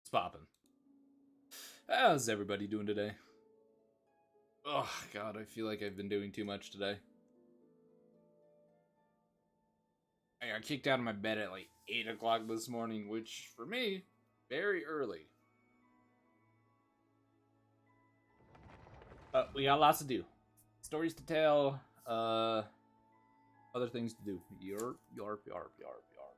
It's poppin'. How's everybody doing today? Oh, God, I feel like I've been doing too much today. I got kicked out of my bed at like 8 o'clock this morning, which, for me, very early. But we got lots to do. Stories to tell, other things to do. Yarp, yarp, yarp, yarp, yarp.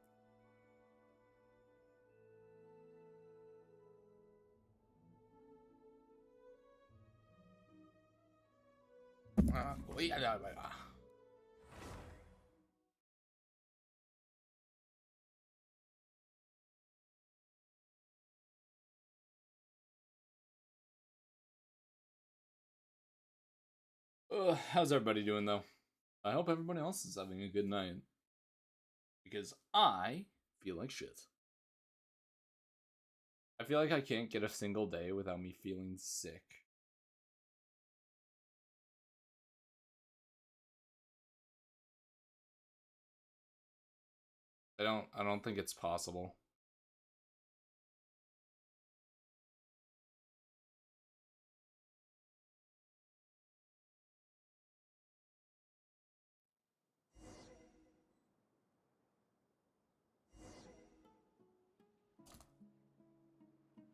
How's everybody doing, though? I hope everybody else is having a good night. Because I feel like shit. I feel like I can't get a single day without me feeling sick. I don't think it's possible.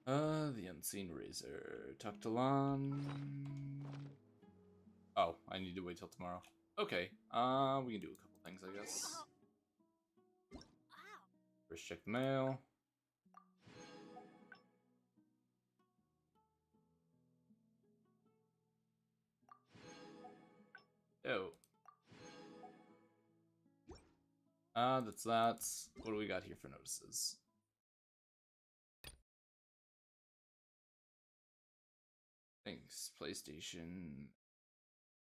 The Unseen Razor. Talk to Lon. Oh, I need to wait till tomorrow. Okay, we can do a couple things, I guess. First, check the mail. Oh. That's that. What do we got here for notices? Thanks, PlayStation.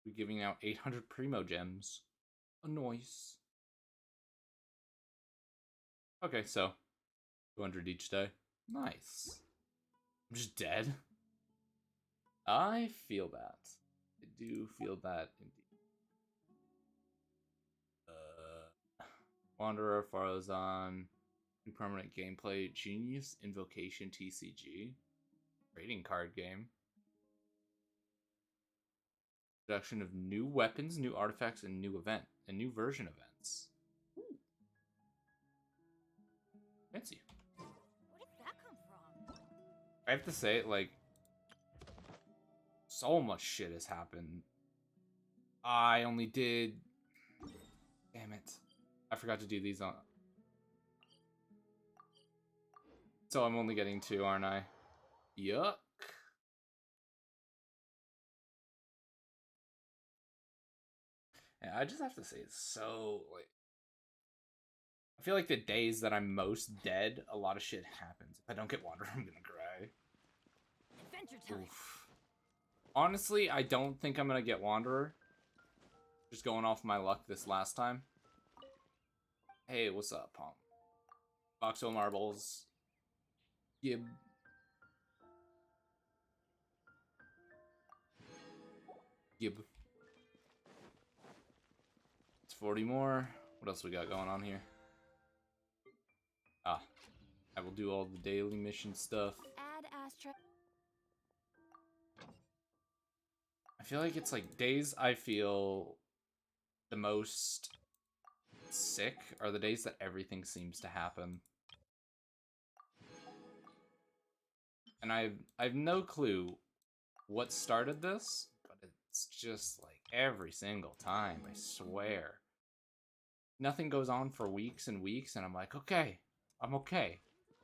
We're giving out 800 Primo Gems. A noise. Okay, so 200 each day. Nice. I'm just dead. I feel that. I do feel that indeed. Wanderer, Farlazon, new permanent gameplay, Genius Invocation TCG, trading card game. Production of new weapons, new artifacts, and new version events. Ooh. Fancy. Where did that come from? I have to say, like, so much shit has happened. I only did... Damn it. I forgot to do these on... So I'm only getting 2, aren't I? Yuck. Yeah, I just have to say, it's so, like... I feel like the days that I'm most dead, a lot of shit happens. If I don't get water, I'm gonna cry. Adventure time. Oof. Honestly, I don't think I'm gonna get Wanderer. Just going off my luck this last time. Hey, what's up, Pom? Voxel Marbles. Gib. Gib. It's 40 more. What else we got going on here? Ah. I will do all the daily mission stuff. Add astra. I feel like it's like days I feel the most sick are the days that everything seems to happen. And I've no clue what started this, but it's just like every single time, I swear. Nothing goes on for weeks and weeks, and I'm like, okay, I'm okay.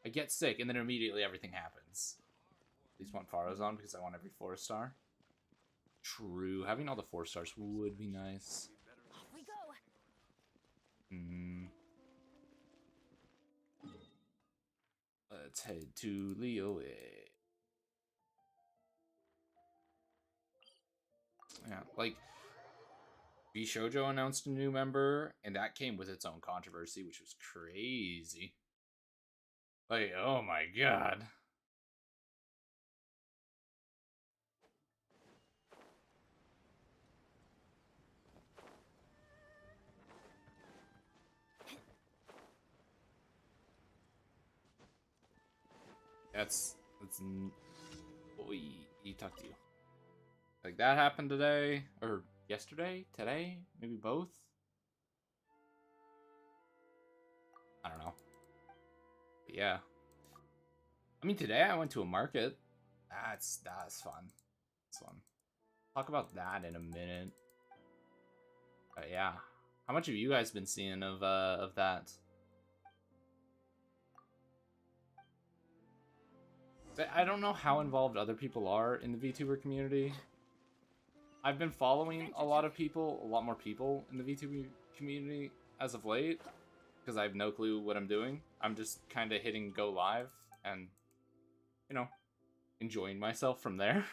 I get sick, and then immediately everything happens. At least want Faros on because I want every 4-star. True, having all the 4 stars would be nice. Off we go. Let's head to Liyue. Yeah, like Bishoujo announced a new member, and that came with its own controversy, which was crazy. Like, oh my god. That's what we talked to you. Like that happened today or yesterday, today, maybe both. I don't know. But yeah. I mean, today I went to a market. That's fun. That's fun. Talk about that in a minute. But yeah. How much have you guys been seeing of that? I don't know how involved other people are in the VTuber community. I've been following a lot more people in the VTuber community as of late, because I have no clue what I'm doing. I'm just kind of hitting go live and, you know, enjoying myself from there.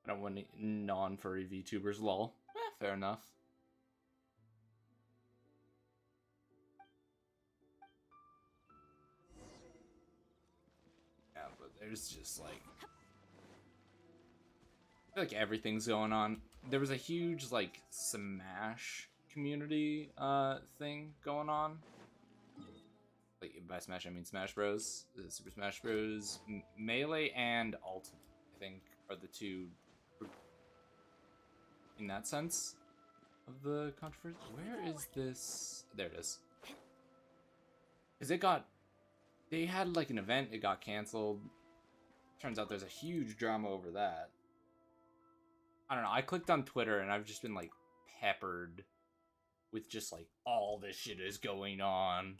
I don't want any non-furry VTubers, lol. Fair enough. Yeah, but there's just like... I feel like everything's going on. There was a huge, like, Smash community thing going on. Like, by Smash, I mean Smash Bros. Super Smash Bros. Melee and Ultimate, I think, are the two, in that sense, of the controversy. Where is this? There it is. Because they had, like, an event, it got canceled. Turns out there's a huge drama over that. I don't know, I clicked on Twitter and I've just been, like, peppered with just, like, all this shit is going on.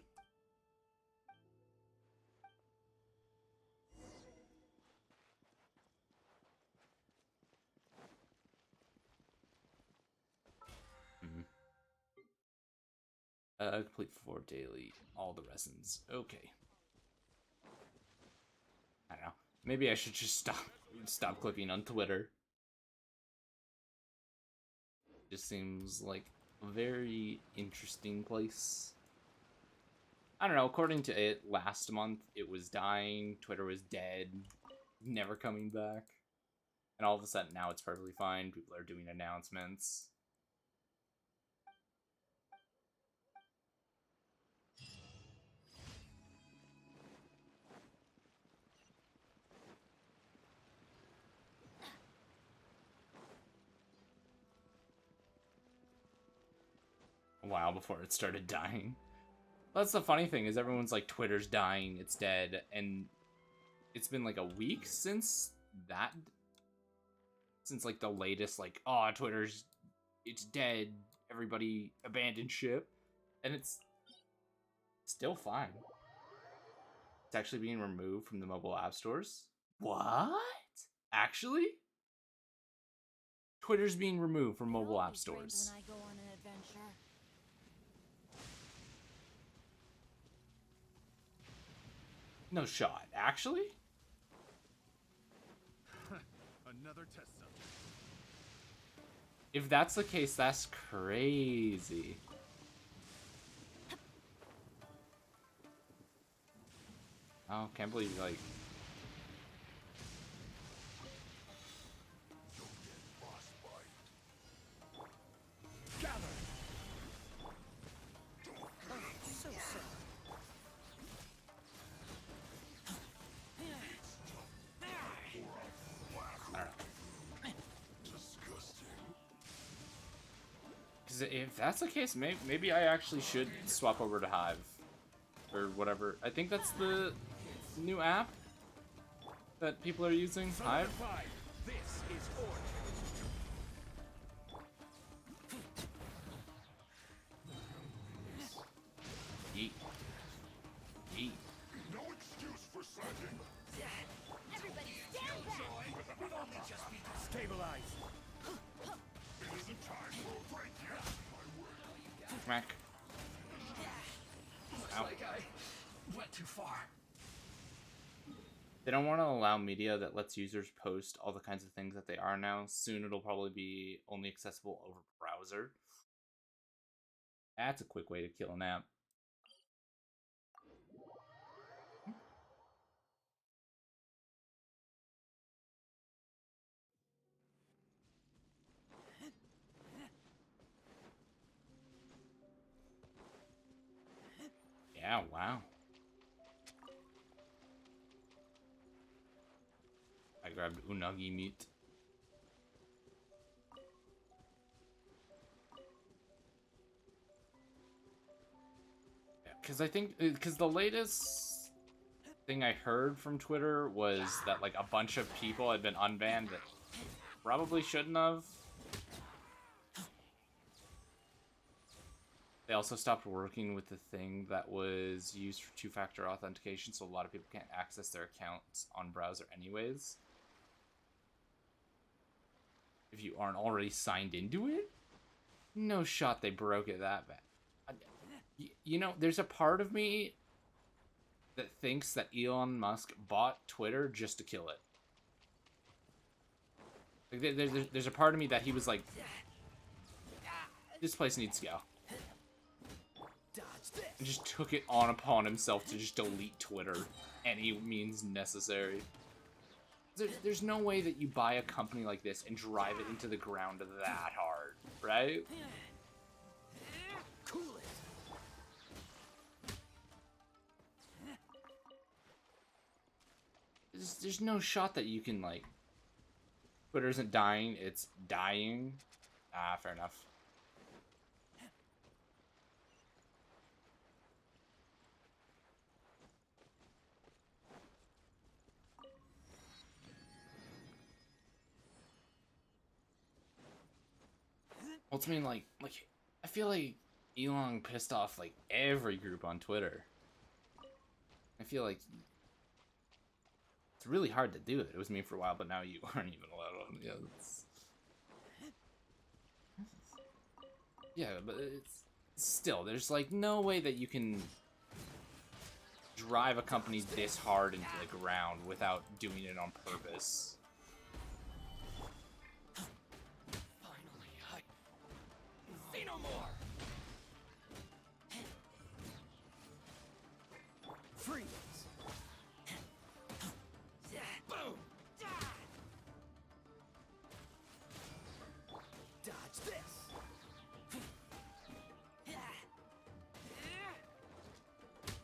Complete 4 daily, all the resins. Okay. I don't know. Maybe I should just stop clicking on Twitter. Just seems like a very interesting place. I don't know, according to it, last month it was dying, Twitter was dead, never coming back. And all of a sudden now it's perfectly fine, people are doing announcements. while before it started dying. That's the funny thing, is everyone's like, Twitter's dying, it's dead, and it's been like a week since that, since like the latest, like, oh, it's dead, everybody abandon ship, and it's still fine. It's actually being removed from the mobile app stores. What? Actually? Twitter's being removed from mobile I'll app be stores. framed when I go on an adventure. No shot. Actually? Another test subject. If that's the case, that's crazy. Oh, can't believe, like... So sad. I don't know. Because if that's the case, maybe I actually should swap over to Hive. Or whatever. I think that's the new app that people are using. Hive? This is order. Yeet. Yeet. No excuse for slacking. Everybody stand back! Stabilize. It isn't time for a break yet. Smack. Ow. Like I went too far. They don't want to allow media that lets users post all the kinds of things that they are now. Soon it'll probably be only accessible over browser. That's a quick way to kill an app. Yeah, wow. I grabbed unagi meat. Yeah, because I think, because the latest thing I heard from Twitter was that like a bunch of people had been unbanned that probably shouldn't have. They also stopped working with the thing that was used for two-factor authentication, so a lot of people can't access their accounts on browser anyways. If you aren't already signed into it? No shot they broke it that bad. You know, there's a part of me that thinks that Elon Musk bought Twitter just to kill it. Like, there's a part of me that he was like, this place needs to go. And just took it on upon himself to just delete Twitter any means necessary. There's no way that you buy a company like this and drive it into the ground that hard, right? Cool it. There's no shot that you can, like... Twitter isn't dying, it's dying. Ah, fair enough. Ultimately, like, I feel like Elon pissed off, like, every group on Twitter. I feel like it's really hard to do it. It was me for a while, but now you aren't even allowed on. Yeah, yeah, but it's still, there's, like, no way that you can drive a company this hard into the ground without doing it on purpose. Say no more. Freeze. Boom. Dodge this.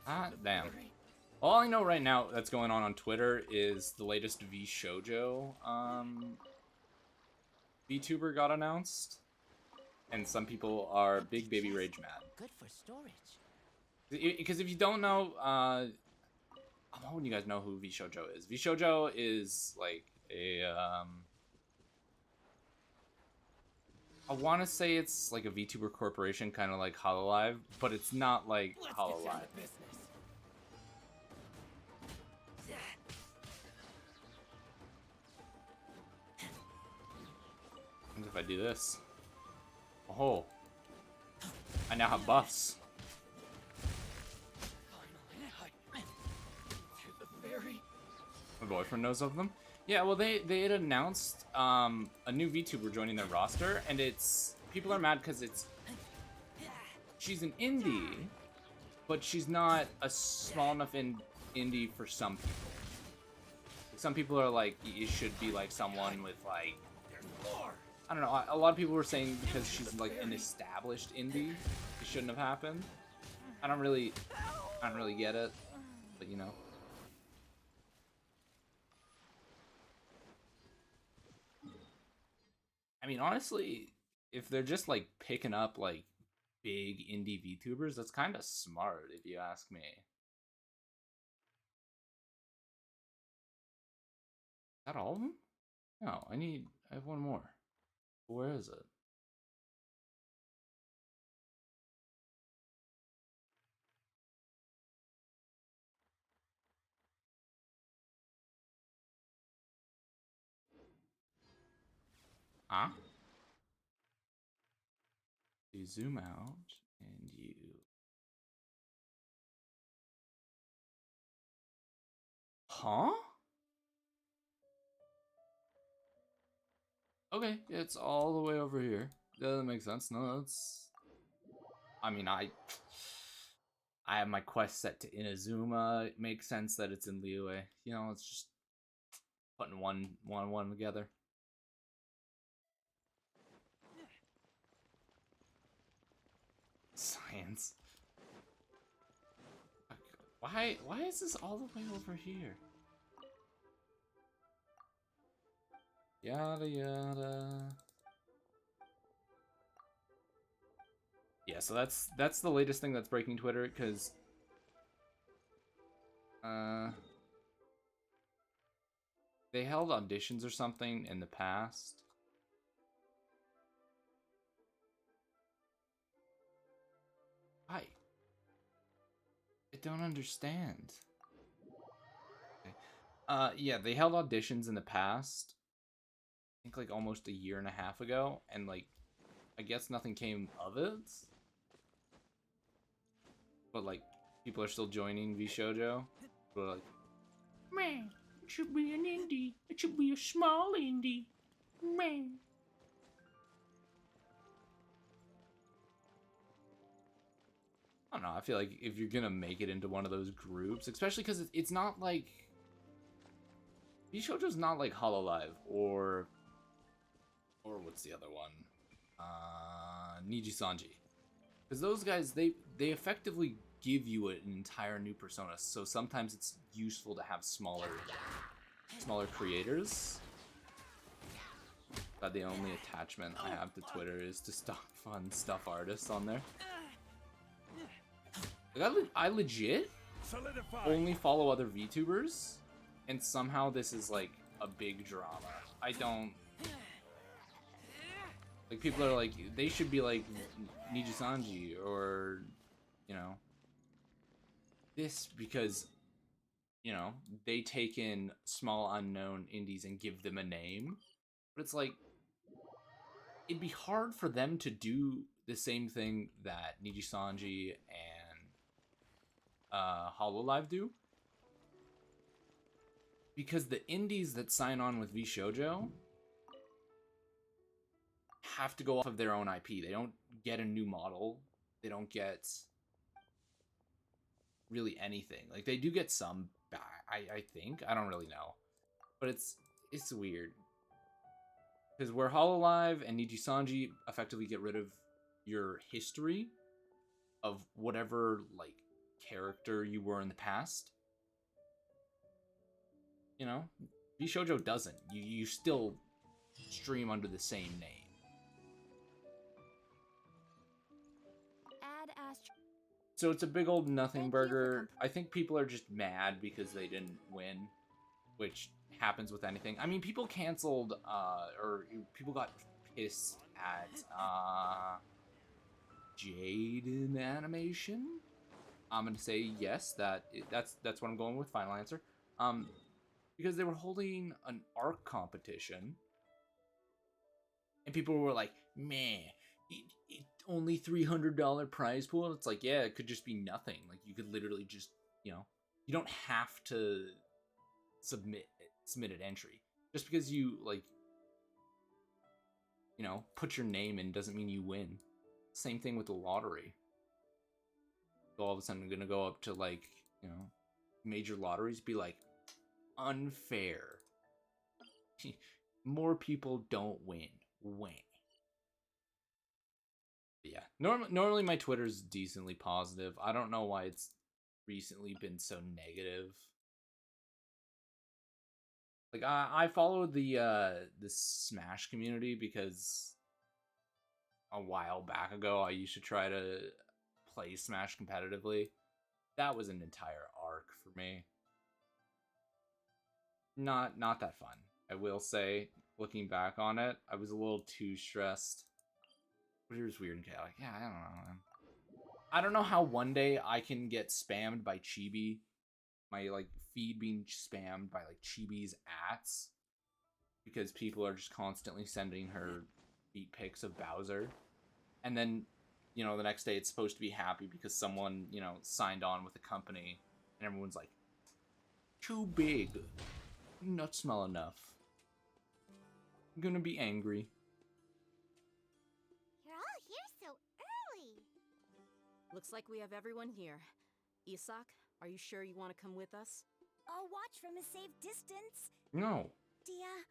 Ah, damn. All I know right now that's going on Twitter is the latest VShojo VTuber got announced. and some people are big baby rage mad. Good for storage. Because if you don't know, I'm hoping you guys know who VShojo is. VShojo is like a I want to say it's like a VTuber corporation, kind of like Hololive, but it's not like Let's get down Hololive. to business. What if I do this? Oh, I now have buffs. Finally, to the ferry. My boyfriend knows of them. Yeah, well, they had announced a new VTuber joining their roster, and it's people are mad because she's an indie, but she's not a small enough indie for some people. Some people are like, it should be like someone with like, There's more. I don't know. A lot of people were saying because she's like an established indie, it shouldn't have happened. I don't really get it, but you know. I mean, honestly, if they're just like picking up like big indie VTubers, that's kind of smart if you ask me. Is that all of them? No, I have one more. Where is it? Huh? You zoom out and you... Huh? Okay, it's all the way over here. Doesn't make sense. No, that's... I mean, I have my quest set to Inazuma. It makes sense that it's in Liyue. You know, it's just putting one together. Science. Why is this all the way over here? Yada yada. Yeah, so that's the latest thing that's breaking Twitter, because they held auditions or something in the past. I don't understand. Okay. Yeah, they held auditions in the past. I think like almost a year and a half ago, and like I guess nothing came of it. But like people are still joining VShojo. But like, man, it should be an indie. It should be a small indie. Man. I don't know. I feel like if you're gonna make it into one of those groups, especially because it's not like VShojo's not like Hololive or what's the other one? Nijisanji. Because those guys, they effectively give you an entire new persona. So sometimes it's useful to have smaller creators. But the only attachment I have to Twitter is to stock fun stuff artists on there. Like, I legit Solidify. only follow other VTubers, and somehow this is like a big drama. I don't... Like, people are like, they should be like Nijisanji or, you know, this, because, you know, they take in small unknown indies and give them a name. But it's like, it'd be hard for them to do the same thing that Nijisanji and Hololive do. Because the indies that sign on with VShojo have to go off of their own IP. They don't get a new model. They don't get really anything. Like, they do get some back, I think. I don't really know. But it's weird. Because where Hololive and Nijisanji effectively get rid of your history of whatever, like, character you were in the past, you know, VShojo doesn't. You still stream under the same name. last. So it's a big old nothing Thank you for burger. I think people are just mad because they didn't win, which happens with anything. I mean, people canceled, or people got pissed at Jaden Animation. I'm gonna say yes. That's what I'm going with. Final answer. Because they were holding an ARC competition, and people were like, "Meh, it only $300 prize pool." It's like, yeah, it could just be nothing. Like you could literally just, you don't have to submit an entry just because you like, put your name in doesn't mean you win. Same thing with the lottery. So all of a sudden, I'm gonna go up to like, major lotteries, be like, unfair. More people don't win. Win. But yeah. Normally my Twitter's decently positive. I don't know why it's recently been so negative. Like I follow the Smash community because a while back ago I used to try to play Smash competitively. That was an entire arc for me. Not that fun. I will say, looking back on it, I was a little too stressed. But it was weird and chaotic. Yeah, I don't know, man. I don't know how one day I can get spammed by Chibi. My, like, feed being spammed by, like, Chibi's ads. Because people are just constantly sending her feet pics of Bowser. And then, the next day it's supposed to be happy because someone, signed on with the company. And everyone's like, too big. Not small enough. I'm gonna be angry. You're all here so early. Looks like we have everyone here. Isak, are you sure you want to come with us? I'll watch from a safe distance. No. Dia,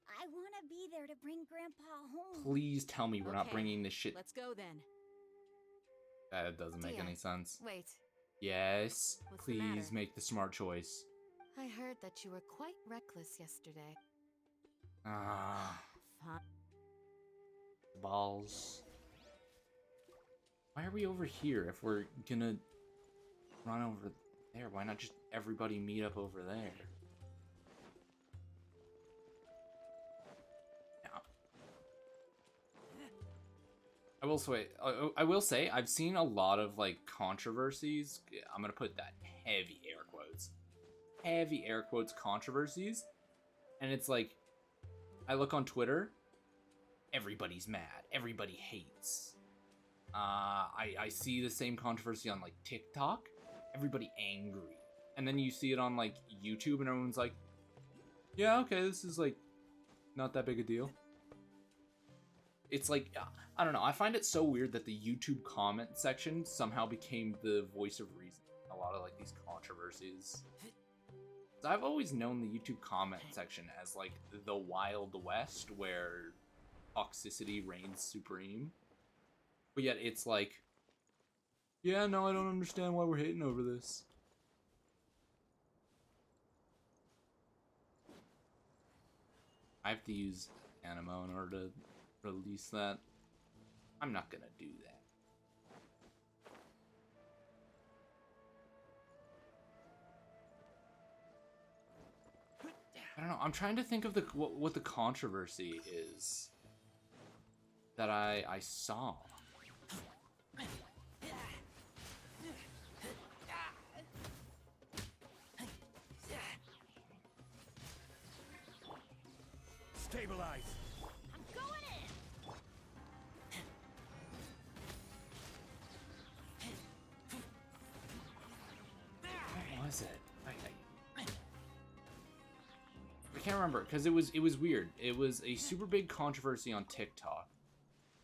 I want to be there to bring Grandpa home. Please tell me we're not bringing this shit. Let's go then. That doesn't make Dia, any sense. Wait, Yes. What's the Please matter? make the smart choice. I heard that you were quite reckless yesterday. Ah. Fine. Balls. Why are we over here if we're gonna run over there? Why not just everybody meet up over there? Yeah. I will say I've seen a lot of like controversies. I'm gonna put that heavy air quotes controversies, and it's like I look on Twitter, everybody's mad, everybody hates. I see the same controversy on like TikTok, everybody angry, and then you see it on like YouTube, and everyone's like, yeah, okay, this is like not that big a deal. It's like, I don't know, I find it so weird that the YouTube comment section somehow became the voice of reason in a lot of like these controversies. I've always known the YouTube comment section as like the Wild West where toxicity reigns supreme. But yet it's like, yeah, no, I don't understand why we're hating over this. I have to use Animo in order to release that. I'm not gonna do that. I don't know. I'm trying to think of what the controversy is that I saw. Stabilize. I'm going in. What was it? I can't remember because it was weird. It was a super big controversy on TikTok.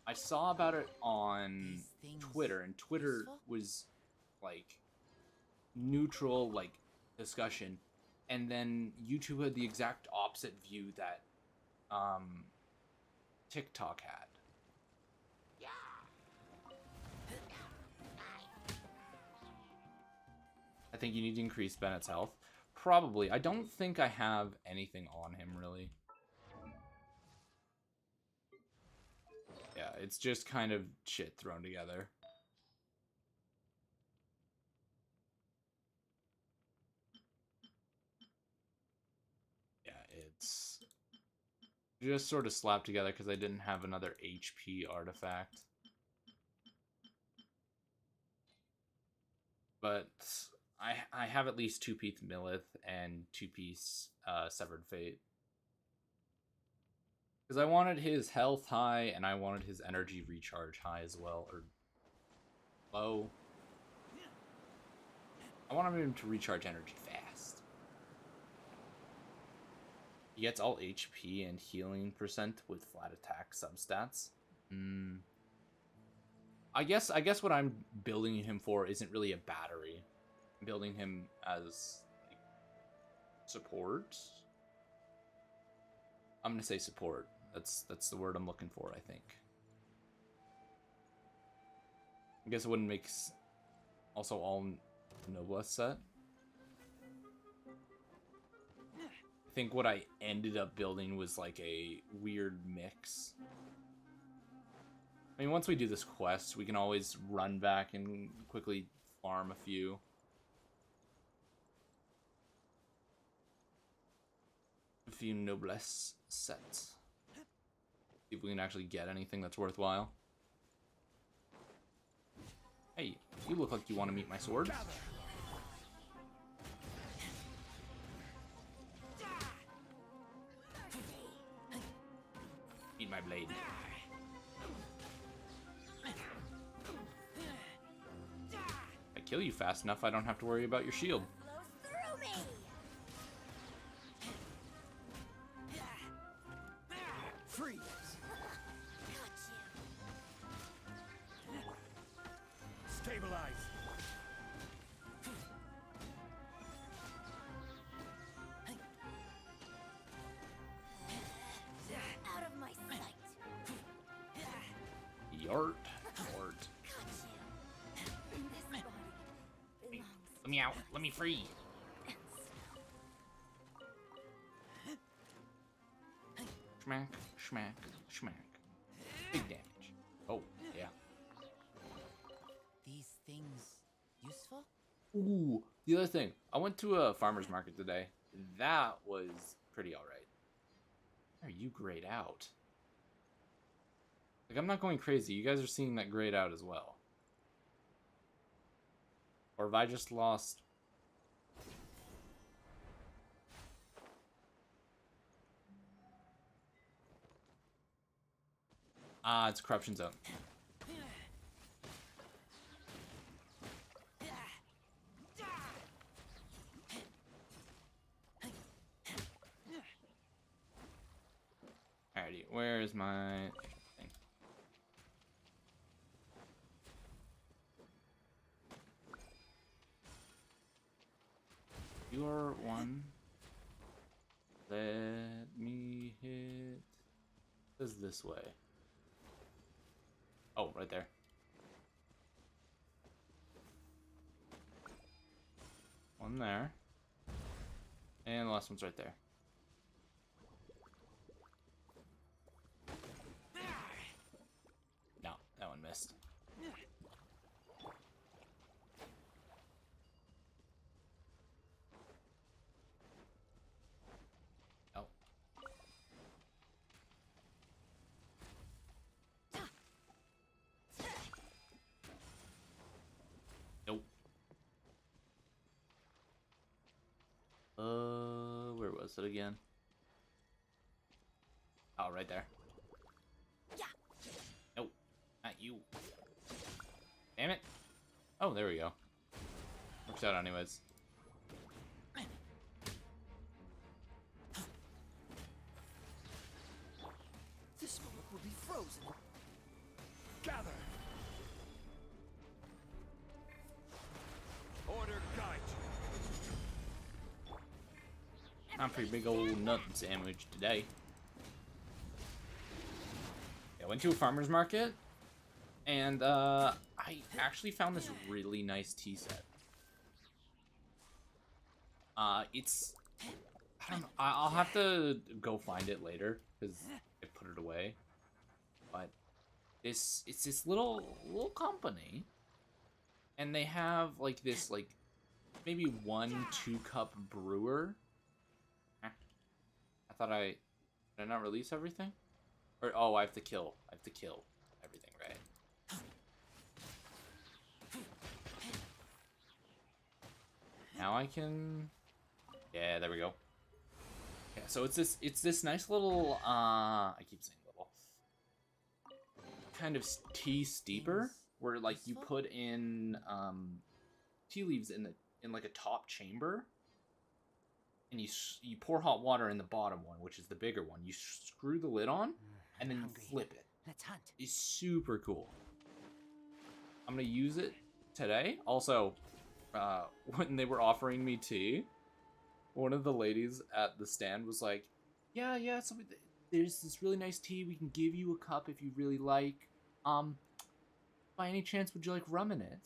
I saw about it on Twitter, and Twitter was like neutral, like discussion, and then YouTube had the exact opposite view that TikTok had. I think you need to increase Bennett's health. Probably. I don't think I have anything on him, really. Yeah, it's just kind of shit thrown together. Just sort of slapped together because I didn't have another HP artifact. But I have at least 2-piece Millith and 2-piece Severed Fate. Because I wanted his health high and I wanted his energy recharge high as well, or low. I wanted him to recharge energy fast. He gets all HP and healing % with flat attack substats. I guess what I'm building him for isn't really a battery. I'm building him as like, support. I'm gonna say support. That's the word I'm looking for, I think. I guess it wouldn't make also all Noblesse set. I think what I ended up building was like a weird mix. I mean, once we do this quest, we can always run back and quickly farm a few. Noblesse sets. See if we can actually get anything that's worthwhile. Hey, you look like you want to meet my sword. Eat my blade. If I kill you fast enough, I don't have to worry about your shield. Flows through me. Freeze! Got you. Stabilize! Out of my sight. Yart. Got you. This body belongs. Let me out. Let me free. Schmack, schmack, schmack. Big damage. Oh, yeah. These things useful? Ooh, the other thing. I went to a farmer's market today. That was pretty alright. Are you grayed out? Like, I'm not going crazy. You guys are seeing that grayed out as well. Or have I just lost... Ah, it's Corruption Zone. Alrighty, where is my thing? You're one. Let me hit. This this way. Oh, right there. One there. And the last one's right there. No, that one missed. Oh. Nope. Where was it again? Oh, right there. Yeah. Nope, not you. Damn it. Oh, there we go. Works out anyways. This moment will be frozen. Gather! Order guide. I'm pretty big old nut sandwich today. I went to a farmer's market, and I actually found this really nice tea set. It's, I don't know, I'll have to go find it later because I put it away. But it's this little company, and they have like this maybe 1-2 cup brewer. I thought I Did I not release everything? Or oh, I have to kill. I have to kill everything, right? Now I can. Yeah, there we go. Yeah, so it's this nice little I keep saying little kind of tea steeper where like you put in tea leaves in like a top chamber, and you pour hot water in the bottom one, which is the bigger one. You screw the lid on, and then you flip it. Let's hunt. It's super cool. I'm gonna use it today. Also, when they were offering me tea, one of the ladies at the stand was like, yeah, so there's this really nice tea. We can give you a cup if you really like. By any chance, would you like rum in it?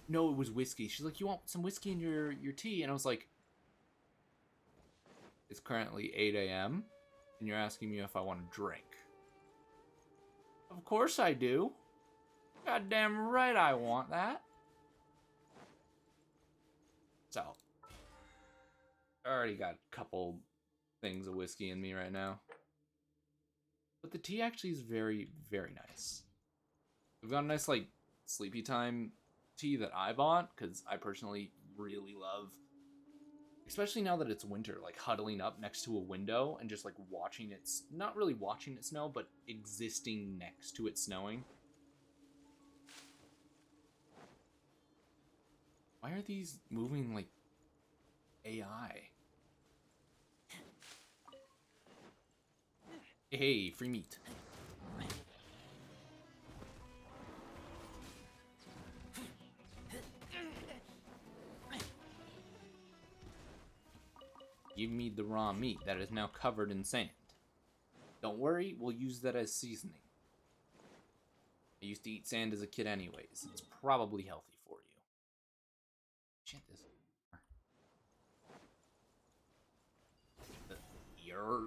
No, it was whiskey. She's like, you want some whiskey in your tea? And I was like, it's currently 8 a.m. and you're asking me if I want to drink. Of course I do. Goddamn right I want that. So, I already got a couple things of whiskey in me right now. But the tea actually is very, very nice. We've got a nice, like, sleepy time tea that I bought, because I personally really love, especially now that it's winter, like huddling up next to a window and just like watching it, not really watching it snow, but existing next to it snowing. Why are these moving like AI? Hey, free meat. Give me the raw meat that is now covered in sand. Don't worry, we'll use that as seasoning. I used to eat sand as a kid anyways. It's probably healthy for you. Shit, this. You're...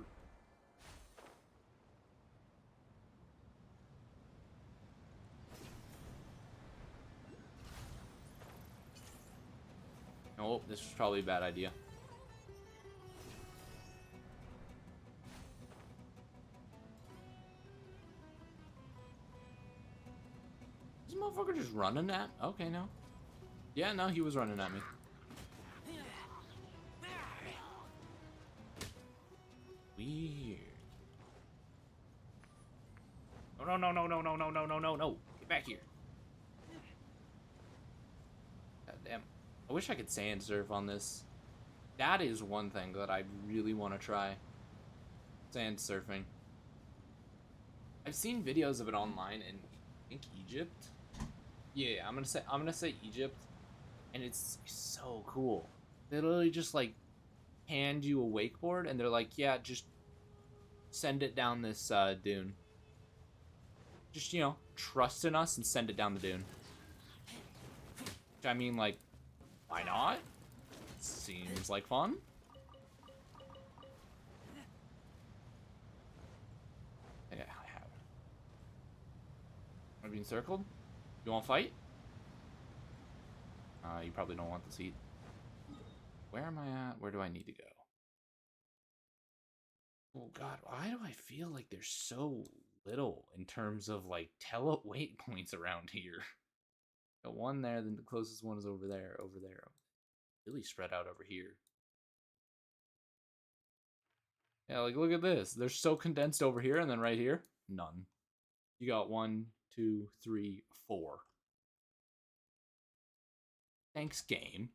Oh, this was probably a bad idea. This motherfucker just running at? Okay, no. Yeah, no, he was running at me. Weird. Oh, no. Get back here. God damn. I wish I could sand surf on this. That is one thing that I really want to try. Sand surfing. I've seen videos of it online in, I think, Egypt. Yeah, I'm gonna say Egypt, and it's so cool. They literally just like hand you a wakeboard, and they're like, "Yeah, just send it down this dune. Just trust in us and send it down the dune." Which, I mean, like, why not? Seems like fun. Yeah, I have. Am I being circled? You want to fight? You probably don't want this heat. Where am I at? Where do I need to go? Oh god, why do I feel like there's so little in terms of like wait points around here? Got one there, then the closest one is over there, Really spread out over here. Yeah, like look at this. They're so condensed over here, and then right here, none. You got 1, 2, 3, 4. Thanks, game.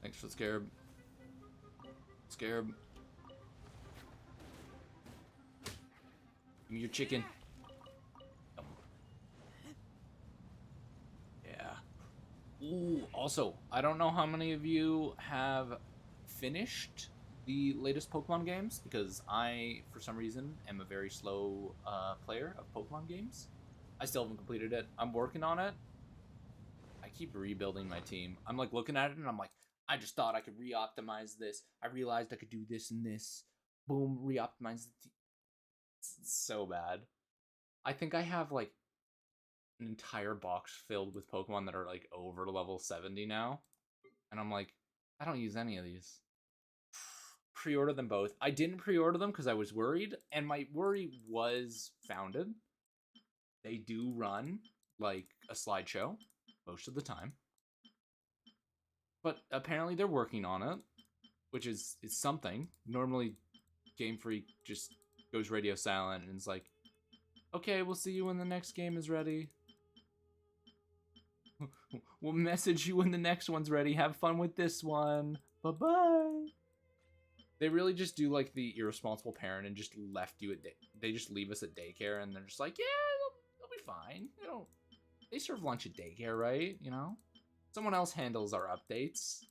Thanks for the scarab. Scarab. Give me your chicken. Yeah. Ooh, also, I don't know how many of you have finished the latest Pokemon games, because I, for some reason, am a very slow player of Pokemon games. I still haven't completed it. I'm working on it. I keep rebuilding my team. I'm like looking at it and I'm like, I just thought I could re-optimize this. I realized I could do this and this. Boom, re-optimize the team. It's so bad. I think I have like an entire box filled with Pokemon that are like over level 70 now. And I'm like, I don't use any of these. Pre-order them both. I didn't pre-order them because I was worried, and my worry was founded. They do run like a slideshow most of the time. But apparently they're working on it, which is something. Normally Game Freak just goes radio silent and is like, okay, we'll see you when the next game is ready. We'll message you when the next one's ready. Have fun with this one. Bye-bye. They really just do like the irresponsible parent and just left you at they just leave us at daycare and they're just like, yeah, they'll be fine. They serve lunch at daycare, right? You know? Someone else handles our updates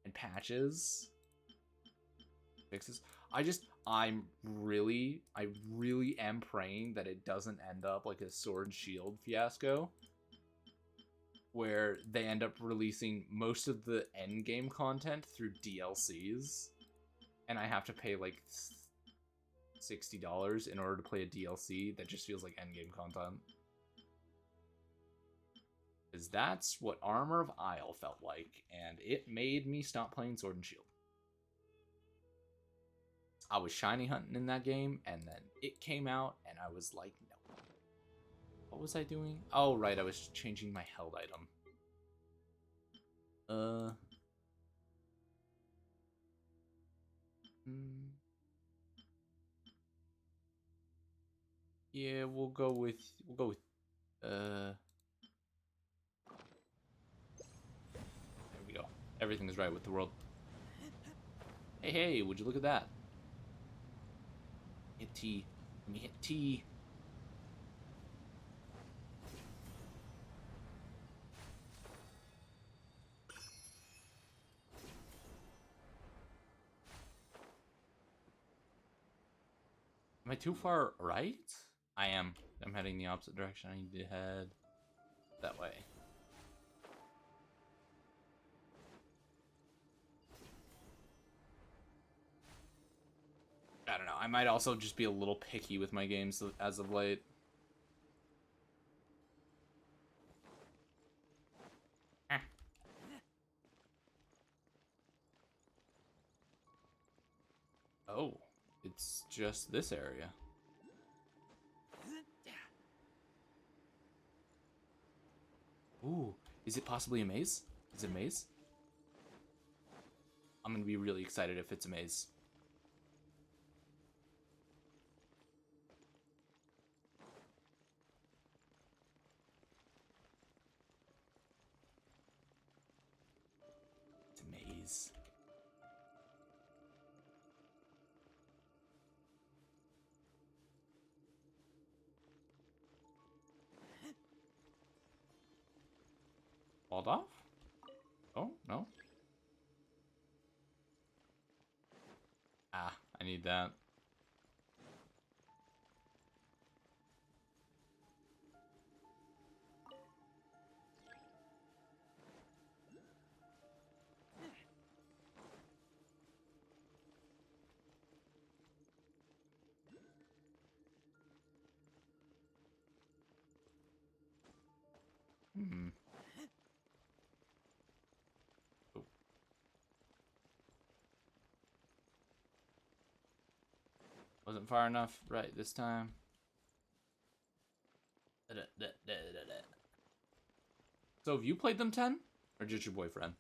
and patches. Fixes. I really am praying that it doesn't end up like a Sword and Shield fiasco, where they end up releasing most of the endgame content through DLCs, and I have to pay like $60 in order to play a DLC that just feels like endgame content. Because that's what Armor of Isle felt like, and it made me stop playing Sword and Shield. I was shiny hunting in that game, and then it came out, and I was like, no. What was I doing? Oh, right, I was changing my held item. Yeah, we'll go with, there we go. Everything is right with the world. Hey, would you look at that? Hit T. Let me hit T. Am I too far right? I am. I'm heading the opposite direction. I need to head that way. I don't know. I might also just be a little picky with my games as of late. Oh, it's just this area. Ooh, is it possibly a maze? Is it a maze? I'm gonna be really excited if it's a maze. It's a maze. Walled off? Oh, no. Ah, I need that. Hmm. Oh. Wasn't far enough right this time. So have you played them 10? Or just your boyfriend?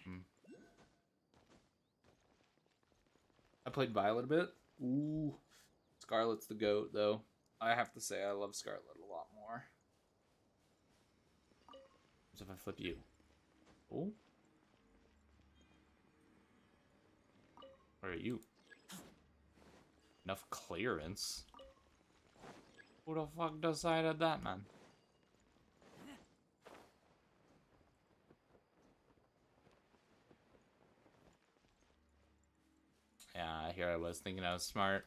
Hmm. I played Violet a bit. Ooh. Scarlet's the GOAT, though. I have to say, I love Scarlet a lot more. What if I flip you? Oh? Where are you? Enough clearance? Who the fuck decided that, man? Yeah, here I was thinking I was smart.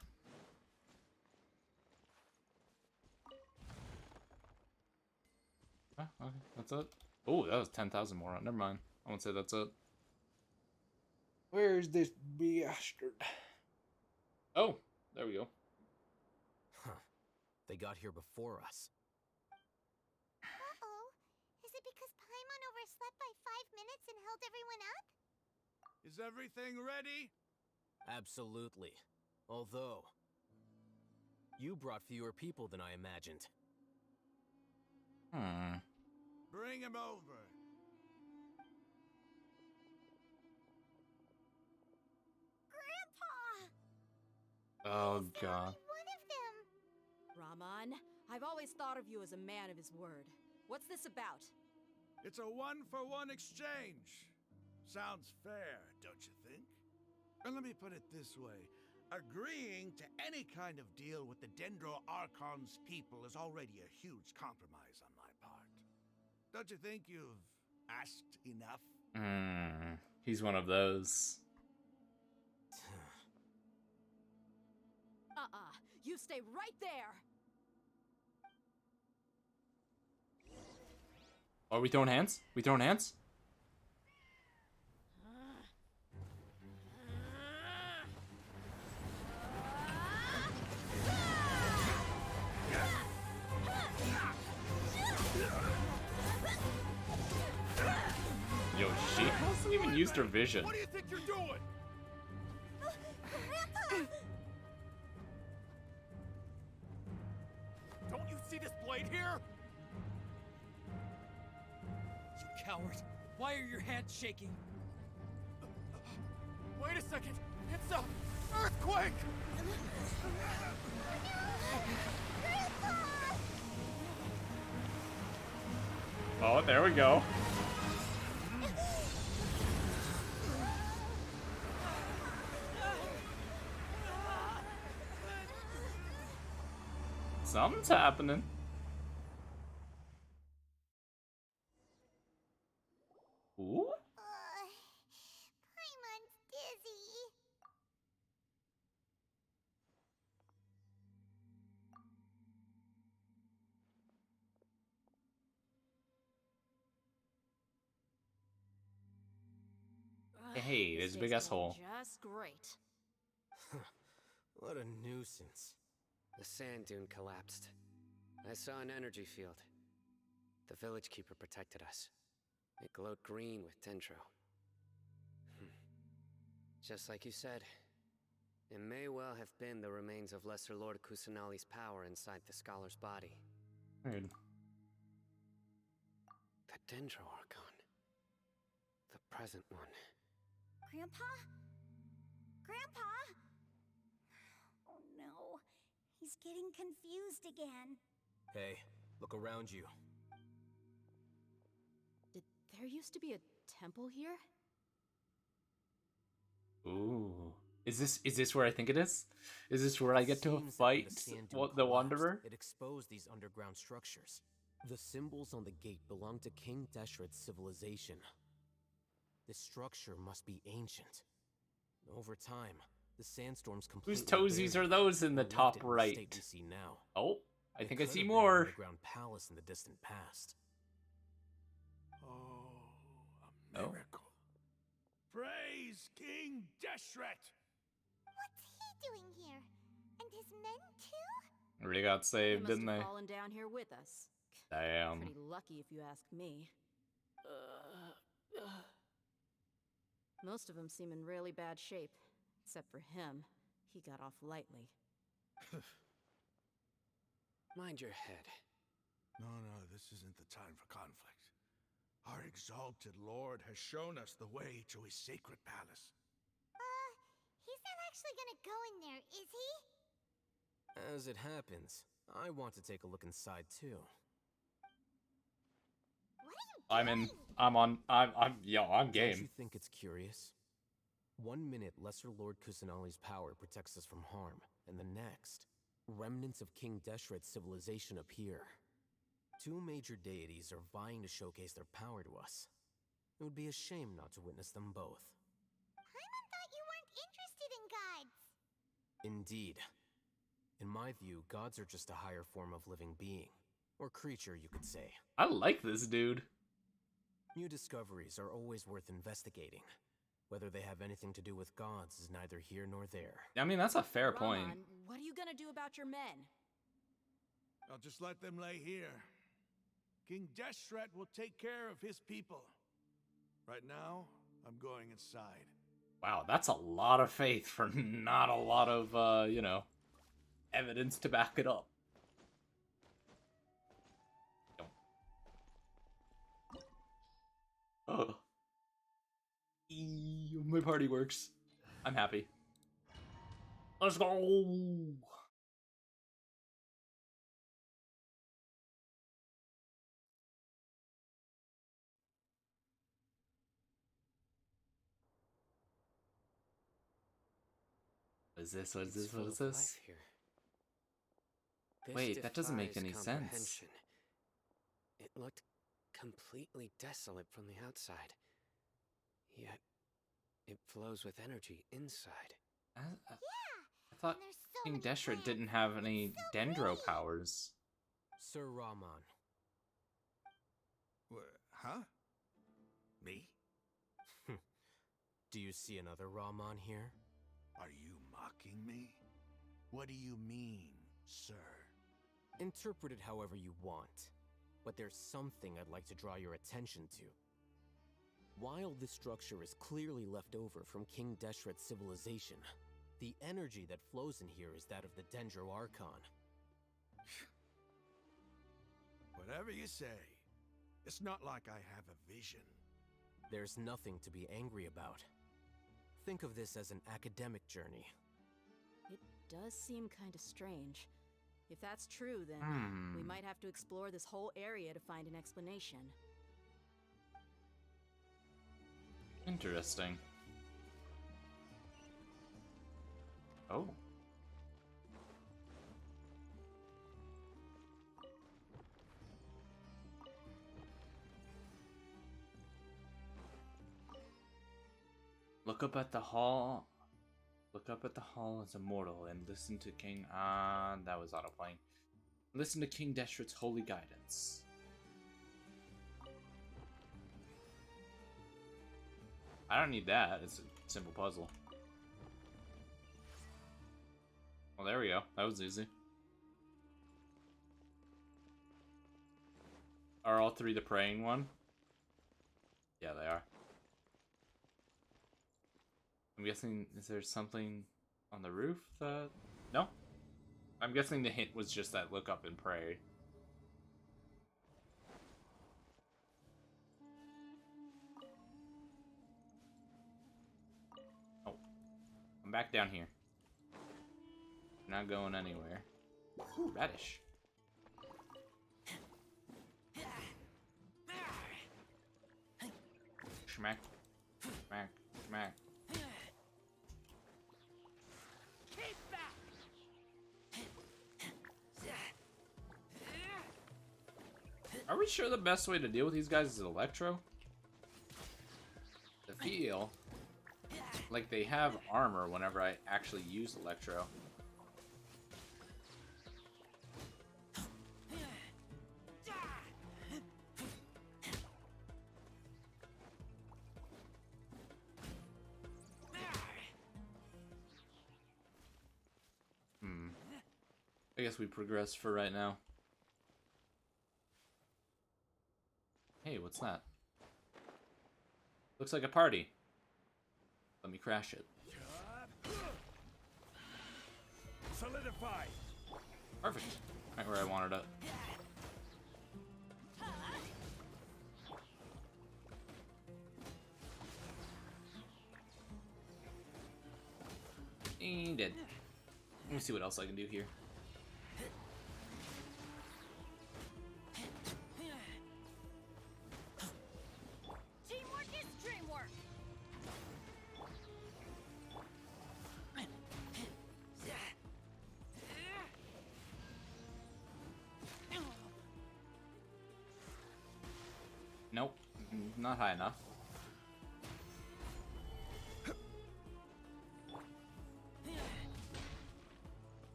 Oh, okay, that's it. Oh, that was 10,000 more. Never mind. I won't say that's it. Where's this bastard? Oh, there we go. Huh. They got here before us. Uh-oh. Is it because Paimon overslept by 5 minutes and held everyone up? Is everything ready? Absolutely. Although, you brought fewer people than I imagined. Bring him over. Grandpa! Oh, He's the God. only one of them. Raman, I've always thought of you as a man of his word. What's this about? It's a one-for-one exchange. Sounds fair, don't you think? And let me put it this way. Agreeing to any kind of deal with the Dendro Archon's people is already a huge compromise on my part. Don't you think you've asked enough? He's one of those. You stay right there! Are we throwing hands? We throwing hands? Yo, she hasn't even used her vision. What do you think you're doing? Don't you see this blade here? You coward! Why are your hands shaking? Wait a second! It's a earthquake! Oh, there we go. Something's happening. Ooh. Paimon's dizzy. Hey, This there's a day's big ass going hole. Just great. What a nuisance. The sand dune collapsed. I saw an energy field. The village keeper protected us. It glowed green with dendro. Just like you said, it may well have been the remains of Lesser Lord Kusanali's power inside the scholar's body. Weird. The Dendro Archon. The present one. Grandpa? Grandpa? Oh no. He's getting confused again. Hey, look around you. Did there used to be a temple here? Ooh. Is this where I think it is? Is this where I get to Seems that when fight the sand dune what the collapsed, Wanderer? It exposed these underground structures. The symbols on the gate belong to King Deshret's civilization. This structure must be ancient. Over time, the sandstorms completely Whose toesies are buried those in the and left top it in the right? state we see now. Oh, I It think I could see have been an more. underground palace in the distant past. Oh, a miracle. Praise King Deshret! What's he doing here? And his men too? Really got They saved, must didn't have they? fallen down here with us. Damn. Pretty lucky if you ask me. Most of them seem in really bad shape, except for him. He got off lightly. Mind your head. No, this isn't the time for conflict. Our exalted lord has shown us the way to his sacred palace. He's not actually gonna go in there, is he? As it happens, I want to take a look inside too. What are you I'm in. doing? I'm Don't you game. think it's curious? 1 minute, Lesser Lord Kusanali's power protects us from harm, and the next, remnants of King Deshret's civilization appear. 2 major deities are vying to showcase their power to us. It would be a shame not to witness them both. Paimon thought you weren't interested in God. Indeed. In my view, gods are just a higher form of living being. Or creature, you could say. I like this dude. New discoveries are always worth investigating. Whether they have anything to do with gods is neither here nor there. I mean, that's a fair point. Rahman, what are you gonna do about your men? I'll just let them lay here. King Deshret will take care of his people. Right now, I'm going inside. Wow, that's a lot of faith for not a lot of, you know, evidence to back it up. Oh. My party works. I'm happy. Let's go! What is this? What is It's this? full What is of this? life here. This Wait, that doesn't make defies any sense. comprehension. It looked completely desolate from the outside. Yet, it flows with energy inside. I Yeah. thought And there's so King many Deshret plants. didn't have any So dendro pretty. powers. Sir Rahman. Huh? Me? Do you see another Rahman here? Are you mocking me? What do you mean, sir? Interpret it however you want. But there's something I'd like to draw your attention to. While this structure is clearly left over from King Deshret's civilization, the energy that flows in here is that of the Dendro Archon. Whatever you say. It's not like I have a vision. There's nothing to be angry about. Think of this as an academic journey. It does seem kind of strange. If that's true, then we might have to explore this whole area to find an explanation. Interesting. Oh. Look up at the hall. Look up at the hall as a mortal and listen to King. That was autoplaying. Listen to King Deshret's holy guidance. I don't need that. It's a simple puzzle. Well, there we go. That was easy. Are all three the praying one? Yeah, they are. I'm guessing, is there something on the roof that... No? I'm guessing the hint was just that look up and pray. Oh. I'm back down here. Not going anywhere. Ooh, radish. Schmack. Schmack. Schmack. Are we sure the best way to deal with these guys is Electro? I feel like they have armor whenever I actually use Electro. I guess we progress for right now. Hey, what's that? Looks like a party. Let me crash it. Solidify. Perfect. Right where I wanted it. And dead. Let me see what else I can do here. Teamwork is dreamwork. Nope. Not high enough.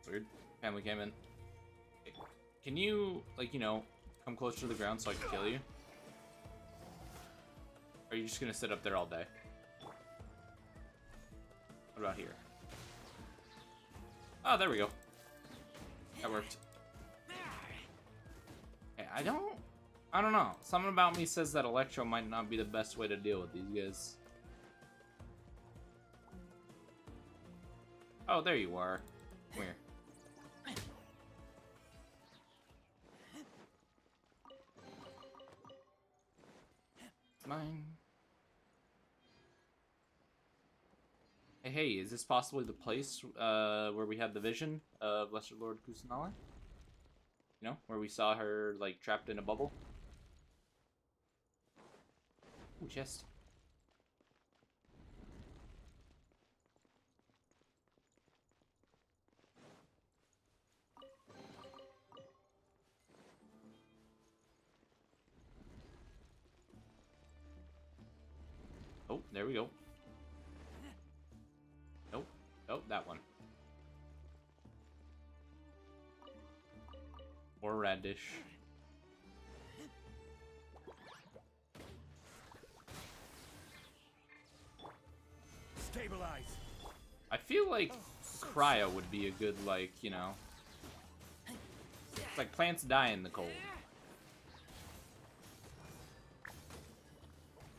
Weird. Family came in. Can you, like, you know, come closer to the ground so I can kill you? Or are you just gonna sit up there all day? What about here? Oh, there we go. That worked. Okay, I don't know. Something about me says that Electro might not be the best way to deal with these guys. Oh, there you are. Come here. Mine. Hey, is this possibly the place where we had the vision of Lesser Lord Kusanali? You know, where we saw her, like, trapped in a bubble? Ooh, chest. Oh, there we go. Nope. Oh, that one. Or radish. Stabilize. I feel like cryo would be a good, like, you know. It's like plants die in the cold.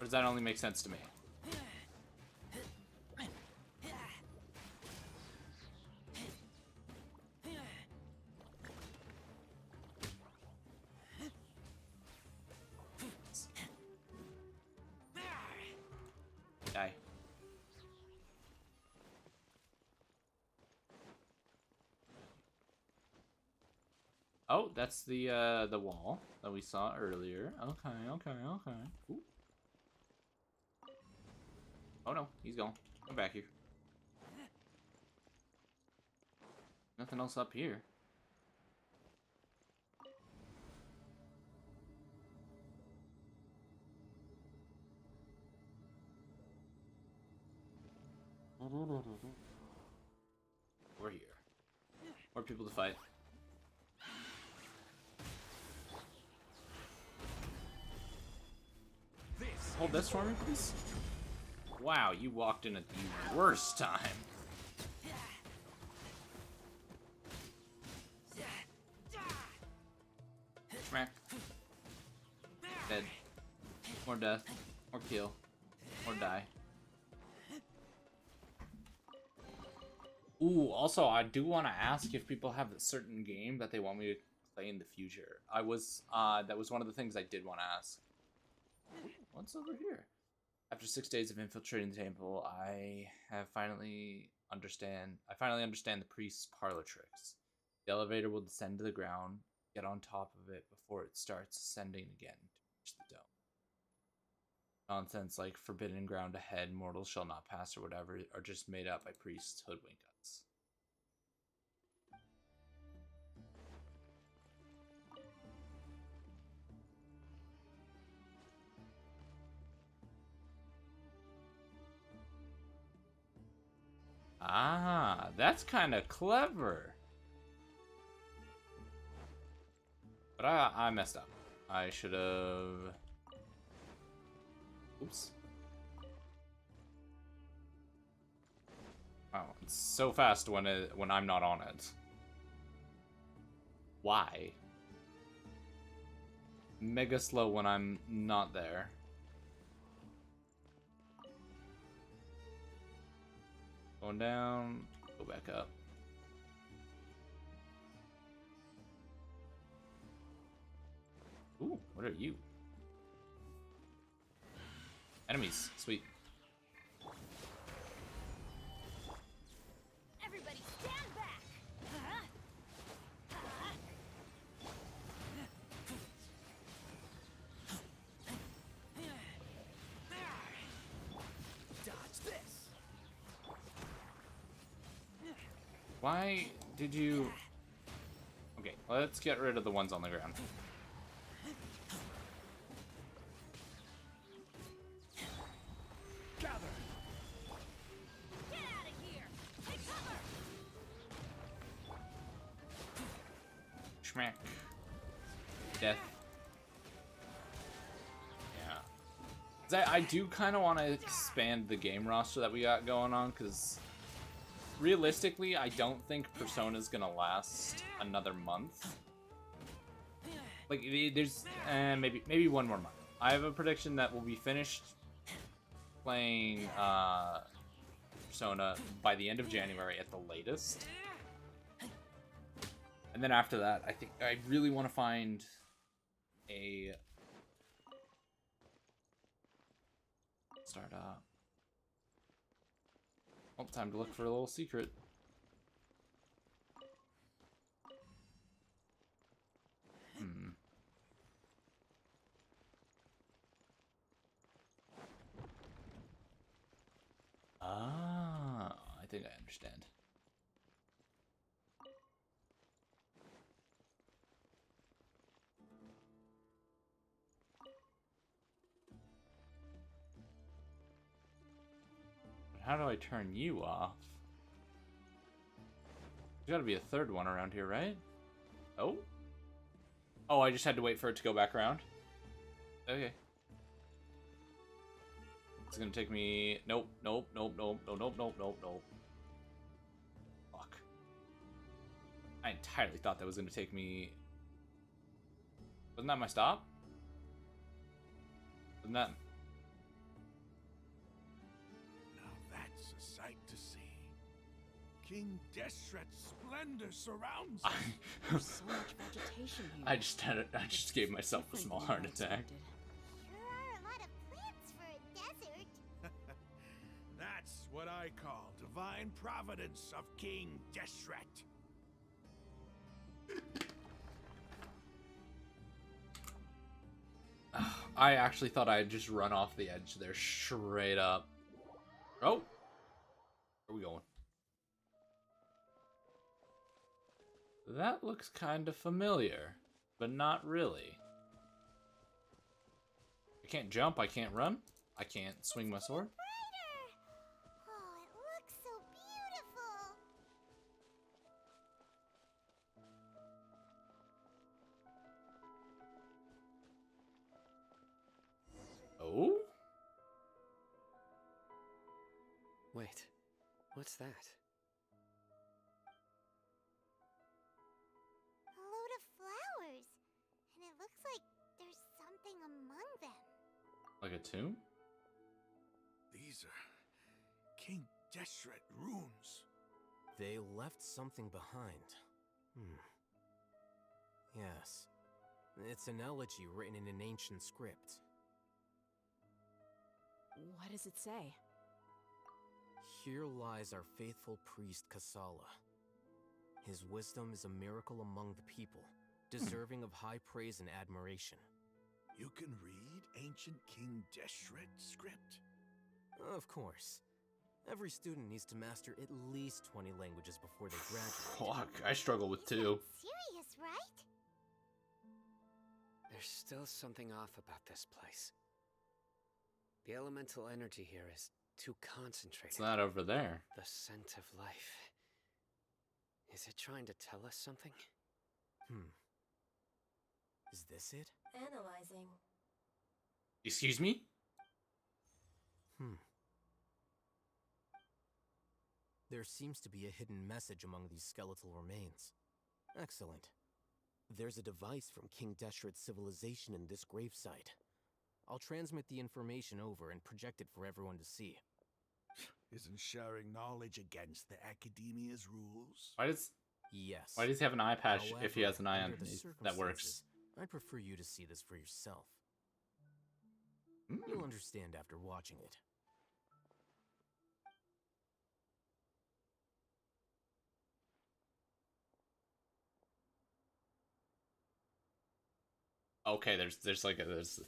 Or does that only make sense to me? Die. Oh, that's the wall that we saw earlier. Okay, okay, okay. Ooh. Oh no, he's gone. Come back here. Nothing else up here. We're here. More people to fight. Hold this for me, please. Wow, you walked in at the worst time. Smack. Dead. More death. More kill. More die. Ooh, also, I do want to ask if people have a certain game that they want me to play in the future. That was one of the things I did want to ask. What's over here? After 6 days of infiltrating the temple, I finally understand the priest's parlor tricks. The elevator will descend to the ground, get on top of it before it starts ascending again to reach the dome. Nonsense like forbidden ground ahead, mortals shall not pass, or whatever are just made up by priests hoodwink us. Ah, that's kind of clever. But I messed up. I should have... Oops. Wow, it's so fast when I'm not on it. Why? Mega slow when I'm not there. Going down, go back up. Ooh, what are you? Enemies, sweet. Everybody stand back! Dodge this. Why did you... Okay, let's get rid of the ones on the ground. Gather. Get out of here! Take cover! Schmack. Death. Yeah. I do kind of want to expand the game roster that we got going on, because realistically, I don't think Persona's gonna last another month. Like, there's maybe one more month. I have a prediction that we'll be finished playing Persona by the end of January at the latest. And then after that, I think I really want to find a start up. Oh, time to look for a little secret. Ah, I think I understand. But how do I turn you off? There's gotta be a third one around here, right? Oh? Oh, I just had to wait for it to go back around? Okay. It's gonna take me... Nope, nope, nope, nope, nope, nope, nope, nope, nope. Fuck. I entirely thought that was gonna take me... Wasn't that my stop? Wasn't that... Now that's a sight to see. King Deshret's splendor surrounds us. There's so much vegetation here. I just gave myself a small heart attack. Sure are a lot of plants for a desert. That's what I call divine providence of King Deshret. I actually thought I'd just run off the edge there straight up. Oh! Where are we going? That looks kind of familiar, but not really. I can't jump, I can't run, I can't swing my sword. Brighter! Oh, it looks so beautiful. Oh? Wait, what's that? A load of flowers. And it looks like there's something among them. Like a tomb? These are King Deshret runes. They left something behind. Yes. It's an elegy written in an ancient script. What does it say? Here lies our faithful priest Kasala. His wisdom is a miracle among the people, deserving of high praise and admiration. You can read ancient King Deshret script? Of course. Every student needs to master at least 20 languages before they graduate. Fuck, I struggle with He's two. not serious, right? There's still something off about this place. The elemental energy here is too concentrated. It's not over there. The scent of life. Is it trying to tell us something? Is this it? Analyzing. Excuse me? There seems to be a hidden message among these skeletal remains. Excellent. There's a device from King Deshret's civilization in this gravesite. I'll transmit the information over and project it for everyone to see. Isn't sharing knowledge against the Academia's rules? Why does Yes. he have an eye patch if he However, has an eye under on the it? That works. circumstances, I'd prefer you to see this for yourself. You'll understand after watching it. Okay, there's like there's.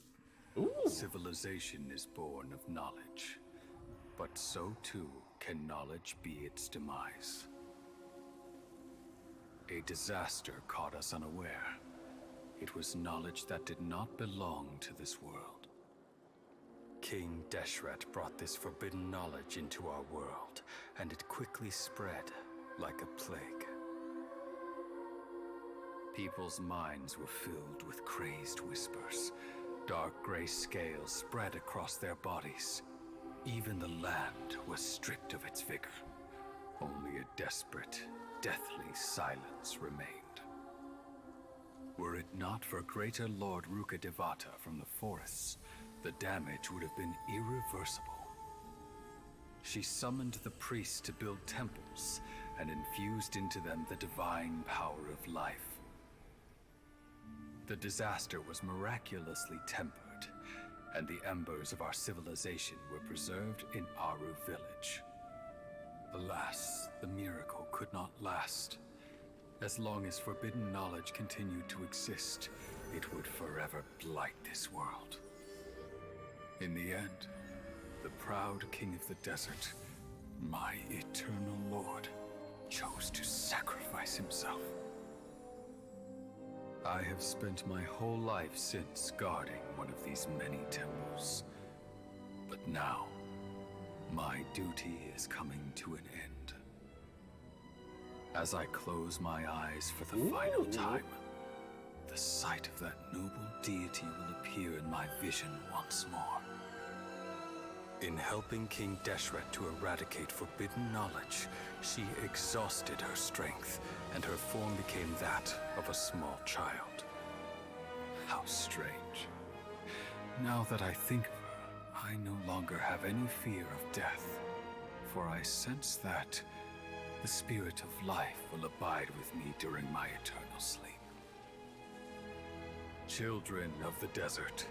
Ooh. Civilization is born of knowledge, but so too can knowledge be its demise. A disaster caught us unaware. It was knowledge that did not belong to this world. King Deshret brought this forbidden knowledge into our world, and it quickly spread like a plague. People's minds were filled with crazed whispers. Dark gray scales spread across their bodies. Even the land was stripped of its vigor. Only a desperate, deathly silence remained. Were it not for Greater Lord Rukkhadevata from the forests, the damage would have been irreversible. She summoned the priests to build temples and infused into them the divine power of life. The disaster was miraculously tempered, and the embers of our civilization were preserved in Aru village. Alas, the miracle could not last. As long as forbidden knowledge continued to exist, it would forever blight this world. In the end, the proud king of the desert, my eternal lord, chose to sacrifice himself. I have spent my whole life since guarding one of these many temples. But now, my duty is coming to an end. As I close my eyes for the final time, the sight of that noble deity will appear in my vision once more. In helping King Deshret to eradicate forbidden knowledge, she exhausted her strength, and her form became that of a small child. How strange. Now that I think of her, I no longer have any fear of death, for I sense that the spirit of life will abide with me during my eternal sleep. Children of the desert,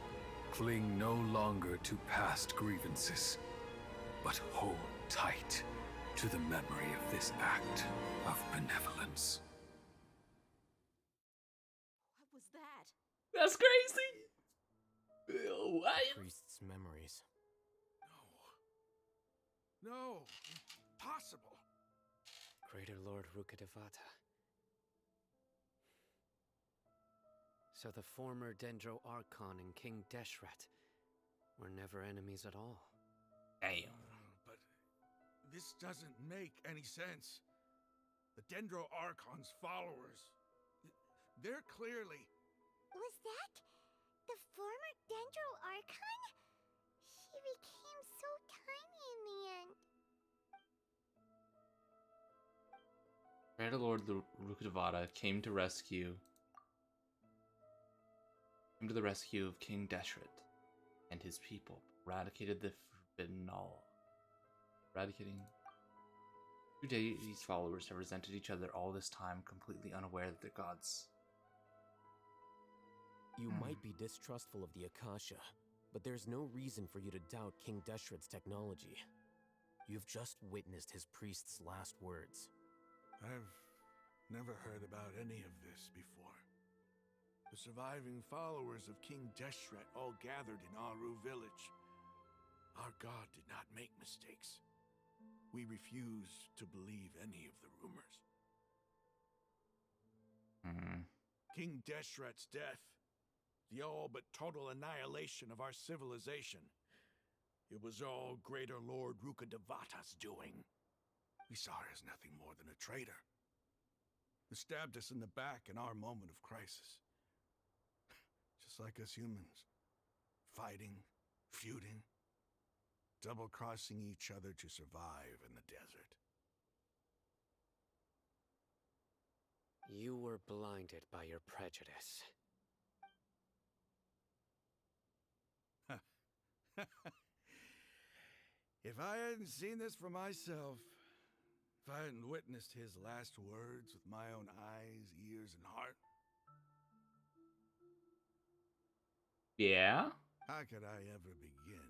cling no longer to past grievances, but hold tight to the memory of this act of benevolence. What was that? That's crazy. What? Priest's memories. No, impossible. Greater Lord Rukkhadevata. So the former Dendro Archon and King Deshret were never enemies at all. Damn. But this doesn't make any sense. The Dendro Archon's followers, they're clearly... Was that the former Dendro Archon? She became so tiny in the end. Greater Lord Rukkhadevata came to the rescue of King Deshret and his people, eradicated the forbidden knowledge. Eradicating. Two deities' followers have resented each other all this time, completely unaware that they're gods. You might be distrustful of the Akasha, but there's no reason for you to doubt King Deshret's technology. You've just witnessed his priest's last words. I've never heard about any of this before. The surviving followers of King Deshret all gathered in Aru village. Our god did not make mistakes. We refuse to believe any of the rumors. King Deshret's death, the all but total annihilation of our civilization, it was all Greater Lord Rukkhadevata's doing. We saw her as nothing more than a traitor, who stabbed us in the back in our moment of crisis. Just like us humans, fighting, feuding, double-crossing each other to survive in the desert. You were blinded by your prejudice. If I hadn't seen this for myself, if I hadn't witnessed his last words with my own eyes, ears, and heart, Yeah? how could I ever begin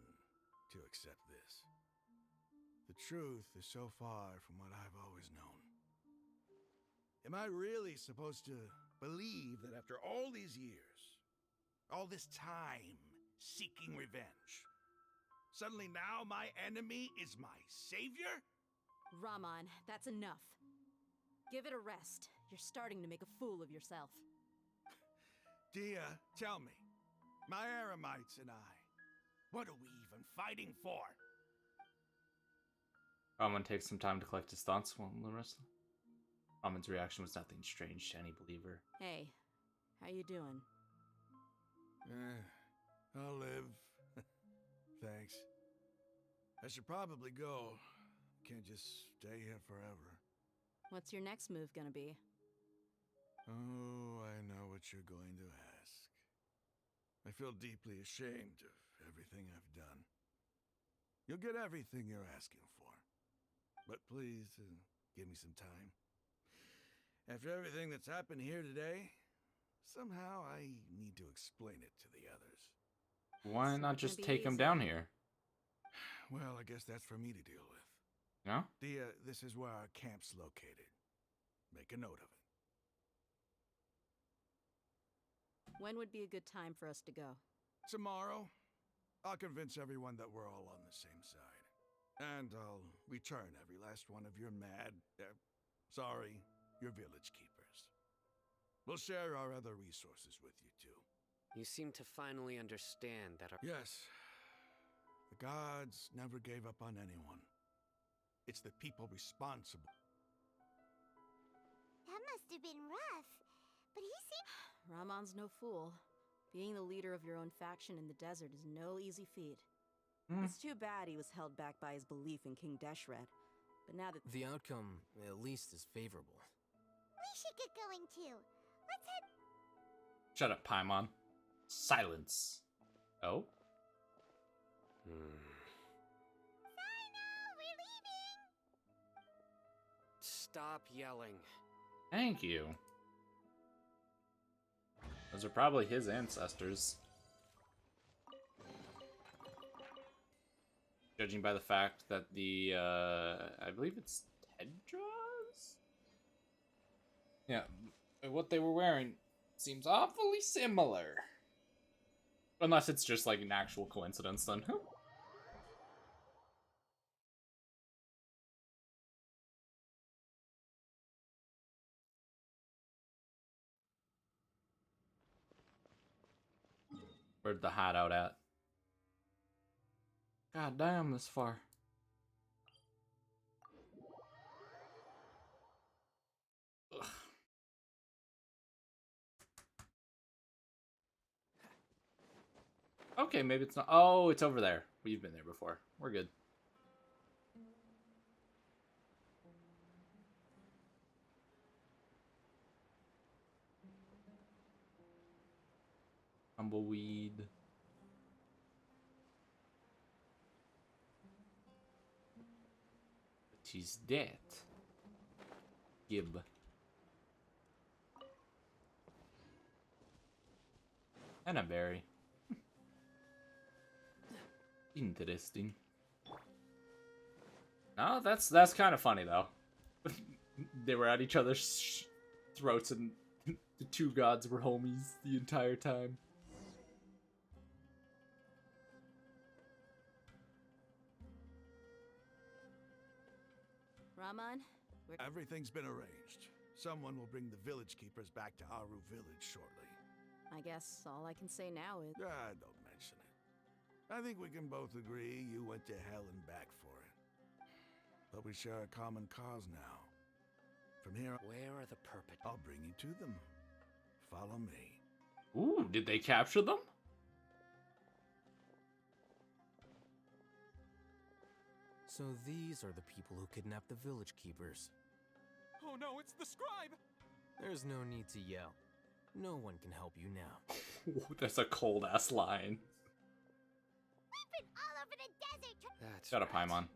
to accept this? The truth is so far from what I've always known. Am I really supposed to believe that after all these years, all this time seeking revenge, suddenly now my enemy is my savior? Rahman, that's enough. Give it a rest. You're starting to make a fool of yourself. Dia, tell me, my Eremites and I, what are we even fighting for? Raman takes some time to collect his thoughts while the rest. Raman's reaction was nothing strange to any believer. Hey, How you doing? I'll live. Thanks. I should probably go. Can't just stay here forever. What's your next move gonna be? Oh, I know what you're going to ask. I feel deeply ashamed of everything I've done. You'll get everything you're asking for. But please, give me some time. After everything that's happened here today, somehow I need to explain it to the others. Why It's not not just gonna be take him easy. down here? Well, I guess that's for me to deal with. No? This is where our camp's located. Make a note of it. When would be a good time for us to go? Tomorrow, I'll convince everyone that we're all on the same side. And I'll return every last one of your your village keepers. We'll share our other resources with you too. You seem to finally understand that our... Yes, the gods never gave up on anyone. It's the people responsible. That must have been rough. But he seemed... Ramon's no fool. Being the leader of your own faction in the desert is no easy feat. It's too bad he was held back by his belief in King Deshret. But now that... The outcome, at least, is favorable. We should get going too. Let's head... Shut up, Paimon. Silence. Oh? Sino, we're leaving! Stop yelling. Thank you. Those are probably his ancestors. Judging by the fact that the, I believe it's Tedras? Yeah, what they were wearing seems awfully similar. Unless it's just like an actual coincidence, then. Where'd the hideout at? God damn, this far. Ugh. Okay, maybe it's not. Oh, it's over there. We've been there before. We're good. Tumbleweed. But he's dead. Gib. And a berry. Interesting. No, that's kind of funny though. They were at each other's throats, and the two gods were homies the entire time. Ramon, Everything's been arranged. Someone will bring the village keepers back to Aru village shortly. I guess all I can say now is... Don't mention it. I think we can both agree you went to hell and back for it. But we share a common cause now. From here on, Where are the perpetrators? I'll bring you to them. Follow me. Ooh, did they capture them? So these are the people who kidnapped the village keepers. Oh no, it's the scribe! There's no need to yell. No one can help you now. That's a cold ass line. We've been all over the desert That's Shut up, right. Paimon.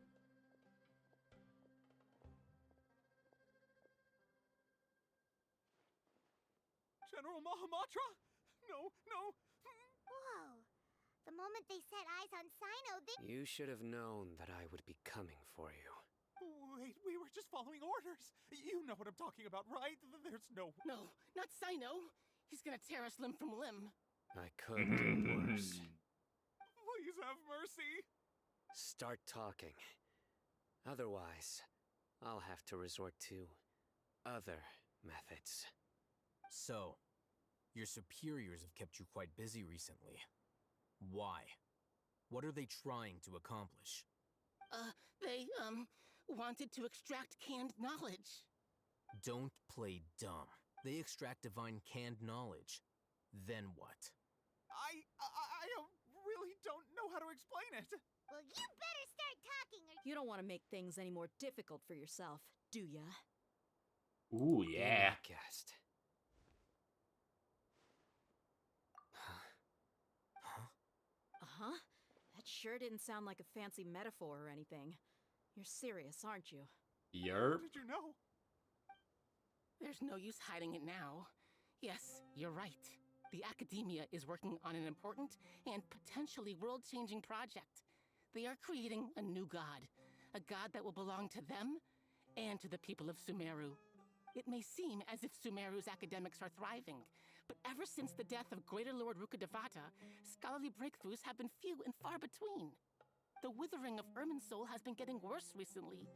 General Mahamatra? No, no! Whoa. The moment they set eyes on Sino, they... You should have known that I would be coming for you. Wait, we were just following orders. You know what I'm talking about, right? There's no... No, not Sino. He's gonna tear us limb from limb. I could do worse. Please have mercy. Start talking. Otherwise, I'll have to resort to other methods. So, your superiors have kept you quite busy recently. Why? What are they trying to accomplish? They, wanted to extract canned knowledge. Don't play dumb. They extract divine canned knowledge. Then what? I really don't know how to explain it. Well, you better start talking or You don't want to make things any more difficult for yourself, do ya? Ooh, Be yeah. my guest. Uh-huh. That sure didn't sound like a fancy metaphor or anything. You're serious, aren't you? Yerp. Did you know? There's no use hiding it now. Yes, you're right. The Academia is working on an important and potentially world-changing project. They are creating a new god. A god that will belong to them and to the people of Sumeru. It may seem as if Sumeru's academics are thriving, but ever since the death of Greater Lord Rukkhadevata, scholarly breakthroughs have been few and far between. The withering of Irminsul has been getting worse recently.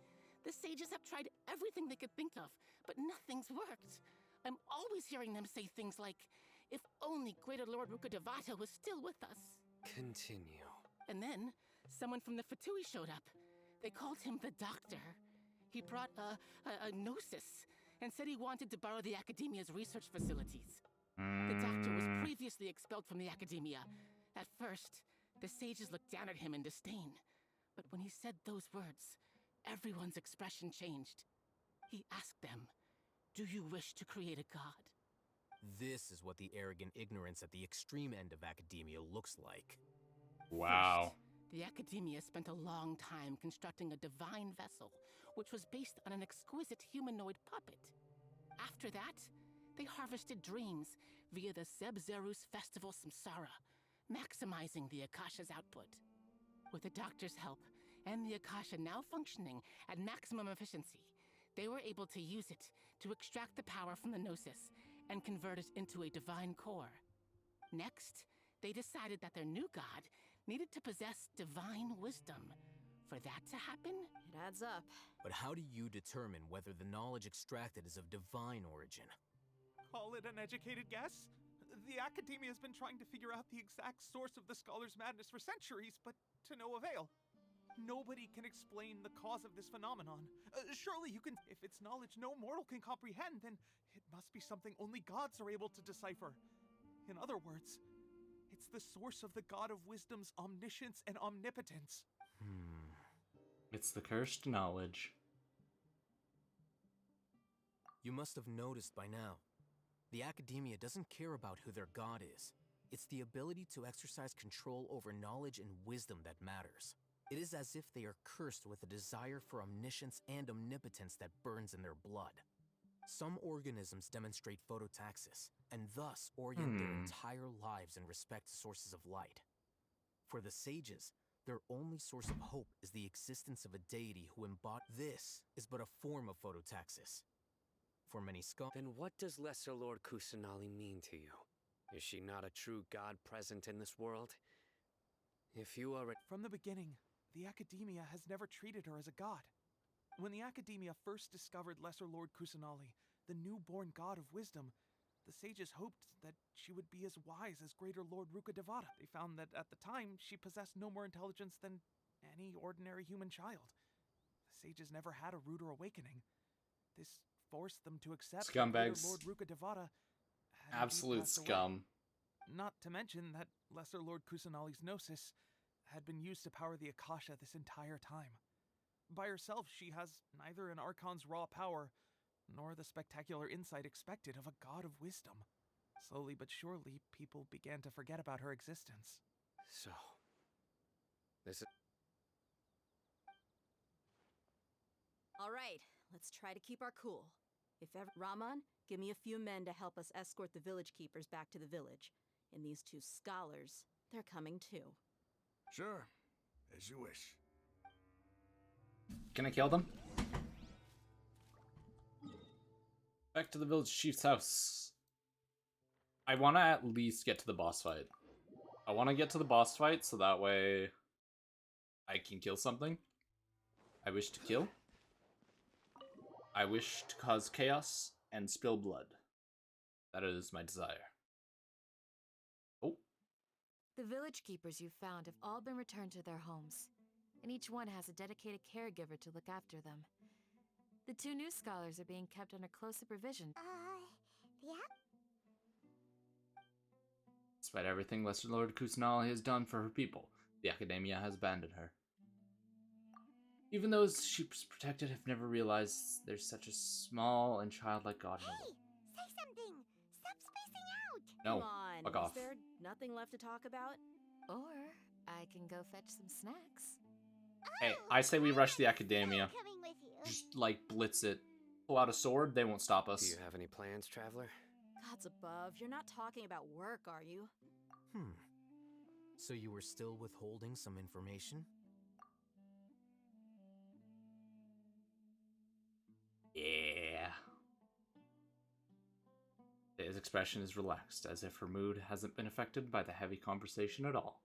The sages have tried everything they could think of, but nothing's worked. I'm always hearing them say things like, if only Greater Lord Rukkhadevata was still with us. Continue. And then, someone from the Fatui showed up. They called him the Doctor. He brought a gnosis and said he wanted to borrow the Academia's research facilities. The Doctor was previously expelled from the Academia. At first, the sages looked down at him in disdain. But when he said those words, everyone's expression changed. He asked them, "Do you wish to create a god?" This is what the arrogant ignorance at the extreme end of academia looks like. Wow. First, the Academia spent a long time constructing a divine vessel, which was based on an exquisite humanoid puppet. After that, they harvested dreams via the Zeb-Zerus Festival Samsara, maximizing the Akasha's output. With the Doctor's help, and the Akasha now functioning at maximum efficiency, they were able to use it to extract the power from the Gnosis and convert it into a divine core. Next, they decided that their new god needed to possess divine wisdom. For that to happen, It adds up. But how do you determine whether the knowledge extracted is of divine origin? Call it an educated guess? The Academia has been trying to figure out the exact source of the Scholar's Madness for centuries, but to no avail. Nobody can explain the cause of this phenomenon. Surely you can. If it's knowledge no mortal can comprehend, then it must be something only gods are able to decipher. In other words, it's the source of the God of Wisdom's omniscience and omnipotence. It's the cursed knowledge. You must have noticed by now. The Academia doesn't care about who their god is. It's the ability to exercise control over knowledge and wisdom that matters. It is as if they are cursed with a desire for omniscience and omnipotence that burns in their blood. Some organisms demonstrate phototaxis, and thus orient their entire lives in respect to sources of light. For the sages, their only source of hope is the existence of a deity who embodies. This is but a form of phototaxis. For many scholars, Then what does Lesser Lord Kusanali mean to you? Is she not a true god present in this world? If you are a... From the beginning, the Academia has never treated her as a god. When the Academia first discovered Lesser Lord Kusanali, the newborn god of wisdom, the sages hoped that she would be as wise as Greater Lord Rukkhadevata. They found that at the time, she possessed no more intelligence than any ordinary human child. The sages never had a ruder awakening. This forced them to accept that Greater Scumbags. Lord Rukkhadevata had indeed Absolute passed away. scum. Not to mention that Lesser Lord Kusanali's Gnosis had been used to power the Akasha this entire time. By herself, she has neither an Archon's raw power, nor the spectacular insight expected of a god of wisdom. Slowly but surely, people began to forget about her existence. So... This is... All right, let's try to keep our cool. If ever... Raman, give me a few men to help us escort the village keepers back to the village. And these two scholars, they're coming too. Sure, as you wish. Can I kill them? Back to the village chief's house. I want to at least get to the boss fight. I want to get to the boss fight so that way I can kill something. I wish to kill. I wish to cause chaos and spill blood. That is my desire. Oh. The village keepers you found have all been returned to their homes, and each one has a dedicated caregiver to look after them. The two new scholars are being kept under close supervision. yeah? Despite everything Lesser Lord Kusanali has done for her people, the Academia has abandoned her. Even those she's protected have never realized there's such a small and childlike god in the Hey, world. say something. Stop spacing out. No, Come on, fuck is off. there nothing left to talk about? Or I can go fetch some snacks. Hey, I say we rush the Academia. Coming with you. Just, like, blitz it. Pull out a sword, they won't stop us. Do you have any plans, traveler? Gods above, you're not talking about work, are you? So you were still withholding some information? Yeah. His expression is relaxed, as if her mood hasn't been affected by the heavy conversation at all.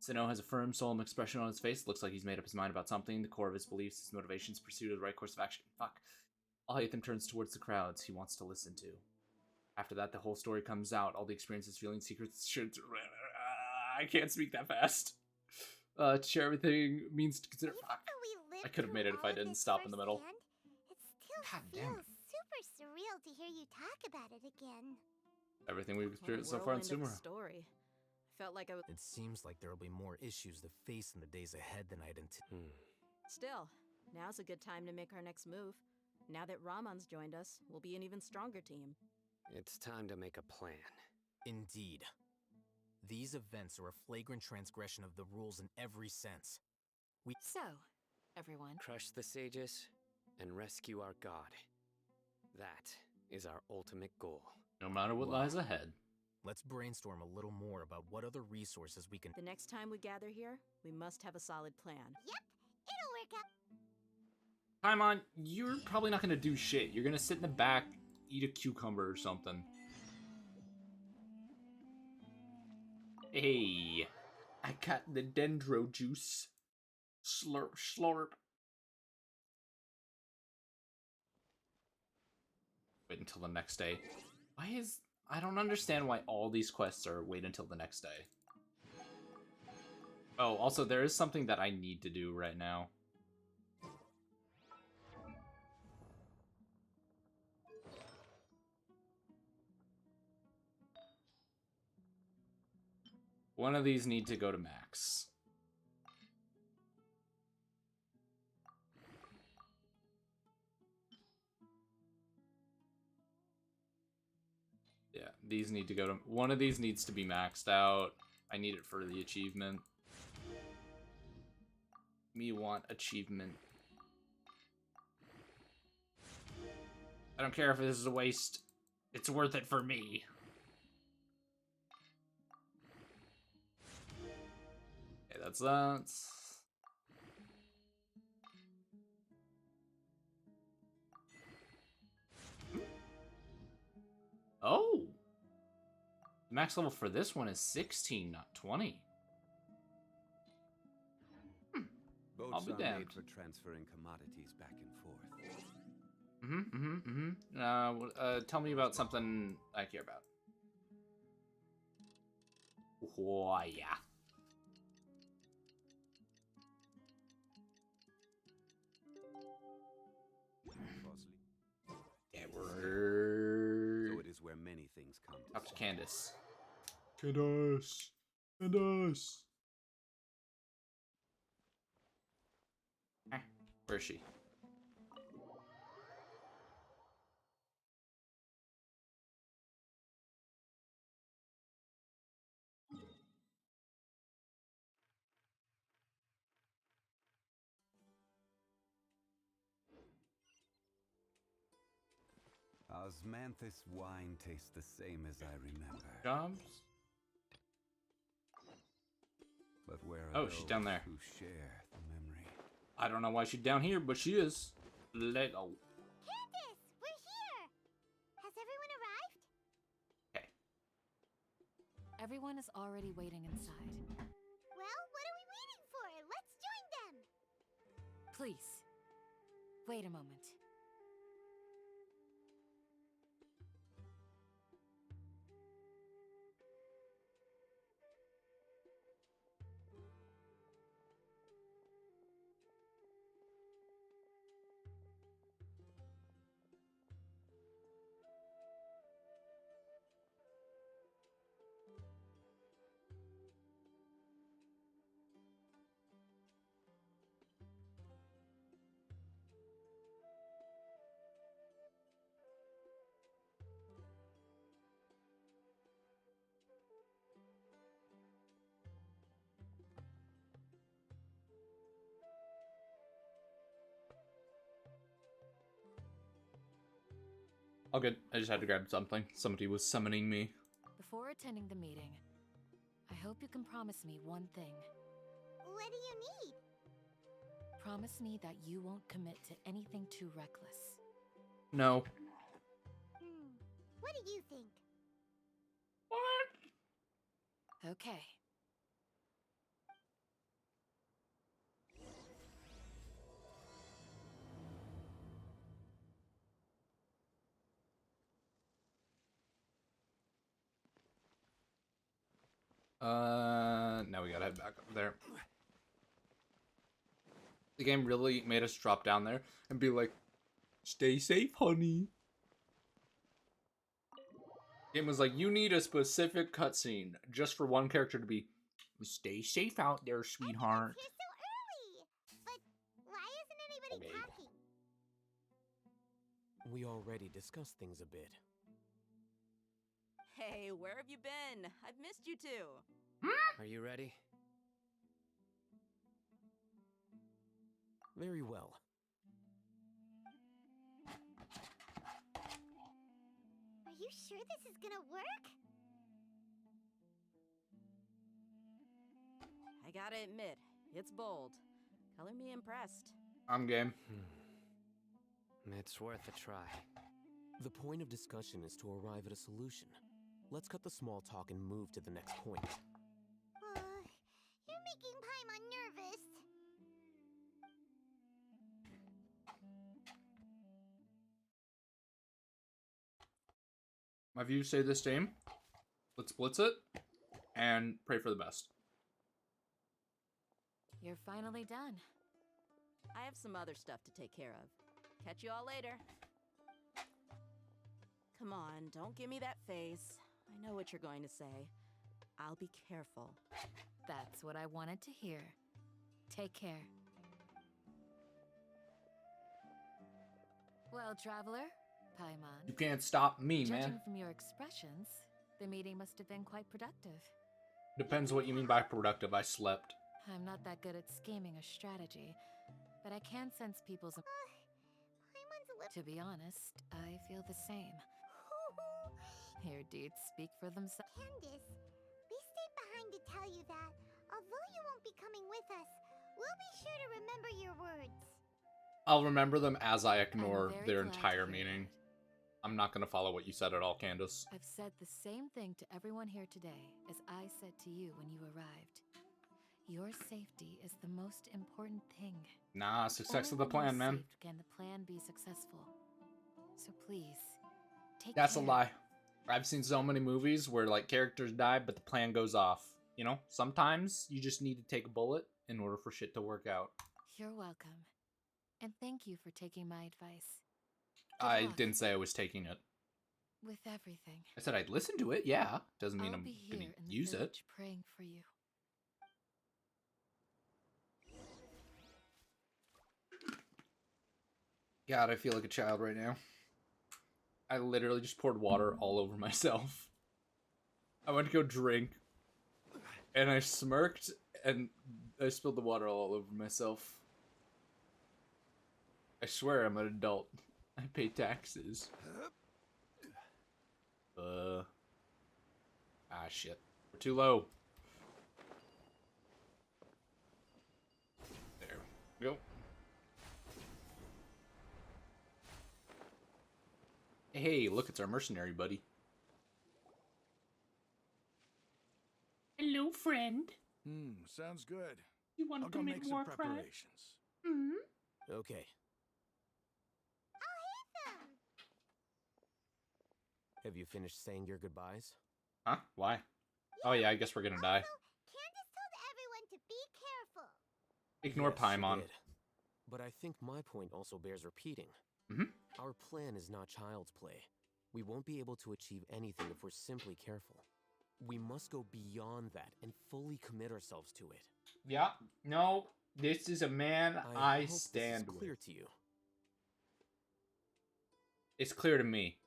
Sinnoh has a firm, solemn expression on his face. Looks like he's made up his mind about something. The core of his beliefs, his motivations, pursuit of the right course of action. Fuck. Alhaitham turns towards the crowds he wants to listen to. After that, the whole story comes out. All the experiences, feelings, secrets. I can't speak that fast. To share everything means to consider. Fuck. I could have made it if I didn't stop in the middle. It still God damn feels it. super surreal to hear you talk about it again. Everything we've experienced so far in Whirlwind of Sumeru. the story. I felt like I was. It seems like there'll be more issues to face in the days ahead than I'd anticipated. Still, now's a good time to make our next move. Now that Ramon's joined us, we'll be an even stronger team. It's time to make a plan. Indeed. These events are a flagrant transgression of the rules in every sense. So, everyone, Crush the sages and rescue our god. That is our ultimate goal. No matter what lies ahead. Let's brainstorm a little more about what other resources we can. The next time we gather here, we must have a solid plan. Yep, it'll work out. Paimon, you're probably not gonna do shit. You're gonna sit in the back, eat a cucumber or something. Hey, I got the dendro juice. Slurp, slurp. Wait until the next day. I don't understand why all these quests are wait until the next day. Oh, also, there is something that I need to do right now. One of these need to go to max. Yeah, these need to go to... One of these needs to be maxed out. I need it for the achievement. Me want achievement. I don't care if this is a waste. It's worth it for me. Okay, that's that. Oh! The max level for this one is 16, not 20. Boats I'll be are damned. made for transferring commodities back and forth. Tell me about something I care about. Oh, yeah. Yeah, we're... So it is where many things come to Talk to stop. Candace. Candace. Candace. Where is she? Osmanthus wine tastes the same as I remember. Jobs? But where are Oh, those she's down there. who share the memory? I don't know why she's down here, but she is. Let go. Candace, we're here! Has everyone arrived? Okay. everyone is already waiting inside. Well, what are we waiting for? Let's join them! Please, wait a moment. All good. I just had to grab something. Somebody was summoning me. Before attending the meeting, I hope you can promise me one thing. What do you need? Promise me that you won't commit to anything too reckless. No. What do you think? Okay. Now we gotta head back up there. The game really made us drop down there and be like, stay safe, honey. Game was like, you need a specific cutscene just for one character to be, stay safe out there, sweetheart. Here so early. But why isn't anybody talking? We already discussed things a bit. Hey, where have you been? I've missed you too. Are you ready? Very well. Are you sure this is gonna work? I gotta admit, it's bold. Color me impressed. I'm game. It's worth a try. The point of discussion is to arrive at a solution. Let's cut the small talk and move to the next point. You're making Paimon nervous. My views say this game. Let's blitz it and pray for the best. You're finally done. I have some other stuff to take care of. Catch you all later. Come on, don't give me that face. I know what you're going to say. I'll be careful. That's what I wanted to hear. Take care. Well, traveler, Paimon. You can't stop me, Judging man. from your expressions, the meeting must have been quite productive. Depends what you mean by productive. I slept. I'm not that good at scheming or strategy, but I can sense people's... Paimon's a little... To be honest, I feel the same. Your deeds speak for themselves. Candace, we stayed behind to tell you that, although you won't be coming with us, we'll be sure to remember your words. I'll remember them as I ignore very their glad to entire hear meaning. I'm not gonna follow what you said at all, Candace. I've said the same thing to everyone here today as I said to you when you arrived. Your safety is the most important thing. Nah, success of Only the plan, when you're man. safe can the plan be successful. So please, take That's a care. lie. I've seen so many movies where like characters die, but the plan goes off. You know, sometimes you just need to take a bullet in order for shit to work out. You're welcome. And thank you for taking my advice. I luck. didn't say I was taking it. With everything. I said I'd listen to it, yeah. Doesn't mean I'll I'm be here gonna in the use it. village praying for you. God, I feel like a child right now. I literally just poured water all over myself. I went to go drink, and I smirked, and I spilled the water all over myself. I swear I'm an adult. I pay taxes. Shit. We're too low. There we go. Hey, look, it's our mercenary buddy. Hello, friend. Sounds good. You want I'll to go commit make some Warcry? preparations. Okay. I'll hit them! Have you finished saying your goodbyes? Huh? Why? Oh yeah, I guess we're gonna die. Candace told everyone to be careful. Ignore Yes, she Paimon. did. But I think my point also bears repeating. Mhm. Our plan is not child's play. We won't be able to achieve anything if we're simply careful. We must go beyond that and fully commit ourselves to it. Yeah. No, this is a man I hope stand this is clear with. to you. It's clear to me.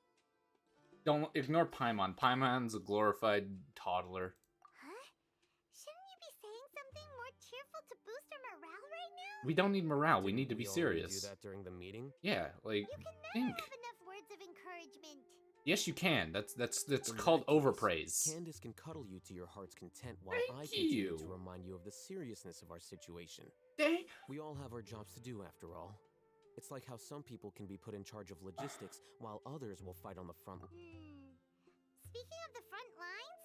Don't ignore Paimon. Paimon's a glorified toddler. Huh? Shouldn't you be saying something more cheerful to boost our morale right now? We don't need morale. We Didn't need to be we already serious. do that during the meeting? Yeah, like You can never think. have enough words of encouragement. Yes, you can. That's In called that case, overpraise. Candace can cuddle you to your heart's content while Thank I continue you. to remind you of the seriousness of our situation. Dang. We all have our jobs to do, after all. It's like how some people can be put in charge of logistics while others will fight on the front. Speaking of the front lines,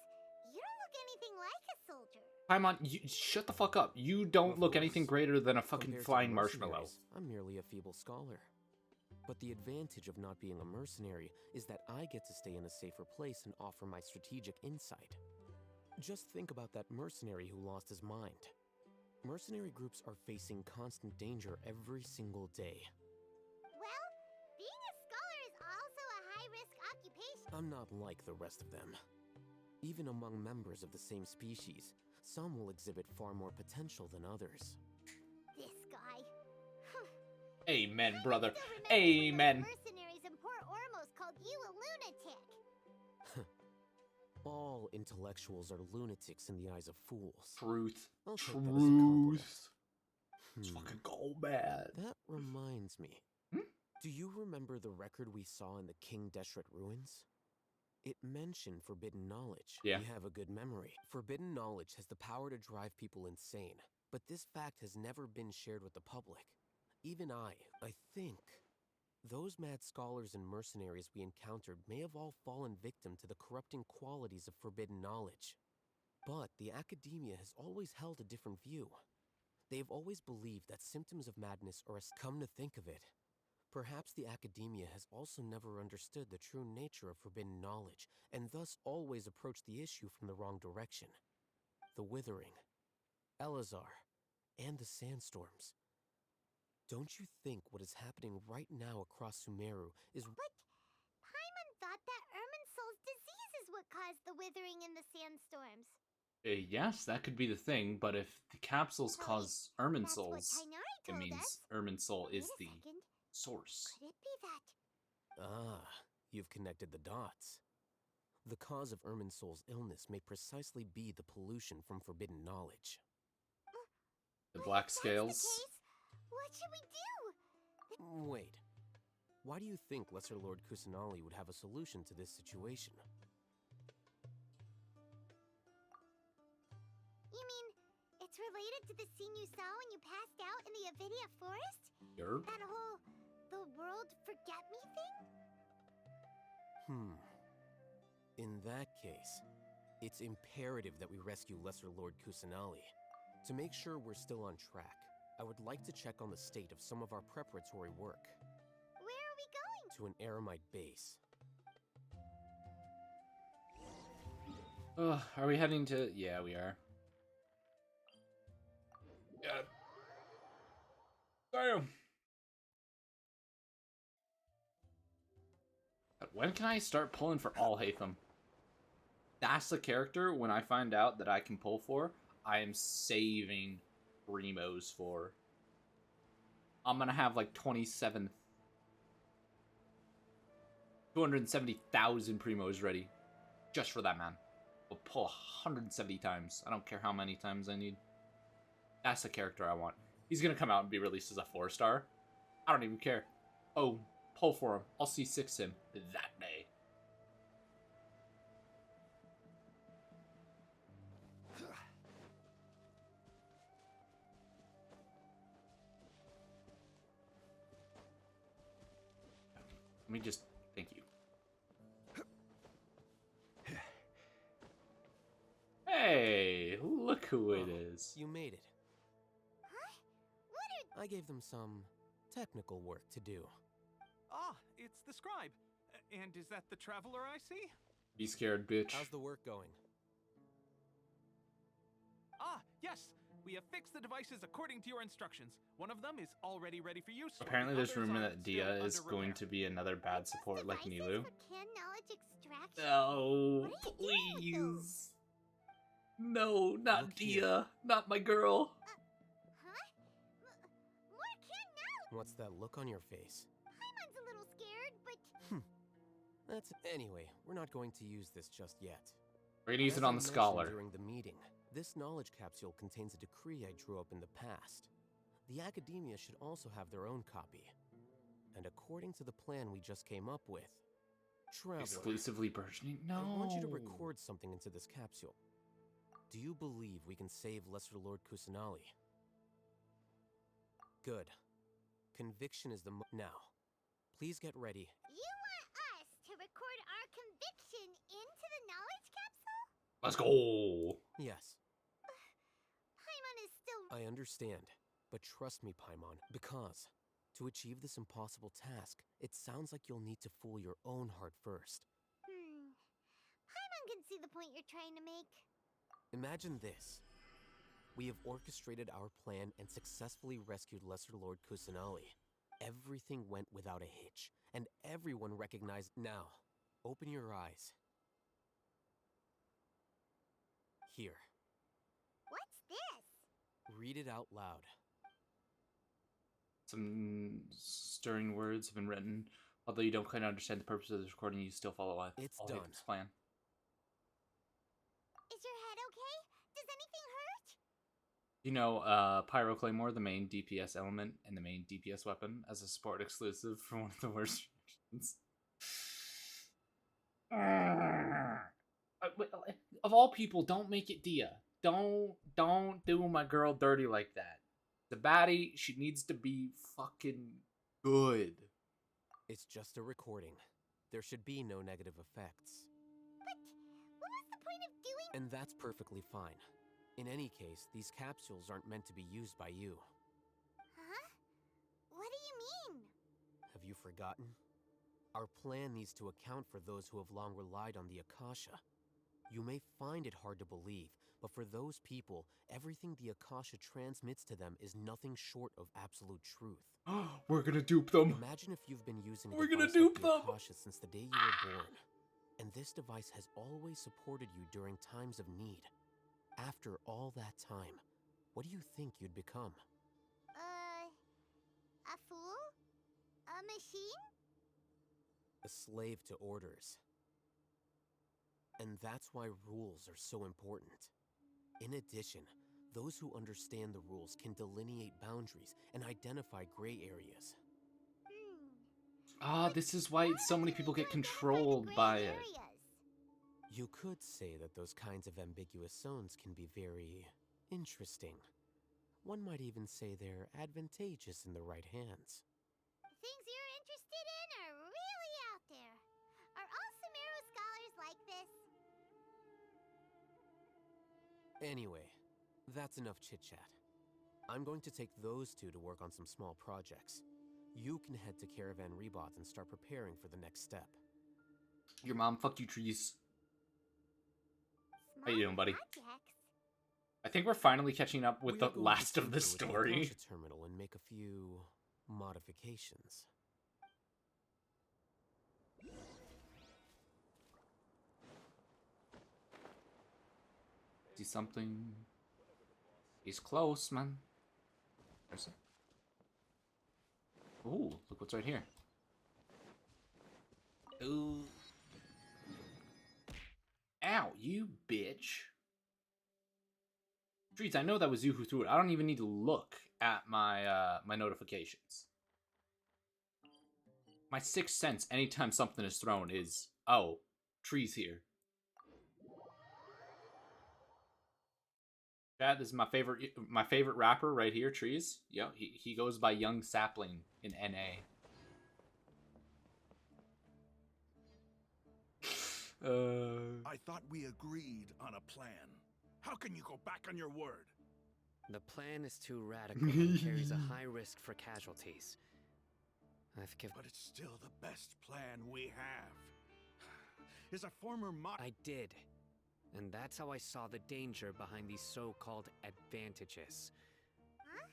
you don't look anything like a soldier. Paimon, you shut the fuck up. You don't Of look anything course. greater than a fucking Compared to the flying marshmallow. mercenaries, I'm merely a feeble scholar. But the advantage of not being a mercenary is that I get to stay in a safer place and offer my strategic insight. Just think about that mercenary who lost his mind. Mercenary groups are facing constant danger every single day. Well, being a scholar is also a high-risk occupation. I'm not like the rest of them. Even among members of the same species, some will exhibit far more potential than others. This guy. Amen, I brother. still remember when those Amen. mercenaries in Port Ormos called you a lunatic. All intellectuals are lunatics in the eyes of fools. Truth. I'll take that as a compliment. Truth. Let's Hmm. fucking go, man. That reminds me. Hmm? Do you remember the record we saw in the King Deshret ruins? It mentioned forbidden knowledge. Yeah. You have a good memory. Forbidden knowledge has the power to drive people insane, but this fact has never been shared with the public. Even I think. Those mad scholars and mercenaries we encountered may have all fallen victim to the corrupting qualities of forbidden knowledge. But the academia has always held a different view. They've always believed that symptoms of madness are come to think of it. Perhaps the academia has also never understood the true nature of forbidden knowledge, and thus always approached the issue from the wrong direction. The Withering, Elazar, and the Sandstorms. Don't you think what is happening right now across Sumeru is... But Paimon thought that Irminsul's disease is what caused the withering in the sandstorms. Yes, that could be the thing, but if the capsules Wait, cause That's what Irminsul's, Tighnari it told means us. Irminsul Wait is a the second. source. Could it be that? Ah, you've connected the dots. The cause of Irminsul's illness may precisely be the pollution from forbidden knowledge. The But black if that's the scales. case, what should we do? Wait. Why do you think Lesser Lord Kusanali would have a solution to this situation? You mean it's related to the scene you saw when you passed out in the Avidia forest? Yerp. That whole the world forget me thing? In that case, it's imperative that we rescue Lesser Lord Kusanali. To make sure we're still on track, I would like to check on the state of some of our preparatory work. Where are we going? To an Eremite base. Are we heading to... Yeah, we are. Yeah. Sorry. When can I start pulling for Alhaitham? That's the character, when I find out that I can pull for, I am saving Primos for. I'm gonna have like 270,000 Primos ready. Just for that man. I'll pull 170 times. I don't care how many times I need. That's the character I want. He's gonna come out and be released as a 4-star. I don't even care. Oh, pull for him. I'll C6 him that day. Let me just... Thank you. Hey, look who it is. You made it. Huh? What are I gave them some technical work to do. Ah, it's the scribe. And is that the traveler I see? Be scared, bitch. How's the work going? Ah, yes. We have fixed the devices according to your instructions. One of them is already ready for use. Apparently there's the others rumor are that still Dia under is going repair. to be another bad support like devices Nilu. for can knowledge extraction? No, What are you doing with those? please. No, not Look here. Dia. Not my girl. Huh? More can knowledge. What's that look on your face? Paimon's a little scared, but That's... Anyway, we're not going to use this just yet. We're gonna use As it on I the mentioned scholar. During the meeting, this knowledge capsule contains a decree I drew up in the past. The academia should also have their own copy. And according to the plan we just came up with, Traveler, Exclusively burgeoning? No. I want you to record something into this capsule. Do you believe we can save Lesser Lord Kusanali? Good. Conviction is the now. Please get ready. You want us to record our conviction into the knowledge capsule? Let's go. Yes, Paimon is still... I understand. But trust me, Paimon, because to achieve this impossible task, it sounds like you'll need to fool your own heart first. Paimon can see the point you're trying to make. Imagine this. We have orchestrated our plan and successfully rescued Lesser Lord Kusanali. Everything went without a hitch, and everyone recognized. Now, open your eyes. Here. What's this? Read it out loud. Some stirring words have been written. Although you don't quite understand the purpose of this recording, you still follow It's all done. Haytham's plan. Is your head okay? Does anything hurt? You know, Pyro Claymore, the main DPS element and the main DPS weapon, as a support exclusive for one of the worst versions. Of all people, don't make it Dia. Don't do my girl dirty like that. The baddie, she needs to be fucking good. It's just a recording. There should be no negative effects. But what was the point of doing... And that's perfectly fine. In any case, these capsules aren't meant to be used by you. Huh? What do you mean? Have you forgotten? Our plan needs to account for those who have long relied on the Akasha. You may find it hard to believe, but for those people, everything the Akasha transmits to them is nothing short of absolute truth. We're gonna dupe them. Imagine if you've been using a We're gonna device dupe like the them. Akasha since the day you were born. And this device has always supported you during times of need. After all that time, what do you think you'd become? A fool? A machine? A slave to orders. And that's why rules are so important. In addition, those who understand the rules can delineate boundaries and identify gray areas. Ah, this is why so many people get controlled by it. You could say that those kinds of ambiguous zones can be very interesting. One might even say they're advantageous in the right hands. Things you're interested in are really out there. Are all Sumeru scholars like this? Anyway, that's enough chit-chat. I'm going to take those two to work on some small projects. You can head to Caravan Rebot and start preparing for the next step. Your mom, fuck you, trees. How you doing, buddy? I think we're finally catching up with We the are going last to of the tinker with story. Akasha terminal and make a few modifications. See something? He's close, man. Where's it? Ooh, look what's right here. Ooh. Ow, you bitch. Treats, I know that was you who threw it. I don't even need to look at my my notifications. My sixth sense anytime something is thrown is, oh, Tree's here. Chad, this is my favorite rapper right here, Trees. Yep, he goes by Young Sapling in NA. I thought we agreed on a plan. How can you go back on your word? The plan is too radical and carries a high risk for casualties. I've given... But it's still the best plan we have. Is a former I did. And that's how I saw the danger behind these so-called advantages. Huh?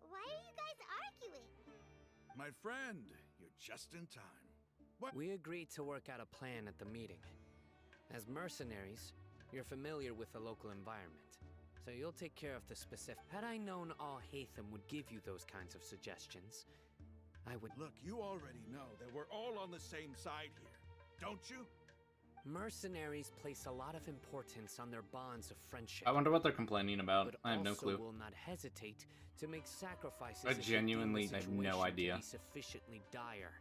Why are you guys arguing? My friend, you're just in time. What? We agreed to work out a plan at the meeting. As mercenaries, you're familiar with the local environment, so you'll take care of the specific... Had I known all Haytham would give you those kinds of suggestions, I would... Look, you already know that we're all on the same side here, don't you? Mercenaries place a lot of importance on their bonds of friendship. I wonder what they're complaining about. But I have no also clue. will not hesitate to make sacrifices I if they deem genuinely the have no situation to idea. be sufficiently dire.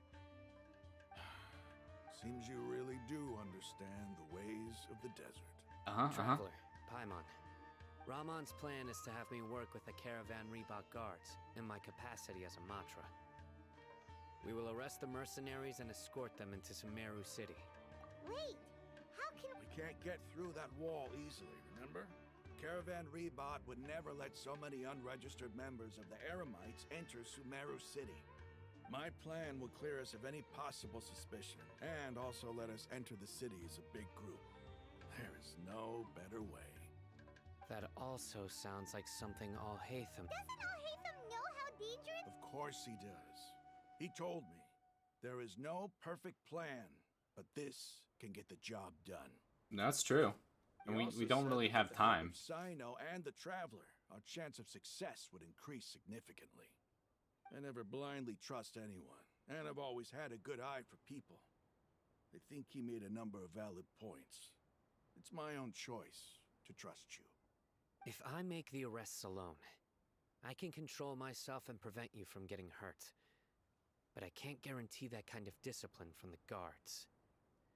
Seems you really do understand the ways of the desert. Traveler, Paimon. Ramon's plan is to have me work with the Caravan Reebok guards in my capacity as a Matra. We will arrest the mercenaries and escort them into Sumeru City. Wait, how can We can't get through that wall easily, remember? Caravan Rebot would never let so many unregistered members of the Eremites enter Sumeru City. My plan will clear us of any possible suspicion, and also let us enter the city as a big group. There is no better way. That also sounds like something Alhaitham... Doesn't Alhaitham know how dangerous? Of course he does. He told me, there is no perfect plan, but this can get the job done. That's true. And He we also don't said really that have with the help time. of Cyno and the Traveler, our chance of success would increase significantly. I never blindly trust anyone, and I've always had a good eye for people. I think he made a number of valid points. It's my own choice to trust you. If I make the arrests alone, I can control myself and prevent you from getting hurt. But I can't guarantee that kind of discipline from the guards.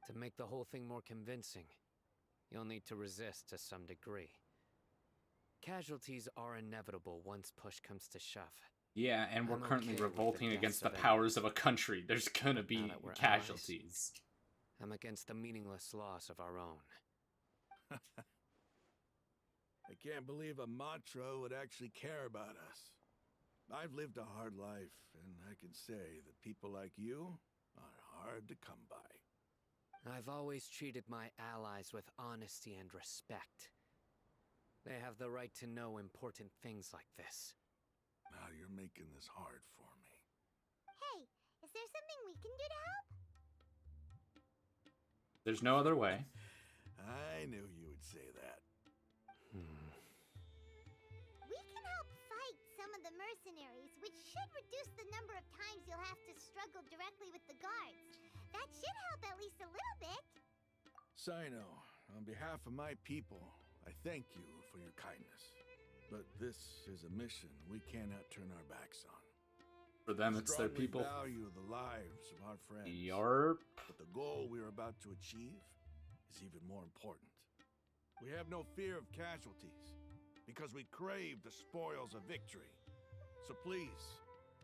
To make the whole thing more convincing, you'll need to resist to some degree. Casualties are inevitable once push comes to shove. Yeah, and we're I'm currently okay with the revolting deaths against the of powers of a country. There's gonna be Now that we're casualties. I'm against the meaningless loss of our own. I can't believe a Matra would actually care about us. I've lived a hard life, and I can say that people like you are hard to come by. I've always treated my allies with honesty and respect. They have the right to know important things like this. Now you're making this hard for me. Hey, is there something we can do to help? There's no other way. I knew you would say that. We can help fight some of the mercenaries, which should reduce the number of times you'll have to struggle directly with the guards. That should help at least a little bit. Cyno, on behalf of my people, I thank you for your kindness. But this is a mission we cannot turn our backs on. For them, it's their Strongly people. value the lives of our friends. Yarp. But the goal we're about to achieve is even more important. We have no fear of casualties, because we crave the spoils of victory. So please,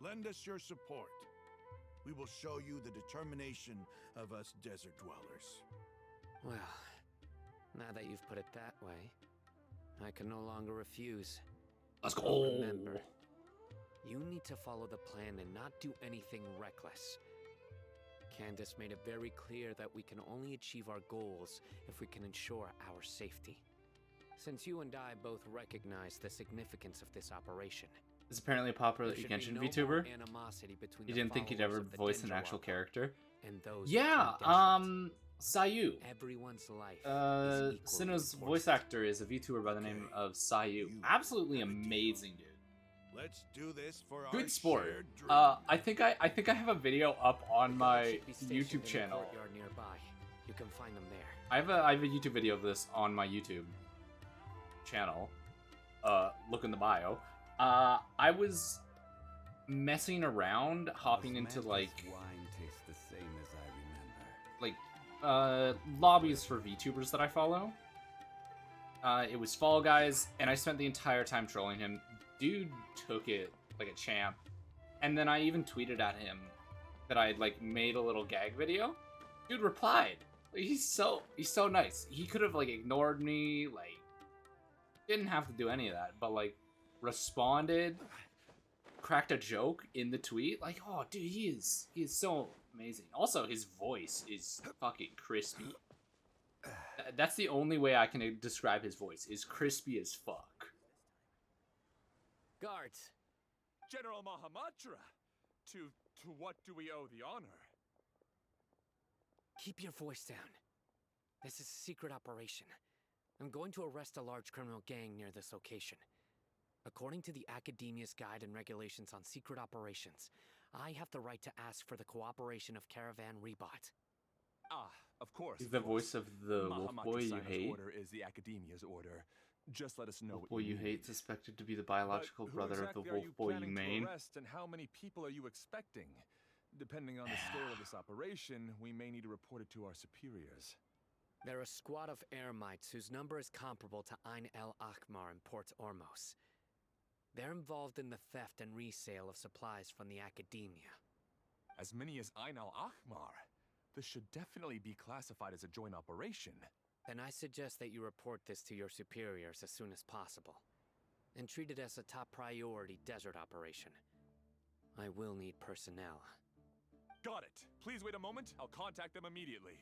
lend us your support. We will show you the determination of us desert dwellers. Well, now that you've put it that way, I can no longer refuse. Let's But go. remember, you need to follow the plan and not do anything reckless. Candace made it very clear that we can only achieve our goals if we can ensure our safety. Since you and I both recognize the significance of this operation, Is apparently a popular there should be Genshin no more VTuber. animosity between You the didn't think he'd followers ever of the voice an Dendro actual Archon character? and those of Yeah, King Deshret. Sayu. Everyone's life is equally Sinnoh's important. voice actor is a VTuber by the name of Sayu. Absolutely amazing, dude. Let's do this for our Good sport. shared dream. I think I have a video up on my Should be stationed YouTube in the channel. courtyard nearby. You can find them there. I have a YouTube video of this on my YouTube channel. Look in the bio. I was messing around, hopping Does into Manthus like wine taste the same as I remember? lobbies for VTubers that I follow. It was Fall Guys, and I spent the entire time trolling him. Dude took it like a champ, and then I even tweeted at him that I had like made a little gag video. Dude replied. He's so nice. He could have like ignored me, like didn't have to do any of that, but like responded, cracked a joke in the tweet. Like, oh dude, he is so amazing. Also, his voice is fucking crispy. That's the only way I can describe his voice, is crispy as fuck. Guards, General Mahamatra, to what do we owe the honor? keep your voice down. This is a secret operation. I'm going to arrest a large criminal gang near this location. According to the Academia's Guide and Regulations on Secret Operations, I have the right to ask for the cooperation of Caravan Rebot. Ah, of course. He's the voice of the wolf boy you Mahamatra-sana's hate. order is the Academia's order. Just let us know Wolf what boy you hate, need. suspected to be the But biological who brother exactly of the are wolf you boy you planning to main. arrest, and how many people are you expecting? Depending on the scale of this operation, we may need to report it to our superiors. They're a squad of Eremites whose number is comparable to Ain el Akmar in Port Ormos. They're involved in the theft and resale of supplies from the Academia. As many as Ain al-Ahmar. This should definitely be classified as a joint operation. Then I suggest that you report this to your superiors as soon as possible, and treat it as a top priority desert operation. I will need personnel. Got it. Please wait a moment. I'll contact them immediately.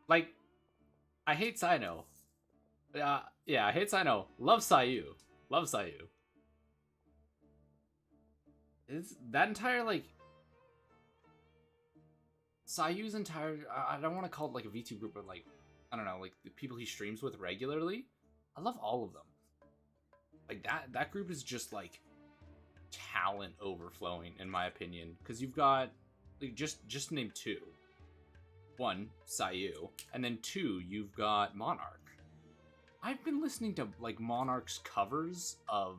Like, I hate Sino. Yeah, I hate Sino. Love Sayu. Love Sayu. Is that entire, like... Sayu's entire... I don't want to call it, like, a V2 group, but, like, I don't know, like, the people he streams with regularly. I love all of them. Like, that group is just, like, talent overflowing, in my opinion. Because you've got, like, just name two. One, Sayu, and then two, you've got Monarch. I've been listening to, like, Monarch's covers of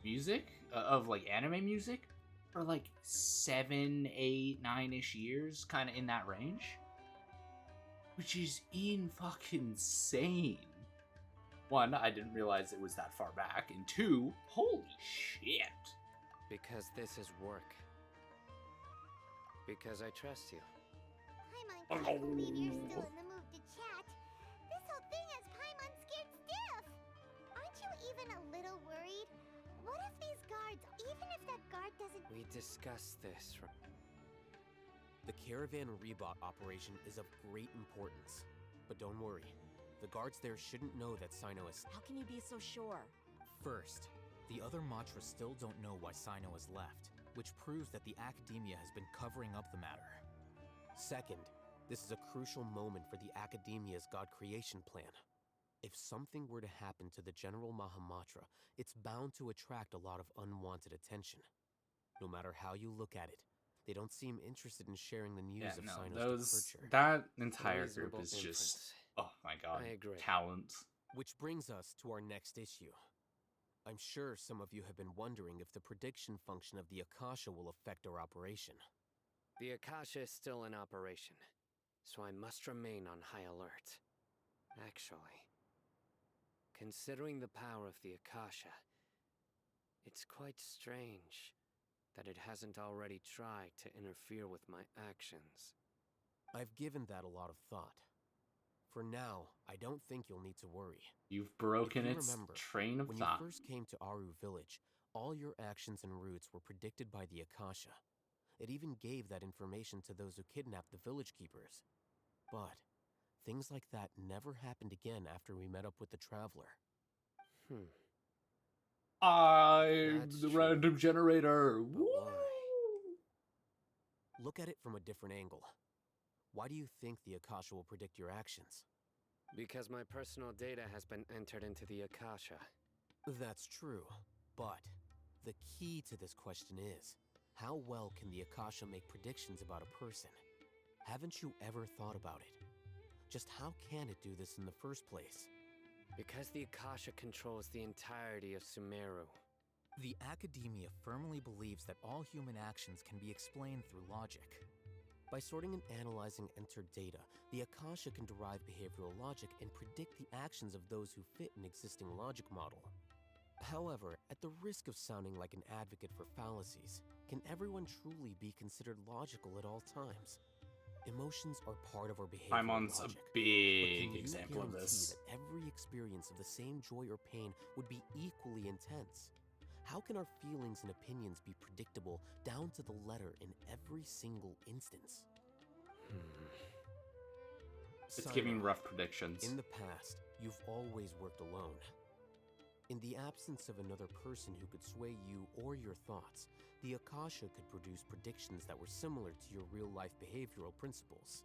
music, of, like, anime music, for, like, 7, 8, 9-ish years, kind of in that range. Which is in-fucking-sane. One, I didn't realize it was that far back, and two, holy shit. Because this is work. Because I trust you. Paimon can't believe you're still in the mood to chat. This whole thing has Paimon scared stiff. Aren't you even a little worried? What if these guards, even if that guard doesn't... We discussed this. The Caravan Rebot operation is of great importance. But don't worry, the guards there shouldn't know that Sino is... How can you be so sure? First, the other Matra still don't know why Sino has left, which proves that the Academia has been covering up the matter. Second, this is a crucial moment for the Academia's God creation plan. If something were to happen to the General Mahamatra, it's bound to attract a lot of unwanted attention. No matter how you look at it, they don't seem interested in sharing the news of Sino's departure. That entire group is just, oh my god, I agree. Talent. Which brings us to our next issue. I'm sure some of you have been wondering if the prediction function of the Akasha will affect our operation. The Akasha is still in operation, so I must remain on high alert. Actually, considering the power of the Akasha, it's quite strange that it hasn't already tried to interfere with my actions. I've given that a lot of thought. For now, I don't think you'll need to worry. You've broken its remember, train of when thought. you first came to Aru Village, all your actions and routes were predicted by the Akasha. It even gave that information to those who kidnapped the village keepers. But things like that never happened again after we met up with the Traveler. I'm the random generator. Woo! Look at it from a different angle. Why do you think the Akasha will predict your actions? Because my personal data has been entered into the Akasha. That's true, but the key to this question is, how well can the Akasha make predictions about a person? Haven't you ever thought about it? Just how can it do this in the first place? Because the Akasha controls the entirety of Sumeru. The Academia firmly believes that all human actions can be explained through logic. By sorting and analyzing entered data, the Akasha can derive behavioral logic and predict the actions of those who fit an existing logic model. However, at the risk of sounding like an advocate for fallacies, can everyone truly be considered logical at all times? Emotions are part of our behavioral Paimon's logic. a big example of this. That every experience of the same joy or pain would be equally intense? How can our feelings and opinions be predictable down to the letter in every single instance? It's giving rough predictions. In the past, you've always worked alone. In the absence of another person who could sway you or your thoughts, the Akasha could produce predictions that were similar to your real-life behavioral principles.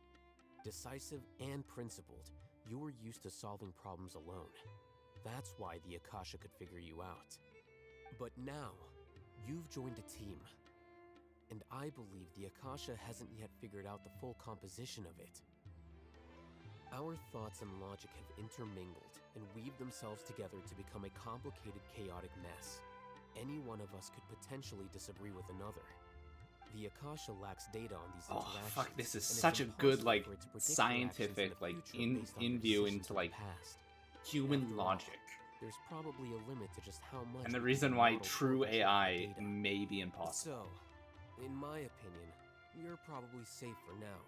Decisive and principled, you were used to solving problems alone. That's why the Akasha could figure you out. But now, you've joined a team. And I believe the Akasha hasn't yet figured out the full composition of it. Our thoughts and logic have intermingled and weaved themselves themselves together to become a complicated, chaotic mess. Any one of us could potentially disagree with another. The Akasha lacks data on these Oh interactions. fuck, this is and it's such a good impossible like for it to predict reactions scientific the like future based on in their view decisions into of like the past. human After all, logic. there's probably a limit to just how much And the we reason can why model true progress with AI data. may be impossible. So, in my opinion, you're probably safe for now.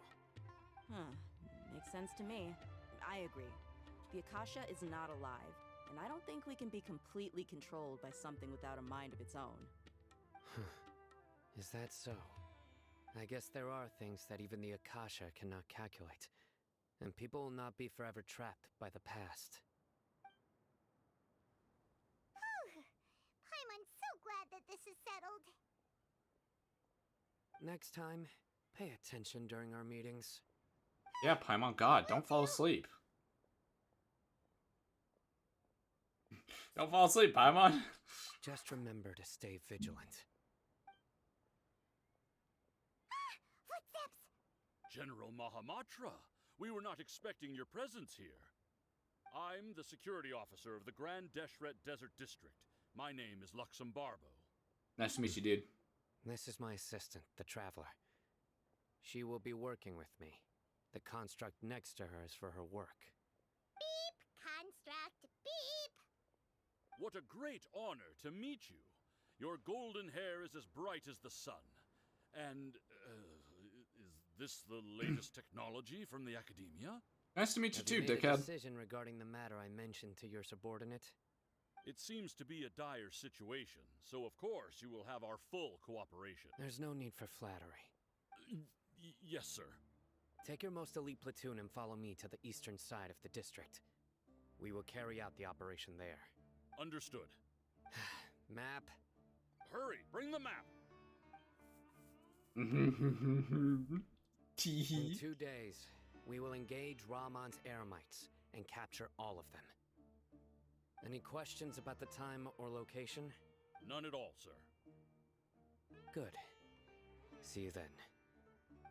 Makes sense to me. I agree. The Akasha is not alive, and I don't think we can be completely controlled by something without a mind of its own. Is that so? I guess there are things that even the Akasha cannot calculate, and people will not be forever trapped by the past. Paimon's so glad that this is settled. Next time, pay attention during our meetings. Yeah, Paimon, God, don't fall asleep. Don't fall asleep, Paimon. Just remember to stay vigilant. Footsteps! General Mahamatra, we were not expecting your presence here. I'm the security officer of the Grand Deshret Desert District. My name is Luxembarbo. Nice to meet you, dude. This is my assistant, the Traveler. She will be working with me. The construct next to her is for her work. Beep! Construct, beep! What a great honor to meet you. Your golden hair is as bright as the sun. And, is this the latest technology from the Academia? Nice to meet you Have too, you made a dickhead. decision regarding the matter I mentioned to your subordinate? It seems to be a dire situation, so of course you will have our full cooperation. There's no need for flattery. Yes, sir. Take your most elite platoon and follow me to the eastern side of the district. We will carry out the operation there. Understood. Map. Hurry, bring the map! In 2 days, we will engage Rahman's Eremites and capture all of them. Any questions about the time or location? None at all, sir. Good. See you then.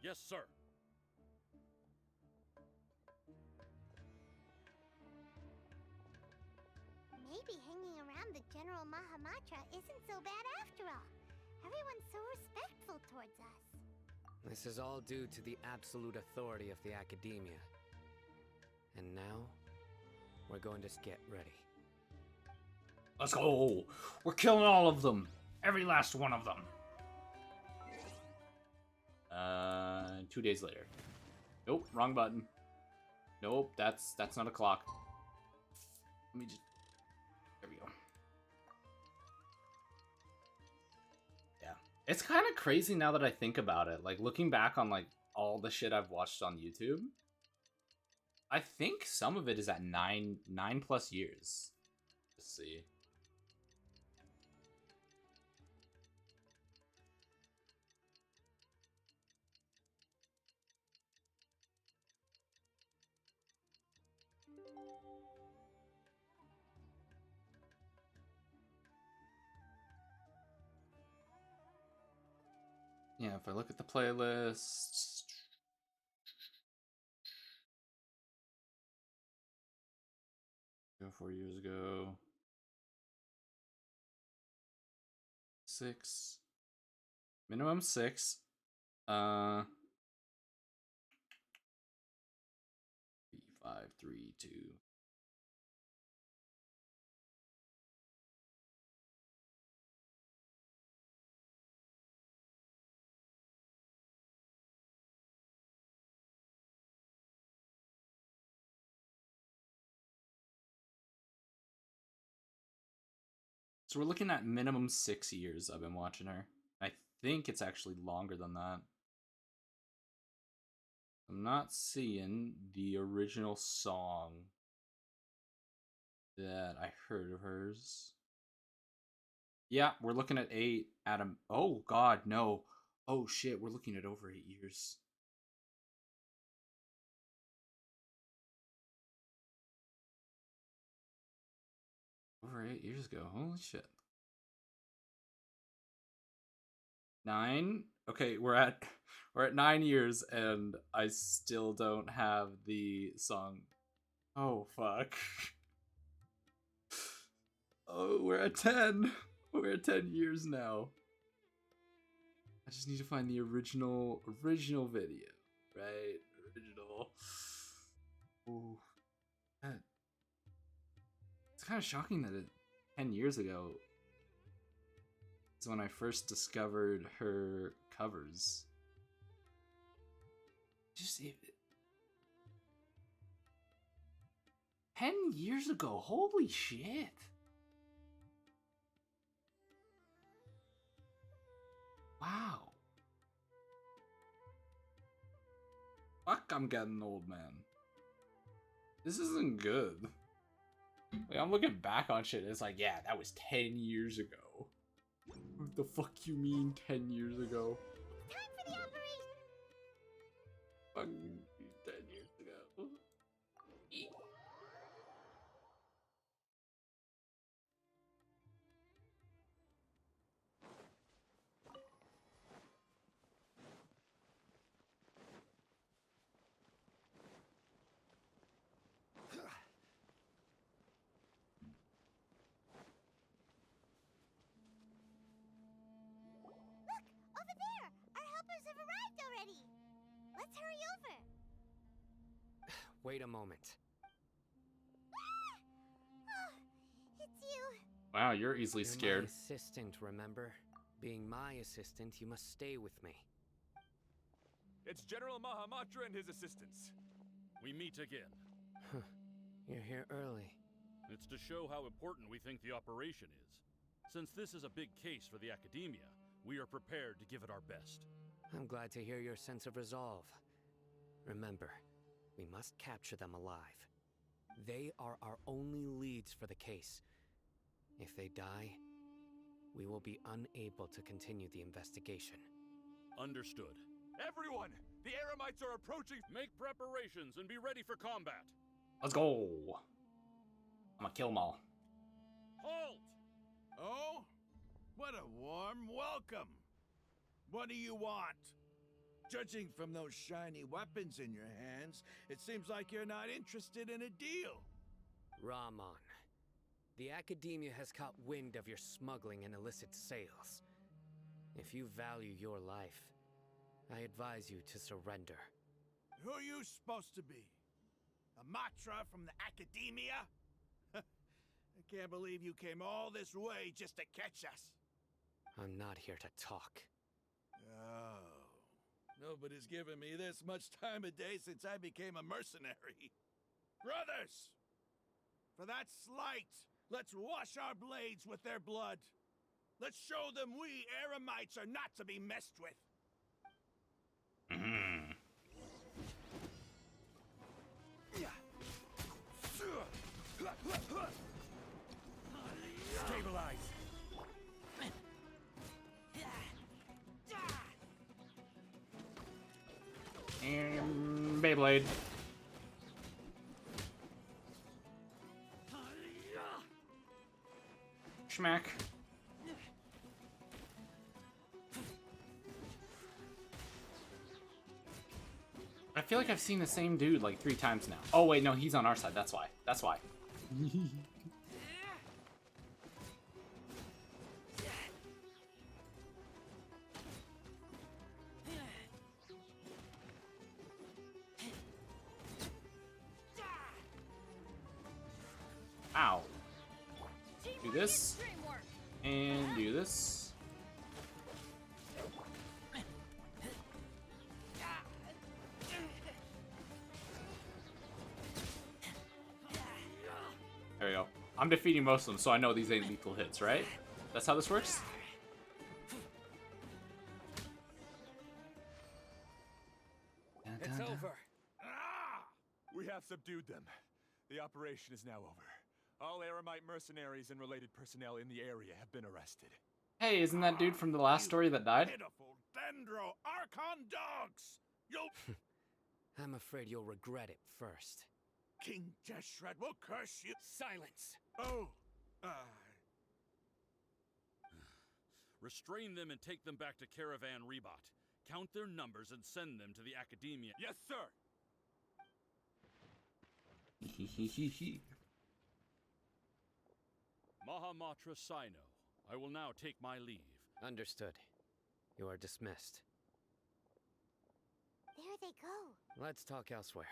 Yes, sir. Maybe hanging around the General Mahamatra isn't so bad after all. Everyone's so respectful towards us. This is all due to the absolute authority of the Academia. And now, we're going to get ready. Let's go. We're killing all of them. Every last one of them. 2 days later. Nope, wrong button. Nope, that's not a clock. Let me just... There we go. Yeah. It's kind of crazy now that I think about it. Like, looking back on, like, all the shit I've watched on YouTube. I think some of it is at 9+ years. Let's see. Yeah, if I look at the playlist... 4 years ago. 6. Minimum 6. 5, 3, 2. So we're looking at minimum 6 years I've been watching her. I think it's actually longer than that. I'm not seeing the original song that I heard of hers. Yeah, we're looking at 8 Adam. Oh god, no. Oh shit, we're looking at over 8 years. Over 8 years ago. Holy shit. 9. Okay, we're at 9 years and I still don't have the song. Oh fuck. we're at 10. We're at 10 years now. I just need to find the original video, right? Original. Ooh. That, it's kind of shocking that 10 years ago is when I first discovered her covers. Just 10 years ago, holy shit. Wow. Fuck, I'm getting old, man. This isn't good. Like, I'm looking back on shit, it's like, yeah, that was 10 years ago. What the fuck you mean 10 years ago? Time for the operation! Fucking 10 years ago. Over there! Our helpers have arrived already! Let's hurry over! Wait a moment. Ah! Oh, it's you! Wow, you're easily You're scared. my assistant, remember? Being my assistant, you must stay with me. It's General Mahamatra and his assistants. We meet again. You're here early. It's to show how important we think the operation is. Since this is a big case for the Academia, we are prepared to give it our best. I'm glad to hear your sense of resolve. Remember, we must capture them alive. They are our only leads for the case. If they die, we will be unable to continue the investigation. Understood. Everyone! The Eremites are approaching! Make preparations and be ready for combat! Let's go. I'm gonna kill them all. Halt! Oh? What a warm welcome! What do you want? Judging from those shiny weapons in your hands, it seems like you're not interested in a deal. Rahman, the Academia has caught wind of your smuggling and illicit sales. If you value your life, I advise you to surrender. Who are you supposed to be? A Matra from the Academia? I can't believe you came all this way just to catch us. I'm not here to talk. Oh. Nobody's given me this much time of day since I became a mercenary. Brothers! For that slight, let's wash our blades with their blood. Let's show them we Eremites are not to be messed with. Stabilize! And Beyblade. Schmack. I feel like I've seen the same dude like 3 times now. Oh wait, no, he's on our side. That's why. That's why. Ow. Do this. And do this. There we go. I'm defeating most of them, so I know these ain't lethal hits, right? That's how this works? It's over. Ah! We have subdued them. The operation is now over. All Eremite mercenaries and related personnel in the area have been arrested. Hey, isn't that dude from the last story that died? Pitiful Dendro Archon dogs! You'll... I'm afraid you'll regret it first. King Deshret will curse you. Silence! Oh, Restrain them and take them back to Caravan Rebot. Count their numbers and send them to the Academia. Yes, sir! Mahamatra Sino. I will now take my leave. Understood. You are dismissed. There they go. Let's talk elsewhere.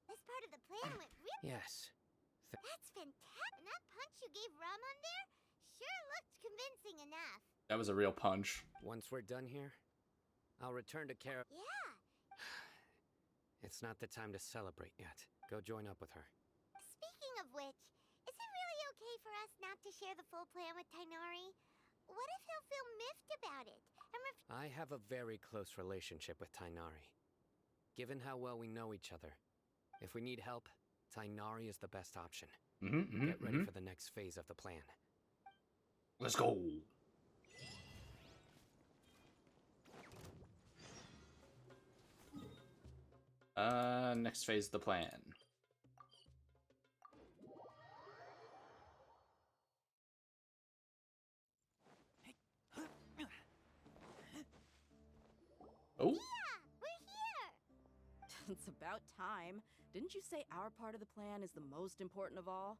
This part of the plan went really... Yes. That's fantastic. And that punch you gave Ramon there sure looked convincing enough. That was a real punch. Once we're done here, I'll return to Kara. Yeah. It's not the time to celebrate yet. Go join up with her. Speaking of which, is it really okay for us not to share the full plan with Tainari? What if he'll feel miffed about it? I have a very close relationship with Tainari. Given how well we know each other, if we need help, Tainari is the best option. Get ready for the next phase of the plan. Let's go. Next phase of the plan. Oh. Yeah, we're here. It's about time. Didn't you say our part of the plan is the most important of all?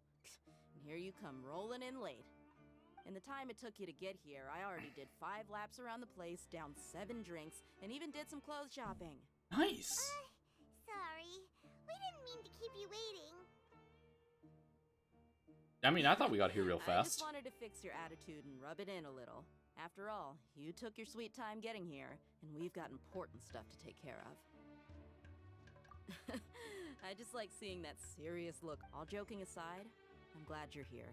And here you come rolling in late. In the time it took you to get here, I already did 5 laps around the place, downed 7 drinks, and even did some clothes shopping. Nice. Sorry. We didn't mean to keep you waiting. I mean, I thought we got here real I just fast. wanted to fix your attitude and rub it in a little. After all, you took your sweet time getting here, and we've got important stuff to take care of. I just like seeing that serious look. All joking aside, I'm glad you're here.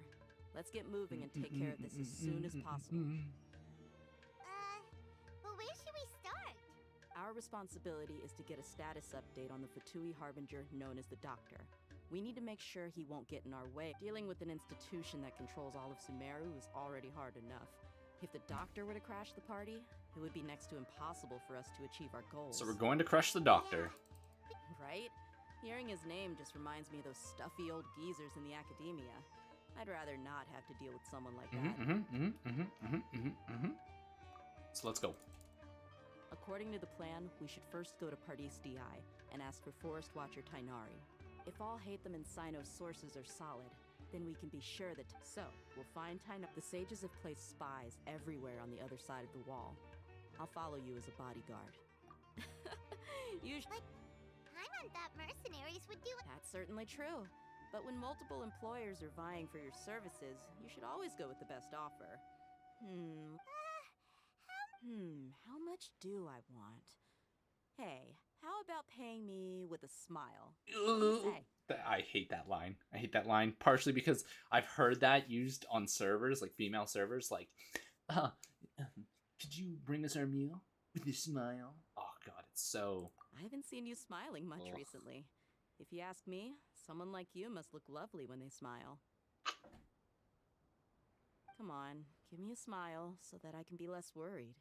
Let's get moving and take care of this as soon as possible. But where should we start? Our responsibility is to get a status update on the Fatui Harbinger known as the Doctor. We need to make sure he won't get in our way. Dealing with an institution that controls all of Sumeru is already hard enough. If the Doctor were to crash the party, it would be next to impossible for us to achieve our goals. So we're going to crush the Doctor. Right? Hearing his name just reminds me of those stuffy old geezers in the academia. I'd rather not have to deal with someone like that. So let's go. According to the plan, we should first go to Pardis DI and ask for Forest Watcher Tainari. If all Hatham and Sino's sources are solid, then we can be sure that... So, we'll find Tainari. The sages have placed spies everywhere on the other side of the wall. I'll follow you as a bodyguard. Like, Paimon thought mercenaries would do it. That's certainly true. But when multiple employers are vying for your services, you should always go with the best offer. How much do I want? Hey, how about paying me with a smile? What do you say? I hate that line. I hate that line, partially because I've heard that used on servers, like female servers, like, could you bring us our meal with a smile? Oh god, it's so... I haven't seen you smiling much recently. If you ask me, someone like you must look lovely when they smile. Come on, give me a smile so that I can be less worried.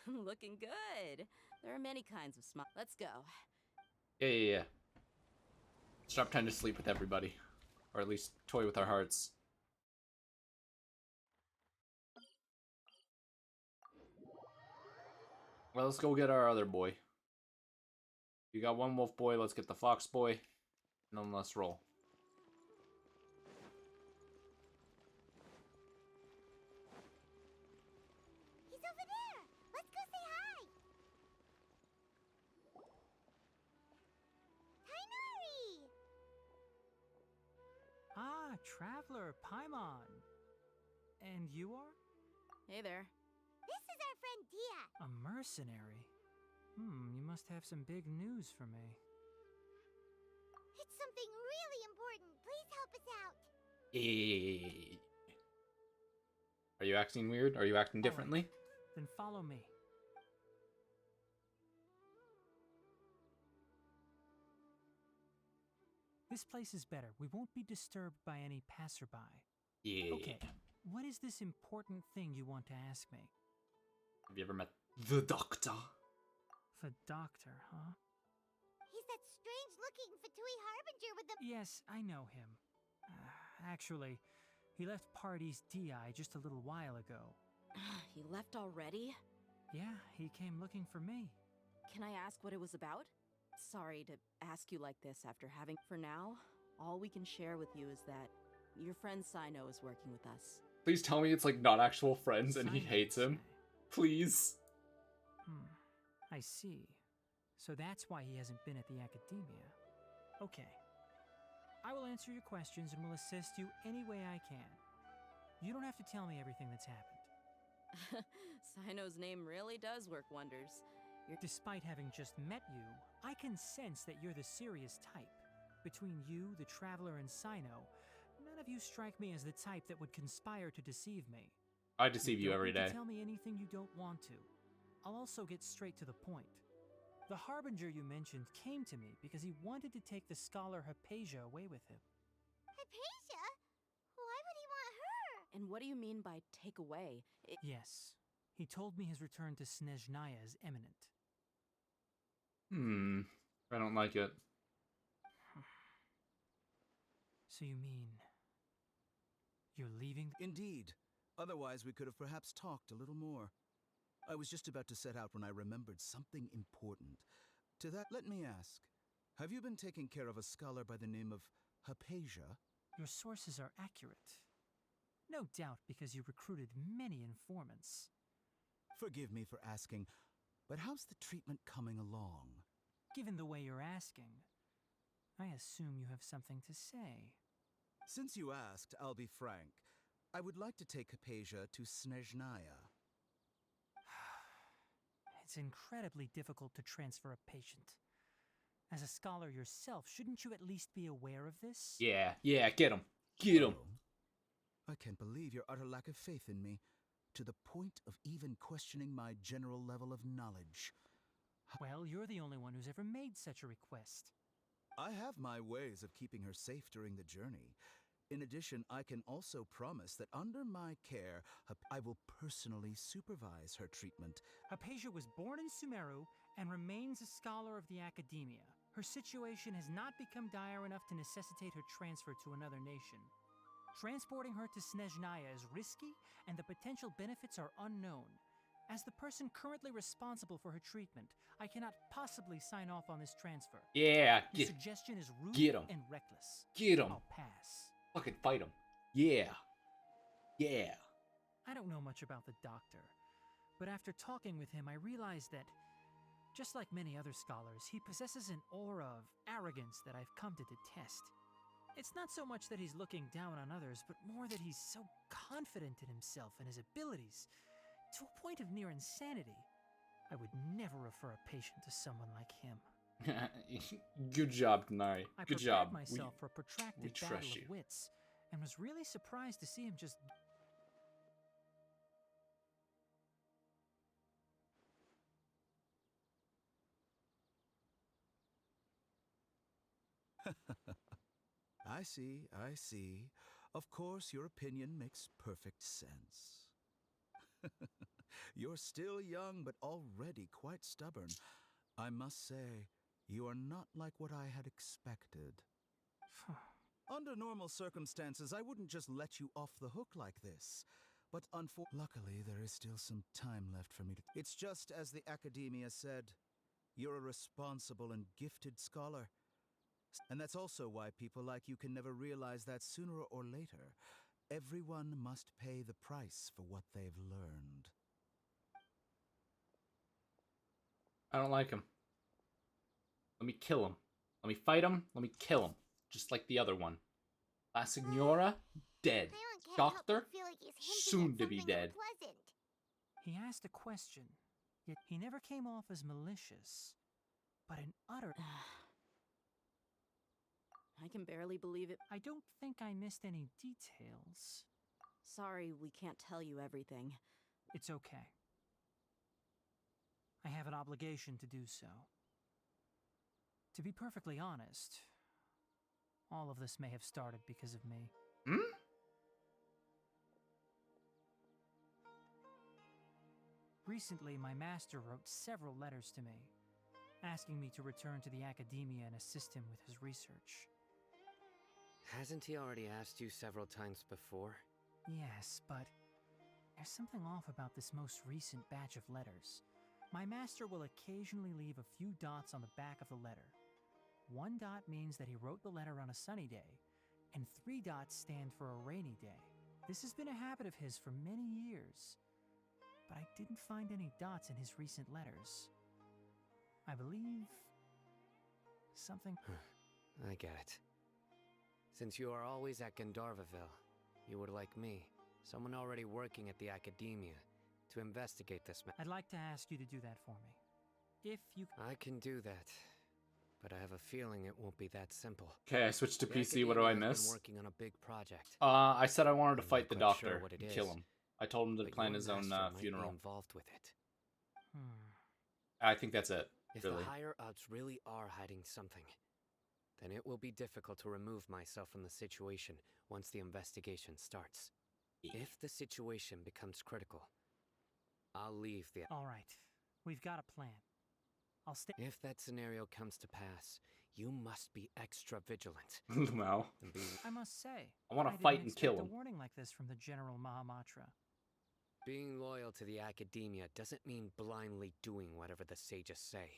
Looking good. There are many kinds of smiles. Let's go. Yeah. Stop trying to sleep with everybody. Or at least toy with our hearts. Well, let's go get our other boy. You got one wolf boy, let's get the fox boy. And then let's roll. He's over there. Let's go say hi. Tainari! Ah, Traveler Paimon. And you are? Hey there. This is our friend Dia. A mercenary? You must have some big news for me. It's something really important. Please help us out. Are you acting weird? Are you acting differently? Right. Then follow me. This place is better. We won't be disturbed by any passerby. Yeah. Okay, what is this important thing you want to ask me? Have you ever met the Doctor? The Doctor, huh? He's that strange-looking Fatui Harbinger with the... Yes, I know him. Actually, he left Pardis DI just a little while ago. He left already? Yeah, he came looking for me. Can I ask what it was about? Sorry to ask you like this after having. For now, all we can share with you is that your friend Sino is working with us. Please tell me it's like not actual friends and he Sino, hates him. Please. I see. So that's why he hasn't been at the Academia. Okay. I will answer your questions and will assist you any way I can. You don't have to tell me everything that's happened. Sino's name really does work wonders. Despite having just met you, I can sense that you're the serious type. Between you, the Traveler, and Sino, none of you strike me as the type that would conspire to deceive me. I deceive you every don't day. tell me anything you don't want to. I'll also get straight to the point. The Harbinger you mentioned came to me because he wanted to take the scholar Hypatia away with him. Hypatia? Why would he want her? And what do you mean by take away? Yes. He told me his return to Snezhnaya is imminent. I don't like it. So you mean you're leaving? Indeed. Otherwise, we could have perhaps talked a little more. I was just about to set out when I remembered something important. To that, let me ask, have you been taking care of a scholar by the name of Hypatia? Your sources are accurate. No doubt because you recruited many informants. Forgive me for asking, but how's the treatment coming along? Given the way you're asking, I assume you have something to say. Since you asked, I'll be frank. I would like to take Hypatia to Snezhnaya. It's incredibly difficult to transfer a patient. As a scholar yourself, shouldn't you at least be aware of this? Yeah, get him. Get him. Oh, I can't believe your utter lack of faith in me, to the point of even questioning my general level of knowledge. Well, you're the only one who's ever made such a request. I have my ways of keeping her safe during the journey. In addition, I can also promise that under my care, I will personally supervise her treatment. Hypatia was born in Sumeru and remains a scholar of the Academia. Her situation has not become dire enough to necessitate her transfer to another nation. Transporting her to Snezhnaya is risky, and the potential benefits are unknown. As the person currently responsible for her treatment, I cannot possibly sign off on this transfer. Yeah, Your suggestion is rude get him. and reckless. Get him. I'll pass. Fucking fight him. Yeah. Yeah. I don't know much about the doctor, but after talking with him, I realized that, just like many other scholars, he possesses an aura of arrogance that I've come to detest. It's not so much that he's looking down on others, but more that he's so confident in himself and his abilities, to a point of near insanity. I would never refer a patient to someone like him. Good job, Denari. I Good prepared job. myself for a protracted we battle trust you. of wits, and was really surprised to see him just... I see, I see. Of course, your opinion makes perfect sense. You're still young, but already quite stubborn. I must say, you are not like what I had expected. Under normal circumstances, I wouldn't just let you off the hook like this. But luckily, there is still some time left for me to... It's just as the Academia said. You're a responsible and gifted scholar. And that's also why people like you can never realize that sooner or later, everyone must pay the price for what they've learned. I don't like him. Let me kill him. Let me fight him. Let me kill him. Just like the other one. La Signora, dead. Doctor, soon to be dead. He asked a question, yet he never came off as malicious, but an utter... I can barely believe it. I don't think I missed any details. Sorry, we can't tell you everything. It's okay. I have an obligation to do so. To be perfectly honest, all of this may have started because of me. Recently, my master wrote several letters to me, asking me to return to the Academia and assist him with his research. Hasn't he already asked you several times before? Yes, but there's something off about this most recent batch of letters. My master will occasionally leave a few dots on the back of the letter. 1 dot means that he wrote the letter on a sunny day, and 3 dots stand for a rainy day. This has been a habit of his for many years, but I didn't find any dots in his recent letters. I believe something... I get it. Since you are always at Gandharvaville, you would like me, someone already working at the Academia, to investigate this I'd like to ask you to do that for me. If you... I can do that, but I have a feeling it won't be that simple. Okay, I switched to The PC. What do I Academia has miss? been working on a big project. I said I wanted to I'm fight the not quite sure doctor what it and is, kill him. I told him to but plan your his own master might be funeral. involved with it. I think that's it. If Really. the higher-ups really are hiding something, then it will be difficult to remove myself from the situation once the investigation starts. If the situation becomes critical, I'll leave the... All right, we've got a plan. I'll stay... If that scenario comes to pass, you must be extra vigilant. Wow. I must say, I wanna didn't fight and kill expect him. a warning like this from the General Mahamatra. Being loyal to the Academia doesn't mean blindly doing whatever the sages say.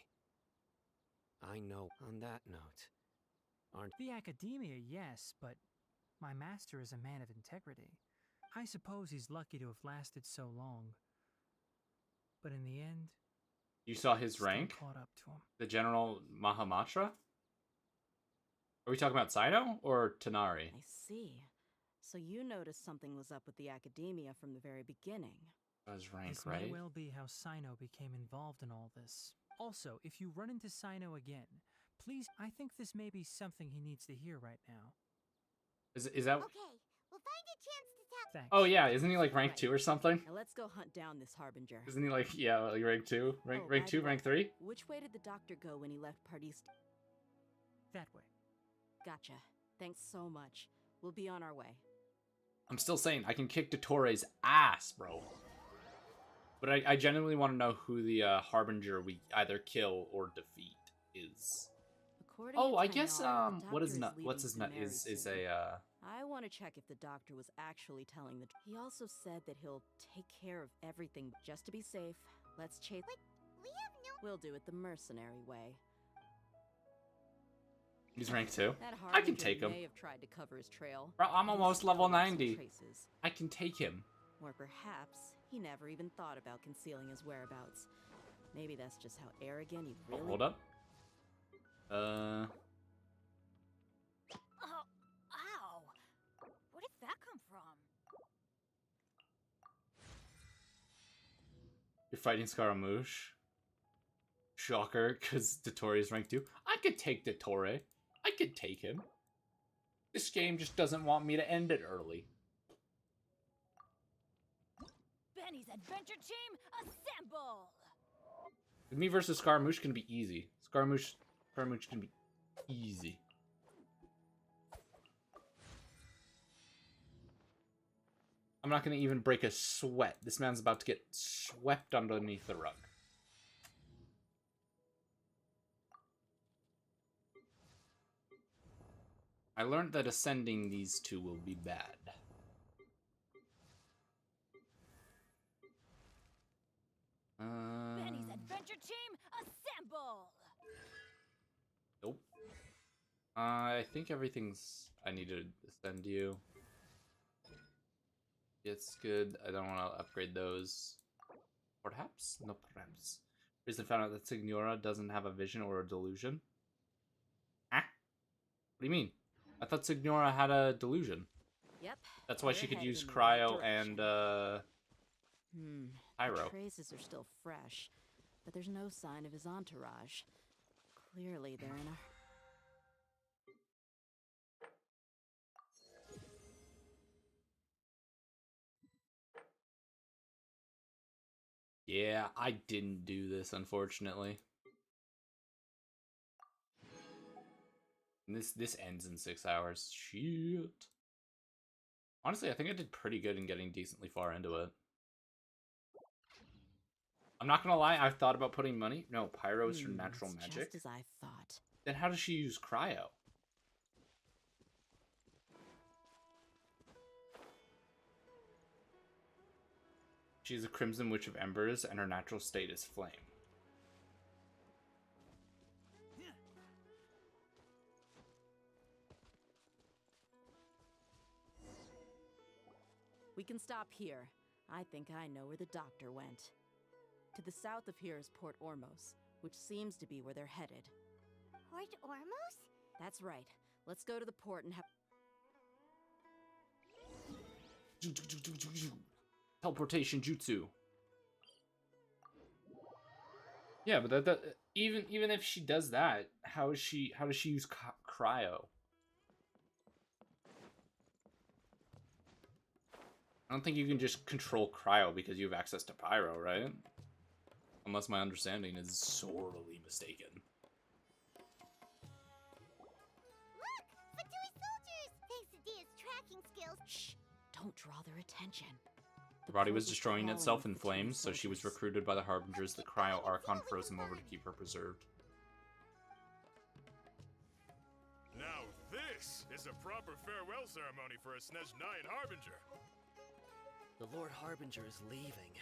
I know. On that note, aren't... The Academia, yes, but my master is a man of integrity. I suppose he's lucky to have lasted so long. But in the end... You saw his still rank? caught up to him. The General Mahamatra? Are we talking about Saito or Tanari? I see. So you noticed something was up with the Academia from the very beginning. His rank, This right? may well be how Sino became involved in all this. Also, if you run into Sino again, please, I think this may be something he needs to hear right now. Is that... Okay, we'll find a chance to tell. Thanks. Oh yeah, isn't he like rank Right. 2 or something? Now let's go hunt down this Harbinger. Isn't he like, yeah, like rank 2? Rank Oh, rank by 2, the way, rank 3? Which way did the doctor go when he left Pardis? That way. Gotcha. Thanks so much. We'll be on our way. I'm still saying I can kick Dottoro's ass, bro. But I genuinely want to know who the Harbinger we either kill or defeat is. According Oh, to I guess Tainara, the what is doctor nut? leaving What's his nut? Daenerys Is soon. a I want to check if the doctor was actually telling the... He also said that he'll take care of everything. Just to be safe, let's chase... But we have no. We'll do it the mercenary way. he's rank 2. That I can Harbinger take him. may have tried to cover his trail. Bro, I'm but he almost still level left some 90. traces. I can take him. Or perhaps he never even thought about concealing his whereabouts. Maybe that's just how arrogant he Oh, really... hold up. Oh, ow! Where did that come from? You're fighting Scaramouche. Shocker, because Dottore is rank 2. I could take Dottore. I could take him. This game just doesn't want me to end it early. Benny's adventure team, assemble! Me versus Scaramouche can be easy. Scaramouche can be easy. I'm not gonna even break a sweat. This man's about to get swept underneath the rug. I learned that ascending these two will be bad. Benny's adventure team, assemble! Nope. I think everything's... I need to ascend you. It's good. I don't want to upgrade those. Perhaps? No, perhaps. Reason found out that Signora doesn't have a vision or a delusion. Ah? What do you mean? I thought Signora had a delusion. Yep. That's why you're she could headed use in the right Cryo direction. and, Pyro. The traces are still fresh, but there's no sign of his entourage. Clearly, they're in a... Yeah, I didn't do this, unfortunately. And this ends in 6 hours. Shit. Honestly, I think I did pretty good in getting decently far into it. I'm not gonna lie, I've thought about putting money. No, Pyro is for natural it's magic. Just as I thought. Then how does she use Cryo? She's a Crimson Witch of Embers, and her natural state is flame. We can stop here. I think I know where the doctor went. To the south of here is Port Ormos, which seems to be where they're headed. Port Ormos? That's right. Let's go to the port and have... Teleportation jutsu. Yeah, but even if she does that, how does she use cryo? I don't think you can just control cryo because you have access to pyro, right? Unless my understanding is sorely mistaken. Look! Fatui soldiers! Thanks to Dia's tracking skills. Shh! Don't draw their attention. Her body was destroying itself in flames, so she was recruited by the Harbingers. The Cryo Archon froze him over to keep her preserved. Now this is a proper farewell ceremony for a Snezhnayan Harbinger. The Lord Harbinger is leaving.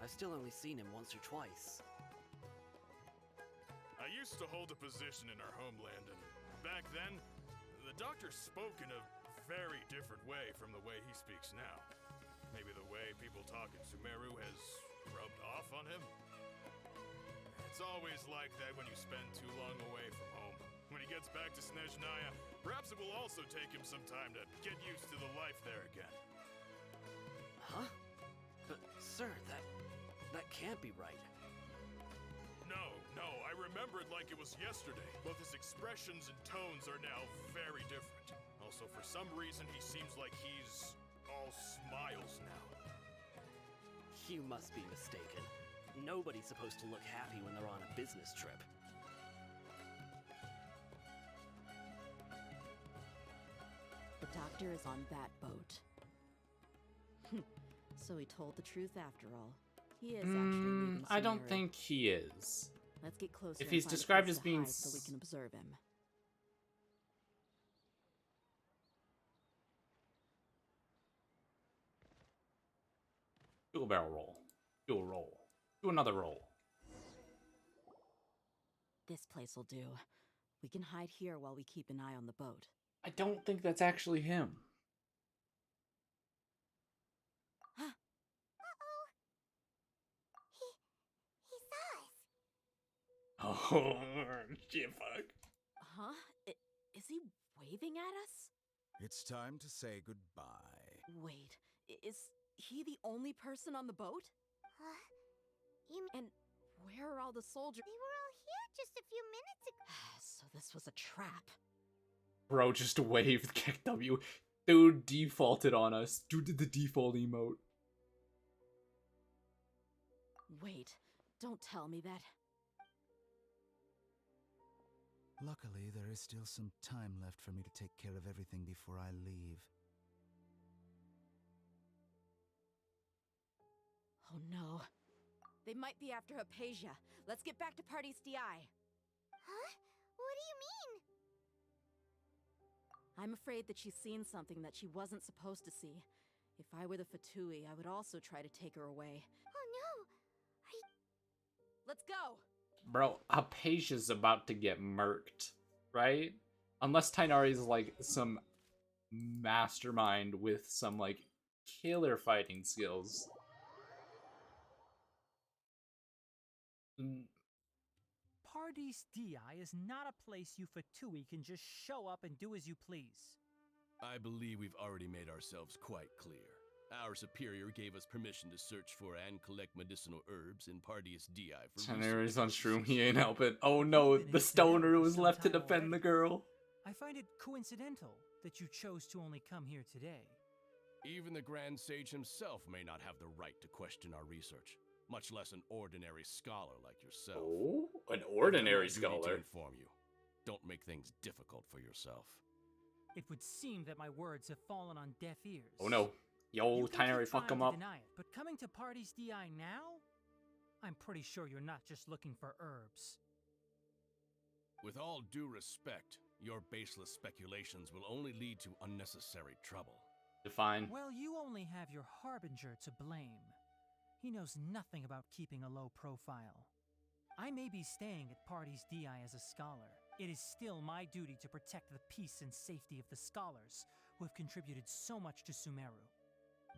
I've still only seen him once or twice. I used to hold a position in our homeland, and back then, the doctor spoke in a very different way from the way he speaks now. Maybe the way people talk in Sumeru has rubbed off on him? It's always like that when you spend too long away from home. When he gets back to Snezhnaya, perhaps it will also take him some time to get used to the life there again. Huh? But, sir, that can't be right. No, I remember it like it was yesterday. Both his expressions and tones are now very different. Also, for some reason, he seems like he's all smiles now. You must be mistaken. Nobody's supposed to look happy when they're on a business trip. The doctor is on that boat. So he told the truth after all. He is actually leaving I don't Sumeru. think he is. Let's get closer. If and he's find a described place as to being hide so we can observe him. Do a barrel roll. Do a roll. Do another roll. This place will do. We can hide here while we keep an eye on the boat. I don't think that's actually him. Uh-oh. He saw us. Oh, shit, fuck. Huh? Is he waving at us? It's time to say goodbye. Wait, is he the only person on the boat? And where are all the soldiers? They were all here just a few minutes ago. So this was a trap. Bro just waved kick W. Dude defaulted on us. Dude did the default emote. Wait, don't tell me that. Luckily, there is still some time left for me to take care of everything before I leave. Oh no. They might be after Hypatia. Let's get back to Party's DI. Huh? What do you mean? I'm afraid that she's seen something that she wasn't supposed to see. If I were the Fatui, I would also try to take her away. Oh no! Let's go! Bro, Hypatia's about to get murked, right? Unless Tighnari's like some mastermind with some like killer fighting skills. Pardees DI is not a place you Fatui can just show up and do as you please. I believe we've already made ourselves quite clear. Our superior gave us permission to search for and collect medicinal herbs in Pardees DI for Tighnari's on Shroom, he ain't helping. Oh no, the stoner was left to defend the girl. I find it coincidental that you chose to only come here today. Even the Grand Sage himself may not have the right to question our research, much less an ordinary scholar like yourself. Oh, an ordinary It's my duty scholar. to inform you. Don't make things difficult for yourself. It would seem that my words have fallen on deaf ears. Oh no. Yo, You can Tighnari, keep fuck trying him to up. deny it, but coming to Pardees DI now? I'm pretty sure you're not just looking for herbs. With all due respect, your baseless speculations will only lead to unnecessary trouble. Define. Well, you only have your Harbinger to blame. He knows nothing about keeping a low profile. I may be staying at Pardees DI as a scholar. It is still my duty to protect the peace and safety of the scholars, who have contributed so much to Sumeru.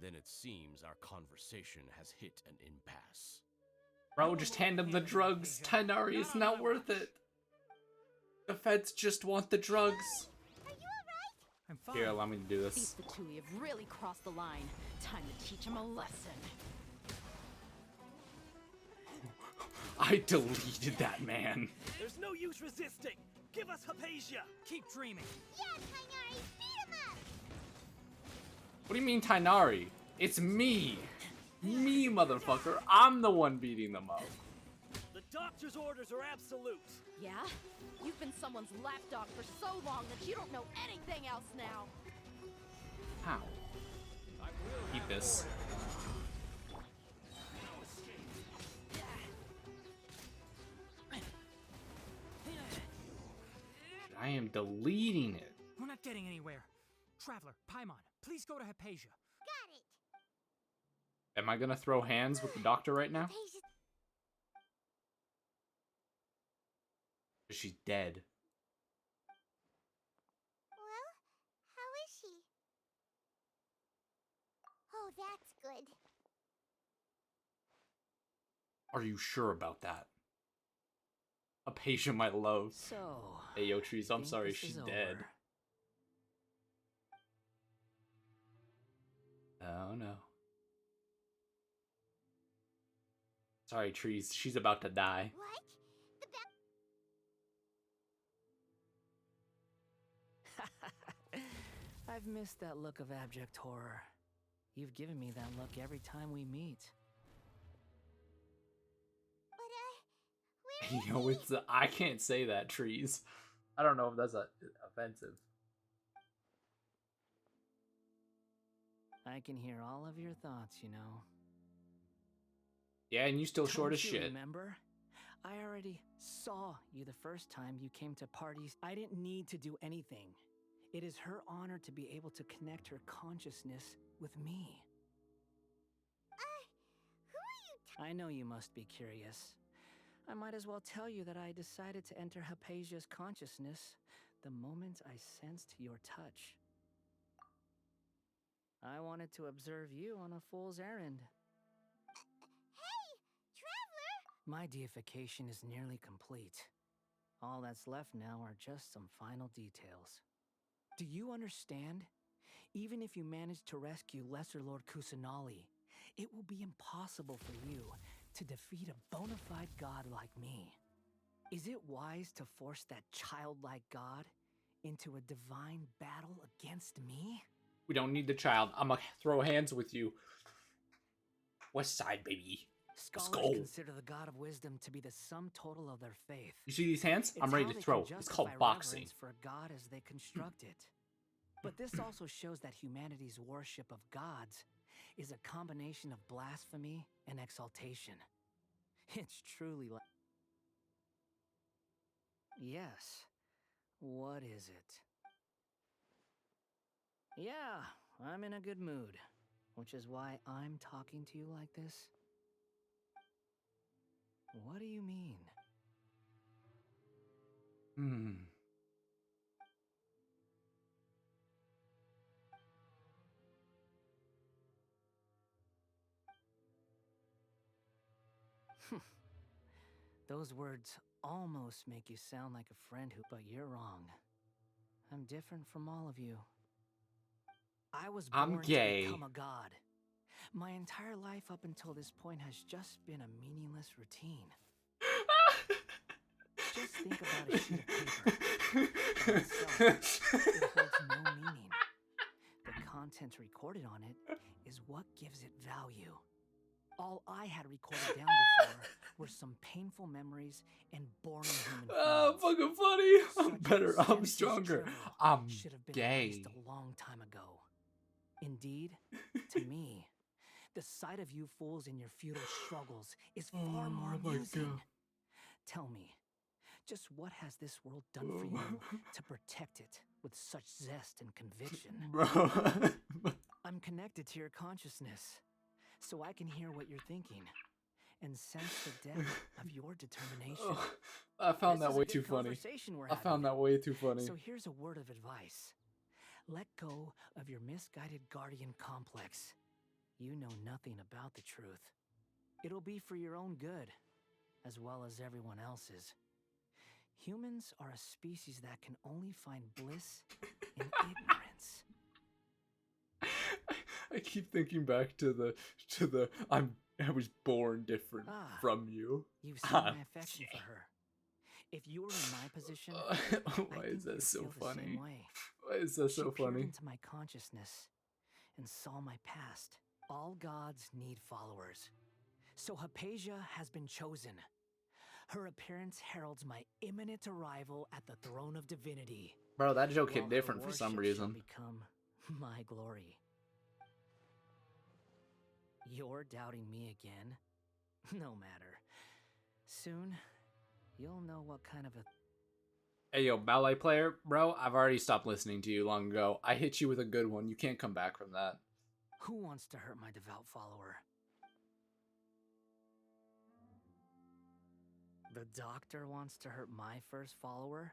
Then it seems our conversation has hit an impasse. Bro, just hand him the drugs. Tighnari is not worth it. The feds just want the drugs. I'm fine. Here, allow me to do These this. the two have really crossed the line. Time to teach them a lesson. I deleted that man. There's no use resisting. Give us Hypatia. Keep dreaming. Yeah, Tighnari, beat him up! What do you mean, Tighnari? It's me. Me, motherfucker. I'm the one beating them up. The doctor's orders are absolute. Yeah? You've been someone's lapdog for so long that you don't know anything else now. How? Eat this. I am deleting it. We're not getting anywhere. Traveler, Paimon, please go to Hypatia. Got it! Am I gonna throw hands with the doctor right now? She's dead. Well, how is she? Oh, that's good. Are you sure about that? A patient might love. So, Hey, yo, Trees, I'm think sorry, this she's is dead. over. Oh no. Sorry, Trees, she's about to die. What? I've missed that look of abject horror. You've given me that look every time we meet. But, Yo, it's I can't say that, Trees. I don't know if that's offensive. I can hear all of your thoughts, you know. Yeah, and you still short as Don't you shit. Remember? I already saw you the first time you came to parties. I didn't need to do anything. It is her honor to be able to connect her consciousness with me. who are you I know you must be curious. I might as well tell you that I decided to enter Hypatia's consciousness the moment I sensed your touch. I wanted to observe you on a fool's errand. Hey, Traveler! My deification is nearly complete. All that's left now are just some final details. Do you understand? Even if you manage to rescue Lesser Lord Kusanali, it will be impossible for you to defeat a bona fide god like me. Is it wise to force that childlike god into a divine battle against me? We don't need the child. I'm gonna throw hands with you. West Side, baby. Let's Scholars go. consider the god of wisdom to be the sum total of their faith. You see these hands? I'm It's ready how to they throw. can It's called justify boxing. reverence for a god as they construct it. But this also shows that humanity's worship of gods is a combination of blasphemy and exaltation. It's truly like... Yes. What is it? Yeah, I'm in a good mood, which is why I'm talking to you like this. What do you mean? Hmm. Those words almost make you sound like a friend who, but you're wrong. I'm different from all of you. I was I'm born gay. to become a god. My entire life up until this point has just been a meaningless routine. Just think about a sheet of paper. By itself, it holds no meaning. The content recorded on it is what gives it value. All I had recorded down before were some painful memories and boring human Oh, feelings. fucking funny. I'm Such better. I'm senseless stronger. drivel I'm should have been gay. erased a long time ago. Indeed, to me, the sight of you fools in your futile struggles is far more Oh my amusing. God. Tell me, just what has this world done for you to protect it with such zest and conviction? Bro. I'm connected to your consciousness, so I can hear what you're thinking and sense the depth of your determination. I found This that is a way good too funny. conversation we're I found having. that way too funny. So here's a word of advice. Let go of your misguided guardian complex. You know nothing about the truth. It'll be for your own good, as well as everyone else's. Humans are a species that can only find bliss in ignorance. I keep thinking back to the I was born different from you. You've seen my affection for her. If you were in my position, why is that so funny? Way. Why is that so she peered funny? into my consciousness and saw my past. All gods need followers. So Hypatia has been chosen. Her appearance heralds my imminent arrival at the throne of divinity. Bro, that joke hit While different her for some worship shall reason. become my glory. You're doubting me again? No matter. Soon, you'll know what kind of a... Hey, yo, ballet player, bro, I've already stopped listening to you long ago. I hit you with a good one. You can't come back from that. Who wants to hurt my devout follower? The doctor wants to hurt my first follower?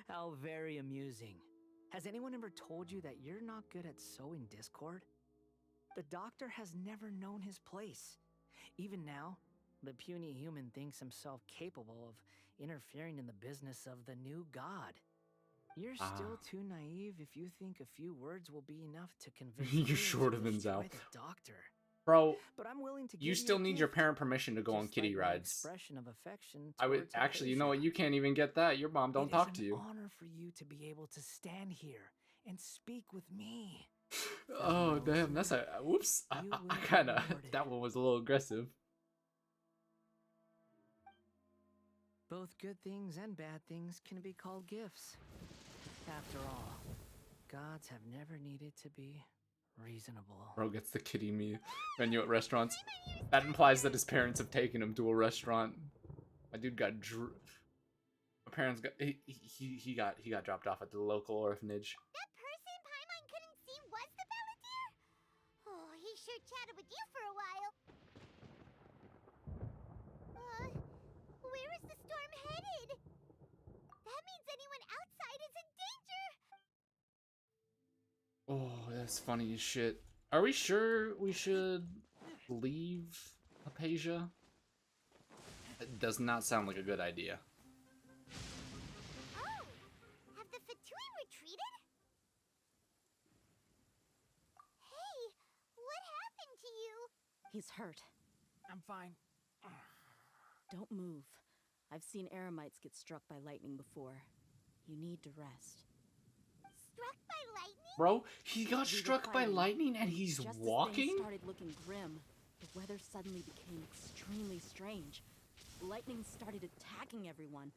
How very amusing. Has anyone ever told you that you're not good at sowing discord? The doctor has never known his place. Even now, the puny human thinks himself capable of interfering in the business of the new god. You're still too naive if you think a few words will be enough to convince You're me short to of destroy himself. the doctor. Bro, But I'm willing to you give still a need your gift, parent permission to go on just kiddie like my rides. expression of affection I would towards actually, you know Hypatia. what? You can't even get that. Your mom don't talk to It is you. an honor for you to be able to stand here and speak with me. Oh damn, that's a whoops. I kind of that one was a little aggressive. Both good things and bad things can be called gifts. After all, gods have never needed to be reasonable. Bro gets the kiddie menu at restaurants. That implies that his parents have taken him to a restaurant. My dude got my parents got he got dropped off at the local orphanage. That person Paimon couldn't see was the Balladeer? Oh, he sure chatted with you for a while. Where is the storm headed? That means anyone outside is in danger! Oh, that's funny as shit. Are we sure we should leave Hypatia? It does not sound like a good idea. Oh, have the Fatui retreated? Hey, what happened to you? He's hurt. I'm fine. Don't move. I've seen Eremites get struck by lightning before. You need to rest. Struck by lightning? Bro, he got We were struck by fighting. lightning and he's Just walking? As things started looking grim, the weather suddenly became extremely strange. Lightning started attacking everyone.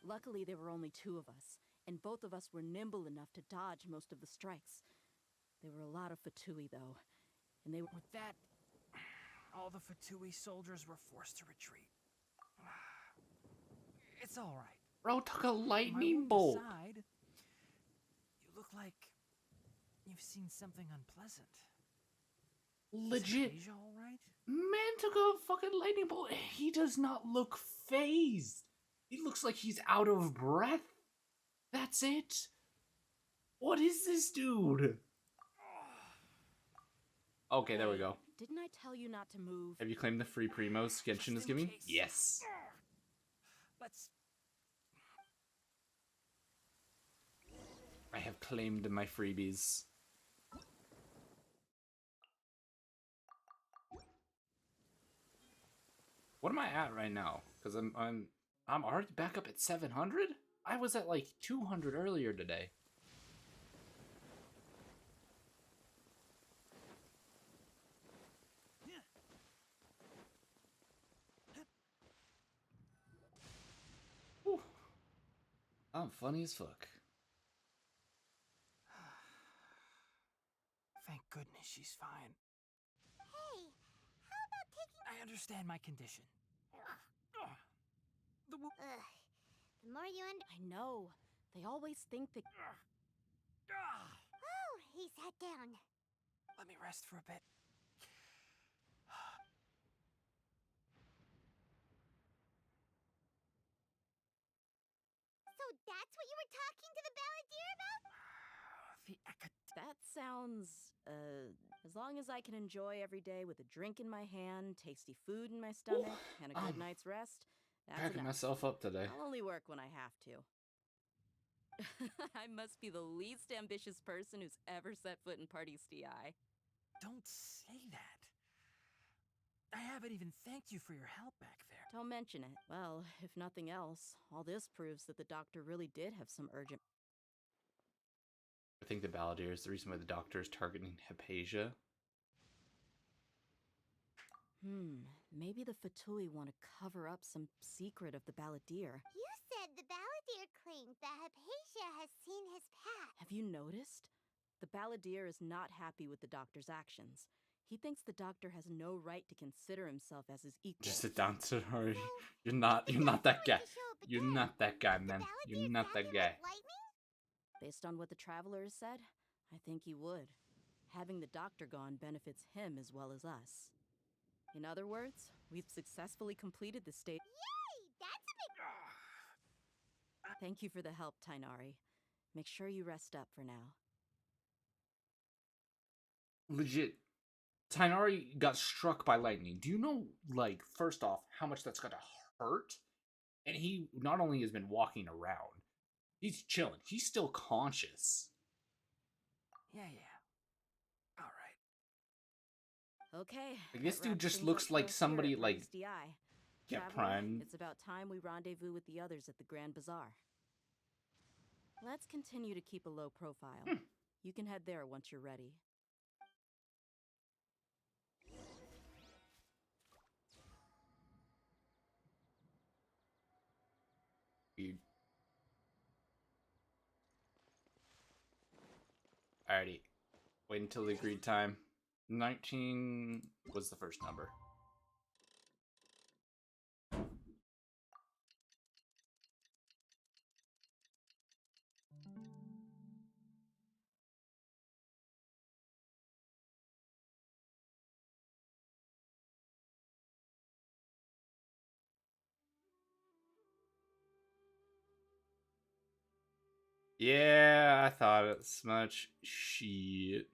Luckily, there were only two of us, and both of us were nimble enough to dodge most of the strikes. There were a lot of Fatui, though, and they were... With that, all the Fatui soldiers were forced to retreat. It's all right. Bro took a My lightning wound bolt. aside, you look like you've seen something unpleasant. Legit. Is Hypatia all right? Man took a fucking lightning bolt. He does not look phased. He looks like he's out of breath. That's it. What is this dude? Okay, there we go. Didn't I tell you not to move? Have you claimed the free primos Genshin is giving? Yes. Let's... I have claimed my freebies. What am I at right now? Because I'm already back up at 700? I was at like 200 earlier today. Whew. I'm funny as fuck. Thank goodness she's fine. Hey, how about taking... I understand my condition. The more you I know. They always think that... Oh, he sat down. Let me rest for a bit. So that's what you were talking to the balladeer about? That sounds, as long as I can enjoy every day with a drink in my hand, tasty food in my stomach, and a good night's rest, that's Packing enough. myself up today. I'll only work when I have to. I must be the least ambitious person who's ever set foot in Party STI. Don't say that. I haven't even thanked you for your help back there. Don't mention it. Well, if nothing else, all this proves that the doctor really did have some urgent... I think the balladeer is the reason why the doctor is targeting Hypatia. Maybe the Fatui want to cover up some secret of the balladeer. You said the balladeer claimed that Hypatia has seen his path. Have you noticed? The balladeer is not happy with the doctor's actions. He thinks the doctor has no right to consider himself as his equal. Just sit down, Tonari. You're not that guy. You're not that guy, man. You're not that guy. Based on what the traveler has said, I think he would. Having the doctor gone benefits him as well as us. In other words, we've successfully completed the stage. Yay! That's a big... Thank you for the help, Tainari. Make sure you rest up for now. Legit. Tainari got struck by lightning. Do you know, like, first off, how much that's gonna hurt? And he not only has been walking around, he's chilling. He's still conscious. Yeah. All right. Okay. Like, this that dude wraps just things looks up for like us here somebody, at like, SDI. get Traveler, primed. It's about time we rendezvous with the others at the Grand Bazaar. Let's continue to keep a low profile. You can head there once you're ready. Dude. Alrighty. Wait until the agreed time. 19 was the first number. Yeah, I thought as much. Shit.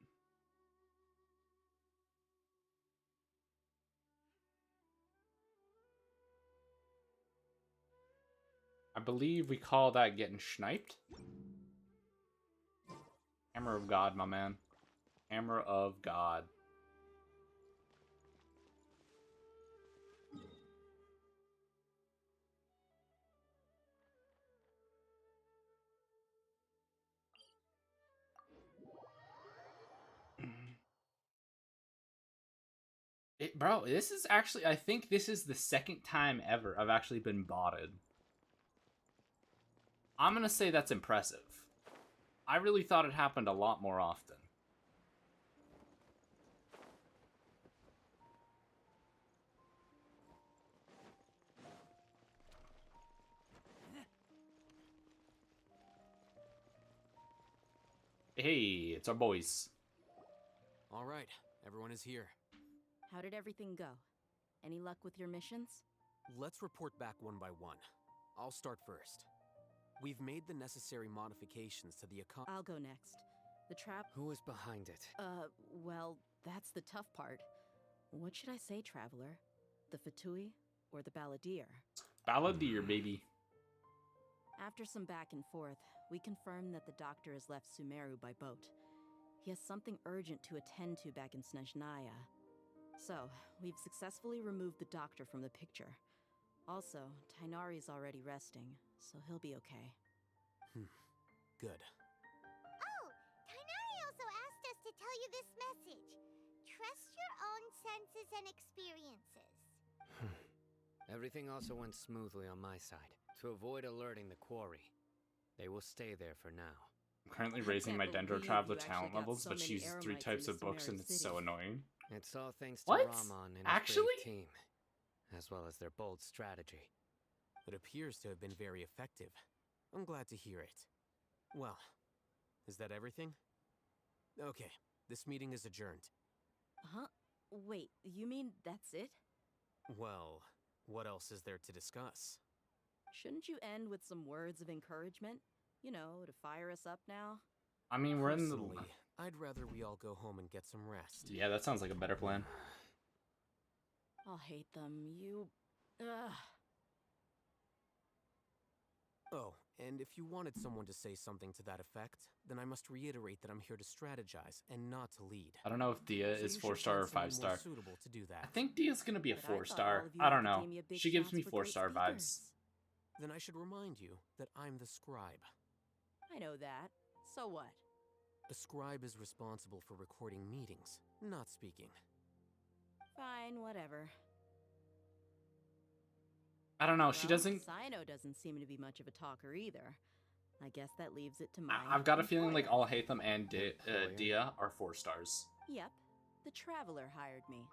I believe we call that getting sniped. Hammer of God, my man. Hammer of God. Bro, this is actually, I think this is the second time ever I've actually been botted. I'm gonna say that's impressive. I really thought it happened a lot more often. Hey, it's our boys. All right, everyone is here. How did everything go? Any luck with your missions? Let's report back one by one. I'll start first. We've made the necessary modifications to the I'll go next. The trap... Who is behind it? Well, that's the tough part. What should I say, Traveler? The Fatui or the Balladeer? Balladeer, baby. After some back and forth, we confirmed that the doctor has left Sumeru by boat. He has something urgent to attend to back in Snezhnaya. So, we've successfully removed the doctor from the picture. Also, Tainari's already resting, so he'll be okay. Good. Oh, Tainari also asked us to tell you this message. Trust your own senses and experiences. Everything also went smoothly on my side. To avoid alerting the quarry, they will stay there for now. I'm currently raising my Dendro Traveler talent levels, but she uses 3 types of books and it's so annoying. It's all thanks to What? Ramon and his Actually? brave team, as well as their bold strategy. It appears to have been very effective. I'm glad to hear it. Well, is that everything? Okay, this meeting is adjourned. Huh? Wait, you mean that's it? Well, what else is there to discuss? Shouldn't you end with some words of encouragement? You know, to fire us up now? I mean, we're in the... Personally, I'd rather we all go home and get some rest. Yeah, that sounds like a better plan. I'll hate them. You... Ugh. Oh, and if you wanted someone to say something to that effect, then I must reiterate that I'm here to strategize and not to lead. I don't know if Dia So is you 4-star or should find someone 5-star. more suitable to do that. I think Dia's gonna be a But I thought all 4-star. of you I don't know. Academia big She gives shots me were great 4-star vibes. speakers. Then I should remind you that I'm the scribe. I know that. So what? A scribe is responsible for recording meetings, not speaking. Fine, whatever. I don't know. She Well, doesn't... Sino doesn't seem to be much of a talker either. I guess that leaves it to my... I've got a feeling like employer. all Hatham and Dia are 4 stars. Yep, the Traveler hired me.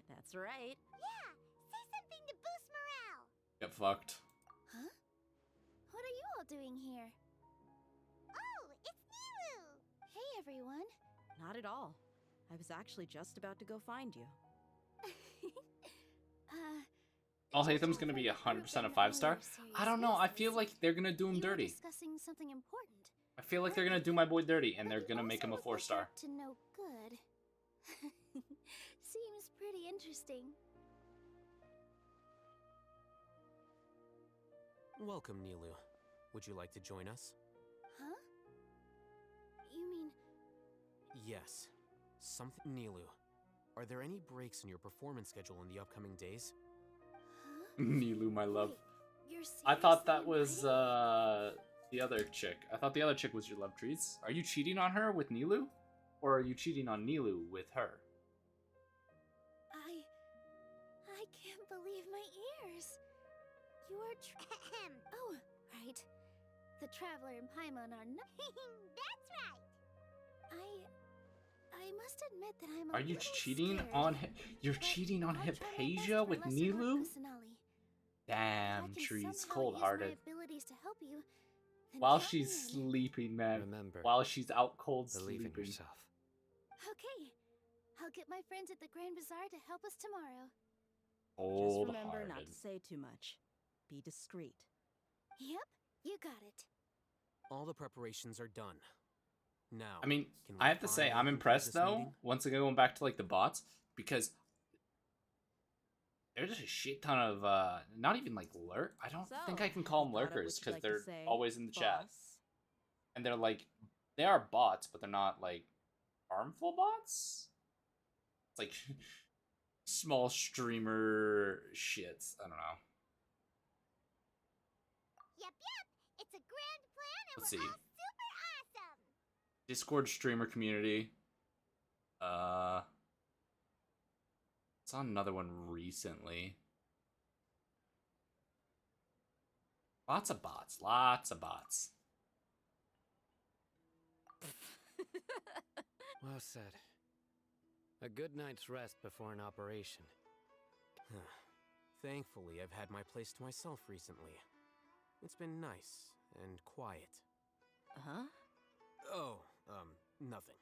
That's right. Yeah, say something to boost morale. Get fucked. Huh? What are you all doing here? Oh, it's Nilu! Hey, everyone. Not at all. I was actually just about to go find you. All Hatham's gonna be 100% a 5-star. I don't know. I feel like they're gonna do him you were dirty. discussing something important. I feel like they're gonna do my boy dirty, and they're gonna make him a 4-star. To no good. Seems pretty interesting. Welcome, Nilu. Would you like to join us? Huh? You mean... Yes. Something... Nilu, are there any breaks in your performance schedule in the upcoming days? Nilu, my love. You're I thought that was the other chick. I thought the other chick was your love trees. Are you cheating on her with Nilu? Or are you cheating on Nilu with her? I can't believe my ears. You're oh, right. The Traveler and Paimon are not... That's right. I must admit that I'm a Are you little cheating scared, on... You're but cheating on I'll try my best Hypatia for with lesser harm, Nilu? Kusanali. Damn, If I can trees. somehow Cold-hearted. use my abilities to help you, then While count she's me in. sleeping, man. Remember, While she's out cold believe in sleeping. yourself. Okay. I'll get my friends at the Grand Bazaar to help us tomorrow. Just remember not Cold-hearted. to say too much. Be discreet. Yep, you got it. All the preparations are done. Now, I mean, can we I have to say, finally I'm conclude impressed this though. meeting? Once again, going back to like the bots, because there's a shit ton of not even like lurk. I don't think I can call them thought of what lurkers you'd because like to they're say, always in the chat, boss? and they're like they are bots, but they're not like harmful bots. It's like small streamer shits. I don't know. Yep. It's a grand plan and Let's we're see. all super awesome. Discord streamer community. Saw another one recently. Lots of bots. Lots of bots. Well said. A good night's rest before an operation. Thankfully, I've had my place to myself recently. It's been nice and quiet. Huh? Oh, nothing.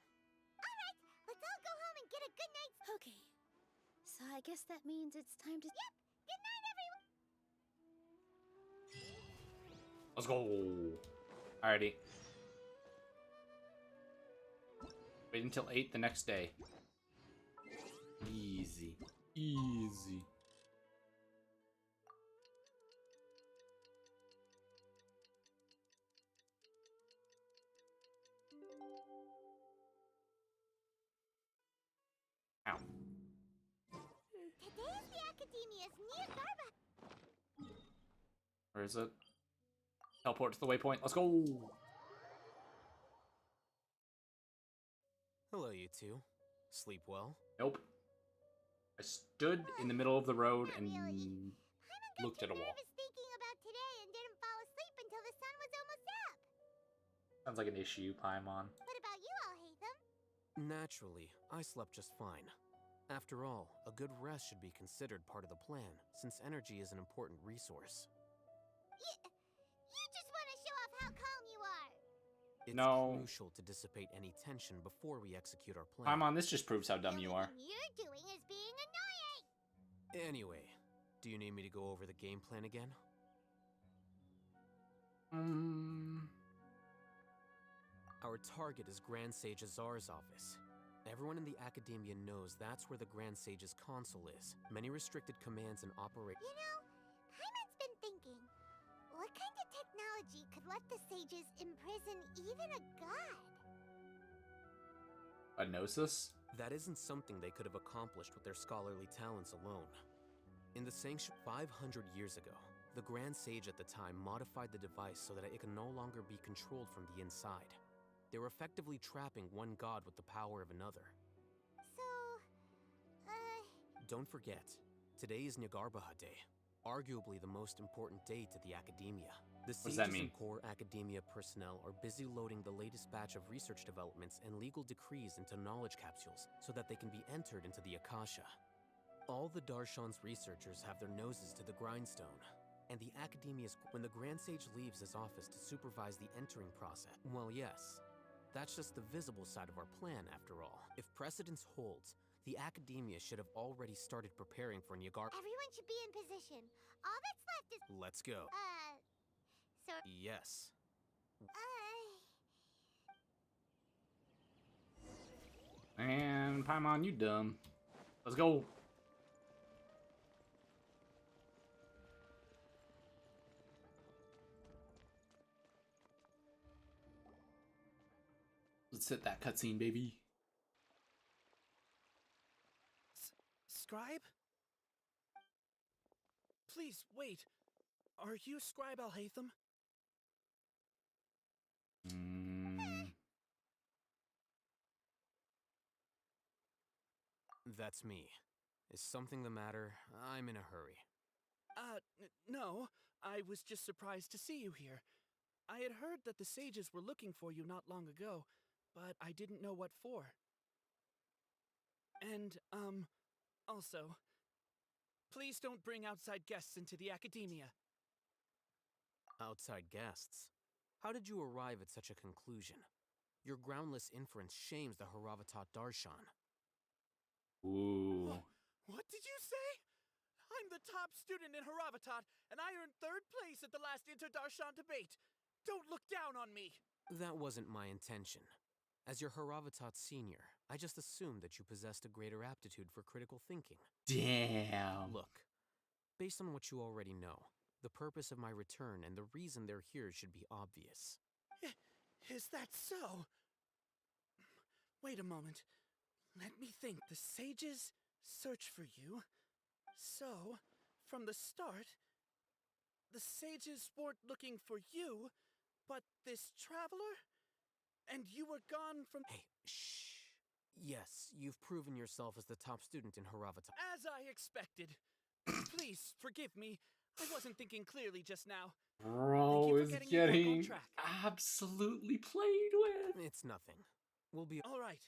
Alright, let's all go home and get a good night's... Okay. So I guess that means it's time to... Yep! Good night, everyone! Let's go. Alrighty. Wait until 8 the next day. Easy. Easy. Ow. Today's the Academia's near Garba. Where is it? Teleport to the waypoint. Let's go. Hello, you two. Sleep well? Nope. I stood in the middle of the road and really. looked at a wall. Was thinking about today and didn't fall asleep until the sun was almost up. Sounds like an issue, Paimon. What about you all, Hatham? Naturally, I slept just fine. After all, a good rest should be considered part of the plan, since energy is an important resource. You just want to show off how calm you are. It's No. crucial to dissipate any tension before we execute our plan. Paimon, this just proves how dumb you are. You're doing is being annoying. Anyway, Do you need me to go over the game plan again? Our target is Grand Sage Azar's office. Everyone in the Academia knows that's where the Grand Sage's console is. Many restricted commands and operate. You know, Paimon's been thinking, what kind of technology could let the sages imprison even a god? A Gnosis? That isn't something they could have accomplished with their scholarly talents alone. In the Sanction 500 years ago, the Grand Sage at the time modified the device so that it can no longer be controlled from the inside. They were effectively trapping one god with the power of another. So, Don't forget, today is Nyargarbaha Day, arguably the most important day to the Academia. The What does that sages mean? and core Academia personnel are busy loading the latest batch of research developments and legal decrees into knowledge capsules so that they can be entered into the Akasha. All the Darshan's researchers have their noses to the grindstone, and the Academia's when the Grand Sage leaves his office to supervise the entering process. Well, yes, that's just the visible side of our plan after all. If precedence holds, the Academia should have already started preparing for Nyargarbaha. everyone should be in position. All that's left is... Let's go. So... Yes. And Paimon, you dumb. Let's go. Let's hit that cutscene, baby. Scribe? Please, wait. Are you Scribe Alhaitham? That's me. Is something the matter? I'm in a hurry. No. I was just surprised to see you here. I had heard that the sages were looking for you not long ago, but I didn't know what for. And, also, please don't bring outside guests into the Academia. Outside guests? How did you arrive at such a conclusion? Your groundless inference shames the Haravatat Darshan. Ooh. What did you say? I'm the top student in Haravatat, and I earned 3rd place at the last Inter-Darshan debate. Don't look down on me! That wasn't my intention. As your Haravatat senior, I just assumed that you possessed a greater aptitude for critical thinking. Damn. Look, based on what you already know, the purpose of my return and the reason they're here should be obvious. Is that so? Wait a moment. Let me think. The sages search for you. So, from the start, the sages weren't looking for you, but this traveler? And you were gone from— Hey, shh. Yes, you've proven yourself as the top student in Haravatat. As I expected. Please, forgive me. I wasn't thinking clearly just now. Bro is getting absolutely played with. It's nothing. We'll be— All right.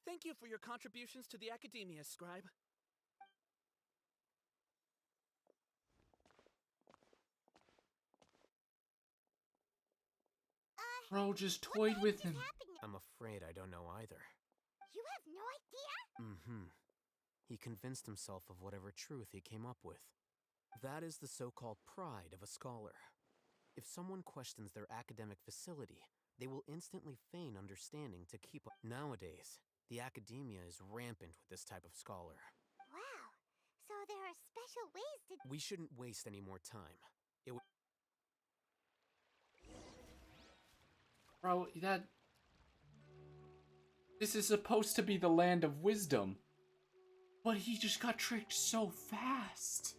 Thank you for your contributions to the Academia, Scribe. Bro just toyed with him. I'm afraid I don't know either. You have no idea? Mm-hmm. He convinced himself of whatever truth he came up with. That is the so-called pride of a scholar. If someone questions their academic facility, they will instantly feign understanding to keep up. Nowadays, the Academia is rampant with this type of scholar. Wow. So there are special ways to... We shouldn't waste any more time. It would... Bro, this is supposed to be the land of wisdom. But he just got tricked so fast.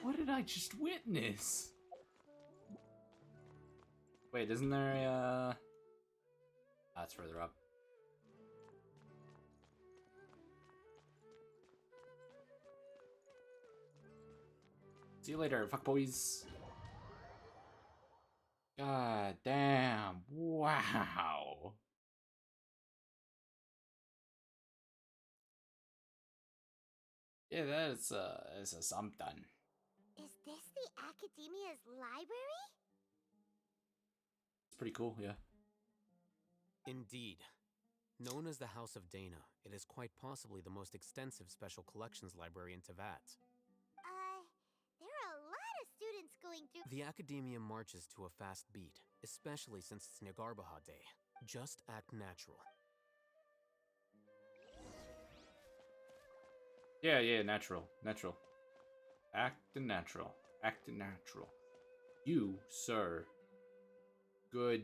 What did I just witness? Wait, isn't there a... That's further up. See you later, fuckboys. God damn. Wow. Yeah, that's a something. Is this the Academia's library? It's pretty cool, yeah. Indeed. Known as the House of Dana, it is quite possibly the most extensive special collections library in Teyvat. traveling through. The Academia marches to a fast beat, especially since it's Nagarbaha Day. Just act natural. Yeah, yeah, natural. Natural. Act natural. Act natural. You, sir. Good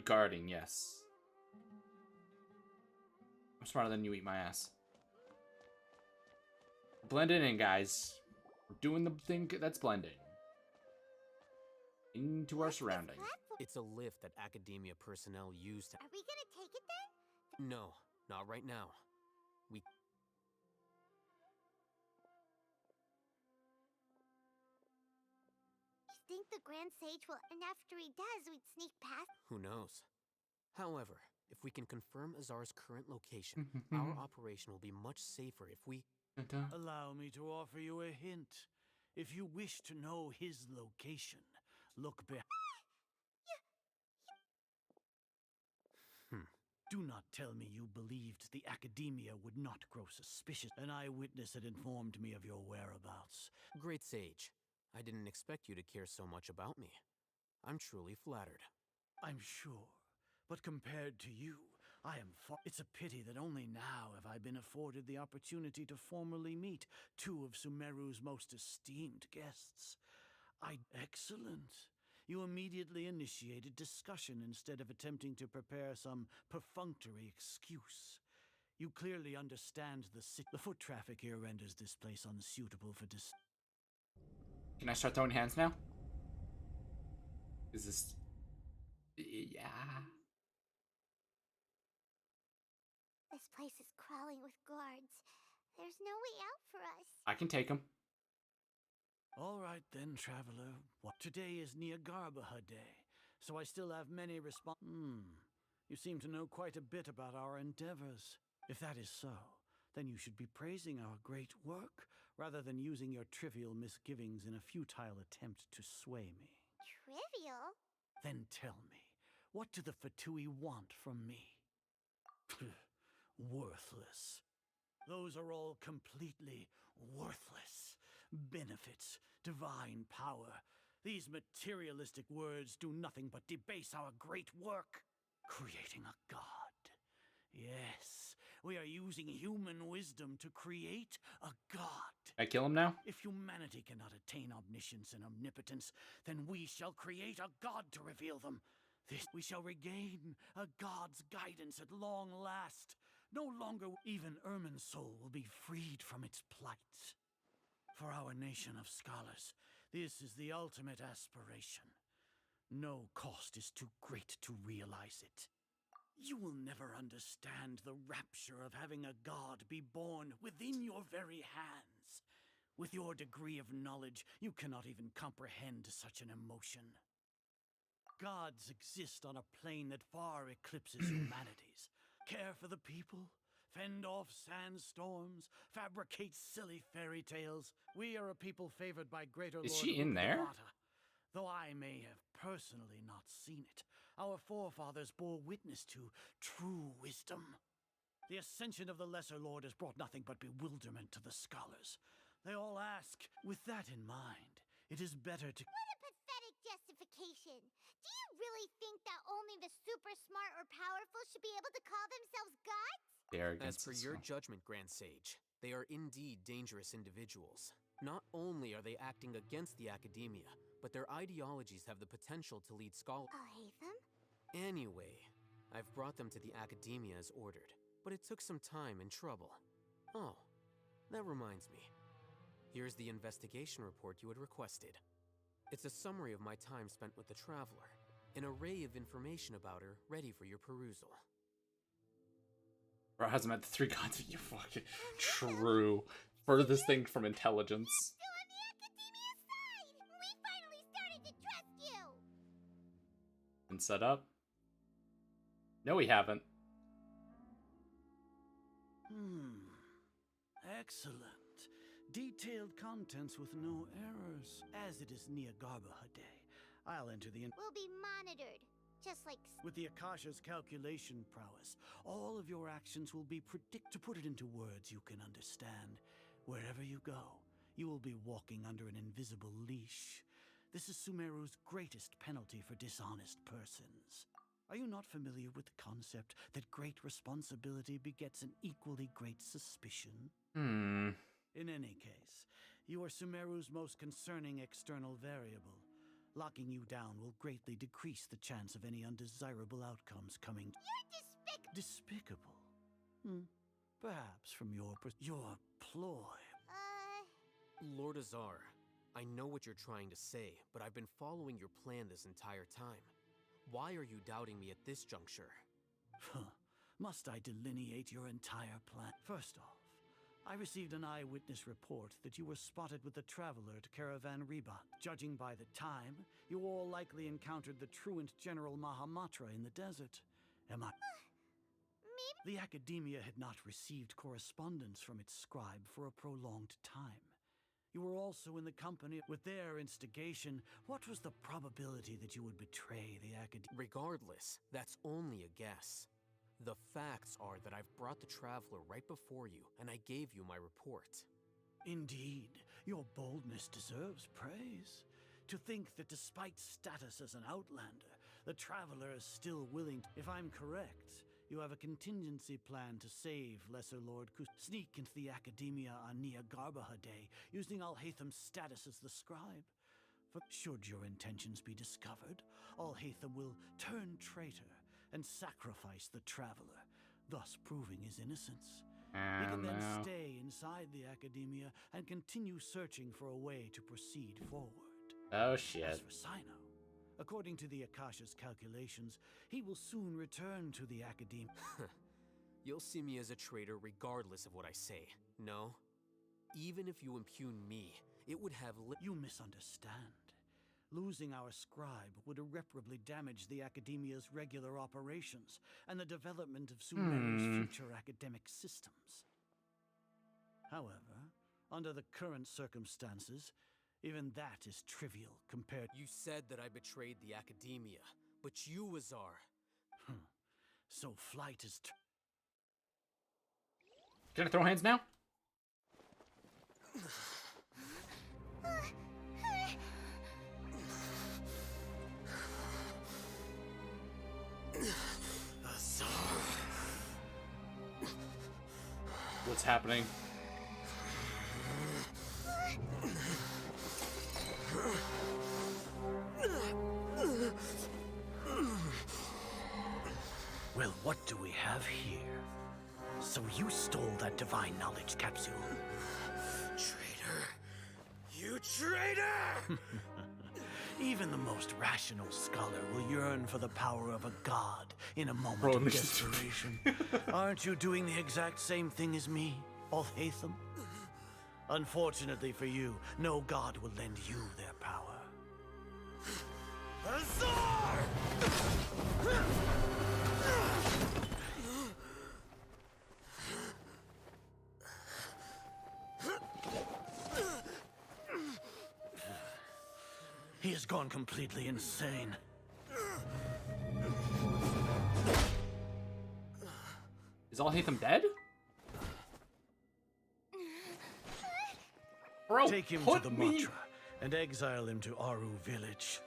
guarding, yes. I'm smarter than you, eat my ass. Blend it in, guys. We're doing the thing that's blending. Into our surroundings. It's a lift that Academia personnel use to... Are we gonna take it then? No, not right now. We... You think the Grand Sage will, and after he does, we'd sneak past? Who knows? However, if we can confirm Azar's current location, our operation will be much safer if we... Allow me to offer you a hint. If you wish to know his location, look behind. Do not tell me you believed the Academia would not grow suspicious. An eyewitness had informed me of your whereabouts. Great Sage, I didn't expect you to care so much about me. I'm truly flattered. I'm sure, but compared to you, I am far. It's a pity that only now have I been afforded the opportunity to formally meet two of Sumeru's most esteemed guests. Excellent. You immediately initiated discussion instead of attempting to prepare some perfunctory excuse. You clearly understand the foot traffic here renders this place unsuitable for Can I start throwing hands now? Is this... Yeah. This place is crawling with guards. There's no way out for us. I can take them. All right then, traveler. Today is Niagarbaha Day, so I still have many You seem to know quite a bit about our endeavors. If that is so, then you should be praising our great work, rather than using your trivial misgivings in a futile attempt to sway me. Trivial? Then tell me, what do the Fatui want from me? Worthless. Those are all completely worthless. Benefits, divine power. These materialistic words do nothing but debase our great work. Creating a god. Yes, we are using human wisdom to create a god. I kill him now? If humanity cannot attain omniscience and omnipotence, then we shall create a god to reveal them. We shall regain a god's guidance at long last. No longer even Irminsul will be freed from its plight. For our nation of scholars, this is the ultimate aspiration. No cost is too great to realize it. You will never understand the rapture of having a god be born within your very hands. With your degree of knowledge, you cannot even comprehend such an emotion. Gods exist on a plane that far eclipses humanity's. Care for the people, fend off sandstorms, fabricate silly fairy tales. We are a people favored by greater Is Lord she in there? Ukadavata. Though I may have personally not seen it, our forefathers bore witness to true wisdom. The ascension of the Lesser Lord has brought nothing but bewilderment to the scholars. They all ask, with that in mind, it is better to... What a pathetic justification! Do you really think that only the super smart or powerful should be able to call themselves gods? As for your judgment, Grand Sage, they are indeed dangerous individuals. Not only are they acting against the Academia, but their ideologies have the potential to lead scholars. I'll hate them. Anyway, I've brought them to the Academia as ordered, but it took some time and trouble. Oh, that reminds me. Here's the investigation report you had requested. It's a summary of my time spent with the Traveler, an array of information about her ready for your perusal. Bro hasn't met the three gods. You fucking true. Furthest thing from intelligence. Still on the Academia's side! We finally started to trust you! And set up? No, we haven't. Excellent. Detailed contents with no errors. As it is Niagarbaha Day, I'll enter the... We'll be monitored. Just like... With the Akasha's calculation prowess, all of your actions will be To put it into words you can understand, wherever you go, you will be walking under an invisible leash. This is Sumeru's greatest penalty for dishonest persons. Are you not familiar with the concept that great responsibility begets an equally great suspicion? Hmm. In any case, you are Sumeru's most concerning external variable. Locking you down will greatly decrease the chance of any undesirable outcomes coming. You're Despicable? Perhaps from your ploy. Lord Azar, I know what you're trying to say, but I've been following your plan this entire time. Why are you doubting me at this juncture? Must I delineate your entire plan? First off, I received an eyewitness report that you were spotted with the traveler at Caravan Rebat. Judging by the time, you all likely encountered the truant General Mahamatra in the desert. Am I? The Academia had not received correspondence from its scribe for a prolonged time. You were also in the company with their instigation. What was the probability that you would betray the Academia? Regardless, that's only a guess. The facts are that I've brought the Traveler right before you, and I gave you my report. Indeed, your boldness deserves praise. To think that despite status as an outlander, the Traveler is still willing. If I'm correct, you have a contingency plan to save Lesser Lord sneak into the Academia on Nia Garbahade, using Alhaitham's status as the scribe. For should your intentions be discovered, Alhaitham will turn traitor and sacrifice the Traveler, thus proving his innocence. He can then stay inside the Academia and continue searching for a way to proceed forward. Oh shit. As for Sino, according to the Akasha's calculations, he will soon return to the Academia. You'll see me as a traitor regardless of what I say, no? Even if you impugn me, it would have You misunderstand. Losing our scribe would irreparably damage the Academia's regular operations and the development of Sumeru's future academic systems. However, under the current circumstances, even that is trivial compared. You said that I betrayed the Academia, but you, Azar. So flight is. Can I throw hands now? What's happening? Well, what do we have here? So you stole that divine knowledge capsule? Traitor! You traitor! Even the most rational scholar will yearn for the power of a god in a moment of desperation. Aren't you doing the exact same thing as me, Alhaitham? Unfortunately for you, no god will lend you their power. Azar! He has gone completely insane. Is Alhaitham dead? Bro, take him to the Matra and exile him to Aru village.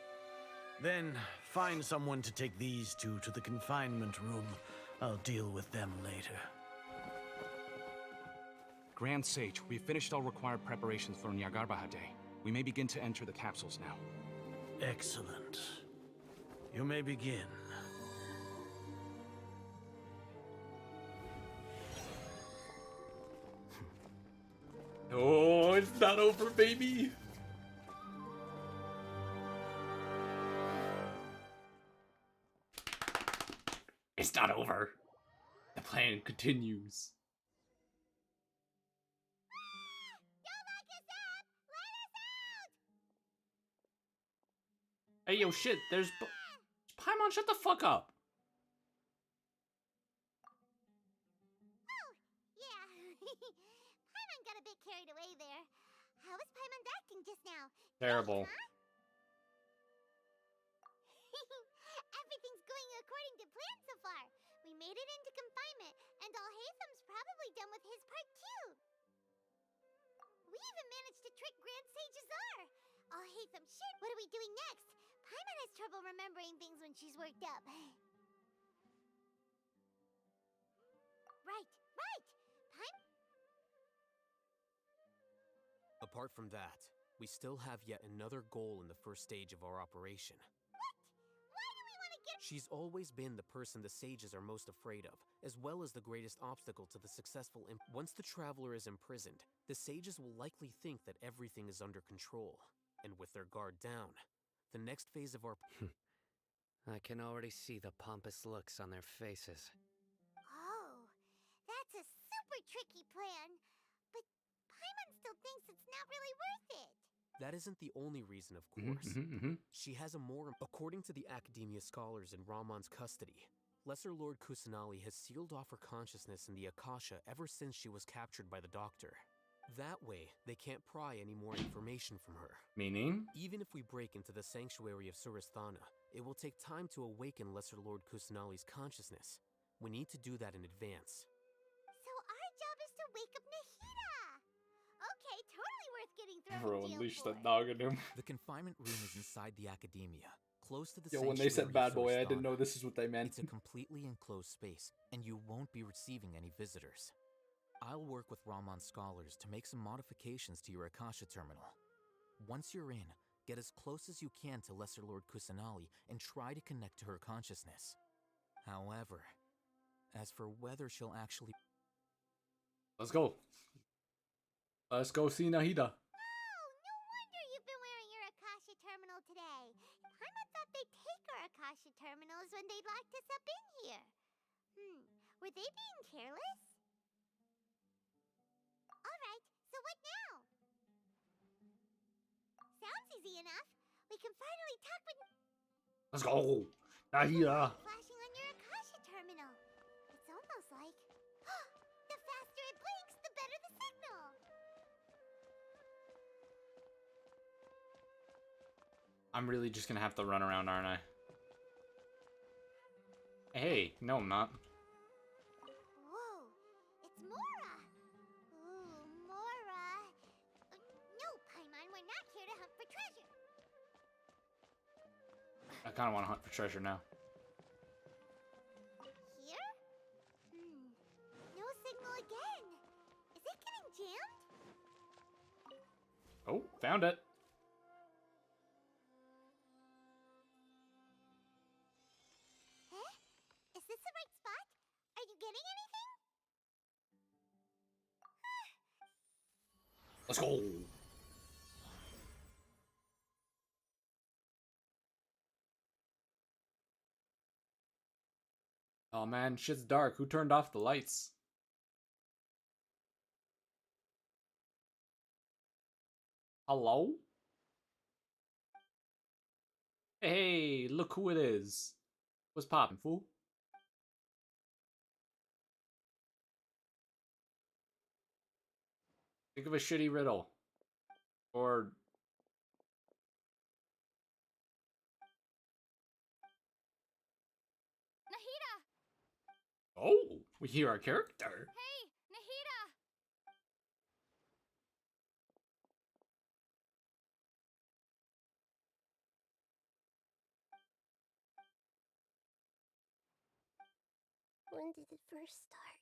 Then find someone to take these two to the confinement room. I'll deal with them later. Grand Sage, we've finished all required preparations for Nyagarbahade. We may begin to enter the capsules now. Excellent. You may begin. Oh, it's not over, baby. It's not over. The plan continues. Hey, yo, shit, there's... Paimon, shut the fuck up. Oh, yeah. Paimon got a bit carried away there. How was Paimon acting just now? Terrible. Everything's going according to plan so far. We made it into confinement, and Alhaitham's probably done with his part too. We even managed to trick Grand Sage Azar. Oh, Hatham, shit! What are we doing next? Paimon has trouble remembering things when she's worked up. Right. Apart from that, we still have yet another goal in the first stage of our operation. Why do we want to get... She's always been the person the sages are most afraid of, as well as the greatest obstacle to the successful Once the traveler is imprisoned, the sages will likely think that everything is under control. And with their guard down, the next phase of our... I can already see the pompous looks on their faces. Oh, that's a super tricky plan. But Paimon still thinks it's not really worth it. That isn't the only reason, of course. She has a more... According to the Academia scholars in Ramon's custody, Lesser Lord Kusanali has sealed off her consciousness in the Akasha ever since she was captured by the Doctor. That way, they can't pry any more information from her. Meaning? Even if we break into the sanctuary of Surasthana, it will take time to awaken Lesser Lord Kusanali's consciousness. We need to do that in advance. So our job is to wake up Nahida! Okay, totally worth getting thrown Bro, in jail unleash for. that dog in him. The confinement room is inside the Academia, close to the Yo, when they said sanctuary bad of boy, I didn't Surasthana. know this is what they meant. It's a completely enclosed space, and you won't be receiving any visitors. I'll work with Ramon scholars to make some modifications to your Akasha terminal. Once you're in, get as close as you can to Lesser Lord Kusanali and try to connect to her consciousness. However, as for whether she'll actually... Let's go. Let's go see Nahida. Oh, no wonder you've been wearing your Akasha terminal today. Paimon thought they'd take our Akasha terminals when they locked us up in here. Were they being careless? Alright, so what now? Sounds easy enough. We can finally talk with... Let's go. Nahida. Flashing on your Akasha terminal. It's almost like... the faster it blinks, the better the signal. I'm really just gonna have to run around, aren't I? Hey, no, I'm not. Whoa, it's Mora. Ooh, Mora. No, Paimon, we're not here to hunt for treasure. I kind of want to hunt for treasure now. Here? No signal again. Is it getting jammed? Oh, found it. Eh? Is this the right spot? Are you getting anything? Let's go. Oh man, shit's dark. Who turned off the lights? Hello? Hey, look who it is. What's poppin', fool? Think of a shitty riddle. Or... Nahida! Oh, we hear our character. Hey, Nahida! When did it first start?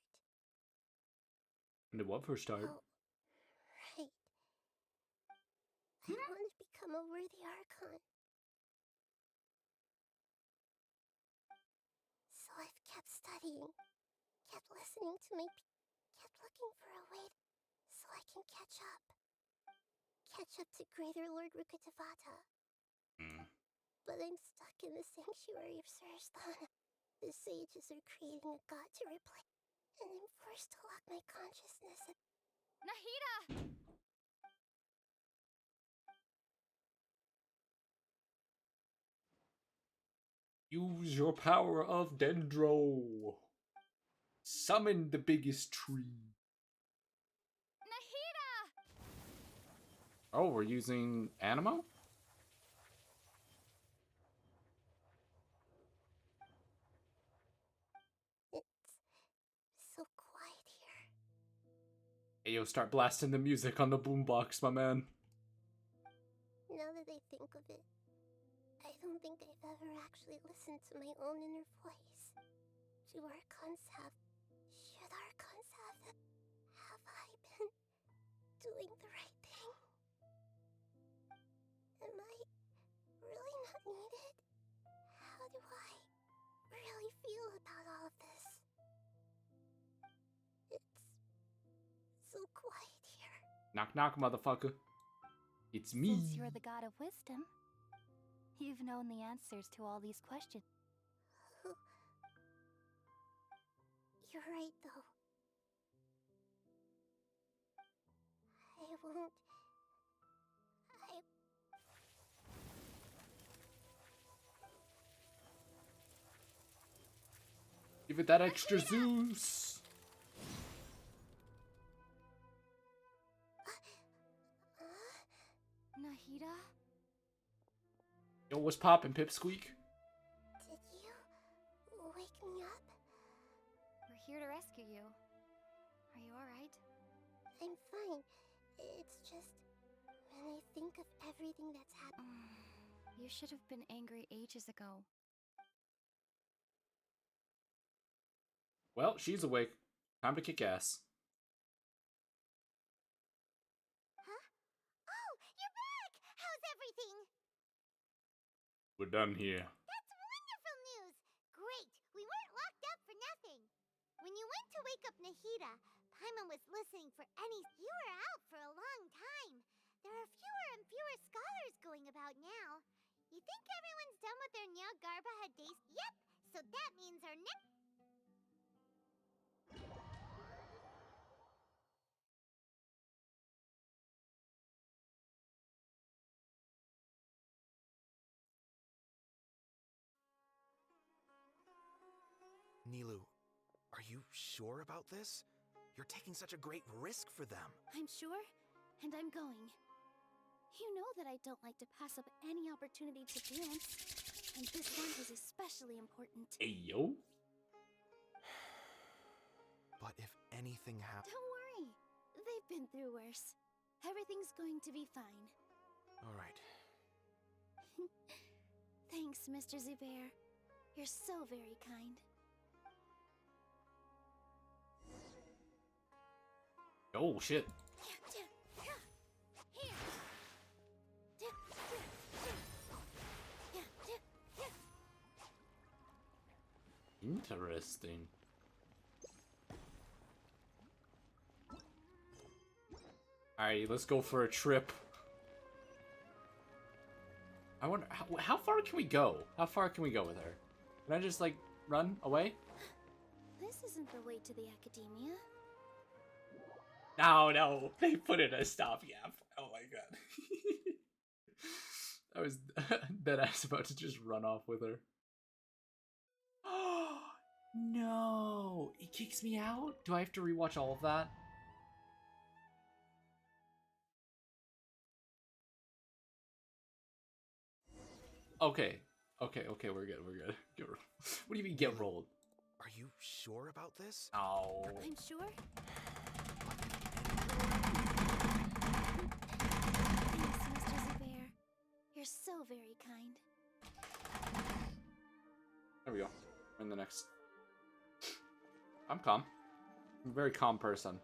When did what first start? Oh, right. I want to become a worthy Archon. So I've kept studying, kept listening to kept looking for a way so I can catch up. Catch up to Greater Lord Rukkhadevata. But I'm stuck in the sanctuary of Surasthana. The sages are creating a god to replace, and I'm forced to lock my consciousness in... Nahida! Use your power of Dendro. Summon the biggest tree. Nahida! Oh, we're using Animo? So quiet here. Hey, yo, start blasting the music on the boombox, my man. Now that I think of it, I don't think I've ever actually listened to my own inner voice. Should Archons have I been doing the right thing? Am I really not needed? How do I really feel about all of this? It's so quiet here. Knock knock, motherfucker. It's me. Since you're the god of wisdom, you've known the answers to all these questions. You're right, though. I won't... Give it that extra Zeus. Nahida? Yo, what's poppin', Pipsqueak? Did you wake me up? We're here to rescue you. Are you alright? I'm fine. It's just... when I think of everything that's happened... You should have been angry ages ago. Well, she's awake. Time to kick ass. Huh? Oh, you're back! How's everything? We're done here. That's wonderful news! Great! We weren't locked up for nothing. When you went to wake up Nahida, Paimon was listening for any... You were out for a long time. There are fewer and fewer scholars going about now. You think everyone's done with their Nyargarba days? Yep! So that means our next... Nilou, are you sure about this? You're taking such a great risk for them. I'm sure, and I'm going. You know that I don't like to pass up any opportunity to dance, and this one is especially important. Hey, yo. But if anything happens... Don't worry. They've been through worse. Everything's going to be fine. All right. Thanks, Mr. Zubair. You're so very kind. Oh, shit. Interesting. Alright, let's go for a trip. I wonder, how far can we go? How far can we go with her? Can I just, like, run away? This isn't the way to the Academia. No, they put in a stopgap. Oh my god. I was deadass about to just run off with her. Oh no! It kicks me out? Do I have to rewatch all of that? Okay, we're good. What do you mean get rolled? Are you sure about this? Oh. I'm sure. Thanks, Mr. Zubair. You're so very kind. There we go. We're in the next. I'm calm. I'm a very calm person.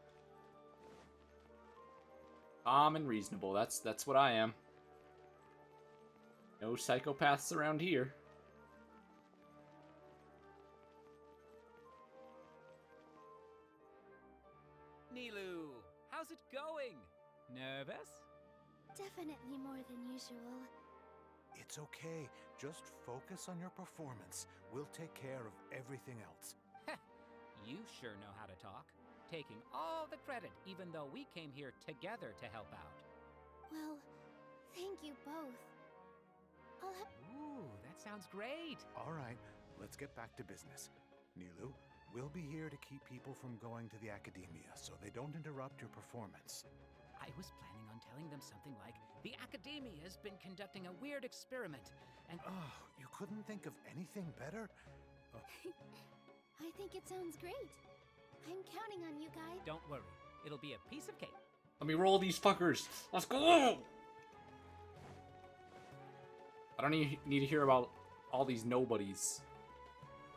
Calm and reasonable. That's what I am. No psychopaths around here. Nilou, how's it going? Nervous? Definitely more than usual. It's okay. Just focus on your performance. We'll take care of everything else. You sure know how to talk. Taking all the credit, even though we came here together to help out. Well, thank you both. I'll have... Ooh, that sounds great. All right, let's get back to business. Nilou, we'll be here to keep people from going to the Academia so they don't interrupt your performance. I was planning on telling them something like, the Academia has been conducting a weird experiment, and... Oh, you couldn't think of anything better? I think it sounds great. I'm counting on you guys. Don't worry, it'll be a piece of cake. Let me roll these fuckers. Let's go! I don't need to hear about all these nobodies.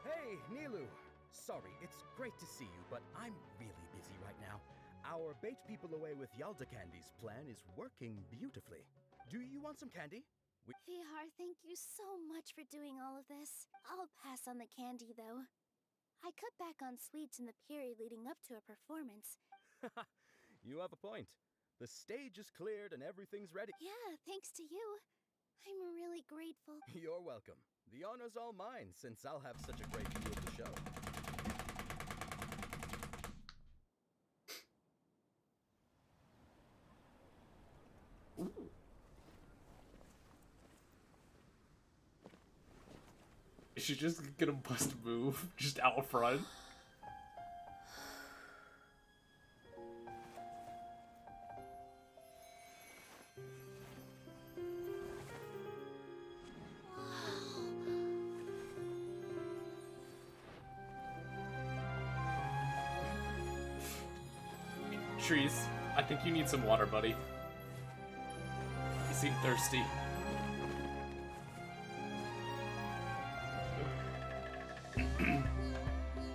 Hey, Nilu! Sorry, it's great to see you, but I'm really busy right now. Our Bait People Away with Yalda Candies plan is working beautifully. Do you want some candy? Vihar, thank you so much for doing all of this. I'll pass on the candy, though. I cut back on sweets in the period leading up to a performance. You have a point. The stage is cleared and everything's ready. Yeah, thanks to you. I'm really grateful. You're welcome. The honor's all mine, since I'll have such a great view of the show. Is she just gonna bust a move just out front? Trees, I think you need some water, buddy. You seem thirsty.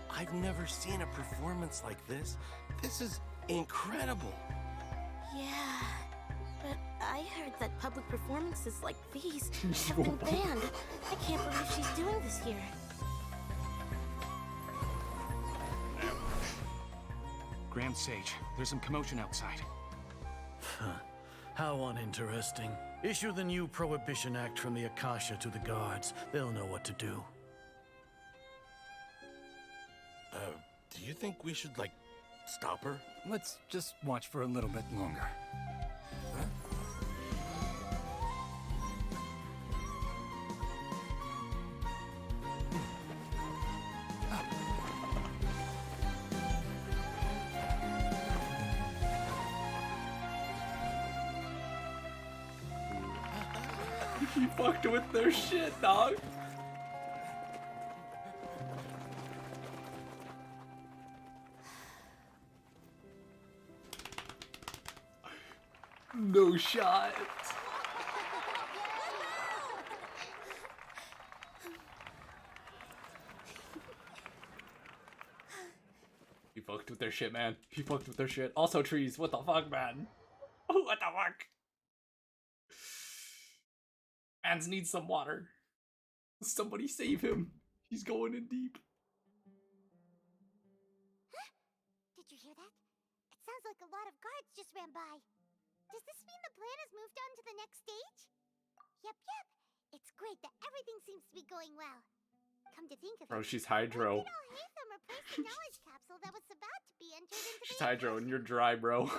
I've never seen a performance like this. This is incredible. Yeah, but I heard that public performances like these have been banned. I can't believe she's doing this here. Grand Sage, there's some commotion outside. How uninteresting. Issue the new Prohibition Act from the Akasha to the guards. They'll know what to do. Do you think we should, like, stop her? Let's just watch for a little bit longer. You fucked with their shit, dog. No shot. He fucked with their shit, man. He fucked with their shit. Also, trees. What the fuck, man? What the fuck? Mans needs some water. Somebody save him. He's going in deep. Did you hear that? It sounds like a lot of guards just ran by. Does this mean the plan has moved on to the next stage? Yep. It's great that everything seems to be going well. Come to think of Bro, it, she's Hydro. when did Alhaitham replace the knowledge capsule that was about to be entered into She's the Hydro and you're dry, bro. Oh,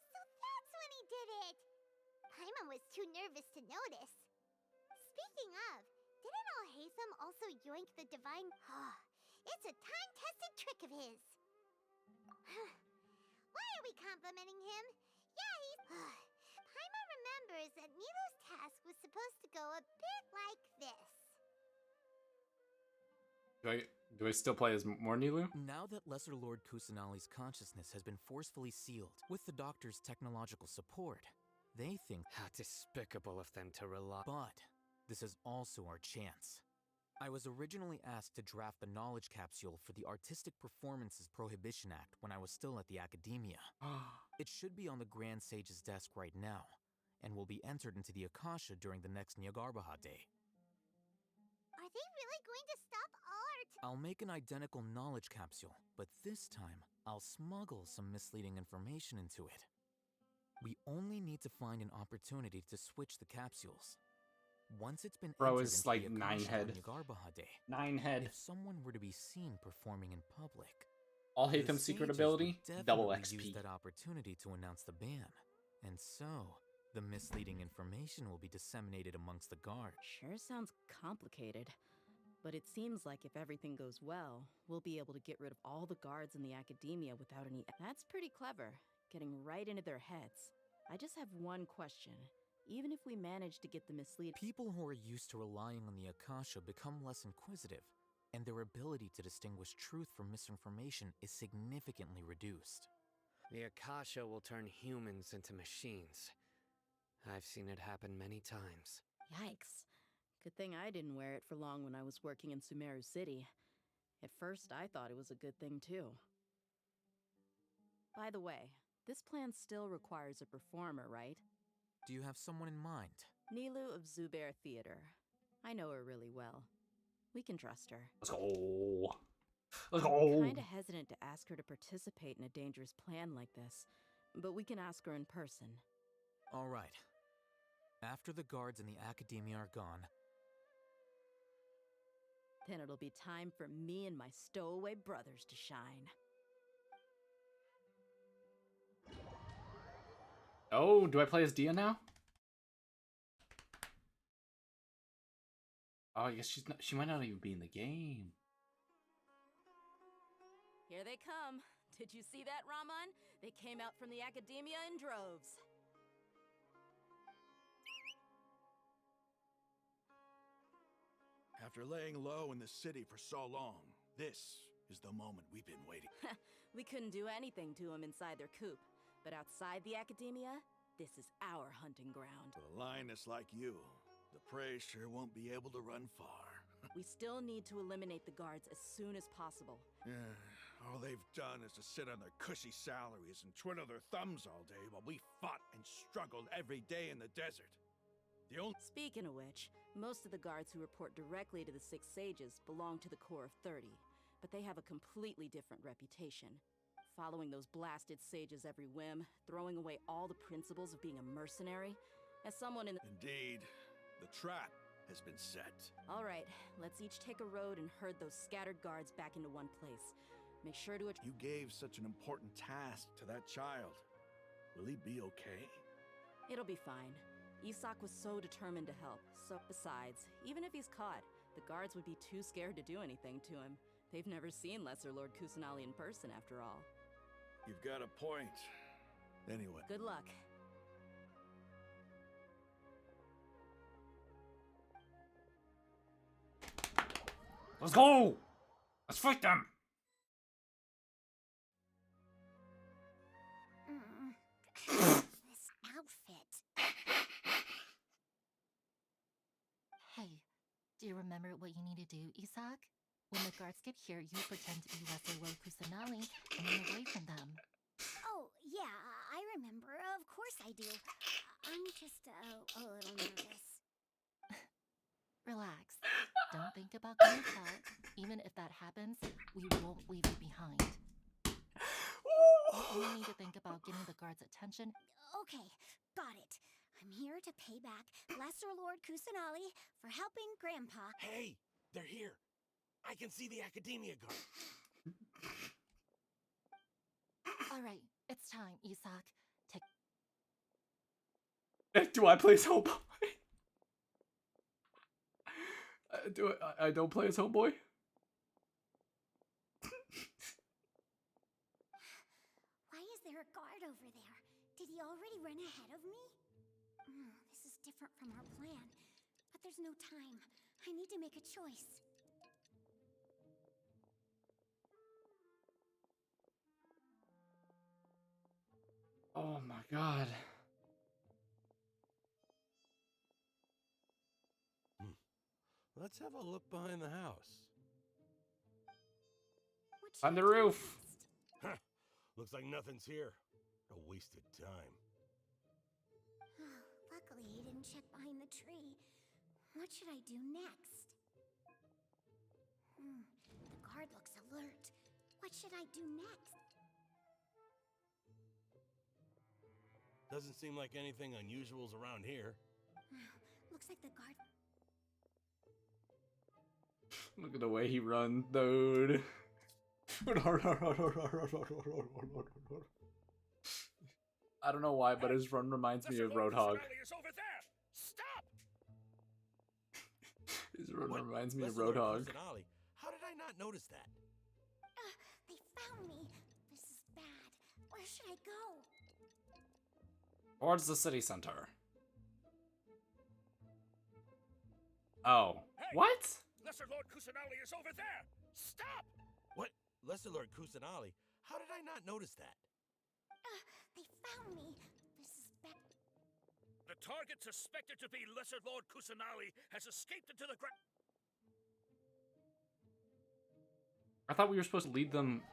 so that's when he did it! Paimon was too nervous to notice. Speaking of, didn't Alhaitham also yoink the divine... It's a time-tested trick of his. Why are we complimenting him? Yeah, he's... Paimon remembers that Nilu's task was supposed to go a bit like this. Do I still play as more Nilou? Now that Lesser Lord Kusanali's consciousness has been forcefully sealed with the Doctor's technological support, they think... How despicable of them to rely... But this is also our chance. I was originally asked to draft the knowledge capsule for the Artistic Performances Prohibition Act when I was still at the Academia. It should be on the Grand Sage's desk right now, and will be entered into the Akasha during the next Nyargarbaha Day. Are they really going to stop all our... I'll make an identical knowledge capsule, but this time, I'll smuggle some misleading information into it. We only need to find an opportunity to switch the capsules. Once it's been Bro entered is into like the 9 Akasha head. on Nyargarbaha Day, 9 head. if someone were to be seen performing in public, Alhaitham's the secret sages ability, would double definitely XP. use that opportunity to announce the ban, and so the misleading information will be disseminated amongst the guard. Sure sounds complicated. But it seems like if everything goes well, we'll be able to get rid of all the guards in the Academia without any... That's pretty clever, getting right into their heads. I just have one question. Even if we manage to get the misleading... People who are used to relying on the Akasha become less inquisitive, and their ability to distinguish truth from misinformation is significantly reduced. The Akasha will turn humans into machines. I've seen it happen many times. Yikes. Good thing I didn't wear it for long when I was working in Sumeru City. At first, I thought it was a good thing, too. By the way, this plan still requires a performer, right? Do you have someone in mind? Nilu of Zubair Theater. I know her really well. We can trust her. Let's go. Let's I'm go. kinda hesitant to ask her to participate in a dangerous plan like this, but we can ask her in person. All right. After the guards and the Academia are gone, Then it'll be time for me and my stowaway brothers to shine. Oh, do I play as Dia now? Oh, I guess she might not even be in the game. Here they come. Did you see that, Ramon? They came out from the Academia in droves. After laying low in the city for so long, this is the moment we've been waiting. We couldn't do anything to them inside their coop, but outside the Academia, this is our hunting ground. With a lioness like you, the prey sure won't be able to run far. We still need to eliminate the guards as soon as possible. Yeah, all they've done is to sit on their cushy salaries and twiddle their thumbs all day while we fought and struggled every day in the desert. Speaking of which, most of the guards who report directly to the Six Sages belong to the Corps of 30, but they have a completely different reputation. Following those blasted sages every whim, throwing away all the principles of being a mercenary. As someone in the— Indeed, the trap has been set. All right, let's each take a road and herd those scattered guards back into one place. Make sure to— You gave such an important task to that child. Will he be okay? It'll be fine. Isak was so determined to help. So, besides, even if he's caught, the guards would be too scared to do anything to him. They've never seen Lesser Lord Kusanali in person, after all. You've got a point. Anyway. Good luck. Let's go! Let's fight them! This outfit. Hey, do you remember what you need to do, Isak? When the guards get here, you pretend to be Lesser Lord Kusanali and run away from them. Oh, yeah, I remember. Of course I do. I'm just a little nervous. Relax. Don't think about getting caught. Even if that happens, we won't leave you behind. You only need to think about getting the guards' attention. Okay, got it. I'm here to pay back Lesser Lord Kusanali for helping Grandpa. Hey, they're here. I can see the Academia guard. All right, it's time, Isak. Do I play as Homeboy? I don't play as Homeboy? Why is there a guard over there? Did he already run ahead of me? This is different from our plan. But there's no time. I need to make a choice. Oh my god. Let's have a look behind the house. On the roof. Huh. Looks like nothing's here. A wasted time. Luckily, he didn't check behind the tree. What should I do next? The guard looks alert. What should I do next? Doesn't seem like anything unusual's around here. Looks like the guard... Look at the way he runs, dude. I don't know why, but his run reminds me of Roadhog. His run reminds me of Roadhog. How did I not notice that? They found me. This is bad. Where should I go? Towards the city center. Oh. What? Lesser Lord Kusanali is over there! Stop! What? Lesser Lord Kusanali? How did I not notice that? They found me. The target suspected to be Lesser Lord Kusanali has escaped into the ground. I thought we were supposed to lead them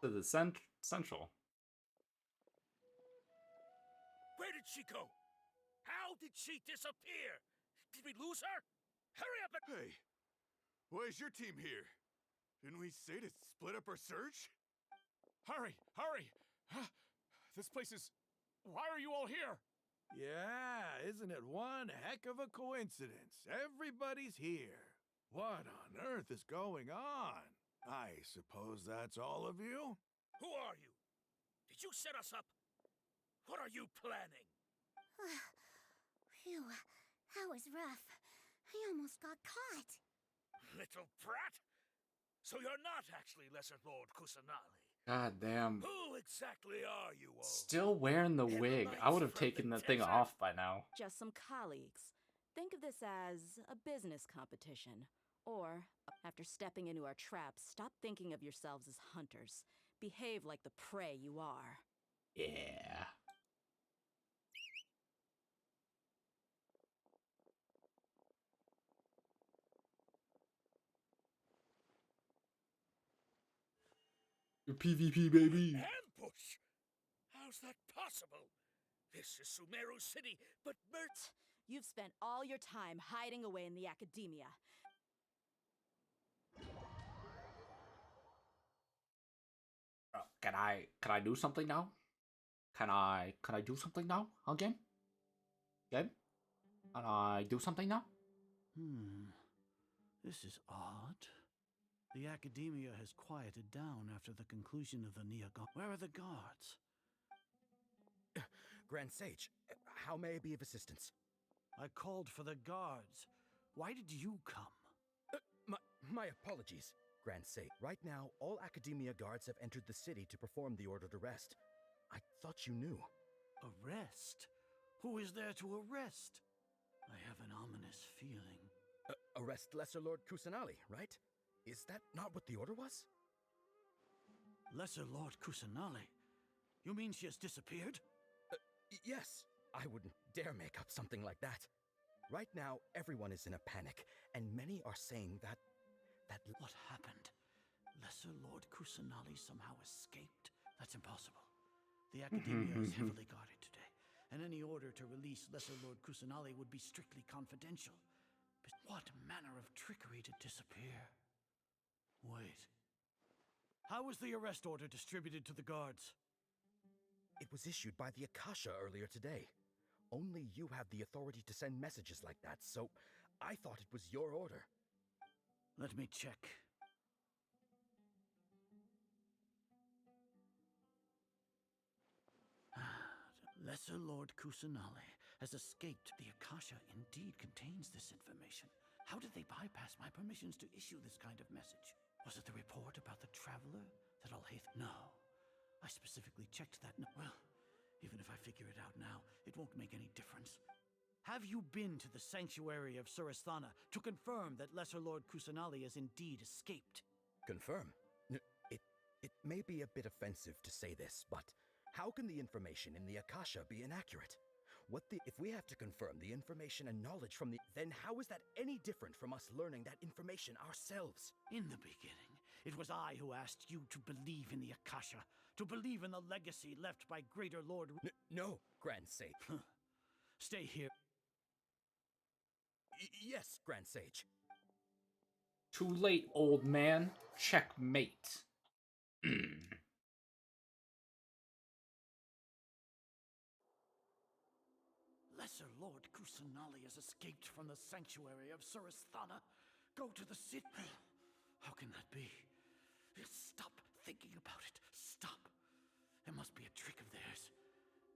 to the central. Where did she go? How did she disappear? Did we lose her? Hurry up and— Hey, why is your team here? Didn't we say to split up our search? Hurry! Hurry! This place is... Why are you all here? Yeah, isn't it one heck of a coincidence? Everybody's here. What on earth is going on? I suppose that's all of you? Who are you? Did you set us up? What are you planning? Phew, that was rough. I almost got caught. Little brat? So you're not actually Lesser Lord Kusanali. God damn. Who exactly are you all? Still wearing the wig. I would have taken the thing off by now. Just some colleagues. Think of this as a business competition. Or, after stepping into our traps, stop thinking of yourselves as hunters. Behave like the prey you are. Yeah. PvP, baby. Ambush? How's that possible? This is Sumeru City, but You've spent all your time hiding away in the academia. Can I do something now? Can I do something now? Again? Again? Can I do something now? This is odd. The academia has quieted down after the conclusion of the Neogon. Where are the guards? Grand Sage, how may I be of assistance? I called for the guards. Why did you come? My apologies, Grand Sage. Right now, all academia guards have entered the city to perform the ordered arrest. I thought you knew. Arrest? Who is there to arrest? I have an ominous feeling. Arrest Lesser Lord Kusanali, right? Is that not what the order was? Lesser Lord Kusanali? You mean she has disappeared? Yes. I wouldn't dare make up something like that. Right now, everyone is in a panic, and many are saying that... What happened? Lesser Lord Kusanali somehow escaped? That's impossible. The academia is heavily guarded today, and any order to release Lesser Lord Kusanali would be strictly confidential. But what manner of trickery to disappear? Wait. How was the arrest order distributed to the guards? It was issued by the Akasha earlier today. Only you have the authority to send messages like that, so I thought it was your order. Let me check. Lesser Lord Kusanali has escaped. The Akasha indeed contains this information. How did they bypass my permissions to issue this kind of message? Was it the report about the traveler that Alhaith? No. I specifically checked that. Well, even if I figure it out now, it won't make any difference. Have you been to the sanctuary of Surasthana to confirm that Lesser Lord Kusanali has indeed escaped? Confirm? It may be a bit offensive to say this, but how can the information in the Akasha be inaccurate? If we have to confirm the information and knowledge from then how is that any different from us learning that information ourselves? In the beginning, it was I who asked you to believe in the Akasha, to believe in the legacy left by Greater Lord... No, Grand Sage. Stay here. Yes, Grand Sage. Too late, old man. Checkmate. Lesser Lord Kusanali has escaped from the sanctuary of Surasthana. Go to the city. How can that be? Stop thinking about it. Stop. There must be a trick of theirs.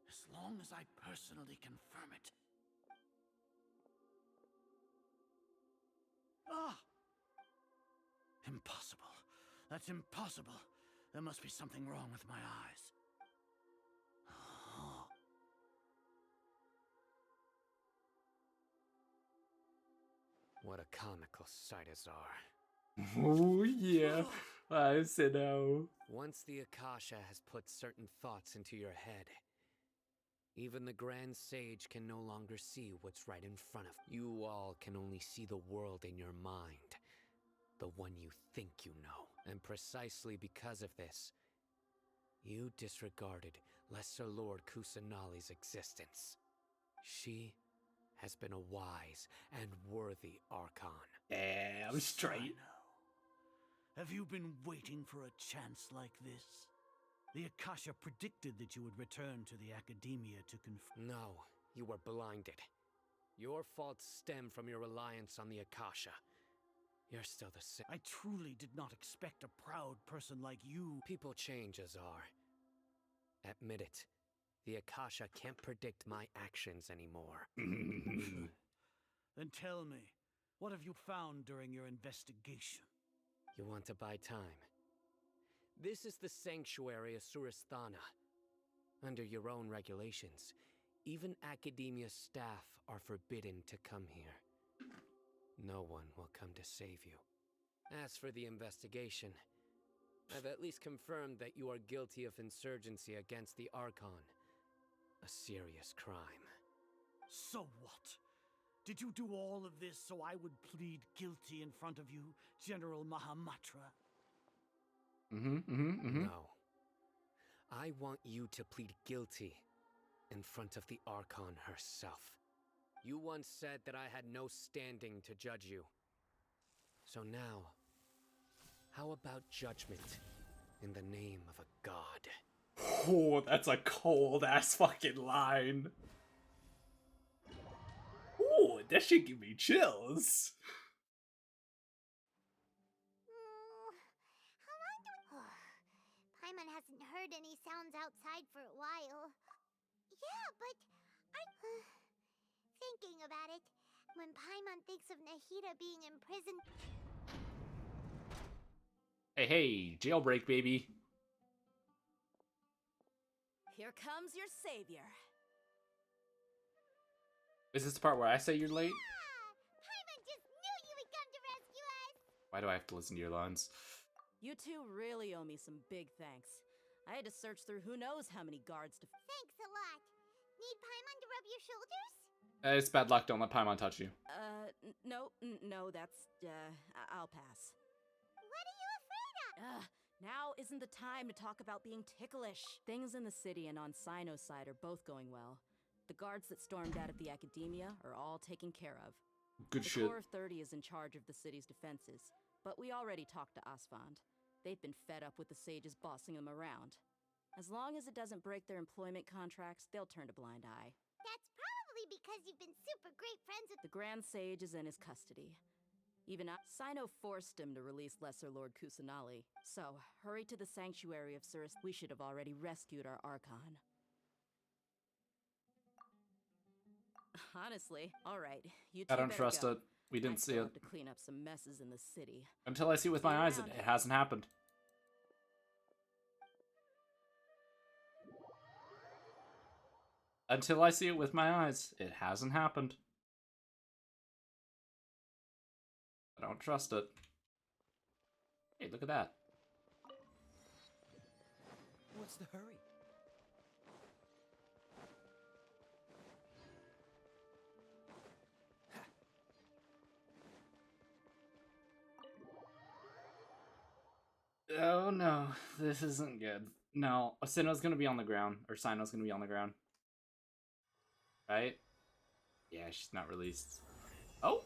As long as I personally confirm it. Ah! Impossible. That's impossible. There must be something wrong with my eyes. What a comical sight is our. Oh, yeah. I said no. Once the Akasha has put certain thoughts into your head, even the Grand Sage can no longer see what's right in front of you. You all can only see the world in your mind, the one you think you know. And precisely because of this, you disregarded Lesser Lord Kusanali's existence. She has been a wise and worthy Archon. Yeah, I'm straight. Sino, have you been waiting for a chance like this? The Akasha predicted that you would return to the Academia to No, you were blinded. Your faults stem from your reliance on the Akasha. You're still the same. I truly did not expect a proud person like you. People change, Azar. Admit it. The Akasha can't predict my actions anymore. Then tell me, what have you found during your investigation? You want to buy time? This is the sanctuary of Surasthana. Under your own regulations, even Academia staff are forbidden to come here. No one will come to save you. As for the investigation, I've at least confirmed that you are guilty of insurgency against the Archon. A serious crime. So what? Did you do all of this so I would plead guilty in front of you, General Mahamatra? No. I want you to plead guilty in front of the Archon herself. You once said that I had no standing to judge you. So now, how about judgment in the name of a god? Oh, that's a cold-ass fucking line. Ooh, that should give me chills. How long do we... Paimon hasn't heard any sounds outside for a while. Yeah, but thinking about it, when Paimon thinks of Nahida being imprisoned... Hey, jailbreak, baby. Here comes your savior. Is this the part where I say you're late? Paimon just knew you would come to rescue us! Why do I have to listen to your lines? You two really owe me some big thanks. I had to search through who knows how many guards to... Thanks a lot. Need Paimon to rub your shoulders? It's bad luck, don't let Paimon touch you. No, that's, I'll pass. What are you afraid of? Now isn't the time to talk about being ticklish. Things in the city and on Sino's side are both going well. The guards that stormed out of the Academia are all taken care of. Good shit. The Corps of 30 is in charge of the city's defenses, but we already talked to Asfand. They've been fed up with the sages bossing them around. As long as it doesn't break their employment contracts, they'll turn a blind eye. That's probably because you've been super great friends with... The Grand Sage is in his custody. Even Sino forced him to release Lesser Lord Kusanali. So, hurry to the sanctuary of Suras. We should have already rescued our Archon. Honestly, alright. You two I don't better trust go. it. We didn't see still it. have to clean up some messes in the city. Until I see it with See you my eyes, it around. hasn't happened. Until I see it with my eyes, it hasn't happened. I don't trust it. Hey, look at that. What's the hurry? Oh no, this isn't good. No, Sino's gonna be on the ground, or Sino's gonna be on the ground. Right? Yeah, she's not released. Oh!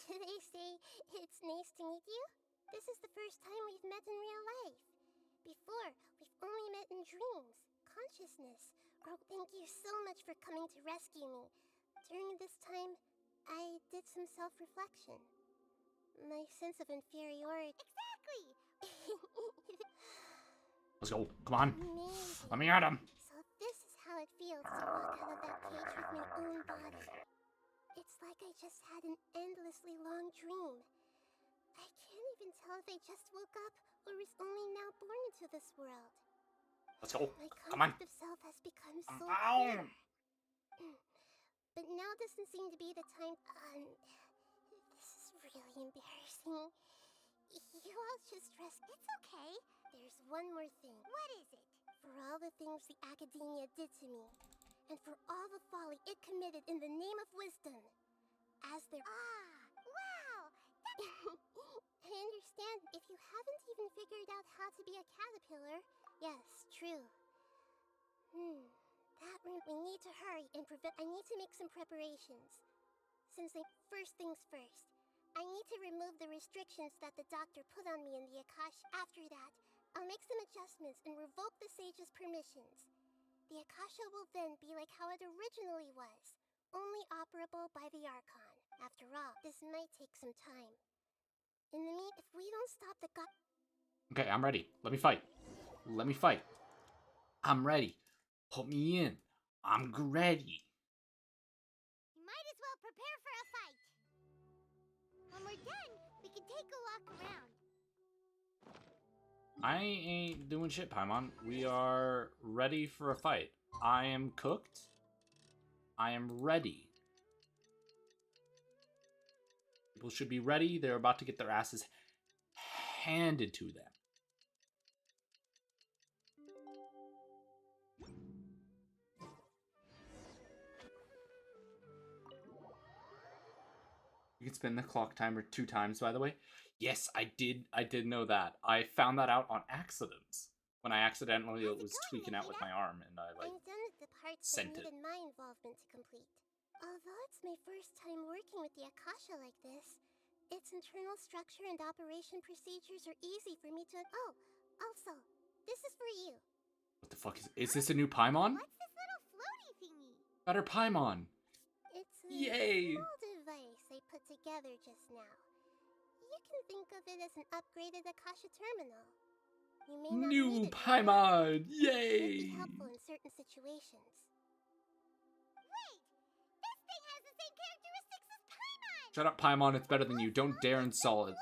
They say it's nice to meet you. This is the first time we've met in real life. Before, we've only met in dreams, consciousness. Oh, thank you so much for coming to rescue me. During this time, I did some self-reflection. My sense of inferiority... Exactly! Let's go. Come on. Amazing. Let me at him. So this is how it feels to walk out of that cage with my own body. It's like I just had an endlessly long dream. I can't even tell if I just woke up or was only now born into this world. Let's go. My Come on. concept of self has become so down. clear. But now doesn't seem to be the time. This is really embarrassing. You all just rest. It's okay. There's one more thing. What is it? For all the things the Academia did to me, and for all the folly it committed in the name of wisdom, as their wow! I understand if you haven't even figured out how to be a caterpillar. Yes, true. We need to hurry and I need to make some preparations. First things first, I need to remove the restrictions that the doctor put on me in the Akasha. After that, I'll make some adjustments and revoke the sage's permissions. The Akasha will then be like how it originally was, only operable by the Archon. After all, this might take some time. In the meantime, if we don't stop the god... Okay, I'm ready. Let me fight. Let me fight. I'm ready. Put me in. I'm ready. You might as well prepare for a fight. When we're done, we can take a walk around. I ain't doing shit, Paimon. We are ready for a fight. I am cooked. I am ready. People should be ready. They're about to get their asses handed to them. You can spin the clock timer 2 times, by the way. Yes, I did know that. I found that out on accident. When I accidentally was tweaking out with my arm and I I'm done with the parts that needed my involvement to complete. Although it's my first time working with the Akasha like this, its internal structure and operation procedures are easy for me to... Oh, also, this is for you. What the fuck is this a new Paimon? What's this little floaty thingy? Better Paimon. It's a Yay! small device I put together just now. You can think of it as an upgraded Akasha terminal. You may not New need it Paimon! It Yay! would be helpful in certain situations. Wait! This thing has the same characteristics as Paimon! Shut up, Paimon. It's better than you. Don't dare insult it.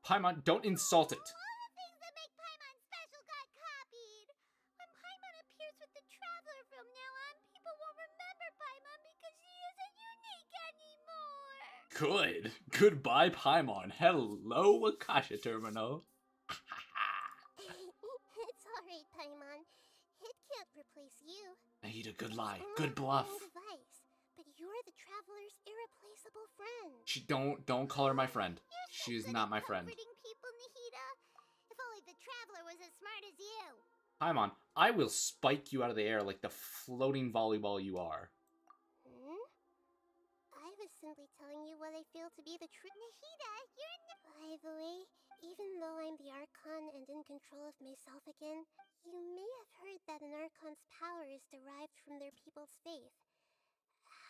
Paimon, don't insult it. All the things that make Paimon special got copied. When Paimon appears with the Traveler from now on, people won't remember Paimon because she isn't unique anymore. Good. Goodbye, Paimon. Hello, Akasha Terminal. It's alright, Paimon. It can't replace you. I need a good lie. It's Good only a bluff. fleeting device, but you're the Traveler's irreplaceable friend. Don't call her my friend. You're so She's good not at my friend. comforting people, Nahida. If only the Traveler was as smart as you. Paimon, I will spike you out of the air like the floating volleyball you are. I was simply telling you what I feel to be the truth. Nahida, you're By the way, even though I'm the Archon and in control of myself again, you may have heard that an Archon's power is derived from their people's faith.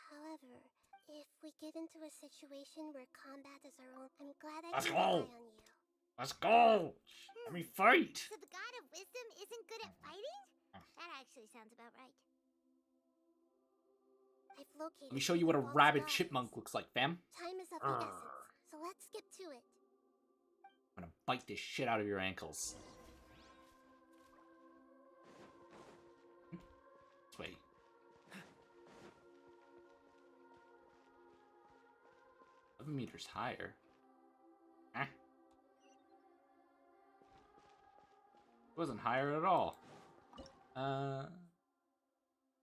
However, if we get into a situation where combat is our own, I'm glad I Let's can go. rely on you. Let's go! Let me fight! So the God of Wisdom isn't good at fighting? That actually sounds about right. I've located... Let me show you what a rabid chipmunk looks like, fam. Time is of the essence, so let's get to it. I'm gonna bite this shit out of your ankles. This way. 11 meters higher. Huh? It wasn't higher at all.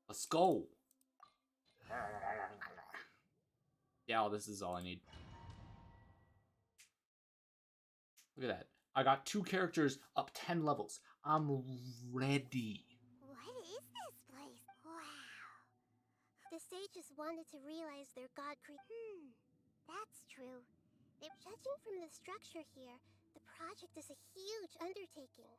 Let's go. Yeah, this is all I need. Look at that. I got 2 characters up 10 levels. I'm ready. What is this place? Wow. The sages wanted to realize their god that's true. Judging from the structure here, the project is a huge undertaking.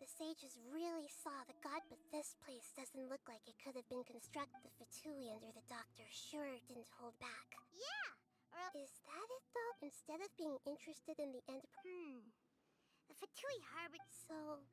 The sages really saw the god, but this place doesn't look like it could have been constructed. The Fatui under the doctor sure didn't hold back. Yeah! Is that it, though? Instead of being interested in the end... The Fatui harbor... So,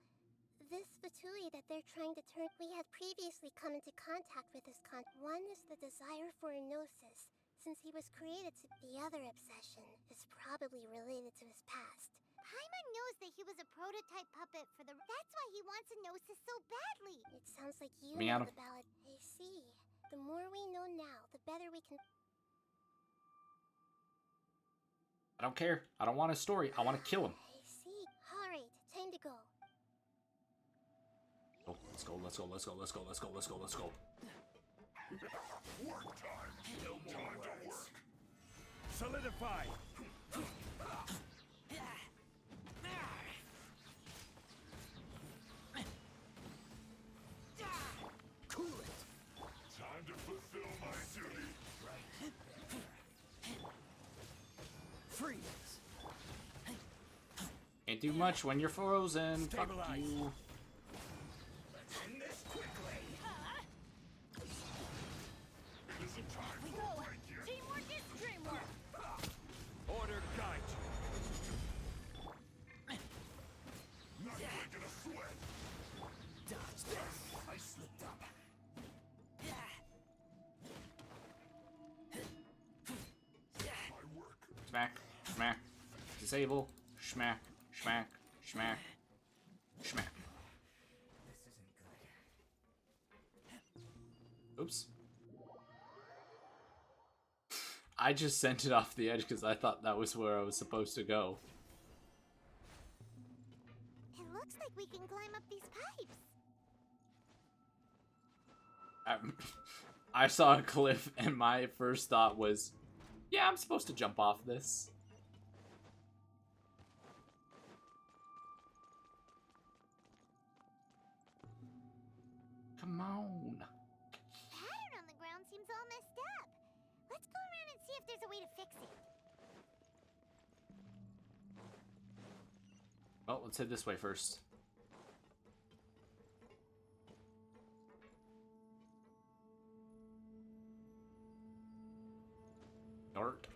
this Fatui that they're trying to turn... We had previously come into contact with this One is the desire for a gnosis, Since he was created to the other obsession is probably related to his past. Paimon knows that he was a prototype puppet for the... That's why he wants a Gnosis so badly. It sounds like you Me know out of- the ballad. I see. The more we know now, the better we can... I don't care. I don't want his story. I want to kill him. I see. Alright, time to go. Oh, let's go, let's go, let's go, let's go, let's go, let's go, let's go. Work time. No time to work. Solidify. Cool it. Time to fulfill my duty. Freeze. Can't do much when you're frozen. Fuck Stabilize. you. Let's end this quickly. It isn't time We for go. a break yet. Teamwork is dreamwork. Order guide Not breaking a sweat. Dodge this. I slipped up. My work. Smack, smack. Disable. Smack, smack, smack, smack. Oops. I just sent it off the edge because I thought that was where I was supposed to go. It looks like we can climb up these pipes. I saw a cliff and my first thought was, yeah, I'm supposed to jump off this. Come on. Pattern on the ground seems all messed up. Let's go around and see if there's a way to fix it. Well, let's head this way first. Dart.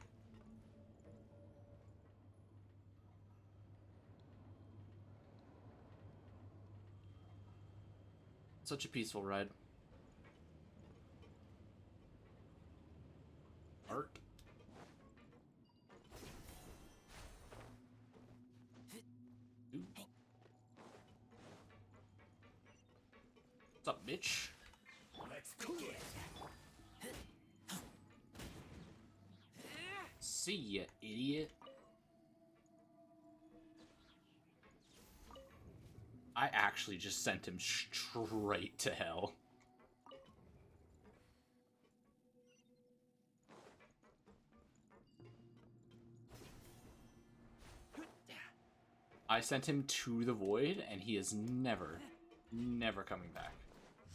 Such a peaceful ride. Art. What's up, bitch? Let's begin. See ya, idiot. I actually just sent him straight to hell. I sent him to the void, and he is never coming back.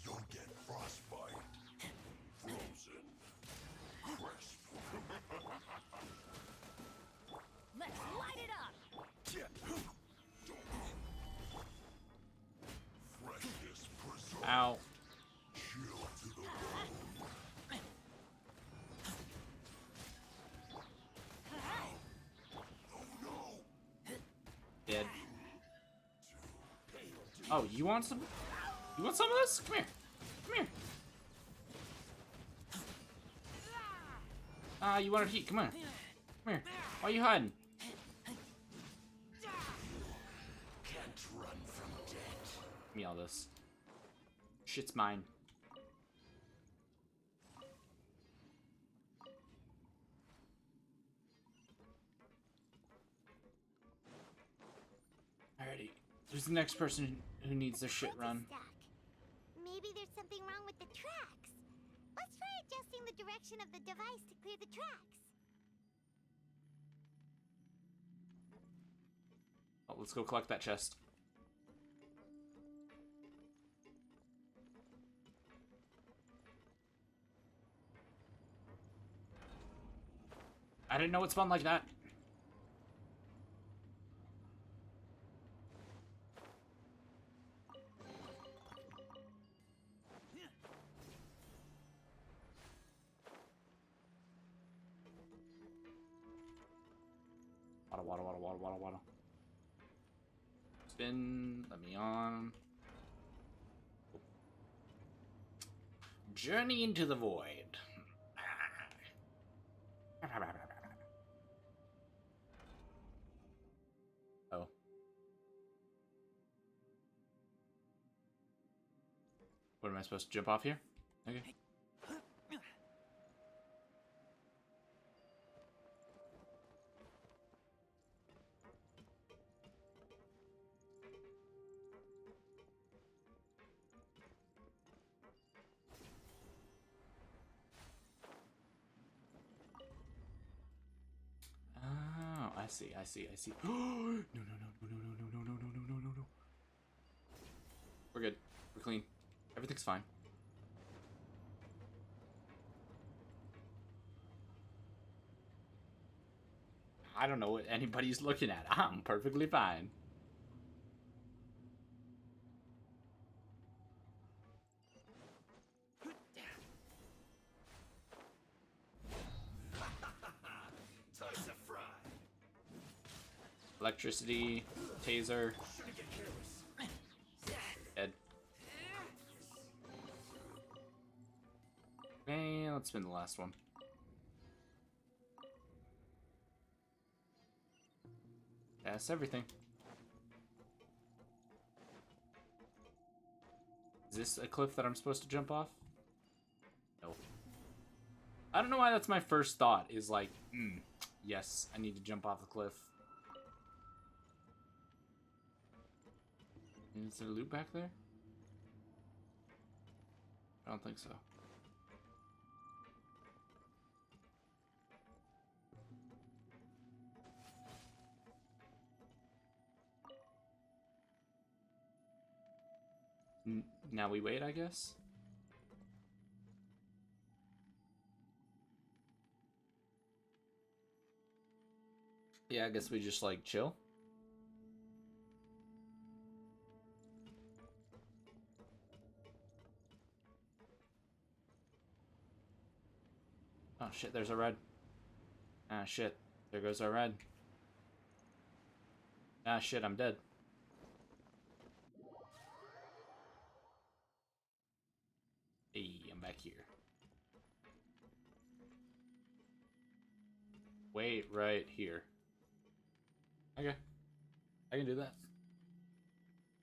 You'll get frostbite. Frozen. Crisp. Let's light it up. Freshness preserved. Ow. Chill to the bone. Oh no. Dead. Oh, you want some? You want some of this? Come here. Come here. Ah, you wanted heat. Come on. Come here. Why are you hiding? Can't run from death. Give me all this. Shit's mine. Alrighty. Who's the next person who needs their shit run? Maybe there's something wrong with the tracks. Let's try adjusting the direction of the device to clear the tracks. Oh, let's go collect that chest. I didn't know it spun like that. Water. Spin, let me on. Journey into the void. What am I supposed to jump off here? Okay. Oh, I see. No, no. We're good. We're clean. Everything's fine. I don't know what anybody's looking at. I'm perfectly fine. Electricity, taser. Dead. Okay, let's spin the last one. That's everything. Is this a cliff that I'm supposed to jump off? No. I don't know why that's my first thought, is like, yes, I need to jump off the cliff. Is there loot back there? I don't think so. Now we wait, I guess? Yeah, I guess we just, like, chill. Oh shit, there's a red. Ah shit, there goes our red. Ah shit, I'm dead. Hey, I'm back here. Wait right here. Okay, I can do that.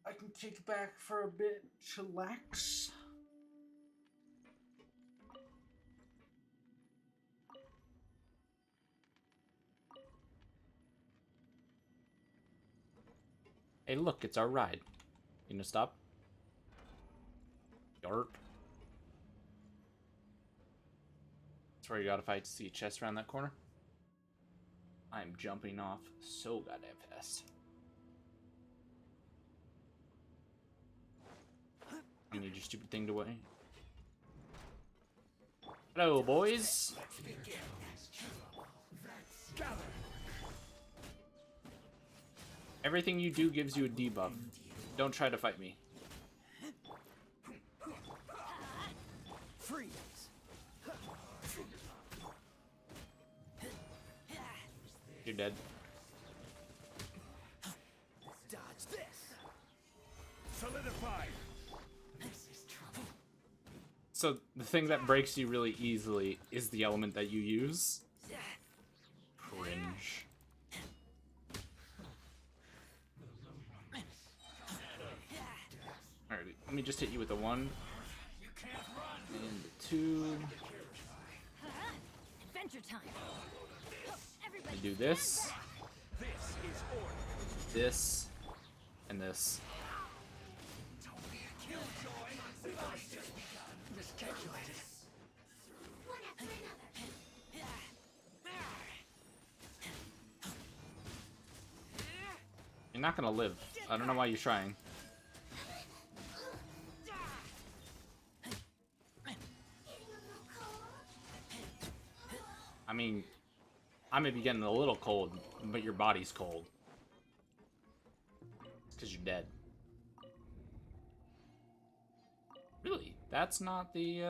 I can kick back for a bit, chillax. Hey, look, it's our ride. You gonna stop? Yarp. That's where you gotta fight to see a chest around that corner. I'm jumping off so goddamn fast. You need your stupid thing to wait. Hello, boys. Everything you do gives you a debuff. Don't try to fight me. Freeze. You're dead. Dodge this. Solidify. So the thing that breaks you really easily is the element that you use. Cringe. Alright, let me just hit you with the 1 and the 2. Adventure time. I do this, this, and this. You're not gonna live. I don't know why you're trying. I mean, I may be getting a little cold, but your body's cold. It's because you're dead. Really? That's not the,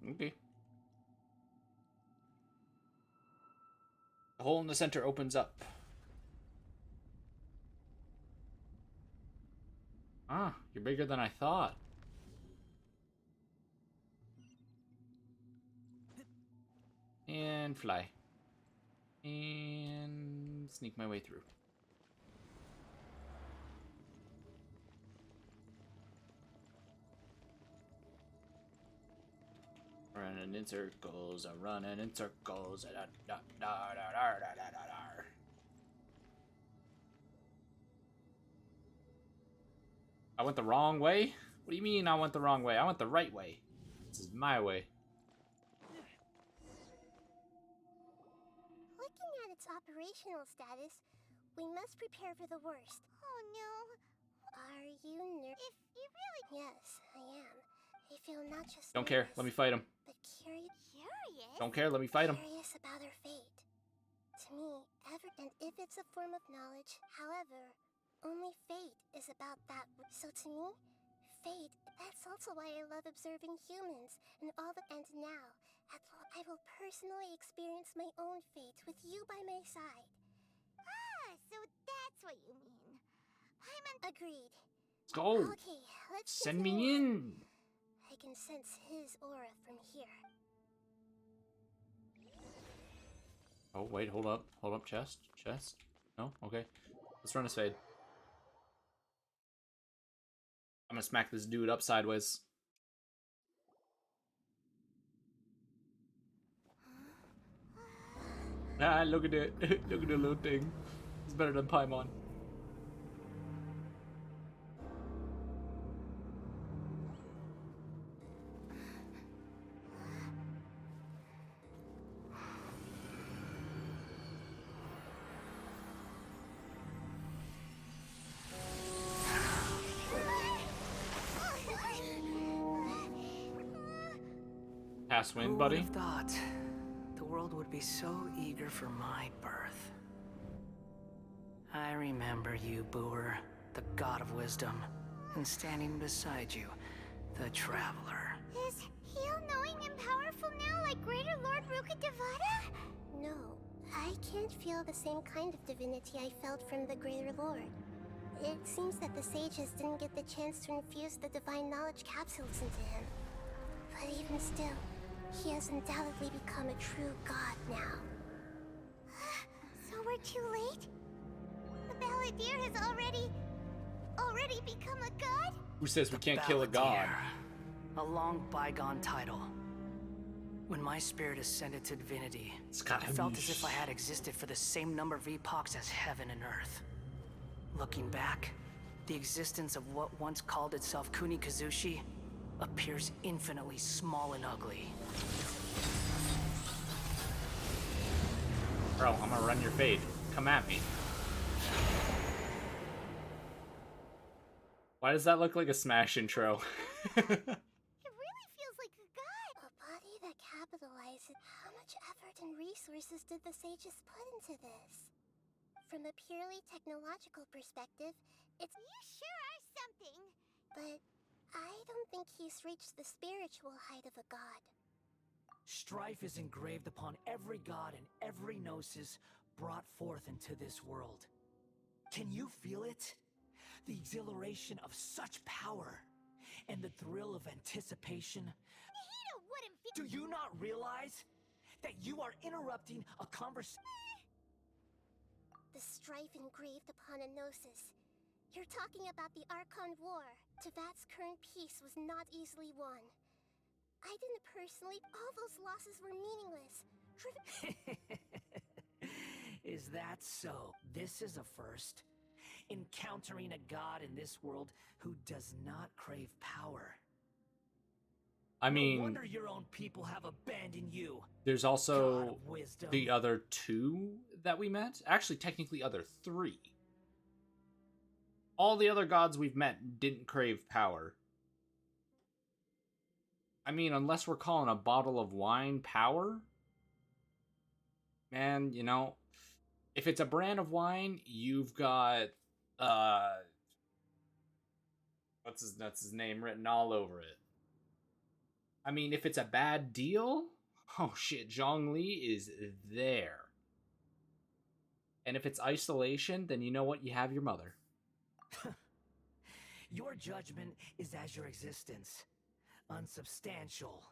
okay. The hole in the center opens up. Ah, you're bigger than I thought. And fly. And sneak my way through. Running in circles, I'm running in circles. Da, da, da, da, da, da, da, da. I went the wrong way? What do you mean I went the wrong way? I went the right way. This is my way. Looking at its operational status, we must prepare for the worst. Oh no. Are you nervous? If you really... Yes, I am. I feel not just Don't care. Let me fight him. but curious. Don't care. Let me fight him. Curious about her fate. To me, and if it's a form of knowledge, however, only fate is about that. So to me, fate, that's also why I love observing humans and all the. And now, I will personally experience my own fate with you by my side. Ah, so that's what you mean. Agreed. Let's go. Okay, let's Send me in. I can sense his aura from here. Oh, wait, hold up. Hold up, chest. Chest? No? Okay. Let's run a fade. I'm gonna smack this dude up sideways. Ah, look at it. Look at the little thing. It's better than Paimon. Pass wind, Who buddy. would have thought the world would be so eager for my birth? I remember you, Booer, the god of wisdom, and standing beside you, the traveler. Is he all-knowing and powerful now like Greater Lord Rukkhadevata? No, I can't feel the same kind of divinity I felt from the Greater Lord. It seems that the sages didn't get the chance to infuse the divine knowledge capsules into him. But even still, he has undoubtedly become a true god now. So we're too late? The Balladeer has already become a god? Who says we can't kill a god? A long bygone title. When my spirit ascended to divinity, I felt as if I had existed for the same number of epochs as heaven and earth. Looking back, the existence of what once called itself Kunikazushi appears infinitely small and ugly. Bro, I'm gonna run your fade. Come at me. Why does that look like a Smash intro? It really feels like a god. A body that capitalizes. How much effort and resources did the sages put into this? From a purely technological perspective, it's... You sure are something! But I don't think he's reached the spiritual height of a god. Strife is engraved upon every god and every gnosis brought forth into this world. Can you feel it? The exhilaration of such power and the thrill of anticipation. Nahida wouldn't feel... Do you not realize that you are interrupting a conversation? The strife engraved upon a gnosis. You're talking about the Archon War. Tevat's current peace was not easily won. I didn't personally... All those losses were meaningless. Is that so? This is a first. Encountering a god in this world who does not crave power. I mean, no wonder your own people have abandoned you. There's also wisdom. the other two that we met. Actually, technically, other three. All the other gods we've met didn't crave power. I mean, unless we're calling a bottle of wine power. Man, you know, if it's a brand of wine, you've got what's his name written all over it. I mean, if it's a bad deal, oh shit, Zhongli is there. And if it's isolation, then you know what? You have your mother. Your judgment is as your existence. Unsubstantial.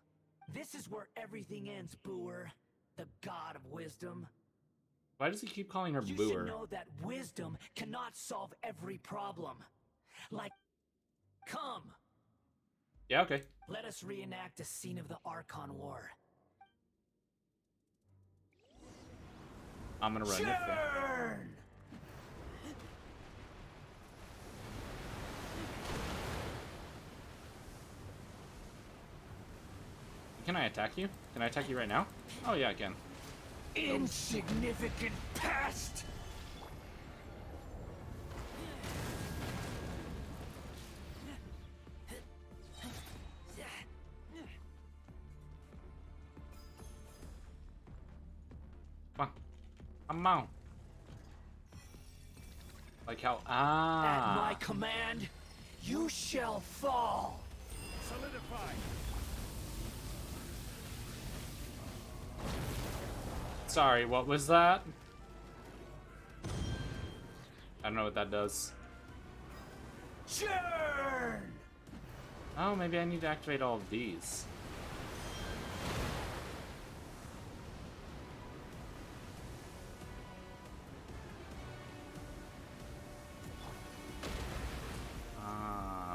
This is where everything ends, Booer. The god of wisdom. Why does he keep calling her You Booer? should know that wisdom cannot solve every problem. Like, come. Yeah, okay. Let us reenact a scene of the Archon War. I'm gonna run it. Churn! Can I attack you? Can I attack you right now? Oh yeah, I can. Insignificant pest! Come on. Come on. Like how At my command, you shall fall. Solidify. Sorry, what was that? I don't know what that does. Churn! Oh, maybe I need to activate all of these.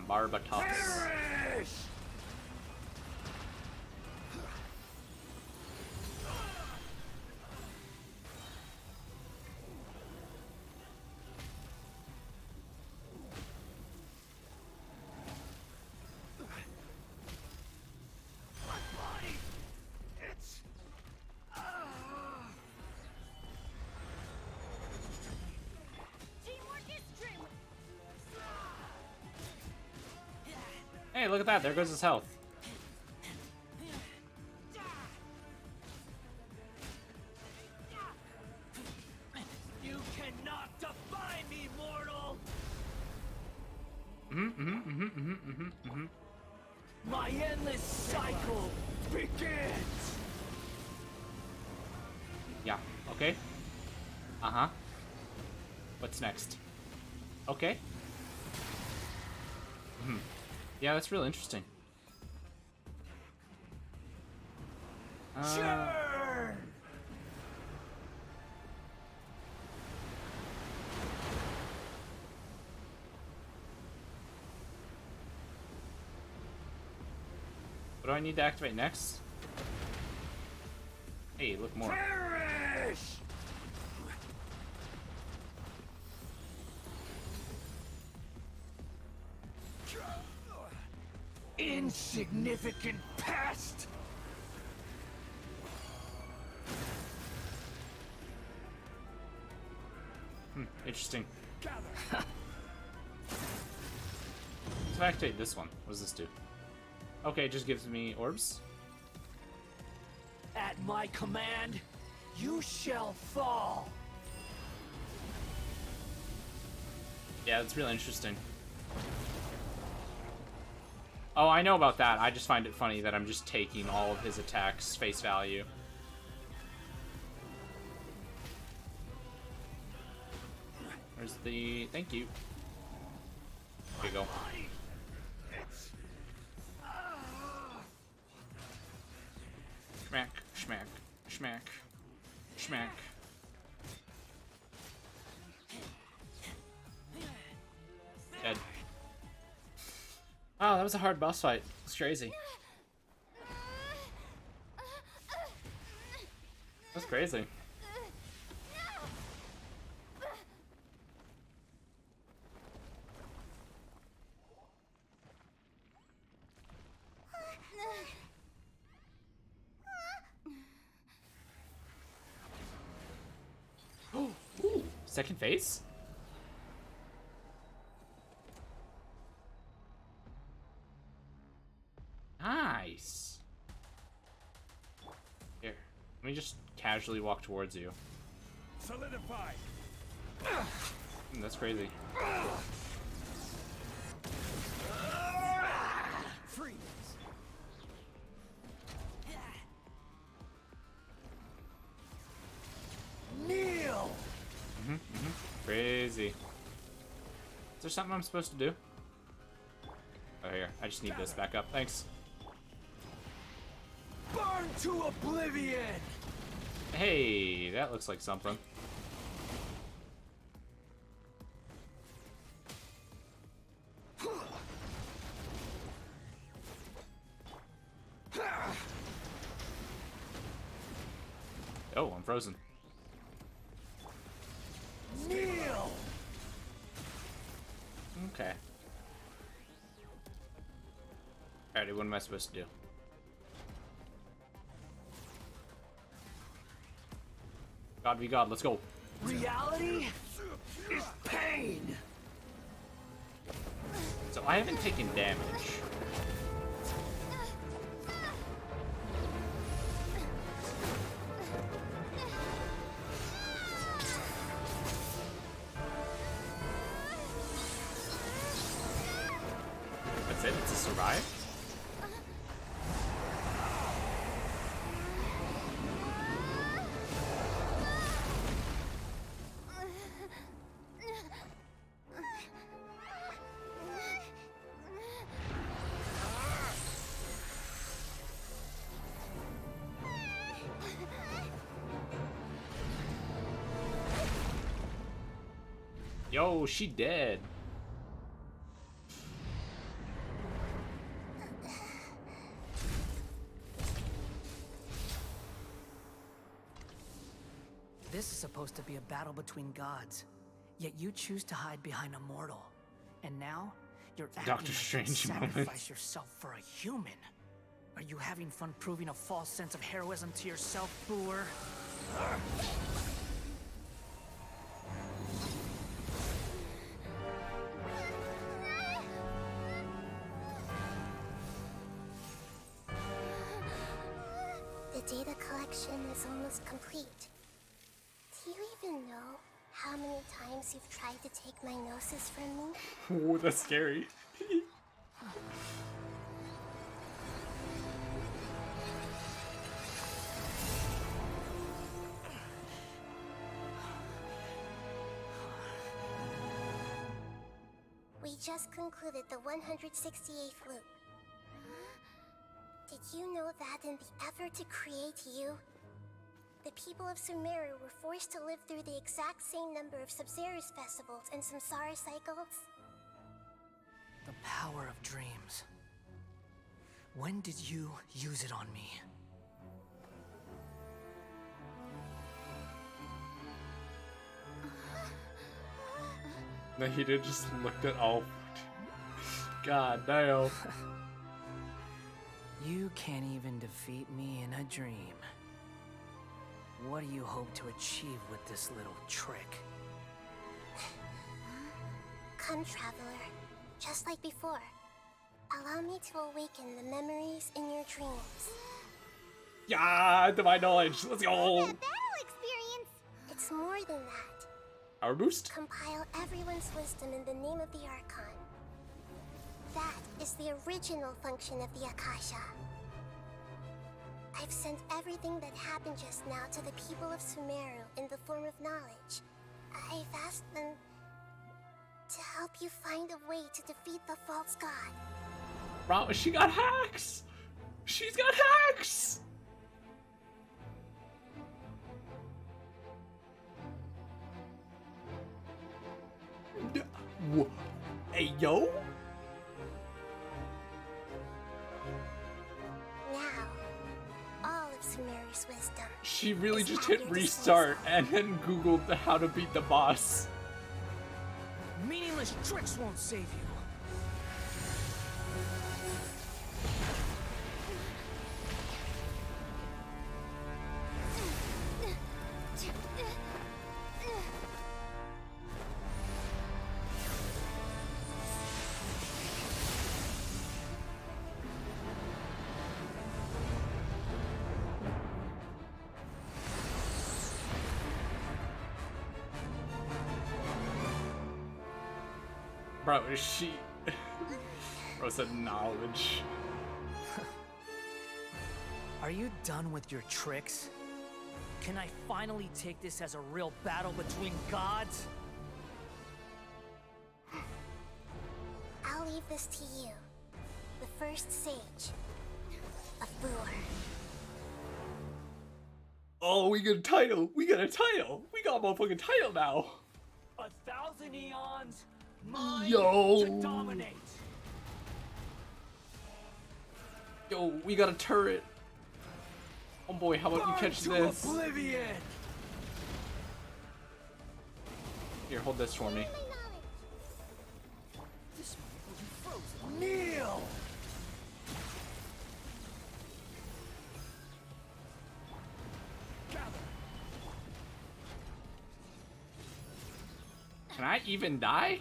Barbatos. Perish! Hey, look at that. There goes his health. You cannot defy me, mortal! My endless cycle begins! Yeah, okay. Uh-huh. What's next? Okay. Yeah, that's real interesting. Churn! What do I need to activate next? Hey, look more. Perish! Insignificant pest! Interesting. So if I activate this one, what does this do? Okay, it just gives me orbs. At my command, you shall fall! Yeah, that's really interesting. Oh, I know about that. I just find it funny that I'm just taking all of his attacks face value. Where's the... Thank you. Here you go. Schmack, schmack, schmack, schmack. Dead. Wow, that was a hard boss fight. It's crazy. That's crazy. Second phase? Nice. Here, let me just casually walk towards you. Solidify. That's crazy. Freeze! Kneel! Crazy. Is there something I'm supposed to do? Oh, here. I just need this back up. Thanks. Burn to oblivion! Hey, that looks like something. frozen. Kneel! Okay. Alrighty, what am I supposed to do? God be God, let's go. Reality is pain! So I haven't taken damage. That's it? It's a survive? Yo, she dead. This is supposed to be a battle between gods, yet you choose to hide behind a mortal. And now, you're acting Doctor like you'd Strange moment. sacrifice yourself for a human. Are you having fun proving a false sense of heroism to yourself, Booer? The data collection is almost complete. Do you even know how many times you've tried to take my gnosis from me? Oh, that's scary. We just concluded the 168th loop. Did you know that in the effort to create you, the people of Sumeru were forced to live through the exact same number of Sabzeruz festivals and Samsara cycles? The power of dreams. When did you use it on me? Nahida just looked at all. God damn. You can't even defeat me in a dream. What do you hope to achieve with this little trick? Come, traveler. Just like before. Allow me to awaken the memories in your dreams. Yeah, divine knowledge. Let's go. Battle experience! It's more than that. Power boost. Compile everyone's wisdom in the name of the Archon. That is the original function of the Akasha. I've sent everything that happened just now to the people of Sumeru in the form of knowledge. I've asked them to help you find a way to defeat the false god. Bro, she got hacks. She's got hacks. Hey, yo. Now, all of Sumeru's wisdom. She really just hit restart and then Googled how to beat the boss. Meaningless tricks won't save you. Bro, she... Bro said knowledge. Are you done with your tricks? Can I finally take this as a real battle between gods? I'll leave this to you. The first sage of Booer. Oh, we got a title. We got a title. We got a motherfucking title now. 1,000 eons, mine Yo. to dominate. Yo, we got a turret. Oh boy, how about you Burn catch to this? oblivion. Here, hold this for me. Kneel! Can I even die?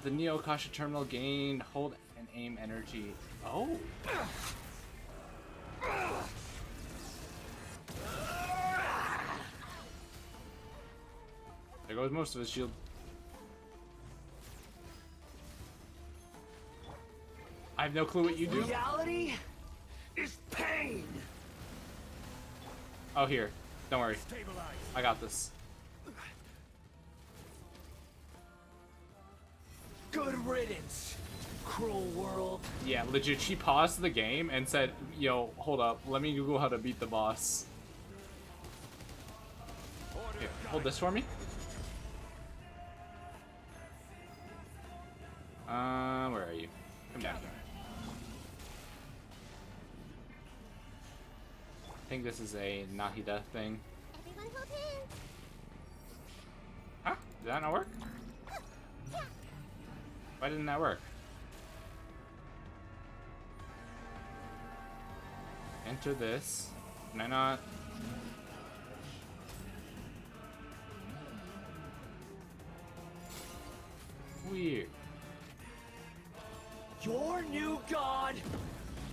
The Neo Akasha terminal gained hold and aim energy. Oh. There goes most of his shield. I have no clue what you do. Reality is pain. Oh, here. Don't worry. I got this. Good riddance, cruel world. Yeah, legit, she paused the game and said, yo, hold up, let me Google how to beat the boss. Here, hold this for me. Where are you? Come down. I think this is a Nahida thing. Everyone hold hands. Huh? Did that not work? Why didn't that work? Enter this. Can I not? Weird. Your new god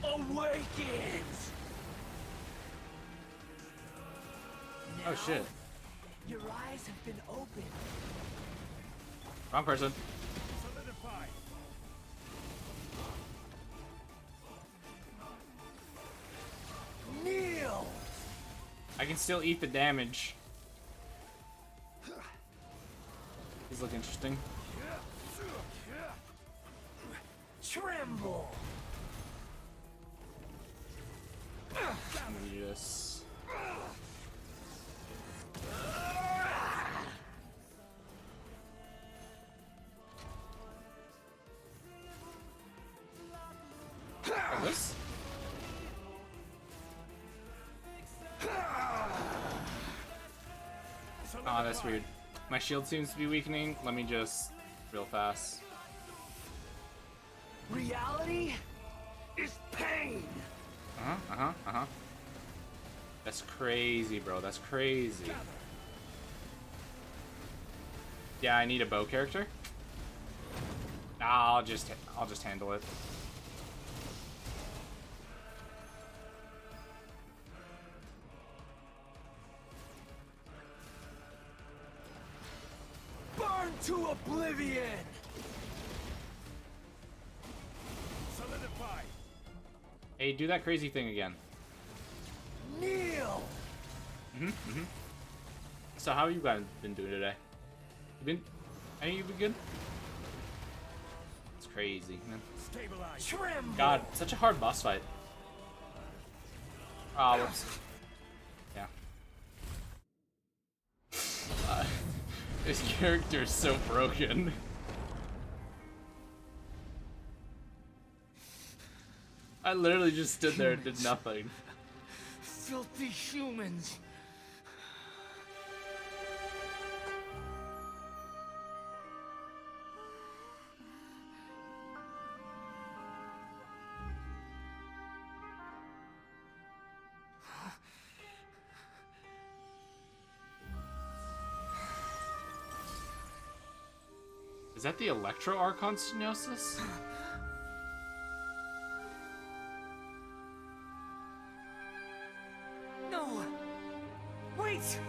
awakens. Oh shit. Your eyes have been opened. Wrong person. Kneel. I can still eat the damage. These look interesting. Tremble. Let me just... Oh, this? Oh, that's weird. My shield seems to be weakening. Let me just... real fast. Reality is pain. That's crazy, bro. That's crazy. Yeah, I need a bow character. I'll just handle it. Burn to oblivion. Solidify. Hey, do that crazy thing again. Kneel. So how have you guys been doing today? You been? Any you been good? It's crazy, man. Stabilize. Tremble. God, such a hard boss fight. Ah, whoops. Yeah. This character is so broken. I literally just stood there and did nothing. Filthy humans. Is that the Electro Archon Stenosis? No. Wait.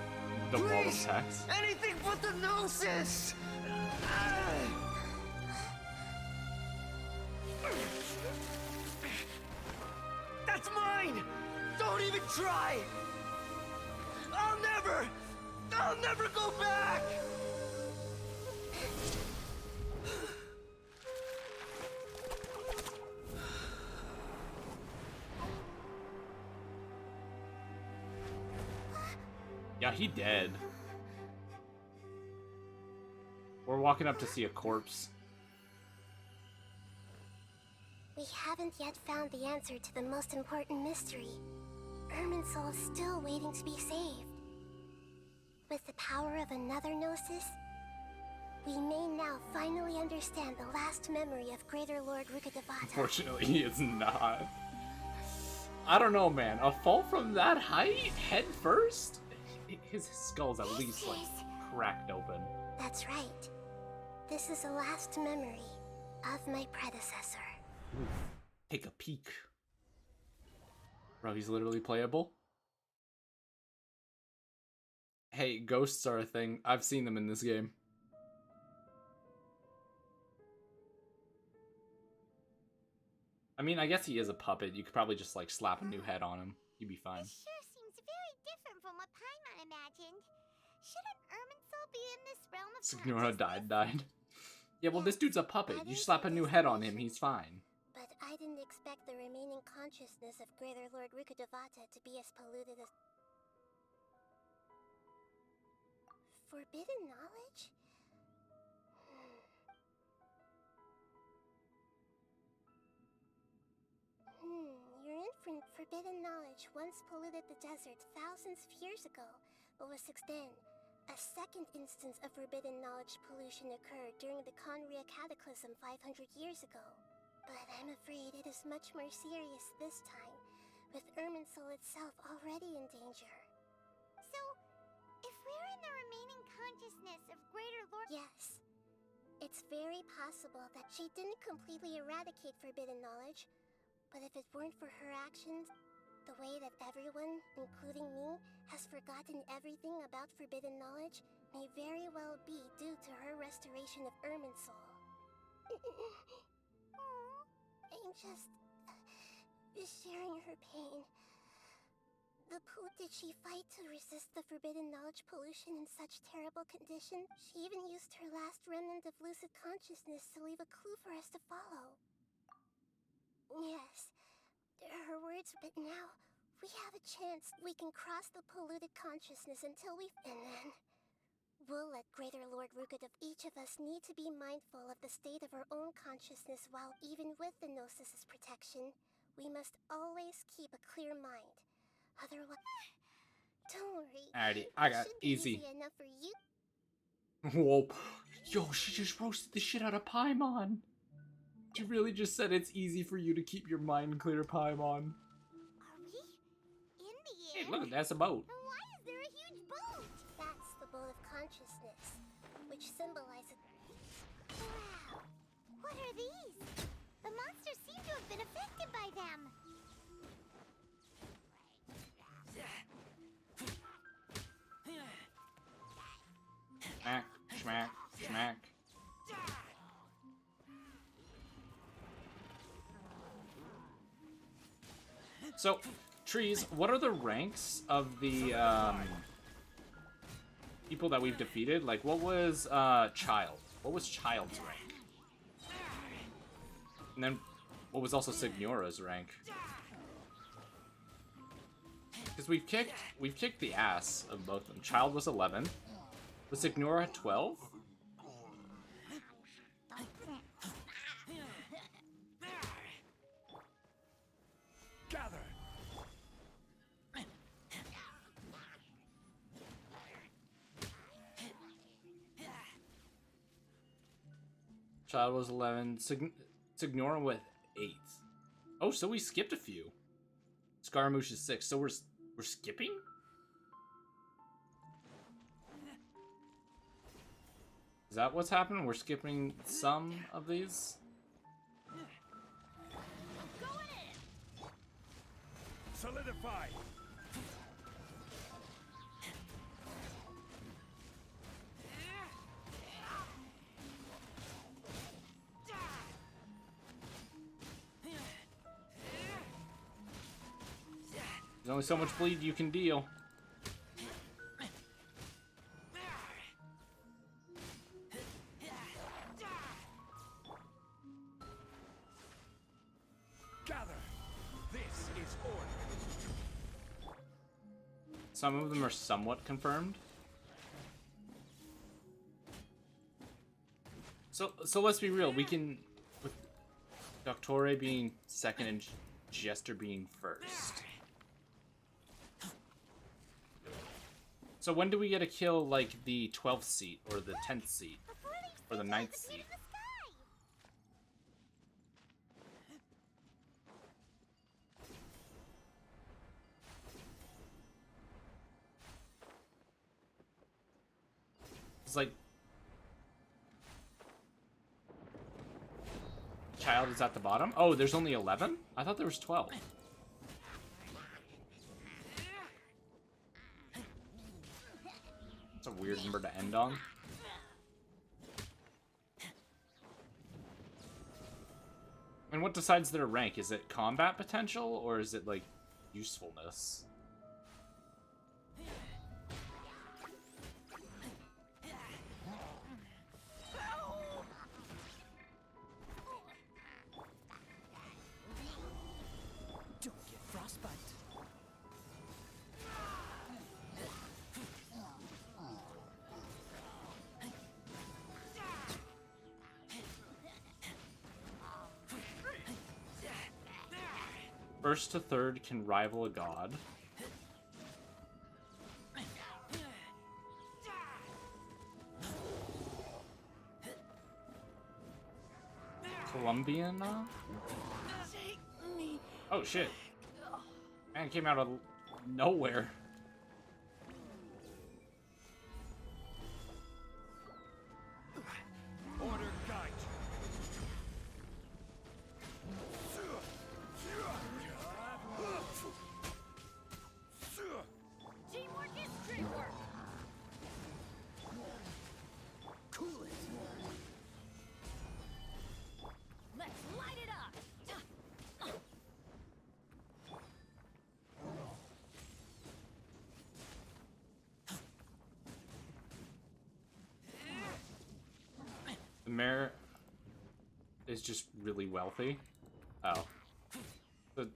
The wall of Please. text. Anything but the gnosis. That's mine. Don't even try. I'll never go back. Yeah, he dead. We're walking up to see a corpse. We haven't yet found the answer to the most important mystery. Irminsul is still waiting to be saved. With the power of another Gnosis, we may now finally understand the last memory of Greater Lord Rukkhadevata. Unfortunately, he is not. I don't know, man. A fall from that height, head first? His skull's at least, like, cracked open. That's right. This is the last memory of my predecessor. Ooh, take a peek. Bro, he's literally playable. Hey, ghosts are a thing. I've seen them in this game. I mean, I guess he is a puppet. You could probably just, like, slap a new head on him. He'd be fine. This sure seems very different from what Paimon imagined. Shouldn't Irminsul be in this realm of Signora died. Yeah, well, this dude's a puppet. You slap a new head on him, he's fine. But I didn't expect the remaining consciousness of Greater Lord Rukkhadevata to be as polluted as... Forbidden knowledge? Your infant forbidden knowledge once polluted the desert thousands of years ago, but was then. A second instance of forbidden knowledge pollution occurred during the Conria Cataclysm 500 years ago. But I'm afraid it is much more serious this time, with Irminsul itself already in danger. So, if we're in the remaining consciousness of Greater Lord... Yes. It's very possible that she didn't completely eradicate forbidden knowledge, but if it weren't for her actions, the way that everyone, including me, has forgotten everything about forbidden knowledge may very well be due to her restoration of Irminsul. I'm just sharing her pain. The poot did she fight to resist the forbidden knowledge pollution in such terrible condition? She even used her last remnant of lucid consciousness to leave a clue for us to follow. Yes, her words, but now we have a chance. We can cross the polluted consciousness until we... And then we'll let Greater Lord Rukkhadevata... Each of us need to be mindful of the state of our own consciousness while even with the Gnosis' protection, we must always keep a clear mind. Otherwise... Don't worry. Alrighty, I got easy. Enough for you. Whoa. Yo, she just roasted the shit out of Paimon. She really just said it's easy for you to keep your mind clear, Paimon. Are we in the air? Hey, look, that's a boat. And why is there a huge boat? That's the boat of consciousness, which symbolizes... Wow! What are these? The monsters seem to have been affected by them. Smack, smack, smack. So, Trees, what are the ranks of the people that we've defeated? Like, what was Child? What was Child's rank? And then, what was also Signora's rank? Because we've kicked the ass of both of them. Child was 11. Was Signora 12? Gather. Child was 11. Signora with 8. Oh, so we skipped a few. Scaramouche is 6. So we're skipping? Is that what's happening? We're skipping some of these? Solidify. There's only so much bleed you can deal. Gather. This is order. Some of them are somewhat confirmed. So let's be real. We can, with Doctore being second and Jester being first. So when do we get to kill, like, the 12th seat, or the 10th seat, or the 9th seat? It's like... Child is at the bottom? Oh, there's only 11? I thought there was 12. That's a weird number to end on. And what decides their rank? Is it combat potential, or is it, like, usefulness? Don't get frostbite. First to third can rival a god. Colombian? Oh shit. Man, it came out of nowhere. Order guide. Teamwork is dreamwork. Cool it. Let's light it up. The mayor is just really wealthy. Oh. The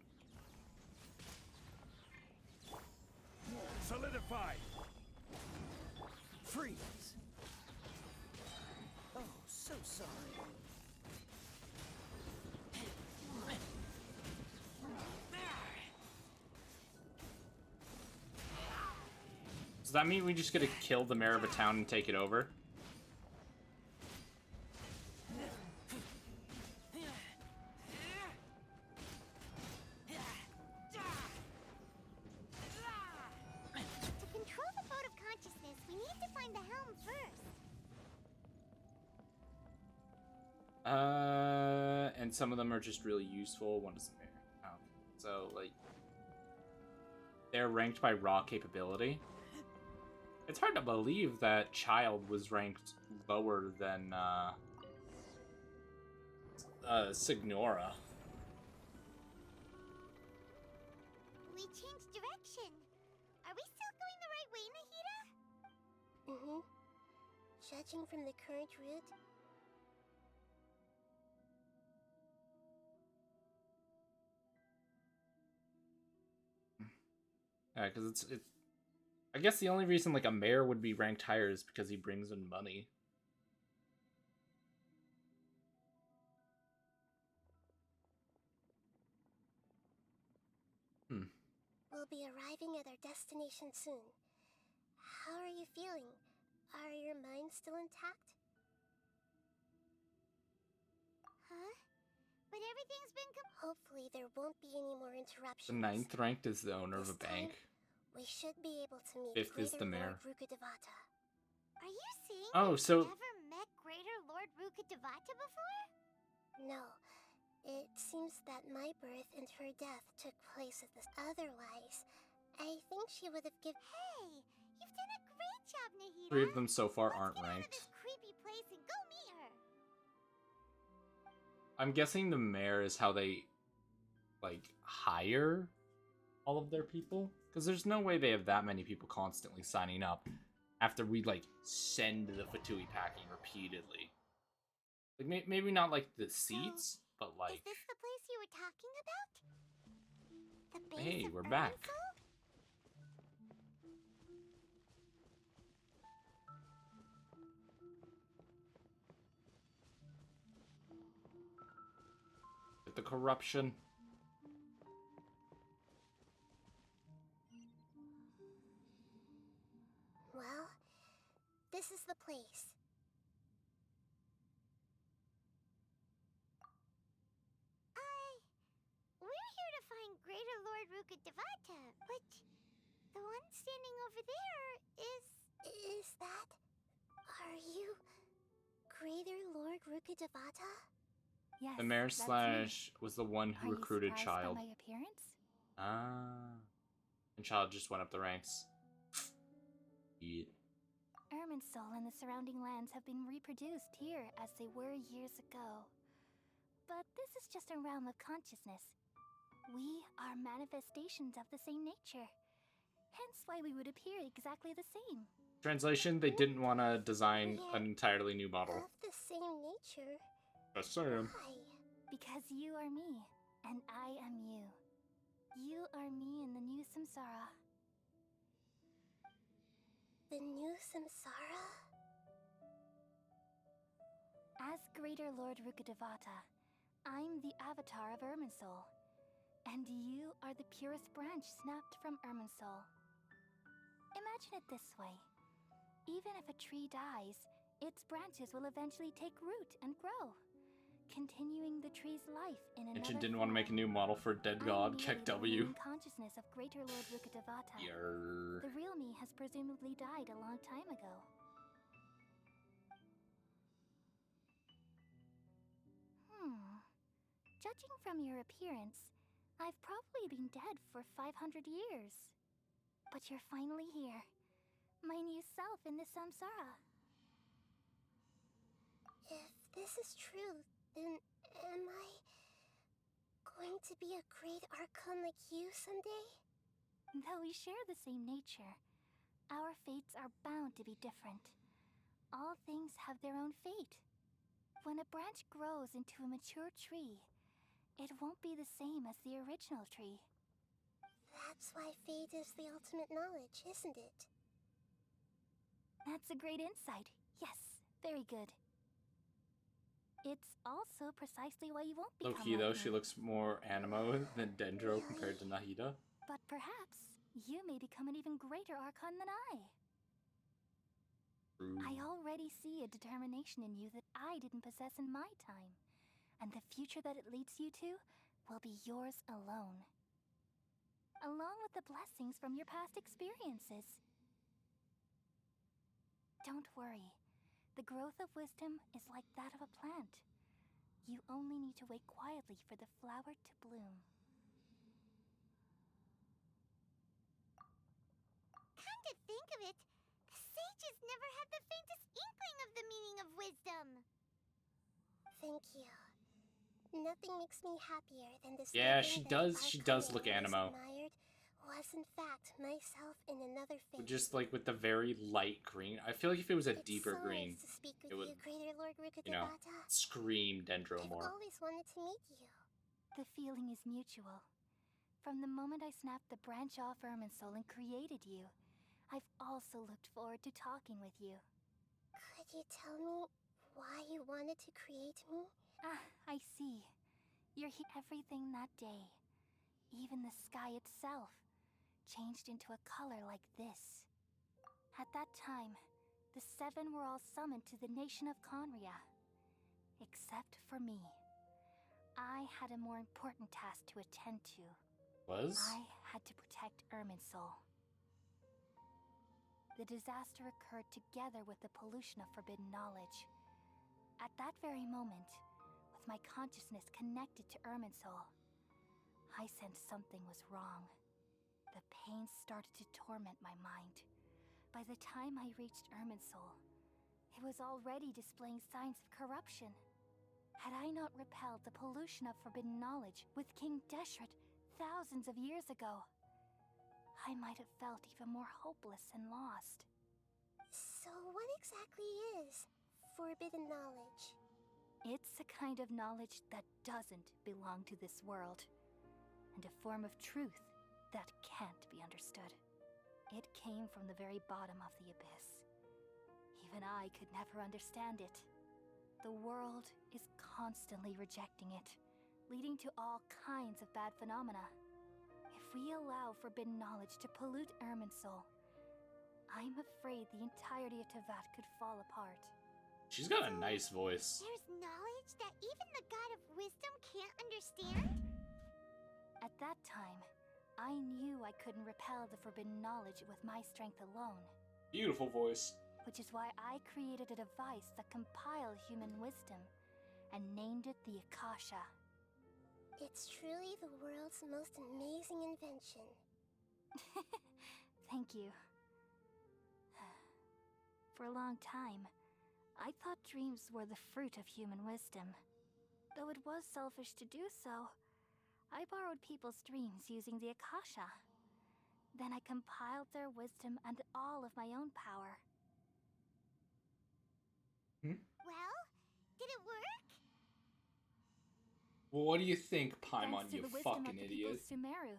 Solidify. Freeze. Oh, so sorry. Does that mean we just get to kill the mayor of a town and take it over? To control the boat of consciousness, we need to find the helm first. And some of them are just really useful. One is the mayor. Oh. So, like, they're ranked by raw capability. It's hard to believe that Child was ranked lower than, Signora. We changed direction. Are we still going the right way, Nahida? Mm-hmm. Judging from the current route, Yeah, because it's I guess the only reason, like, a mayor would be ranked higher is because he brings in money. we'll be arriving at our destination soon. How are you feeling? Are your minds still intact? Huh? But everything's been Hopefully there won't be any more The interruptions. 9th ranked is the owner of a This time, bank. We should be able to meet 5th is the Greater mayor. Lord Rukkhadevata. Are you saying Oh, you've so- never met Greater Lord Rukkhadevata before? No. It seems that my birth and her death took place at this. Otherwise, I think she would have given. Hey, you've done a great job, Nahida. 3 of them so far aren't Get out of ranked. this creepy place and go meet her. I'm guessing the mayor is how they, like, hire all of their people? Because there's no way they have that many people constantly signing up after we, like, send the Fatui packing repeatedly. Like, maybe not, like, the seats, but, like... Is this the place you were talking about? The base Hey, of we're back. Urnsel? The corruption. How's the place? We're here to find Greater Lord Rukkhadevata, but the one standing over there is... Is that... Are you... Greater Lord Rukkhadevata? Yes, The mayor that's me. slash was the one who Are you recruited surprised Child. by my appearance? Ah. And Child just went up the ranks. Yeah. Irminsul and the surrounding lands have been reproduced here as they were years ago. But this is just a realm of consciousness. We are manifestations of the same nature. Hence why we would appear exactly the same. Translation, they didn't want to design an entirely new model. Of the same nature? Just saying. Why? Because you are me, and I am you. You are me in the new samsara. The new samsara? As Greater Lord Rukkhadevata, I'm the avatar of Irminsul. And you are the purest branch snapped from Irminsul. Imagine it this way. Even if a tree dies, its branches will eventually take root and grow, continuing the tree's life in another Ancient didn't want to make a new model for Dead God. Check W. consciousness of Greater Lord Rukkhadevata. Yer. The real me has presumably died a long time ago. Judging from your appearance, I've probably been dead for 500 years. But you're finally here. My new self in the samsara. If this is true, then am I going to be a great Archon like you someday? Though we share the same nature, our fates are bound to be different. All things have their own fate. When a branch grows into a mature tree, it won't be the same as the original tree. That's why fate is the ultimate knowledge, isn't it? That's a great insight. Yes, very good. It's also precisely why you won't become Low-key though, like she me. looks more animo than Dendro compared to Nahida. But perhaps you may become an even greater Archon than I. I already see a determination in you that I didn't possess in my time. And the future that it leads you to will be yours alone. Along with the blessings from your past experiences. Don't worry. The growth of wisdom is like that of a plant. You only need to wait quietly for the flower to bloom. Come to think of it, the sages never had the faintest inkling of the meaning of wisdom. Thank you. Nothing makes me happier than discovering Yeah, she that does. She does look Archon I animo. was admired was in fact myself in another face. Just like with the very light green. I feel like if it was a deeper green, To speak with it would, you, Greater Lord you know, Rukkhadevata. scream Dendro I've more. always wanted to meet you. The feeling is mutual. From the moment I snapped the branch off Irminsul and created you, I've also looked forward to talking with you. Could you tell me why you wanted to create me? Ah, I see. You're everything that day. Even the sky itself changed into a color like this. At that time, the seven were all summoned to the nation of Conria. Except for me. I had a more important task to attend to. Was? I had to protect Irminsul. The disaster occurred together with the pollution of forbidden knowledge. At that very moment, with my consciousness connected to Irminsul, I sensed something was wrong. The pain started to torment my mind. By the time I reached Irminsul, it was already displaying signs of corruption. Had I not repelled the pollution of forbidden knowledge with King Deshret thousands of years ago, I might have felt even more hopeless and lost. So what exactly is forbidden knowledge? It's a kind of knowledge that doesn't belong to this world, and a form of truth that can't be understood. It came from the very bottom of the abyss. Even I could never understand it. The world is constantly rejecting it, leading to all kinds of bad phenomena. If we allow forbidden knowledge to pollute Irminsul, I'm afraid the entirety of Tevat could fall apart. She's got a nice voice. There's knowledge that even the God of Wisdom can't understand? At that time, I knew I couldn't repel the forbidden knowledge with my strength alone. Beautiful voice. Which is why I created a device that compiled human wisdom and named it the Akasha. It's truly the world's most amazing invention. Thank you. For a long time, I thought dreams were the fruit of human wisdom. Though it was selfish to do so, I borrowed people's dreams using the Akasha. Then I compiled their wisdom and all of my own power. Well, did it work? Well, what do you think, Paimon, Thanks to you the wisdom fucking of the people idiot? of Sumeru,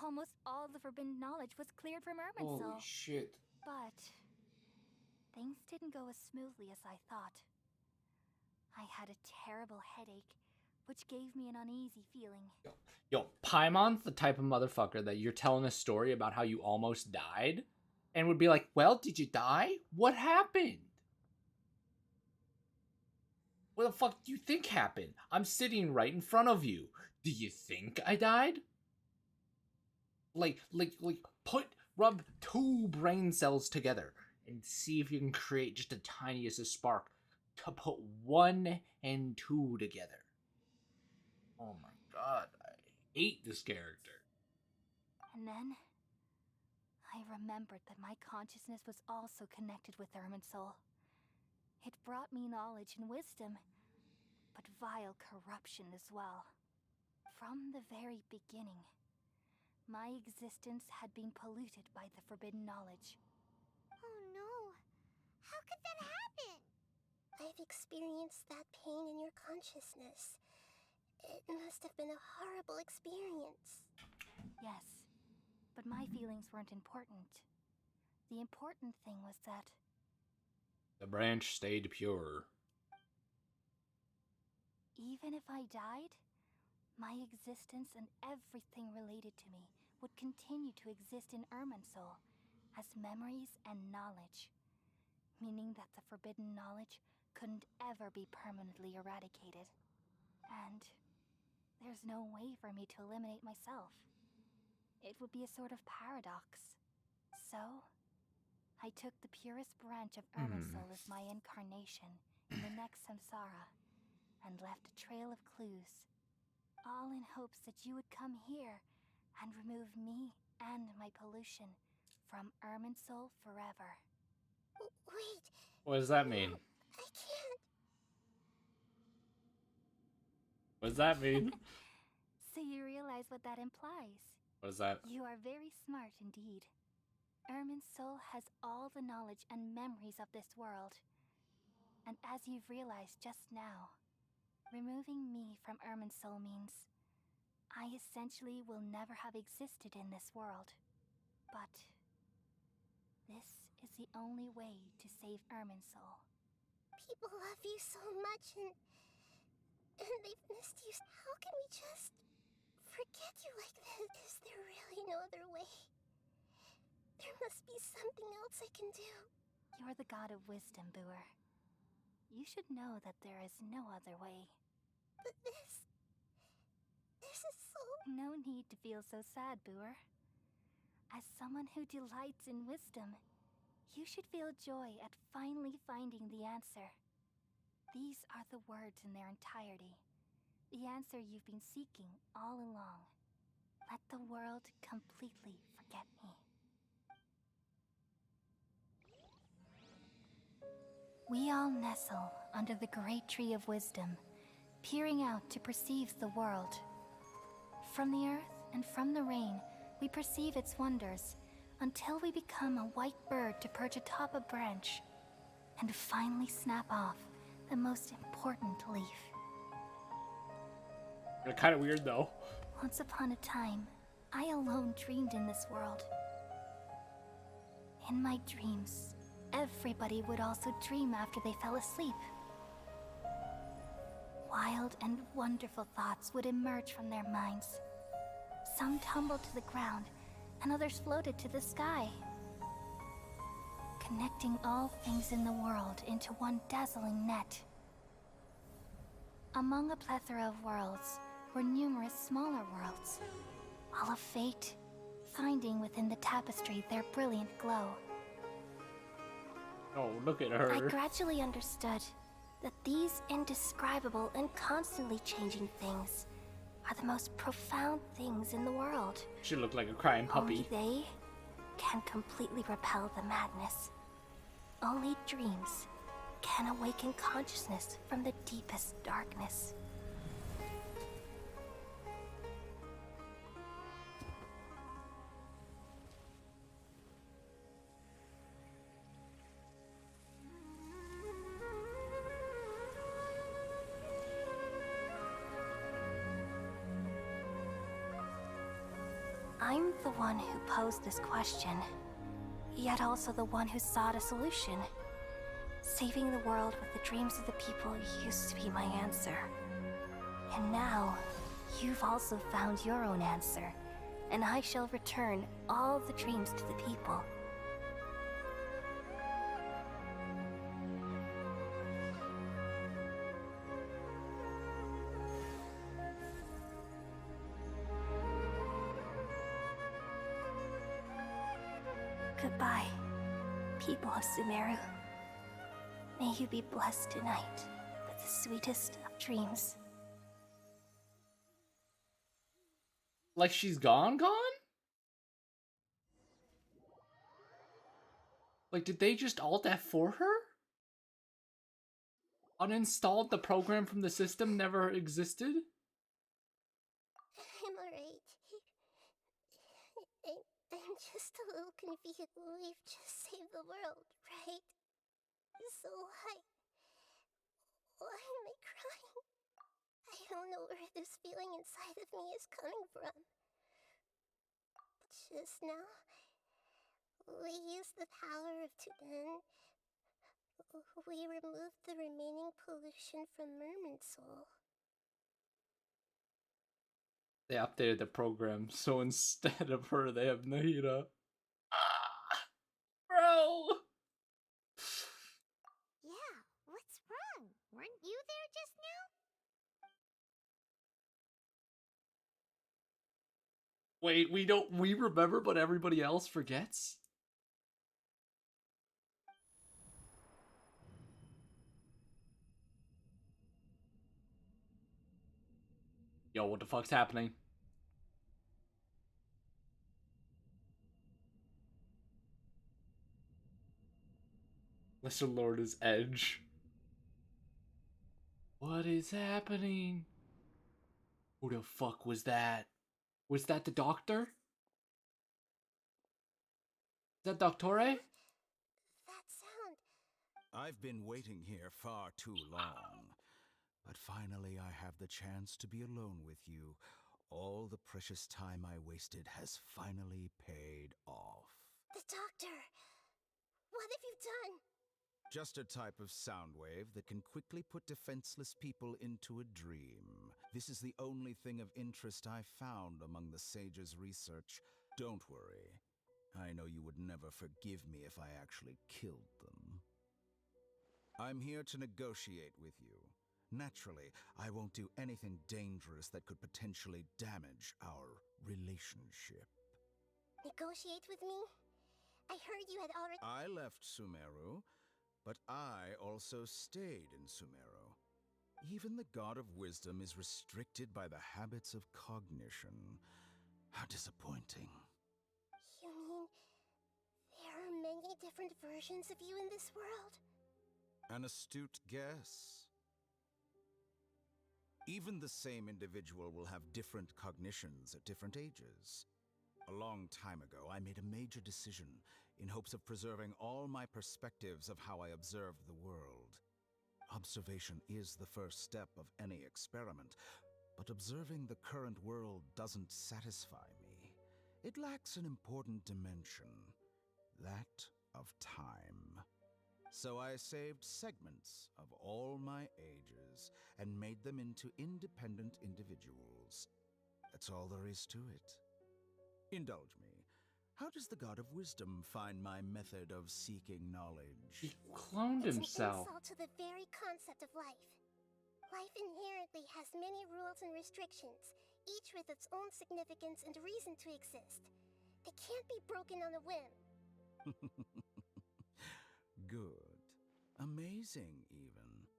almost all the forbidden knowledge was cleared from Holy Irminsul. shit. But things didn't go as smoothly as I thought. I had a terrible headache, which gave me an uneasy feeling. Yo, Paimon's the type of motherfucker that you're telling a story about how you almost died and would be like, well, did you die? What happened? What the fuck do you think happened? I'm sitting right in front of you. Do you think I died? Like, rub two brain cells together and see if you can create just the tiniest of spark to put 1 and 2 together. Oh my god, I hate this character. And then I remembered that my consciousness was also connected with Irminsul. It brought me knowledge and wisdom, but vile corruption as well. From the very beginning, my existence had been polluted by the forbidden knowledge. Oh no. How could that happen? I've experienced that pain in your consciousness. It must have been a horrible experience. Yes, but my feelings weren't important. The important thing was that The branch stayed pure. even if I died, my existence and everything related to me would continue to exist in Irminsul as memories and knowledge, meaning that the forbidden knowledge couldn't ever be permanently eradicated. And there's no way for me to eliminate myself. It would be a sort of paradox. So, I took the purest branch of Irminsul as my incarnation in the next samsara, and left a trail of clues, all in hopes that you would come here and remove me and my pollution from Irminsul forever. Wait. What does that mean? I can't. What does that mean? So you realize what that implies. What is that? You are very smart indeed. Irminsul has all the knowledge and memories of this world. And as you've realized just now, removing me from Irminsul means I essentially will never have existed in this world. But this is the only way to save Irminsul. People love you so much and they've missed you. How can we just forget you like this? Is there really no other way? There must be something else I can do. You're the god of wisdom, Buer. You should know that there is no other way. But this is so... No need to feel so sad, Buer. As someone who delights in wisdom, you should feel joy at finally finding the answer. These are the words in their entirety. The answer you've been seeking all along. Let the world completely forget me. We all nestle under the great tree of wisdom, peering out to perceive the world. From the earth and from the rain, we perceive its wonders, until we become a white bird to perch atop a branch, and finally snap off the most important leaf. They're kind of weird, though. Once upon a time, I alone dreamed in this world. In my dreams, everybody would also dream after they fell asleep. Wild and wonderful thoughts would emerge from their minds. Some tumbled to the ground, and others floated to the sky. connecting all things in the world into one dazzling net. Among a plethora of worlds were numerous smaller worlds, all of fate, finding within the tapestry their brilliant glow. Oh, look at her. I gradually understood that these indescribable and constantly changing things are the most profound things in the world. She looked like a crying puppy. Only they can completely repel the madness. Only dreams can awaken consciousness from the deepest darkness. I'm the one who posed this question, yet also the one who sought a solution. Saving the world with the dreams of the people used to be my answer. And now, you've also found your own answer, and I shall return all the dreams to the people. Goodbye, people of Sumeru. May you be blessed tonight with the sweetest of dreams. Like she's gone? Like, did they just alt F4 her? Uninstalled the program from the system never existed? I'm alright. I'm just a little confused. We've just saved the world, right? So why am I crying? I don't know where this feeling inside of me is coming from. Just now, we used the power of Tu'en. We removed the remaining pollution from Merman Soul. They updated the program, so instead of her, they have Nahida. Bro! Yeah, what's wrong? Weren't you there just now? Wait, we remember, but everybody else forgets? Yo, what the fuck's happening? Lesser Lord is Edge. What is happening? Who the fuck was that? Was that the doctor? Is that Doctore? That sound. I've been waiting here far too long. But finally I have the chance to be alone with you. All the precious time I wasted has finally paid off. The doctor. What have you done? Just a type of sound wave that can quickly put defenseless people into a dream. This is the only thing of interest I found among the sage's research. Don't worry. I know you would never forgive me if I actually killed them. I'm here to negotiate with you. Naturally, I won't do anything dangerous that could potentially damage our relationship. Negotiate with me? I heard you had already— I left Sumeru, but I also stayed in Sumeru. Even the God of Wisdom is restricted by the habits of cognition. How disappointing. You mean there are many different versions of you in this world? An astute guess. Even the same individual will have different cognitions at different ages. A long time ago, I made a major decision in hopes of preserving all my perspectives of how I observed the world. Observation is the first step of any experiment, but observing the current world doesn't satisfy me. It lacks an important dimension, that of time. So I saved segments of all my ages and made them into independent individuals. That's all there is to it. Indulge me. How does the God of Wisdom find my method of seeking knowledge? He cloned It's himself. an insult to the very concept of life. Life inherently has many rules and restrictions, each with its own significance and reason to exist. They can't be broken on a whim. Good. Amazing, even.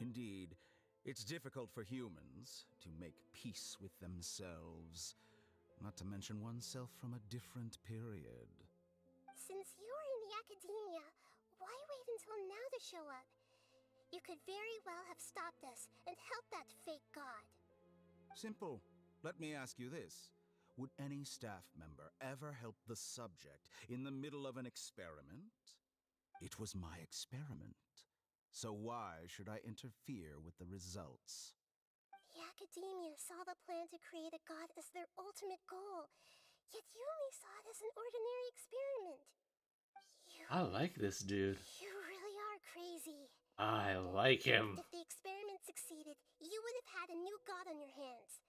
Indeed, it's difficult for humans to make peace with themselves, not to mention oneself from a different period. Since you're in the academia, why wait until now to show up? You could very well have stopped us and helped that fake god. Simple. Let me ask you this. Would any staff member ever help the subject in the middle of an experiment? It was my experiment. So why should I interfere with the results? The academia saw the plan to create a god as their ultimate goal, yet you only saw it as an ordinary experiment. I like this dude. You really are crazy. I like him. If the experiment succeeded, you would have had a new god on your hands.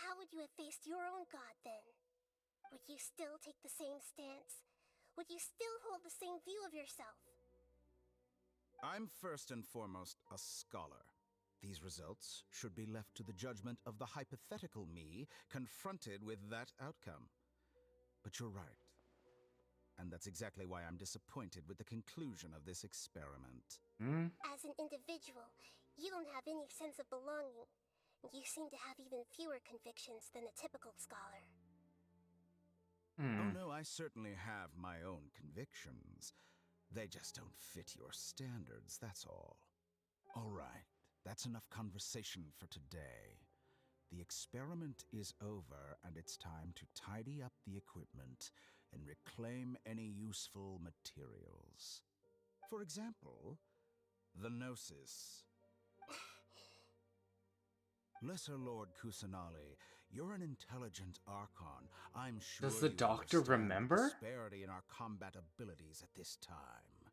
How would you have faced your own god then? Would you still take the same stance? Would you still hold the same view of yourself? I'm first and foremost a scholar. These results should be left to the judgment of the hypothetical me confronted with that outcome. But you're right. And that's exactly why I'm disappointed with the conclusion of this experiment. As an individual, you don't have any sense of belonging. You seem to have even fewer convictions than a typical scholar. Oh no, I certainly have my own convictions. They just don't fit your standards, that's all. All right, that's enough conversation for today. The experiment is over, and it's time to tidy up the equipment and reclaim any useful materials. For example, the Gnosis. Lesser Lord Kusanali, you're an intelligent Archon. I'm sure Does the you doctor understand the remember? disparity in our combat abilities at this time.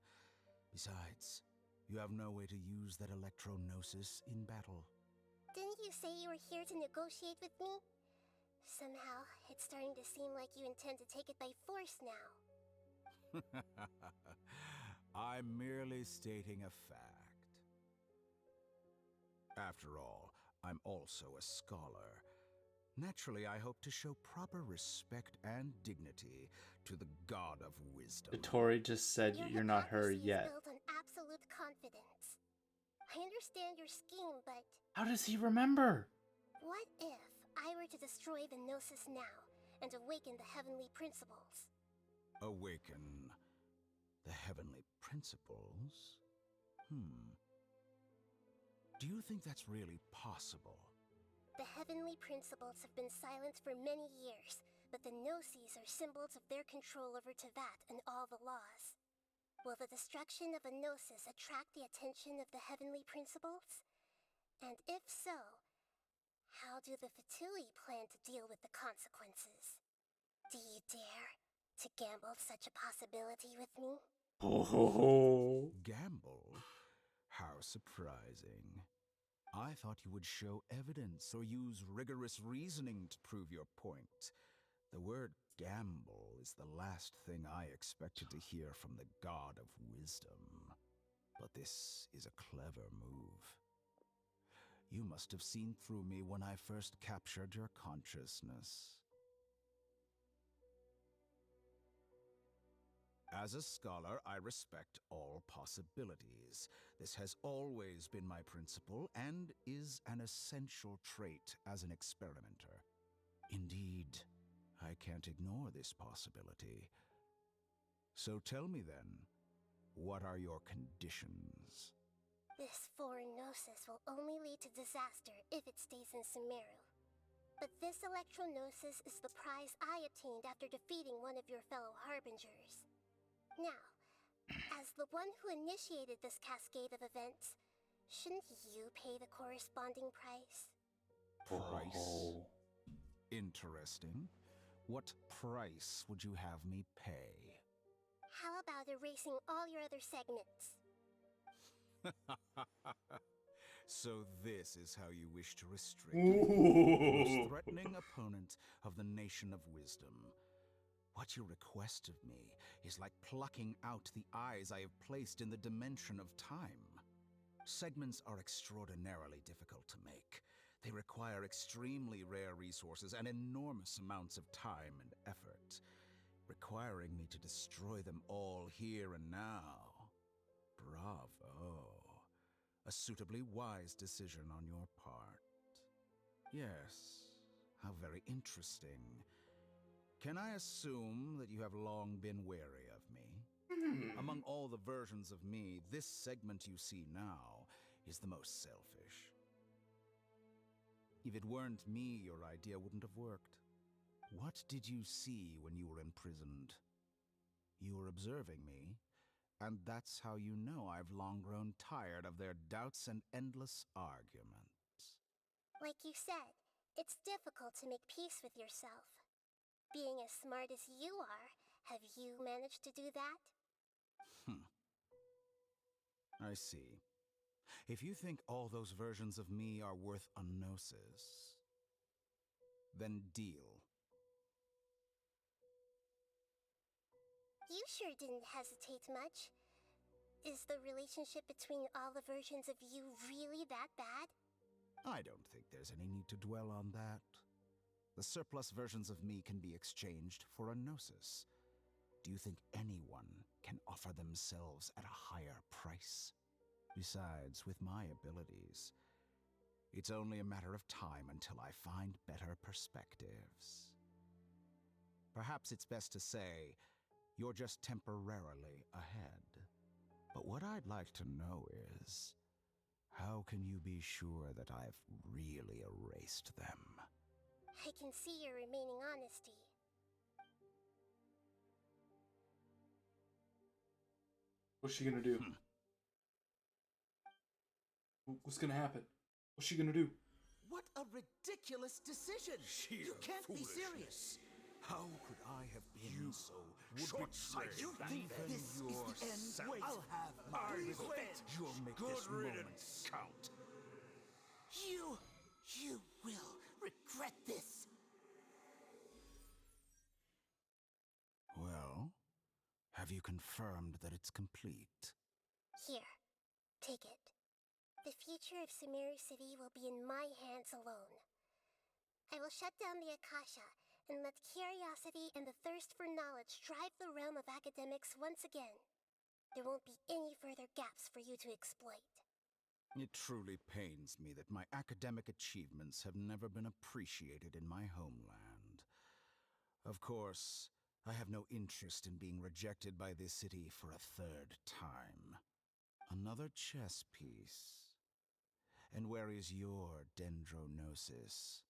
Besides, you have no way to use that Electro-Gnosis in battle. Didn't you say you were here to negotiate with me? Somehow, it's starting to seem like you intend to take it by force now. I'm merely stating a fact. After all, I'm also a scholar. Naturally, I hope to show proper respect and dignity to the God of Wisdom. Tori just said you're not her yet. Built on absolute confidence. I understand your scheme, but How does he remember? what if I were to destroy the Gnosis now and awaken the heavenly principles? Awaken the heavenly principles? Do you think that's really possible? The heavenly principles have been silent for many years, but the Gnosis are symbols of their control over Teyvat and all the laws. Will the destruction of a Gnosis attract the attention of the heavenly principles? And if so, how do the Fatui plan to deal with the consequences? Do you dare to gamble such a possibility with me? Gamble? How surprising. I thought you would show evidence or use rigorous reasoning to prove your point. The word gamble is the last thing I expected to hear from the God of Wisdom. But this is a clever move. You must have seen through me when I first captured your consciousness. As a scholar, I respect all possibilities. This has always been my principle and is an essential trait as an experimenter. Indeed, I can't ignore this possibility. So tell me then, what are your conditions? This foreign Gnosis will only lead to disaster if it stays in Sumeru. But this Electro-Gnosis is the prize I obtained after defeating one of your fellow Harbingers. Now, as the one who initiated this cascade of events, shouldn't you pay the corresponding price? Price? Interesting. What price would you have me pay? How about erasing all your other segments? So this is how you wish to restrict the most threatening opponent of the Nation of Wisdom. What you request of me is like plucking out the eyes I have placed in the dimension of time. Segments are extraordinarily difficult to make. They require extremely rare resources and enormous amounts of time and effort, requiring me to destroy them all here and now. Bravo. A suitably wise decision on your part. Yes, how very interesting. Can I assume that you have long been wary of me? Among all the versions of me, this segment you see now is the most selfish. If it weren't me, your idea wouldn't have worked. What did you see when you were imprisoned? You were observing me, and that's how you know I've long grown tired of their doubts and endless arguments. Like you said, it's difficult to make peace with yourself. Being as smart as you are, have you managed to do that? I see. If you think all those versions of me are worth a gnosis, then deal. You sure didn't hesitate much. Is the relationship between all the versions of you really that bad? I don't think there's any need to dwell on that. The surplus versions of me can be exchanged for a gnosis. Do you think anyone can offer themselves at a higher price? Besides, with my abilities, it's only a matter of time until I find better perspectives. Perhaps it's best to say, you're just temporarily ahead. But what I'd like to know is, how can you be sure that I've really erased them? I can see your remaining honesty. What's she gonna do? What's gonna happen? What's she gonna do? What a ridiculous decision! You can't be serious! How could I have been so short-sighted? You think this is the end? Wait, I'll have my revenge! You'll make this moment count. You will regret this! Well, have you confirmed that it's complete? Here, take it. The future of Sumeru City will be in my hands alone. I will shut down the Akasha and let curiosity and the thirst for knowledge drive the realm of academics once again. There won't be any further gaps for you to exploit. It truly pains me that my academic achievements have never been appreciated in my homeland. Of course, I have no interest in being rejected by this city for a third time. Another chess piece. And where is your Dendronosis?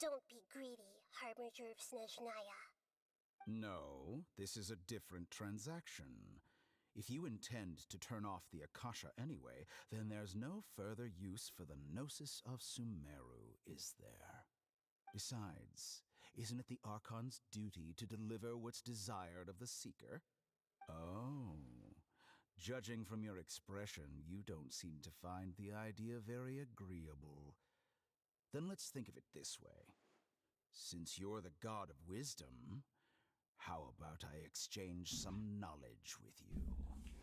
Don't be greedy, Harbinger of Snezhnaya. No, this is a different transaction. If you intend to turn off the Akasha anyway, then there's no further use for the Gnosis of Sumeru, is there? Besides, isn't it the Archon's duty to deliver what's desired of the Seeker? Oh, judging from your expression, you don't seem to find the idea very agreeable. Then let's think of it this way. Since you're the God of wisdom, how about I exchange some knowledge with you?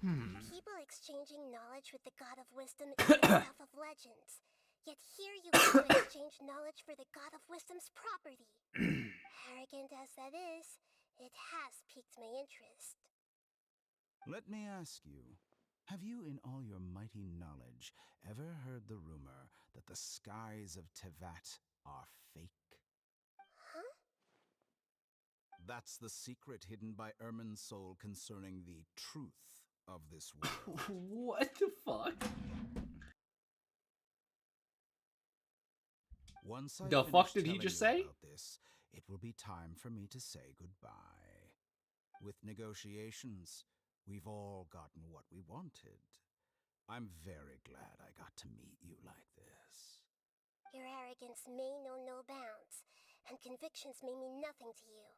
People exchanging knowledge with the God of Wisdom is the stuff of legends. Yet here you want to exchange knowledge for the God of Wisdom's property. Arrogant as that is, it has piqued my interest. Let me ask you, have you in all your mighty knowledge ever heard the rumor that the skies of Tevat are fake? Huh? That's the secret hidden by Irminsul concerning the truth of this world. What the fuck? Once I The fuck did he finish just telling say? you about this, it will be time for me to say goodbye. With negotiations, we've all gotten what we wanted. I'm very glad I got to meet you like this. Your arrogance may know no bounds, and convictions may mean nothing to you.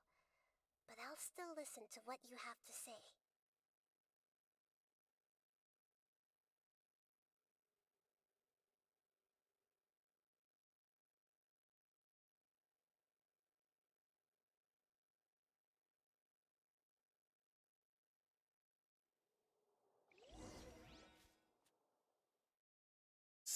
But I'll still listen to what you have to say.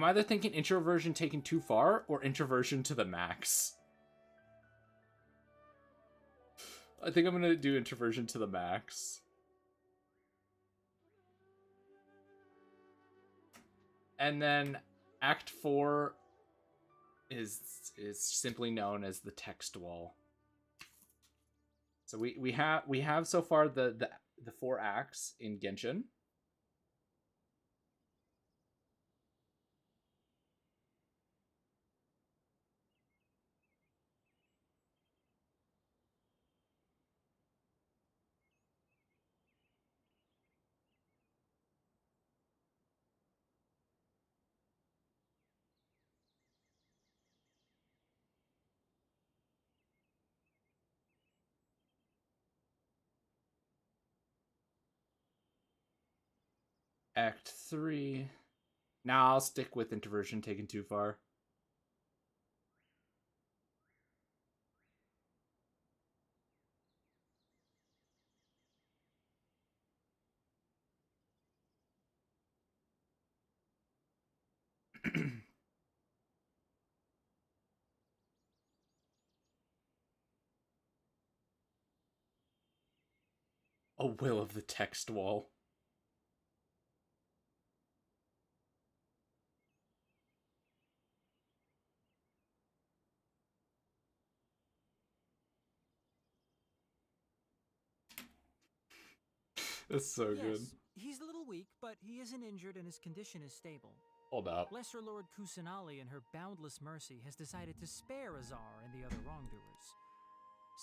I'm either thinking introversion taken too far or introversion to the max. I think I'm gonna do introversion to the max. And then Act 4 is simply known as the text wall. So we have so far the 4 acts in Genshin. Act 3. Now I'll stick with introversion taken too far. A will of the text wall. That's so good. He's a little weak, but he isn't injured and his condition is stable. Hold up. Lesser Lord Kusanali, in her boundless mercy, has decided to spare Azar and the other wrongdoers.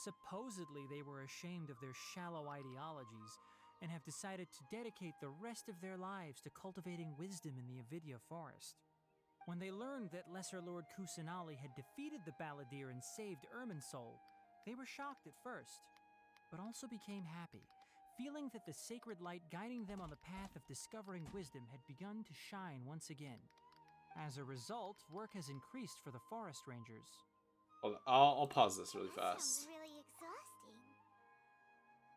Supposedly, they were ashamed of their shallow ideologies and have decided to dedicate the rest of their lives to cultivating wisdom in the Avidya forest. When they learned that Lesser Lord Kusanali had defeated the Balladeer and saved Irminsul, they were shocked at first, but also became happy, feeling that the sacred light guiding them on the path of discovering wisdom had begun to shine once again. As a result, work has increased for the forest rangers. Hold on. I'll pause this really fast. Sounds really exhausting.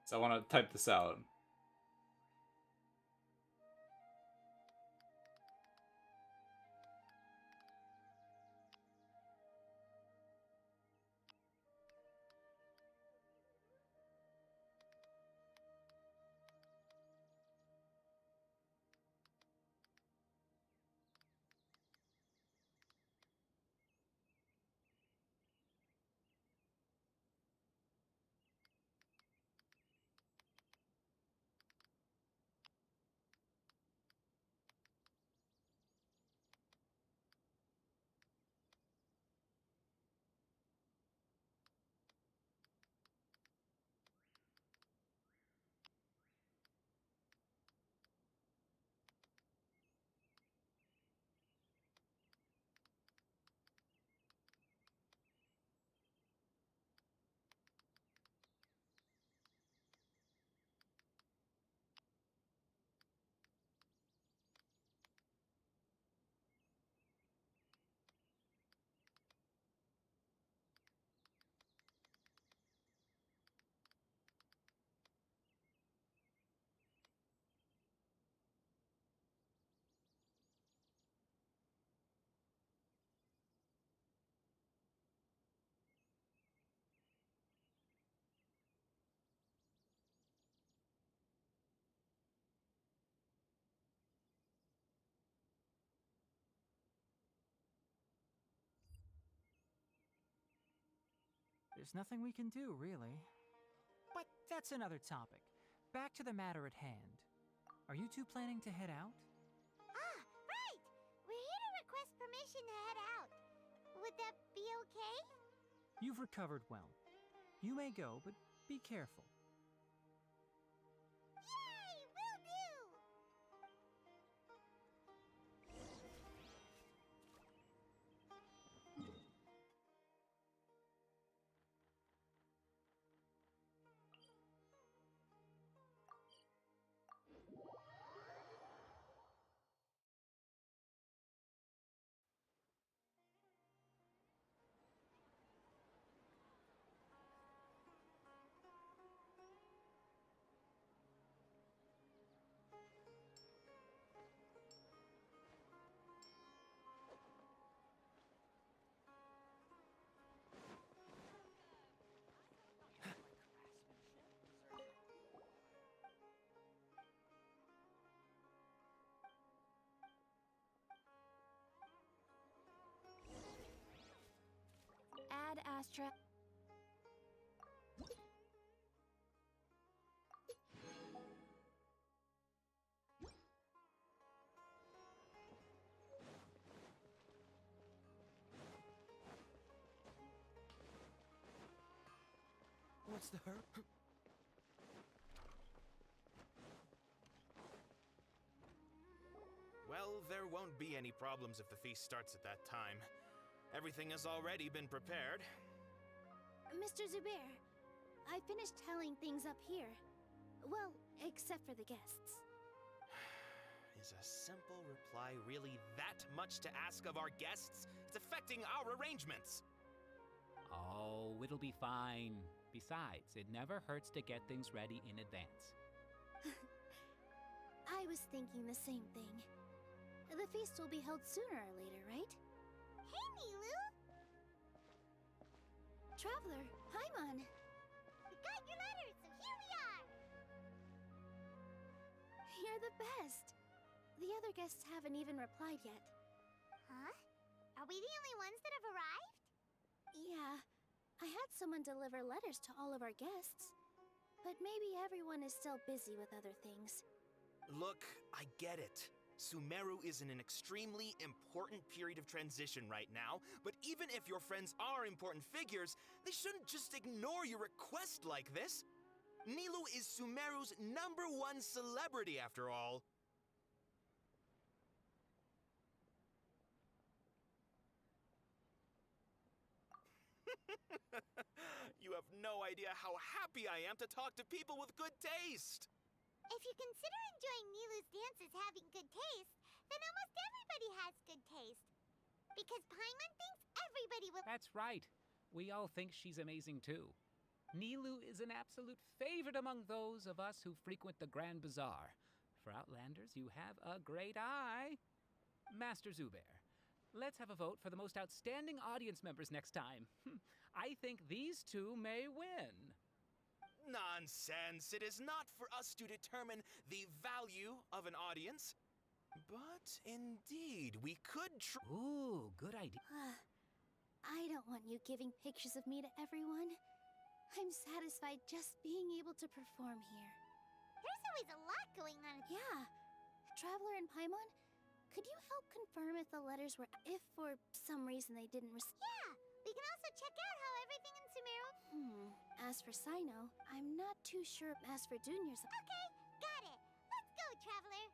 So I want to type this out. There's nothing we can do, really. But that's another topic. Back to the matter at hand. Are you two planning to head out? Ah, right! We're here to request permission to head out. Would that be okay? You've recovered well. You may go, but be careful. Yay! Will do! past trip? What's the hurry? Well, there won't be any problems if the feast starts at that time. Everything has already been prepared. Mr. Zubair, I finished tallying things up here. Well, except for the guests. Is a simple reply really that much to ask of our guests? It's affecting our arrangements. Oh, it'll be fine. Besides, it never hurts to get things ready in advance. I was thinking the same thing. The feast will be held sooner or later, right? Hey, Nilu! Traveler, Paimon! We got your letters, so here we are! You're the best! The other guests haven't even replied yet. Huh? Are we the only ones that have arrived? Yeah. I had someone deliver letters to all of our guests. But maybe everyone is still busy with other things. Look, I get it. Sumeru is in an extremely important period of transition right now, but even if your friends are important figures, they shouldn't just ignore your request like this. Nilou is Sumeru's #1 celebrity, after all. You have no idea how happy I am to talk to people with good taste. If you consider enjoying Nilu's dances having good taste, then almost everybody has good taste. Because Paimon thinks everybody will— That's right. We all think she's amazing too. Nilou is an absolute favorite among those of us who frequent the Grand Bazaar. For Outlanders, you have a great eye. Master Zubair, let's have a vote for the most outstanding audience members next time. I think these two may win. Nonsense! It is not for us to determine the value of an audience. But indeed, we could Ooh, good idea. I don't want you giving pictures of me to everyone. I'm satisfied just being able to perform here. There's always a lot going on. Yeah. Traveler and Paimon, could you help confirm if the letters were— if for some reason they didn't receive— Yeah! We can also check out how everything in Sumeru— As for Sino, I'm not too sure. As for Junior's— Okay, got it! Let's go, Traveler!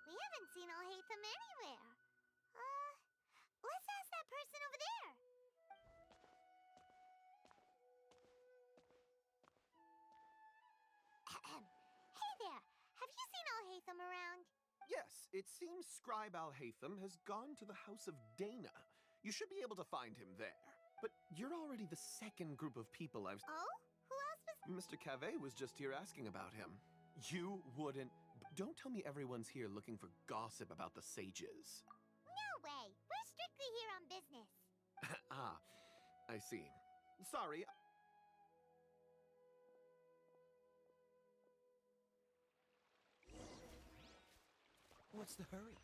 We haven't seen Alhaitham anywhere. Let's ask that person over there. Hey there, have you seen Alhaitham around? Yes, it seems Scribe Alhaitham has gone to the House of Dana. You should be able to find him there. But you're already the second group of people I've— Oh? Who else was— Mr. Cave was just here asking about him. You wouldn't— Don't tell me everyone's here looking for gossip about the sages. No way! We're strictly here on business. Ah, I see. Sorry. What's the hurry?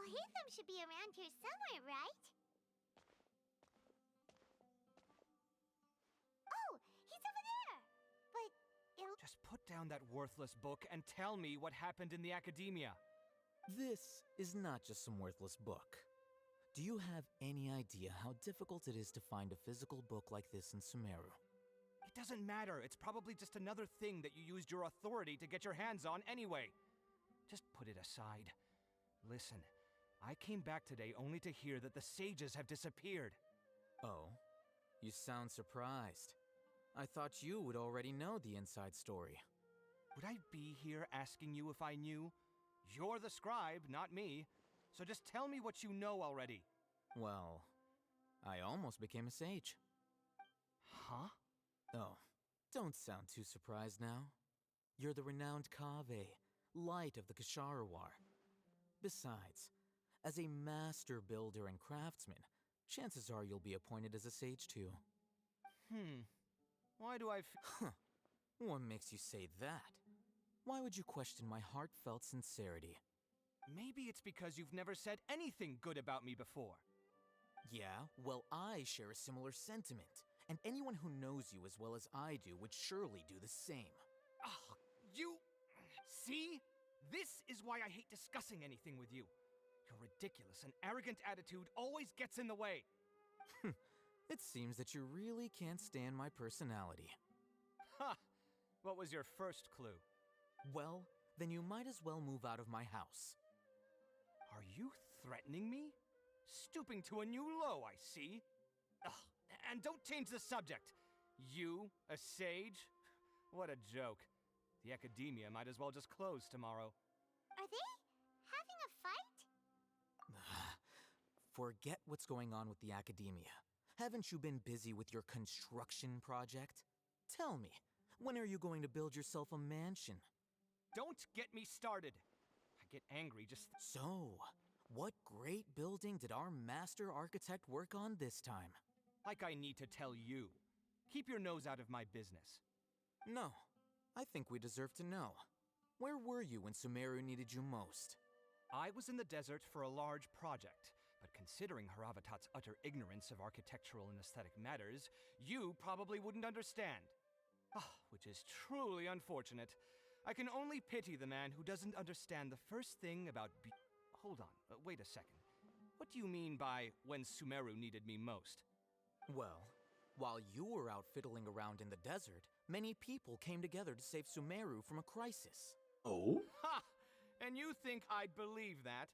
Alhaitham should be around here somewhere, right? Oh, he's over there! But down that worthless book and tell me what happened in the academia. This is not just some worthless book. Do you have any idea how difficult it is to find a physical book like this in Sumeru? It doesn't matter. It's probably just another thing that you used your authority to get your hands on anyway. Just put it aside. Listen, I came back today only to hear that the sages have disappeared. Oh, you sound surprised. I thought you would already know the inside story. Would I be here asking you if I knew? You're the scribe, not me. So just tell me what you know already. Well, I almost became a sage. Huh? Oh, don't sound too surprised now. You're the renowned Kaveh, light of the Kshahrewar. Besides, as a master builder and craftsman, chances are you'll be appointed as a sage too. Why do I Huh. What makes you say that? Why would you question my heartfelt sincerity? Maybe it's because you've never said anything good about me before. Yeah, well, I share a similar sentiment, and anyone who knows you as well as I do would surely do the same. Ah, you... See? This is why I hate discussing anything with you. Your ridiculous and arrogant attitude always gets in the way. It seems that you really can't stand my personality. Ha! What was your first clue? Well, then you might as well move out of my house. Are you threatening me? Stooping to a new low, I see. Ugh, and don't change the subject. You, a sage? What a joke. The academia might as well just close tomorrow. Are they having a fight? Forget what's going on with the academia. Haven't you been busy with your construction project? Tell me, when are you going to build yourself a mansion? Don't get me started. I get angry just... So, what great building did our master architect work on this time? Like I need to tell you. Keep your nose out of my business. No, I think we deserve to know. Where were you when Sumeru needed you most? I was in the desert for a large project, but considering Haravatat's utter ignorance of architectural and aesthetic matters, you probably wouldn't understand. Which is truly unfortunate. I can only pity the man who doesn't understand the first thing about Hold on, wait a second. What do you mean by when Sumeru needed me most? Well, while you were out fiddling around in the desert, many people came together to save Sumeru from a crisis. Oh? Ha! And you think I'd believe that?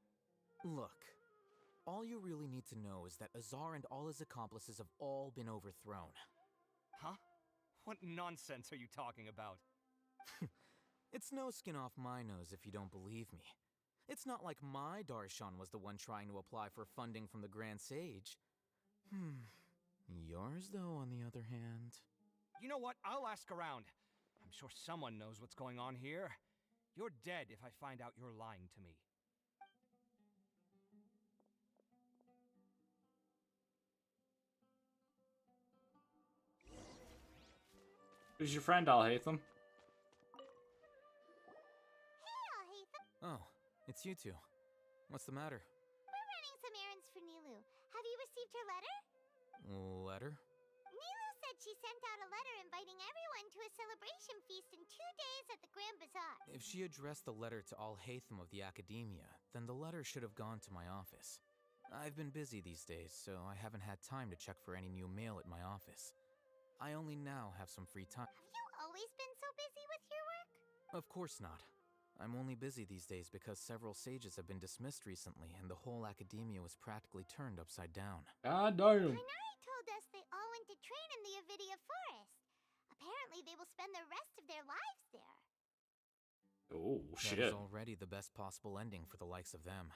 Look, all you really need to know is that Azar and all his accomplices have all been overthrown. Huh? What nonsense are you talking about? It's no skin off my nose if you don't believe me. It's not like my Darshan was the one trying to apply for funding from the Grand Sage. Yours, though, on the other hand... You know what? I'll ask around. I'm sure someone knows what's going on here. You're dead if I find out you're lying to me. Who's your friend, Alhaitham? Hey, Alhaitham. Oh, it's you two. What's the matter? We're running some errands for Nilou. Have you received her letter? Letter? Nilou said she sent out a letter inviting everyone to a celebration feast in 2 days at the Grand Bazaar. If she addressed the letter to Alhaitham of the Academia, then the letter should have gone to my office. I've been busy these days, so I haven't had time to check for any new mail at my office. I only now have some free time. Have you always been so busy with your work? Of course not. I'm only busy these days because several sages have been dismissed recently and the whole academia was practically turned upside down. God damn. Tighnari told us they all went to train in the Avidia Forest. Apparently they will spend the rest of their lives there. Oh, shit. That is already the best possible ending for the likes of them.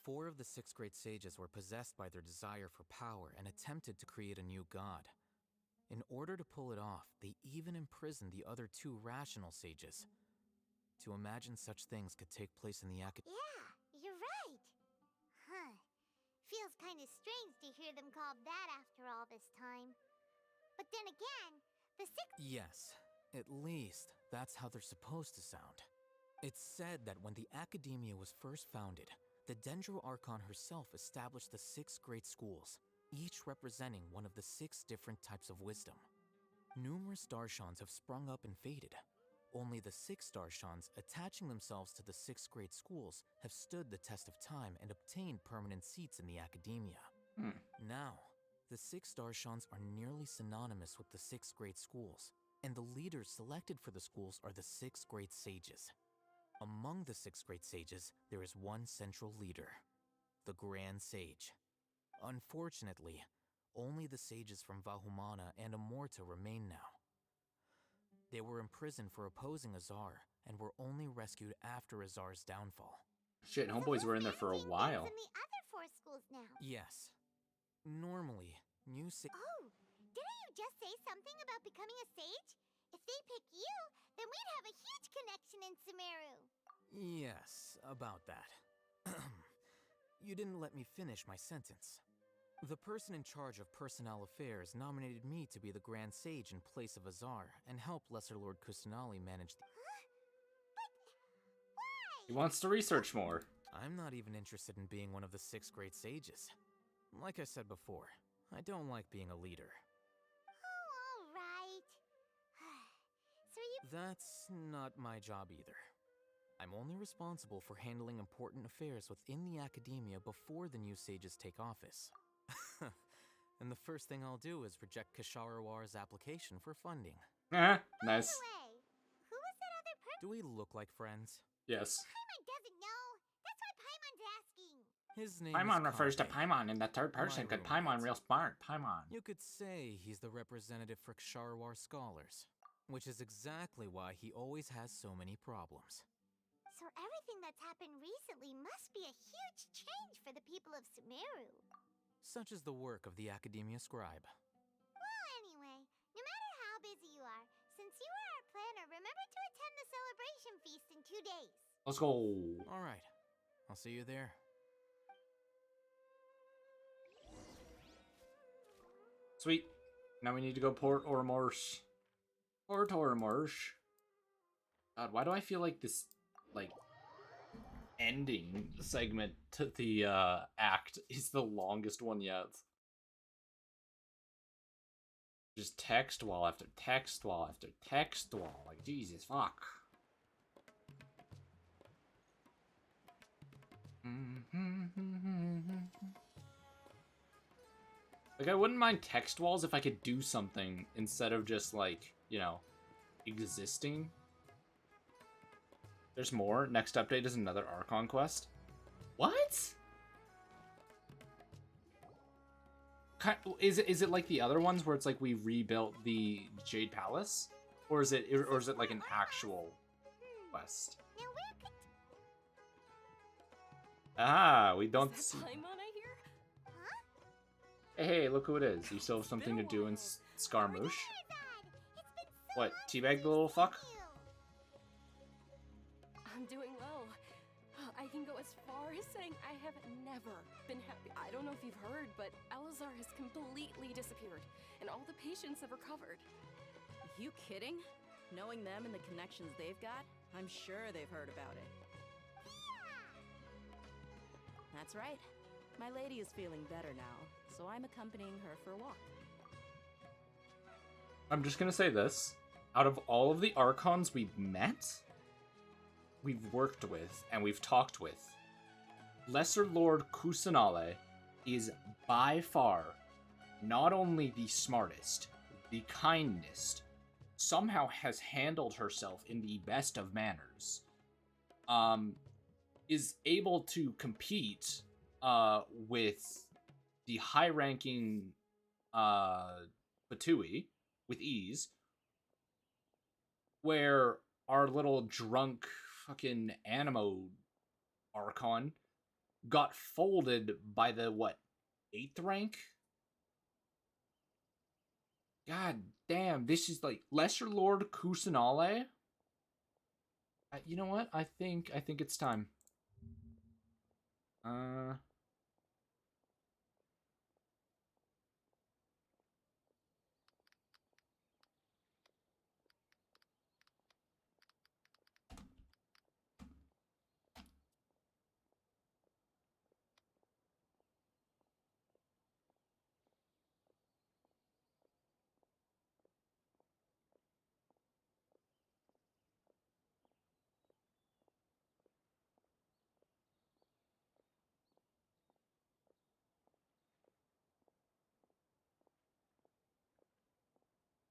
4 of the 6 great sages were possessed by their desire for power and attempted to create a new god. In order to pull it off, they even imprisoned the other 2 rational sages. To imagine such things could take place in the academia. Yeah, you're right. Huh. Feels kind of strange to hear them called that after all this time. But then again, the 6... Yes, at least that's how they're supposed to sound. It's said that when the academia was first founded, the Dendro Archon herself established the 6 great schools, each representing one of the 6 different types of wisdom. Numerous Darshans have sprung up and faded, Only the 6 Darshans attaching themselves to the 6th grade schools have stood the test of time and obtained permanent seats in the academia. Now, the 6 Darshans are nearly synonymous with the 6th grade schools, and the leaders selected for the schools are the 6th grade sages. Among the 6th grade sages, there is one central leader, the Grand Sage. Unfortunately, only the sages from Vahumana and Amorta remain now. They were imprisoned for opposing Azar, and were only rescued after Azar's downfall. Shit, homeboys were in there for a while. In the other 4 schools now. Yes. Normally, new Oh, didn't you just say something about becoming a sage? If they pick you, then we'd have a huge connection in Sumeru. Yes, about that. You didn't let me finish my sentence. The person in charge of personnel affairs nominated me to be the Grand Sage in place of Azar and help Lesser Lord Kusanali manage the... He wants to research more. I'm not even interested in being one of the 6th grade sages. Like I said before, I don't like being a leader. Oh, all right. So you... That's not my job either. I'm only responsible for handling important affairs within the academia before the new sages take office. And the first thing I'll do is reject Kasharawar's application for funding. Nice. Who was that other person? Do we look like friends? Yes. Paimon doesn't know. That's why Paimon's asking. His name Paimon is refers to Kage, Paimon in the third person. my Good Paimon, real smart. Paimon. You could say he's the representative for Ksharawar scholars, which is exactly why he always has so many problems. So everything that's happened recently must be a huge change for the people of Sumeru. Such is the work of the Academia Scribe. Well, anyway, no matter how busy you are, since you are our planner, remember to attend the celebration feast in 2 days. Let's go. All right. I'll see you there. Sweet. Now we need to go Port Ormorsh. Port Ormorsh. God, why do I feel like this, like, ending segment to the act is the longest one yet? Just text wall after text wall after text wall. Like, Jesus, fuck. Like, I wouldn't mind text walls if I could do something instead of just, like, you know, existing. There's more. Next update is another Archon quest. What? Is it like the other ones where it's like we rebuilt the Jade Palace, or is it like an actual quest? Ah, we don't see. Hey, look who it is. You still have something to do in Skarmouche? What, teabag the little fuck? I'm doing well. I can go as far as saying I have never been happy. I don't know if you've heard, but Elazar has completely disappeared, and all the patients have recovered. You kidding? Knowing them and the connections they've got, I'm sure they've heard about it. That's right. My lady is feeling better now, so I'm accompanying her for a walk. I'm just gonna say this. Out of all of the Archons we've met, we've worked with, and we've talked with, Lesser Lord Kusanale is by far not only the smartest, the kindest, somehow has handled herself in the best of manners, is able to compete with the high-ranking Batui with ease, where our little drunk fucking Animo Archon got folded by the, what, 8th rank? God damn, this is like Lesser Lord Kusanale. You know what? I think it's time.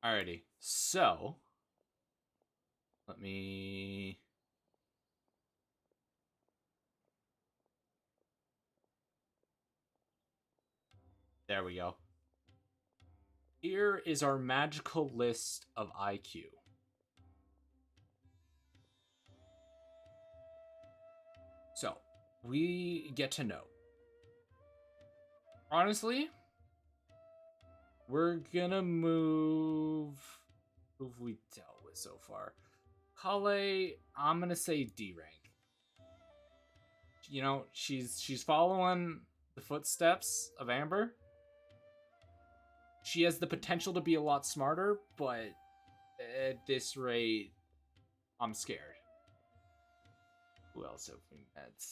Alrighty, so let me. There we go. Here is our magical list of IQ. So, we get to know. Honestly, we're gonna move. Who have we dealt with so far? Kale, I'm gonna say D rank. You know, she's following the footsteps of Amber. She has the potential to be a lot smarter, but at this rate, I'm scared. Who else have we met?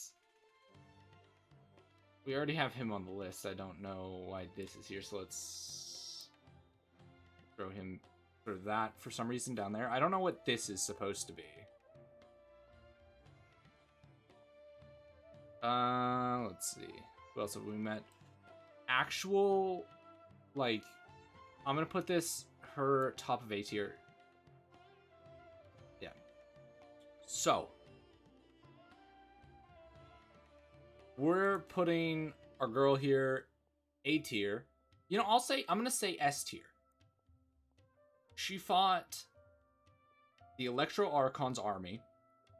We already have him on the list. I don't know why this is here, so let's throw that for some reason down there. I don't know what this is supposed to be. Let's see. Who else have we met? Actual, like, I'm gonna put this her top of A tier. Yeah. So we're putting our girl here A tier. You know, I'm gonna say S tier. She fought the Electro Archon's army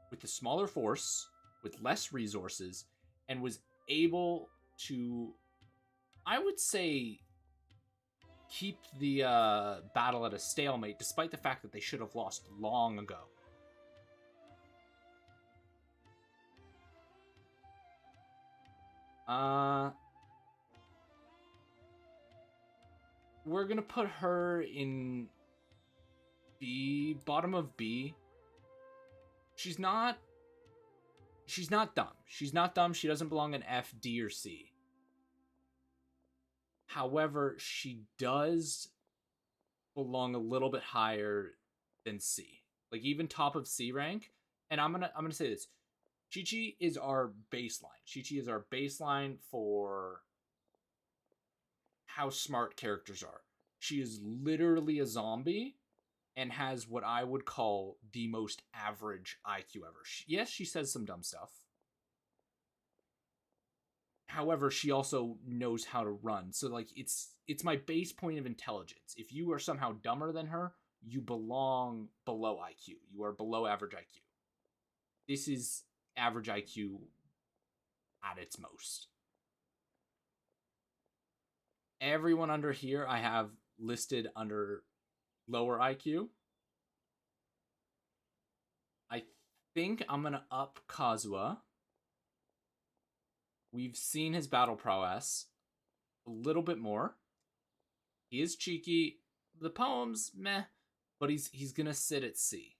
with a smaller force, with less resources, and was able to, I would say, keep the battle at a stalemate, despite the fact that they should have lost long ago. We're gonna put her in B, bottom of B. She's not dumb. She's not dumb. She doesn't belong in F, D, or C. However, she does belong a little bit higher than C. Like, even top of C rank. And I'm gonna say this. Chi-Chi is our baseline. Chi-Chi is our baseline for how smart characters are. She is literally a zombie and has what I would call the most average IQ ever. Yes, she says some dumb stuff. However, she also knows how to run. So, like, it's my base point of intelligence. If you are somehow dumber than her, you belong below IQ. You are below average IQ. This is average IQ at its most. Everyone under here I have listed under lower IQ. I think I'm going to up Kazuha. We've seen his battle prowess a little bit more. He is cheeky. The poems, meh, but he's going to sit at C.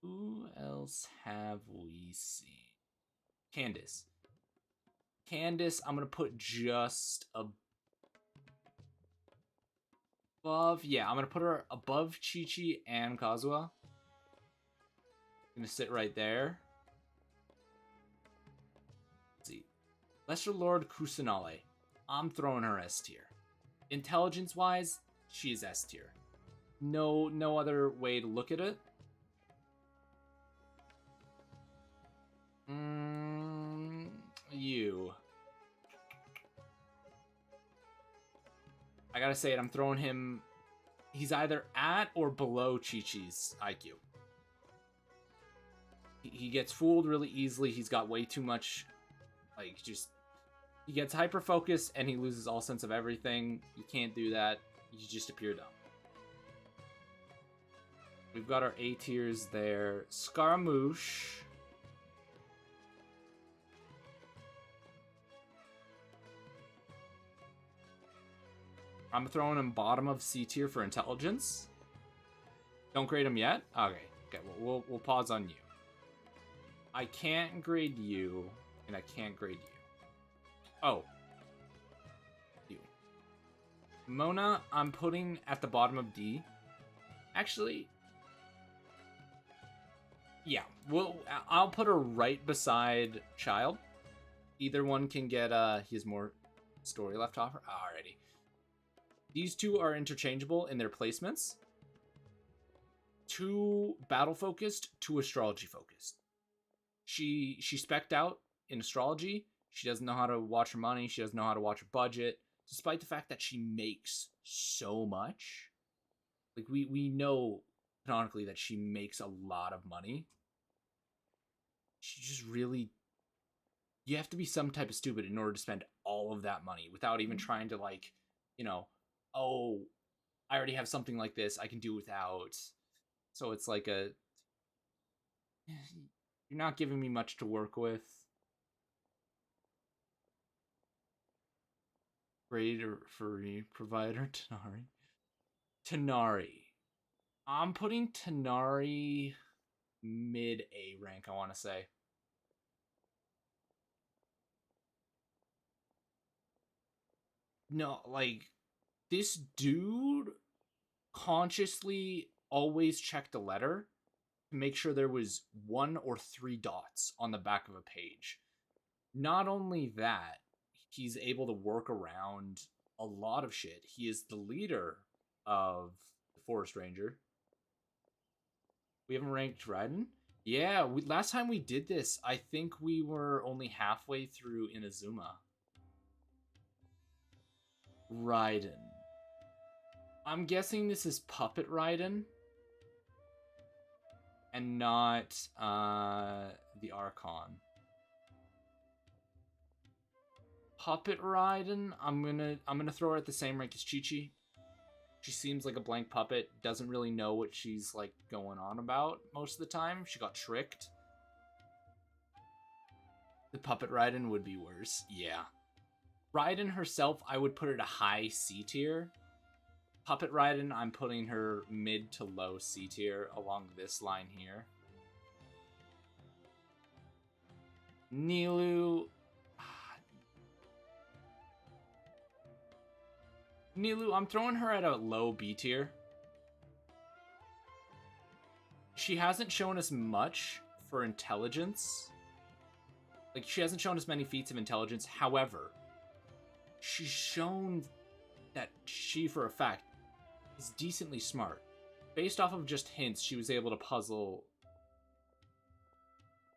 Who else have we seen? Candace. Candace, I'm going to put just above. Yeah, I'm going to put her above Chi-Chi and Kazuha. Going to sit right there. Let's see. Lesser Lord Kusanale. I'm throwing her S tier. Intelligence-wise, she's S tier. No other way to look at it. You. I gotta say it, I'm throwing him... He's either at or below Chi-Chi's IQ. He gets fooled really easily. He's got way too much... Like, just... He gets hyper-focused and he loses all sense of everything. You can't do that. You just appear dumb. We've got our A tiers there. Scaramouche... I'm throwing him bottom of C tier for intelligence. Don't grade him yet? Okay, we'll pause on you. I can't grade you, and I can't grade you. Oh. You. Mona, I'm putting at the bottom of D. Actually, yeah, I'll put her right beside Child. Either one can get, he has more story left off her. Alrighty. these two are interchangeable in their placements. Too battle focused, too astrology focused. She spec'd out in astrology. She doesn't know how to watch her money. She doesn't know how to watch her budget, despite the fact that she makes so much. Like, we know canonically that she makes a lot of money. She just really... You have to be some type of stupid in order to spend all of that money without even trying to, like, you know, oh, I already have something like this, I can do without. So it's like a... You're not giving me much to work with. Raider furry provider Tighnari. Tighnari. I'm putting Tighnari mid A rank, I want to say. No, like, this dude consciously always checked a letter to make sure there was 1 or 3 dots on the back of a page. Not only that, he's able to work around a lot of shit. He is the leader of the Forest Ranger. We haven't ranked Raiden? Yeah, last time we did this, I think we were only halfway through Inazuma. Raiden. I'm guessing this is Puppet Raiden. And not the Archon. Puppet Raiden, I'm gonna throw her at the same rank as Chi-Chi. She seems like a blank puppet, doesn't really know what she's like going on about most of the time. She got tricked. The Puppet Raiden would be worse, yeah. Raiden herself, I would put her to high C tier. Puppet Raiden, I'm putting her mid to low C tier along this line here. Nilou... Nilou, I'm throwing her at a low B tier. She hasn't shown us much for intelligence. Like, she hasn't shown us many feats of intelligence. However, she's shown that she, for a fact, is decently smart. Based off of just hints, she was able to puzzle...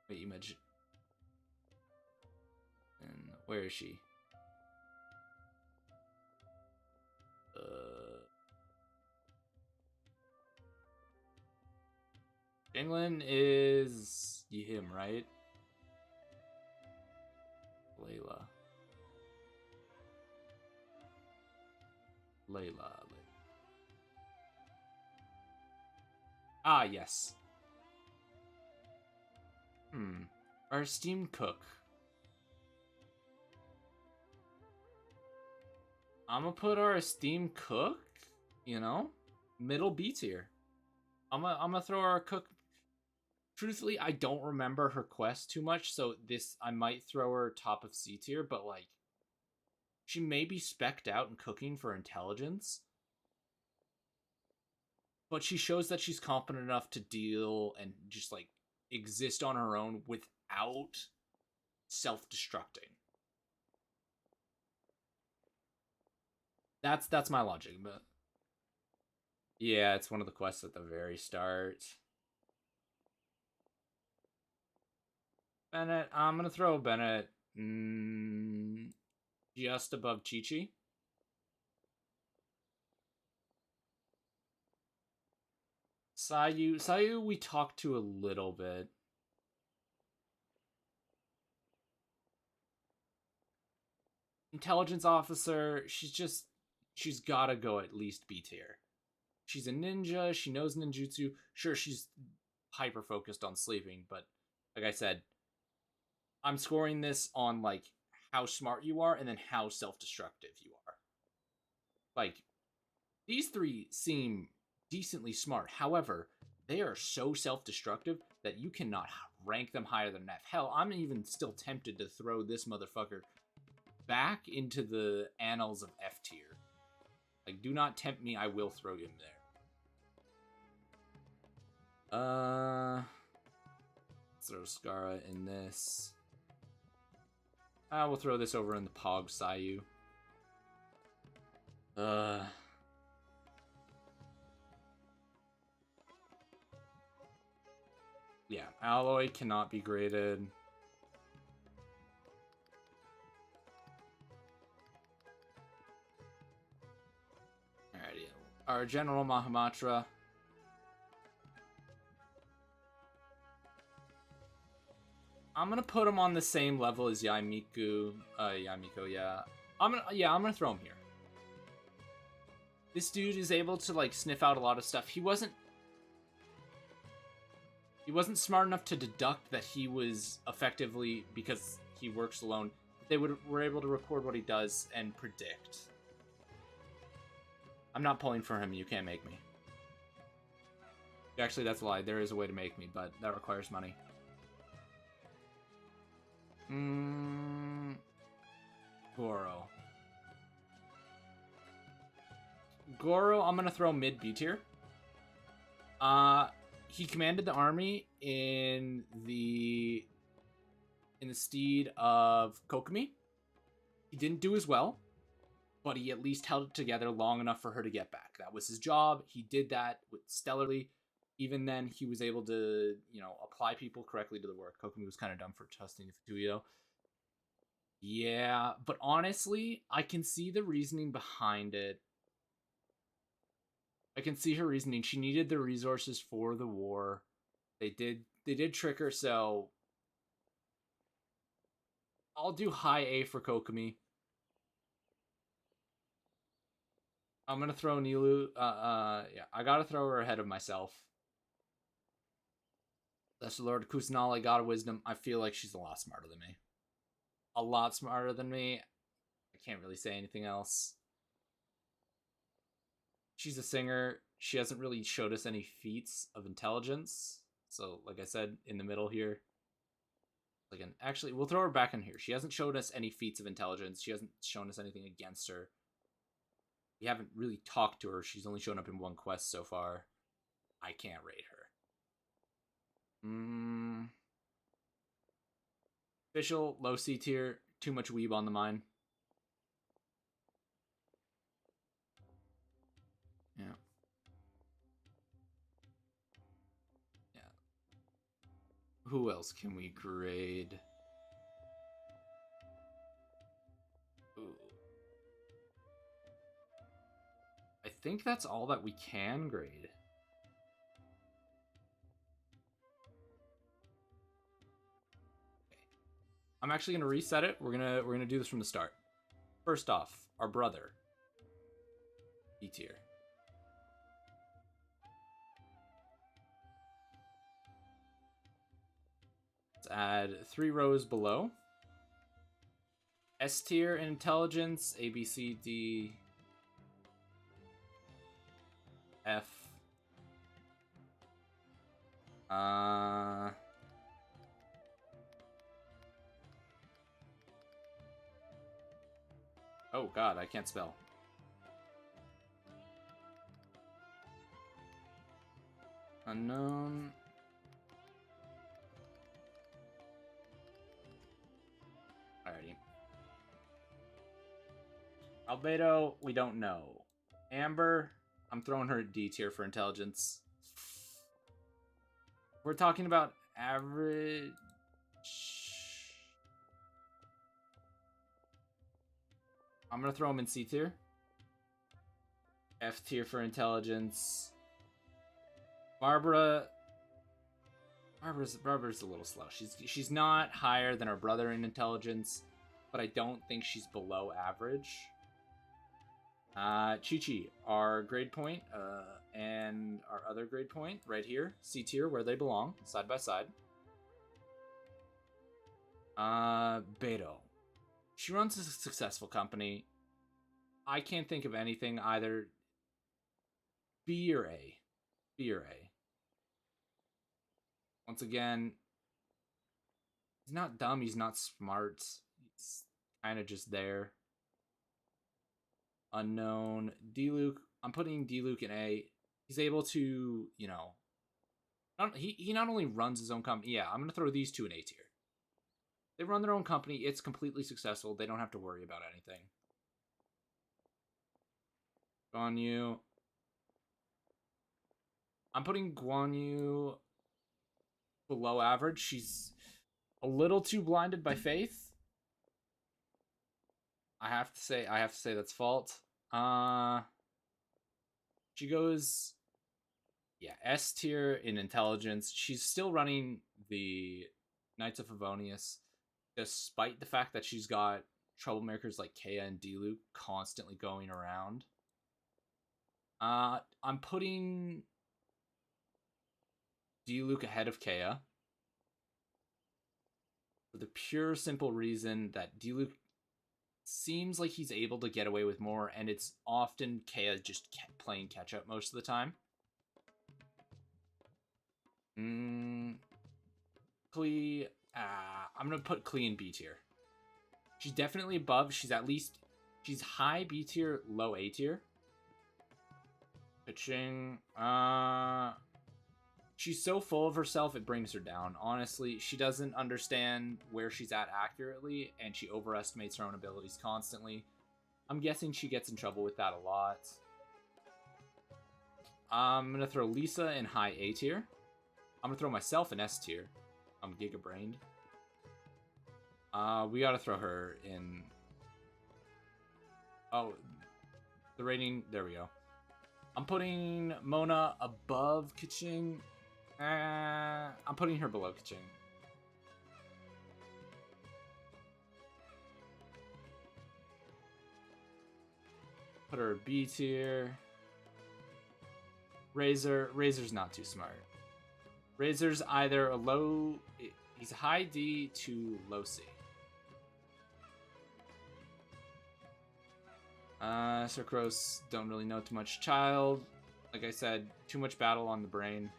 Wait, you mentioned... And where is she? England is him, right? Layla. Ah, yes. Our esteemed cook. I'm gonna put our esteemed cook, you know, middle B tier. I'm gonna throw our cook. Truthfully, I don't remember her quest too much, so I might throw her top of C tier, but like, she may be spec'd out in cooking for intelligence, but she shows that she's competent enough to deal and just like exist on her own without self-destructing. That's my logic, but yeah, it's one of the quests at the very start. Bennett, I'm gonna throw Bennett just above Chi-Chi. Sayu we talked to a little bit. Intelligence officer, she's gotta go at least B tier. She's a ninja, she knows ninjutsu. Sure, she's hyper focused on sleeping, but like I said, I'm scoring this on like how smart you are and then how self-destructive you are. Like, these three seem decently smart. However, they are so self-destructive that you cannot rank them higher than F. Hell, I'm even still tempted to throw this motherfucker back into the annals of F tier. Like, do not tempt me, I will throw him there. Let's throw Scarra in this. We'll throw this over in the Pog Sayu. Yeah, alloy cannot be graded. Alrighty. Our General Mahamatra. I'm gonna put him on the same level as Yaimiko, yeah. I'm gonna throw him here. This dude is able to, like, sniff out a lot of stuff. He wasn't smart enough to deduct that he was effectively, because he works alone, they were able to record what he does and predict. I'm not pulling for him, you can't make me. Actually, that's a lie. There is a way to make me, but that requires money. Goro. Goro, I'm gonna throw mid B tier. He commanded the army in the stead of Kokomi. He didn't do as well, but he at least held it together long enough for her to get back. That was his job. He did that with stellarly. Even then, he was able to, you know, apply people correctly to the work. Kokomi was kind of dumb for trusting Fatui, though. Yeah, but honestly, I can see the reasoning behind it. I can see her reasoning. She needed the resources for the war. They did trick her, so I'll do high A for Kokomi. I'm gonna throw Nilou. Yeah, I gotta throw her ahead of myself. That's the Lord Kusanali, God of Wisdom. I feel like she's a lot smarter than me. A lot smarter than me. I can't really say anything else. She's a singer. She hasn't really showed us any feats of intelligence. So, like I said, in the middle here. Actually, we'll throw her back in here. She hasn't showed us any feats of intelligence. She hasn't shown us anything against her. We haven't really talked to her. She's only shown up in one quest so far. I can't rate her. Official, low C tier. Too much weeb on the mind. Yeah. Yeah. Who else can we grade? Ooh. I think that's all that we can grade. I'm actually gonna reset it. We're gonna do this from the start. First off, our brother. B tier. Let's add 3 rows below. S tier in intelligence, A, B, C, D, F. Oh god, I can't spell. Unknown. Alrighty. Albedo, we don't know. Amber, I'm throwing her at D tier for intelligence. We're talking about average. I'm gonna throw him in C tier. F tier for intelligence. Barbara's a little slow. She's not higher than her brother in intelligence, but I don't think she's below average. Chi-Chi, our grade point, and our other grade point right here, C tier, where they belong, side by side. Beto. She runs a successful company. I can't think of anything either B or A. B or A. Once again, he's not dumb, he's not smart. He's kind of just there. Unknown. D-Luke. I'm putting D-Luke in A. He's able to, you know... He not only runs his own company... Yeah, I'm going to throw these two in A tier. They run their own company. It's completely successful. They don't have to worry about anything. Guan Yu. I'm putting Guan Yu below average. She's a little too blinded by faith. I have to say that's fault. She goes, yeah, S tier in intelligence. She's still running the Knights of Favonius, despite the fact that she's got troublemakers like Kea and Diluc constantly going around. I'm putting Diluc ahead of Kea for the pure simple reason that Diluc seems like he's able to get away with more, and it's often Kea just playing catch up most of the time. Klee, I'm gonna put Klee in B tier. She's definitely above. She's high B tier, low A tier. Pitching, she's so full of herself it brings her down. Honestly, she doesn't understand where she's at accurately, and she overestimates her own abilities constantly. I'm guessing she gets in trouble with that a lot. I'm gonna throw Lisa in high A tier. I'm gonna throw myself in S tier. I'm giga-brained. We gotta throw her in... Oh, the rating, there we go. I'm putting Mona above Keqing. I'm putting her below Keqing. Put her B tier. Razor's not too smart. Razor's either a low... He's high D to low C. Sucrose, don't really know too much. Child, like I said, too much battle on the brain.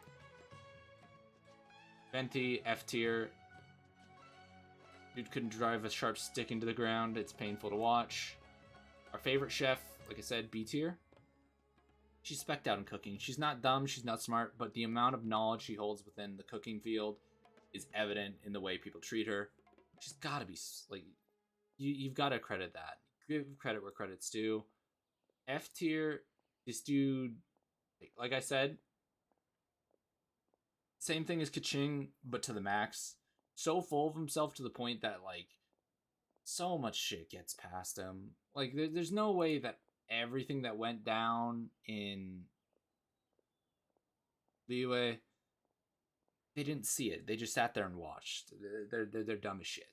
Venti, F tier. Dude couldn't drive a sharp stick into the ground. It's painful to watch. Our favorite chef, like I said, B tier. She's specced out in cooking. She's not dumb, she's not smart, but the amount of knowledge she holds within the cooking field is evident in the way people treat her. She's gotta be, like, you've gotta credit that. Give credit where credit's due. F tier, this dude, like I said, same thing as Keqing, but to the max. So full of himself to the point that, like, so much shit gets past him. Like, there's no way that everything that went down in Liyue, they didn't see it. They just sat there and watched. They're dumb as shit.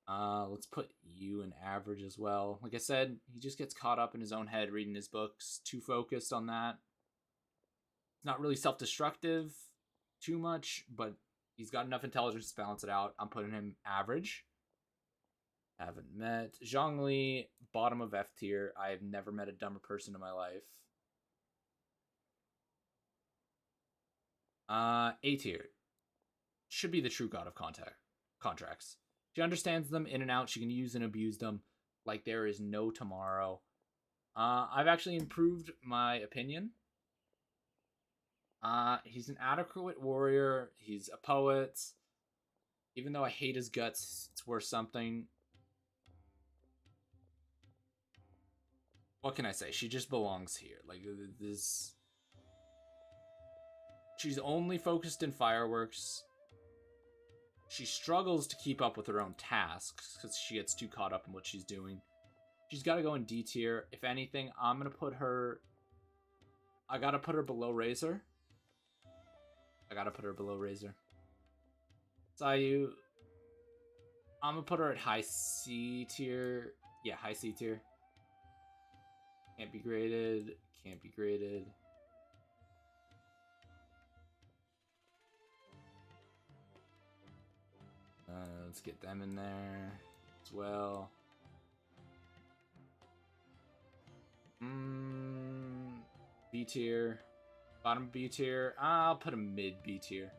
Let's put you in average as well. Like I said, he just gets caught up in his own head reading his books, too focused on that. It's not really self-destructive too much, but he's got enough intelligence to balance it out. I'm putting him average. Haven't met. Zhongli, bottom of F tier. I have never met a dumber person in my life. A tier. Should be the true god of contracts. She understands them in and out. She can use and abuse them like there is no tomorrow. I've actually improved my opinion. He's an adequate warrior. He's a poet. Even though I hate his guts, it's worth something. What can I say? She just belongs here. Like, this... She's only focused in fireworks. She struggles to keep up with her own tasks because she gets too caught up in what she's doing. She's got to go in D tier. If anything, I'm going to put her... I got to put her below Razor. Sayu... I'm going to put her at high C tier. Yeah, high C tier. Can't be graded. Let's get them in there as well. B tier. Bottom B tier. I'll put a mid B tier.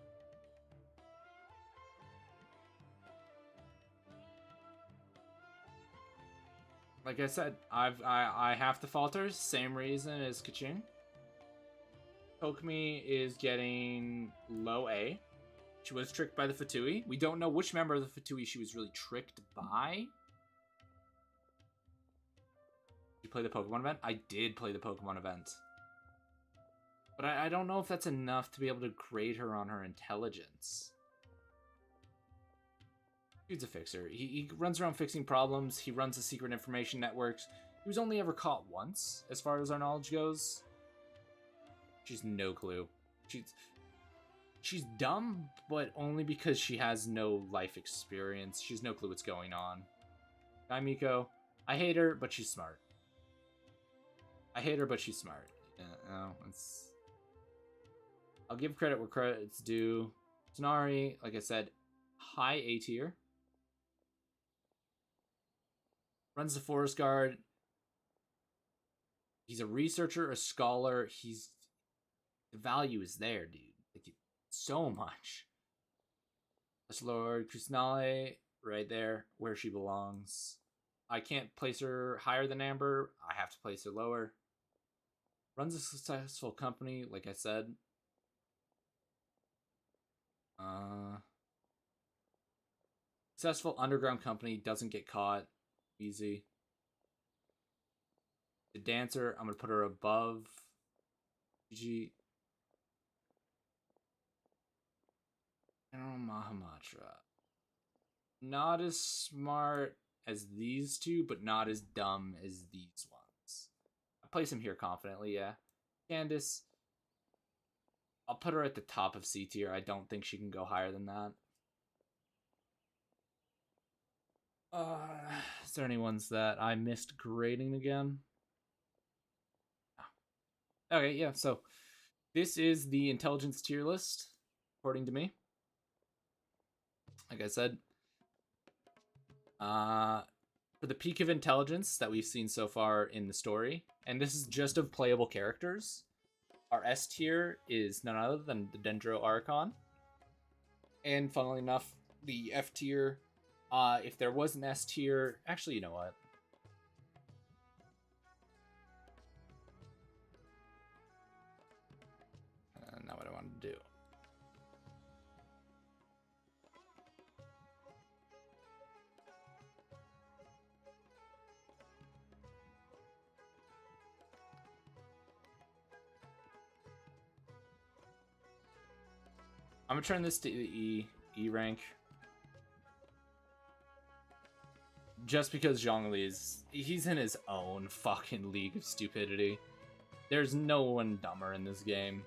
Like I said, I have to falter. Same reason as Keqing. Kokomi is getting low A. She was tricked by the Fatui. We don't know which member of the Fatui she was really tricked by. Did you play the Pokemon event? I did play the Pokemon event. But I don't know if that's enough to be able to grade her on her intelligence. Dude's a fixer. He runs around fixing problems. He runs the secret information networks. He was only ever caught once, as far as our knowledge goes. She's no clue. She's dumb, but only because she has no life experience. She's no clue what's going on. Hi, Miko. I hate her, but she's smart. I hate her, but she's smart. No, it's... I'll give credit where credit's due. Tighnari, like I said, high A tier. Runs the Forest Guard. He's a researcher, a scholar. The value is there, dude. Like, so much. That's Lord Kusanale, right there, where she belongs. I can't place her higher than Amber. I have to place her lower. Runs a successful company, like I said. Successful underground company, doesn't get caught. Easy. The dancer, I'm going to put her above Gigi. General Mahamatra. Not as smart as these two, but not as dumb as these ones. I place him here confidently, yeah. Candace, I'll put her at the top of C tier. I don't think she can go higher than that. Is there any ones that I missed grading again? No. Okay, yeah, so this is the intelligence tier list, according to me. Like I said, for the peak of intelligence that we've seen so far in the story, and this is just of playable characters, our S tier is none other than the Dendro Archon. And funnily enough, the F tier, if there was an S tier, actually, you know what? Not what I wanted to do. I'm gonna turn this to E rank. Just because Zhongli he's in his own fucking league of stupidity. There's no one dumber in this game.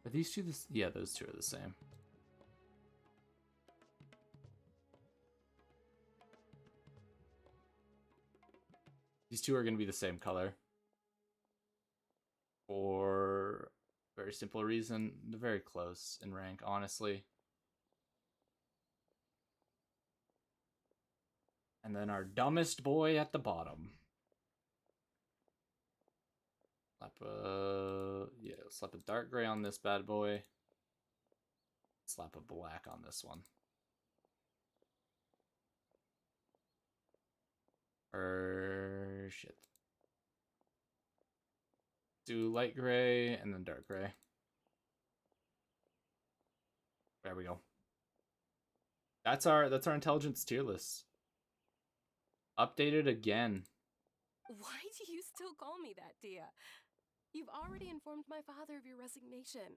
Are these two the... Yeah, those two are the same. These two are going to be the same color. For a very simple reason. They're very close in rank, honestly. And then our dumbest boy at the bottom. Slap a dark gray on this bad boy. Slap a black on this one. Shit. Do light gray and then dark gray. There we go. That's our intelligence tier list. Updated again. Why do you still call me that, Dia? You've already informed my father of your resignation.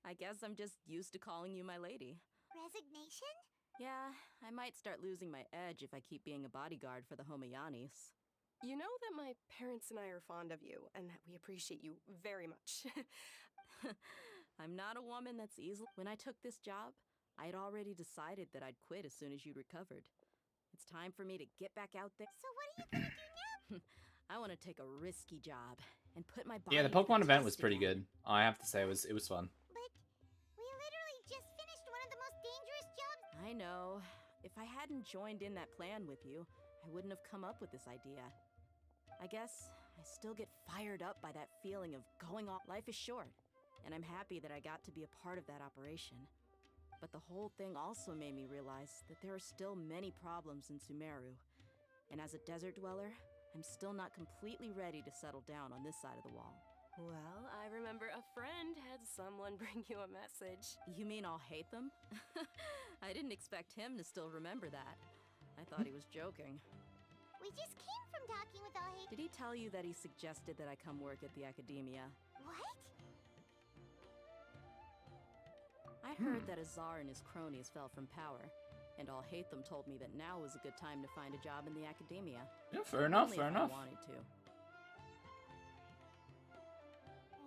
I guess I'm just used to calling you my lady. Resignation? Yeah, I might start losing my edge if I keep being a bodyguard for the Homayanis. You know that my parents and I are fond of you, and that we appreciate you very much. I'm not a woman that's easily... When I took this job, I had already decided that I'd quit as soon as you'd recovered. It's time for me to get back out there. So what are you gonna do now? I want to take a risky job and put my body... Yeah, the Pokemon event was pretty good. I have to say, it was fun. But we literally just finished one of the most dangerous jobs. I know. If I hadn't joined in that plan with you, I wouldn't have come up with this idea. I guess I still get fired up by that feeling of going off. Life is short, and I'm happy that I got to be a part of that operation. But the whole thing also made me realize that there are still many problems in Sumeru. And as a desert dweller, I'm still not completely ready to settle down on this side of the wall. Well, I remember a friend had someone bring you a message. You mean I'll hate them? I didn't expect him to still remember that. I thought he was joking. We just came from talking with Alhaitham. Did he tell you that he suggested that I come work at the academia? What? I heard that Azar and his cronies fell from power, and Alhaitham told me that now was a good time to find a job in the academia. Yeah, fair enough, Only fair if enough. I wanted to.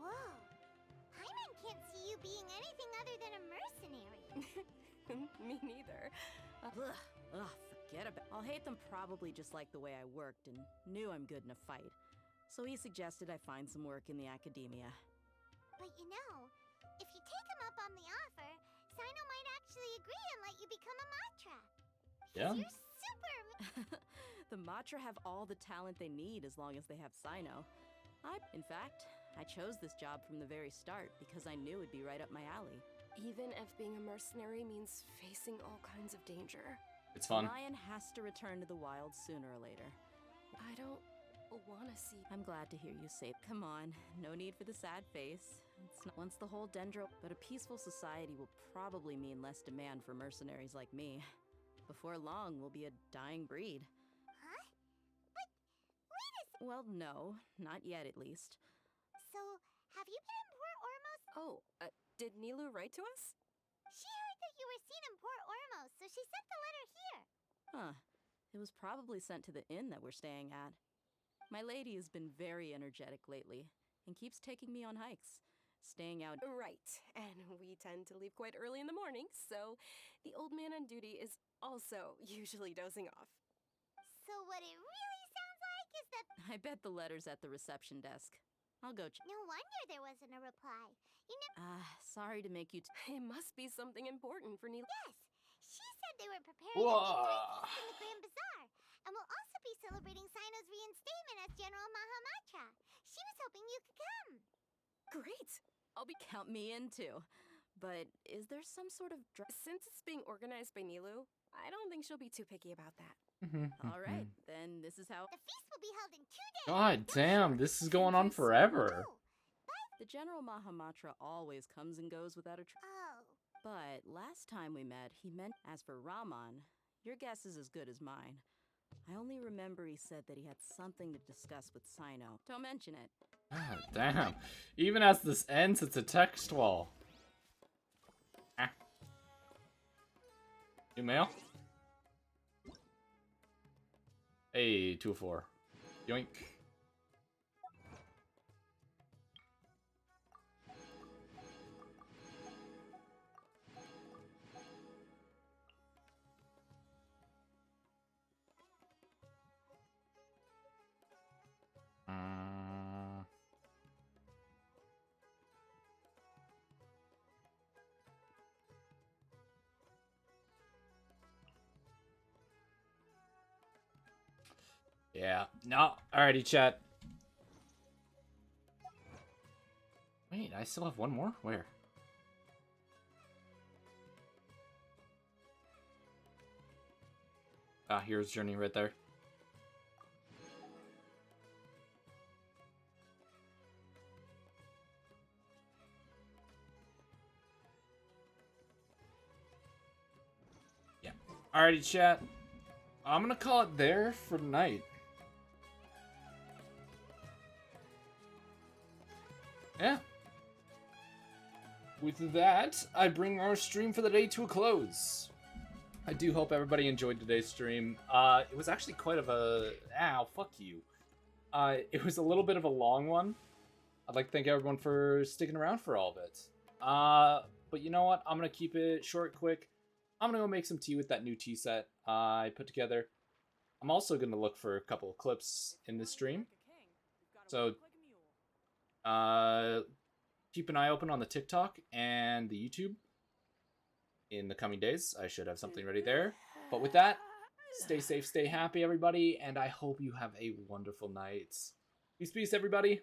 Whoa. Paimon can't see you being anything other than a mercenary. Me neither. Ugh, forget about. Alhaitham probably just liked the way I worked and knew I'm good in a fight, so he suggested I find some work in the academia. But you know, if you take him up on the offer, Sino might actually agree and let you become a Matra. Yeah. You're super. The Matra have all the talent they need as long as they have Sino. In fact, I chose this job from the very start because I knew it'd be right up my alley. Even if being a mercenary means facing all kinds of danger. It's fun. Lion has to return to the wild sooner or later. I don't want to see. I'm glad to hear you say. Come on, no need for the sad face. It's not once the whole Dendro, but a peaceful society will probably mean less demand for mercenaries like me. Before long, we'll be a dying breed. Huh? But wait a second. Well, no, not yet at least. So, have you been in Port Ormos? Oh, did Nilou write to us? She heard that you were seen in Port Ormos, so she sent the letter here. Huh. It was probably sent to the inn that we're staying at. My lady has been very energetic lately and keeps taking me on hikes, staying out. Right, and we tend to leave quite early in the morning, so the old man on duty is also usually dozing off. So what it really sounds like is that... I bet the letter's at the reception desk. I'll go check. No wonder there wasn't a reply. You know... Sorry to make you it must be something important for Nilou. Yes! She said they were preparing a big feast in the Grand Bazaar, and will also be celebrating Sino's reinstatement as General Mahamatra. She was hoping you could come. Great! I'll be... Count me in too. But is there some sort of... Since it's being organized by Nilou, I don't think she'll be too picky about that. All right, then this is how... The feast will be held in 2 days. God damn, this is going on forever. The General Mahamatra always comes and goes without a... Oh. But last time we met, he meant... As for Raman, your guess is as good as mine. I only remember he said that he had something to discuss with Sino. Don't mention it. God damn. Even as this ends, it's a text wall. Ah. New mail? Hey, 2-4. Yoink. Yeah. No. Alrighty, chat. Wait, I still have one more? Where? Ah, here's Journey right there. Yeah. Alrighty, chat. I'm gonna call it there for tonight. Yeah. With that, I bring our stream for the day to a close. I do hope everybody enjoyed today's stream. It was actually quite of a... Ow, fuck you. It was a little bit of a long one. I'd like to thank everyone for sticking around for all of it. But you know what? I'm going to keep it short, quick. I'm going to go make some tea with that new tea set I put together. I'm also going to look for a couple of clips in this stream. So, keep an eye open on the TikTok and the YouTube. In the coming days, I should have something ready there. But with that, Stay safe, stay happy, everybody, and I hope you have a wonderful night. Peace, peace, everybody.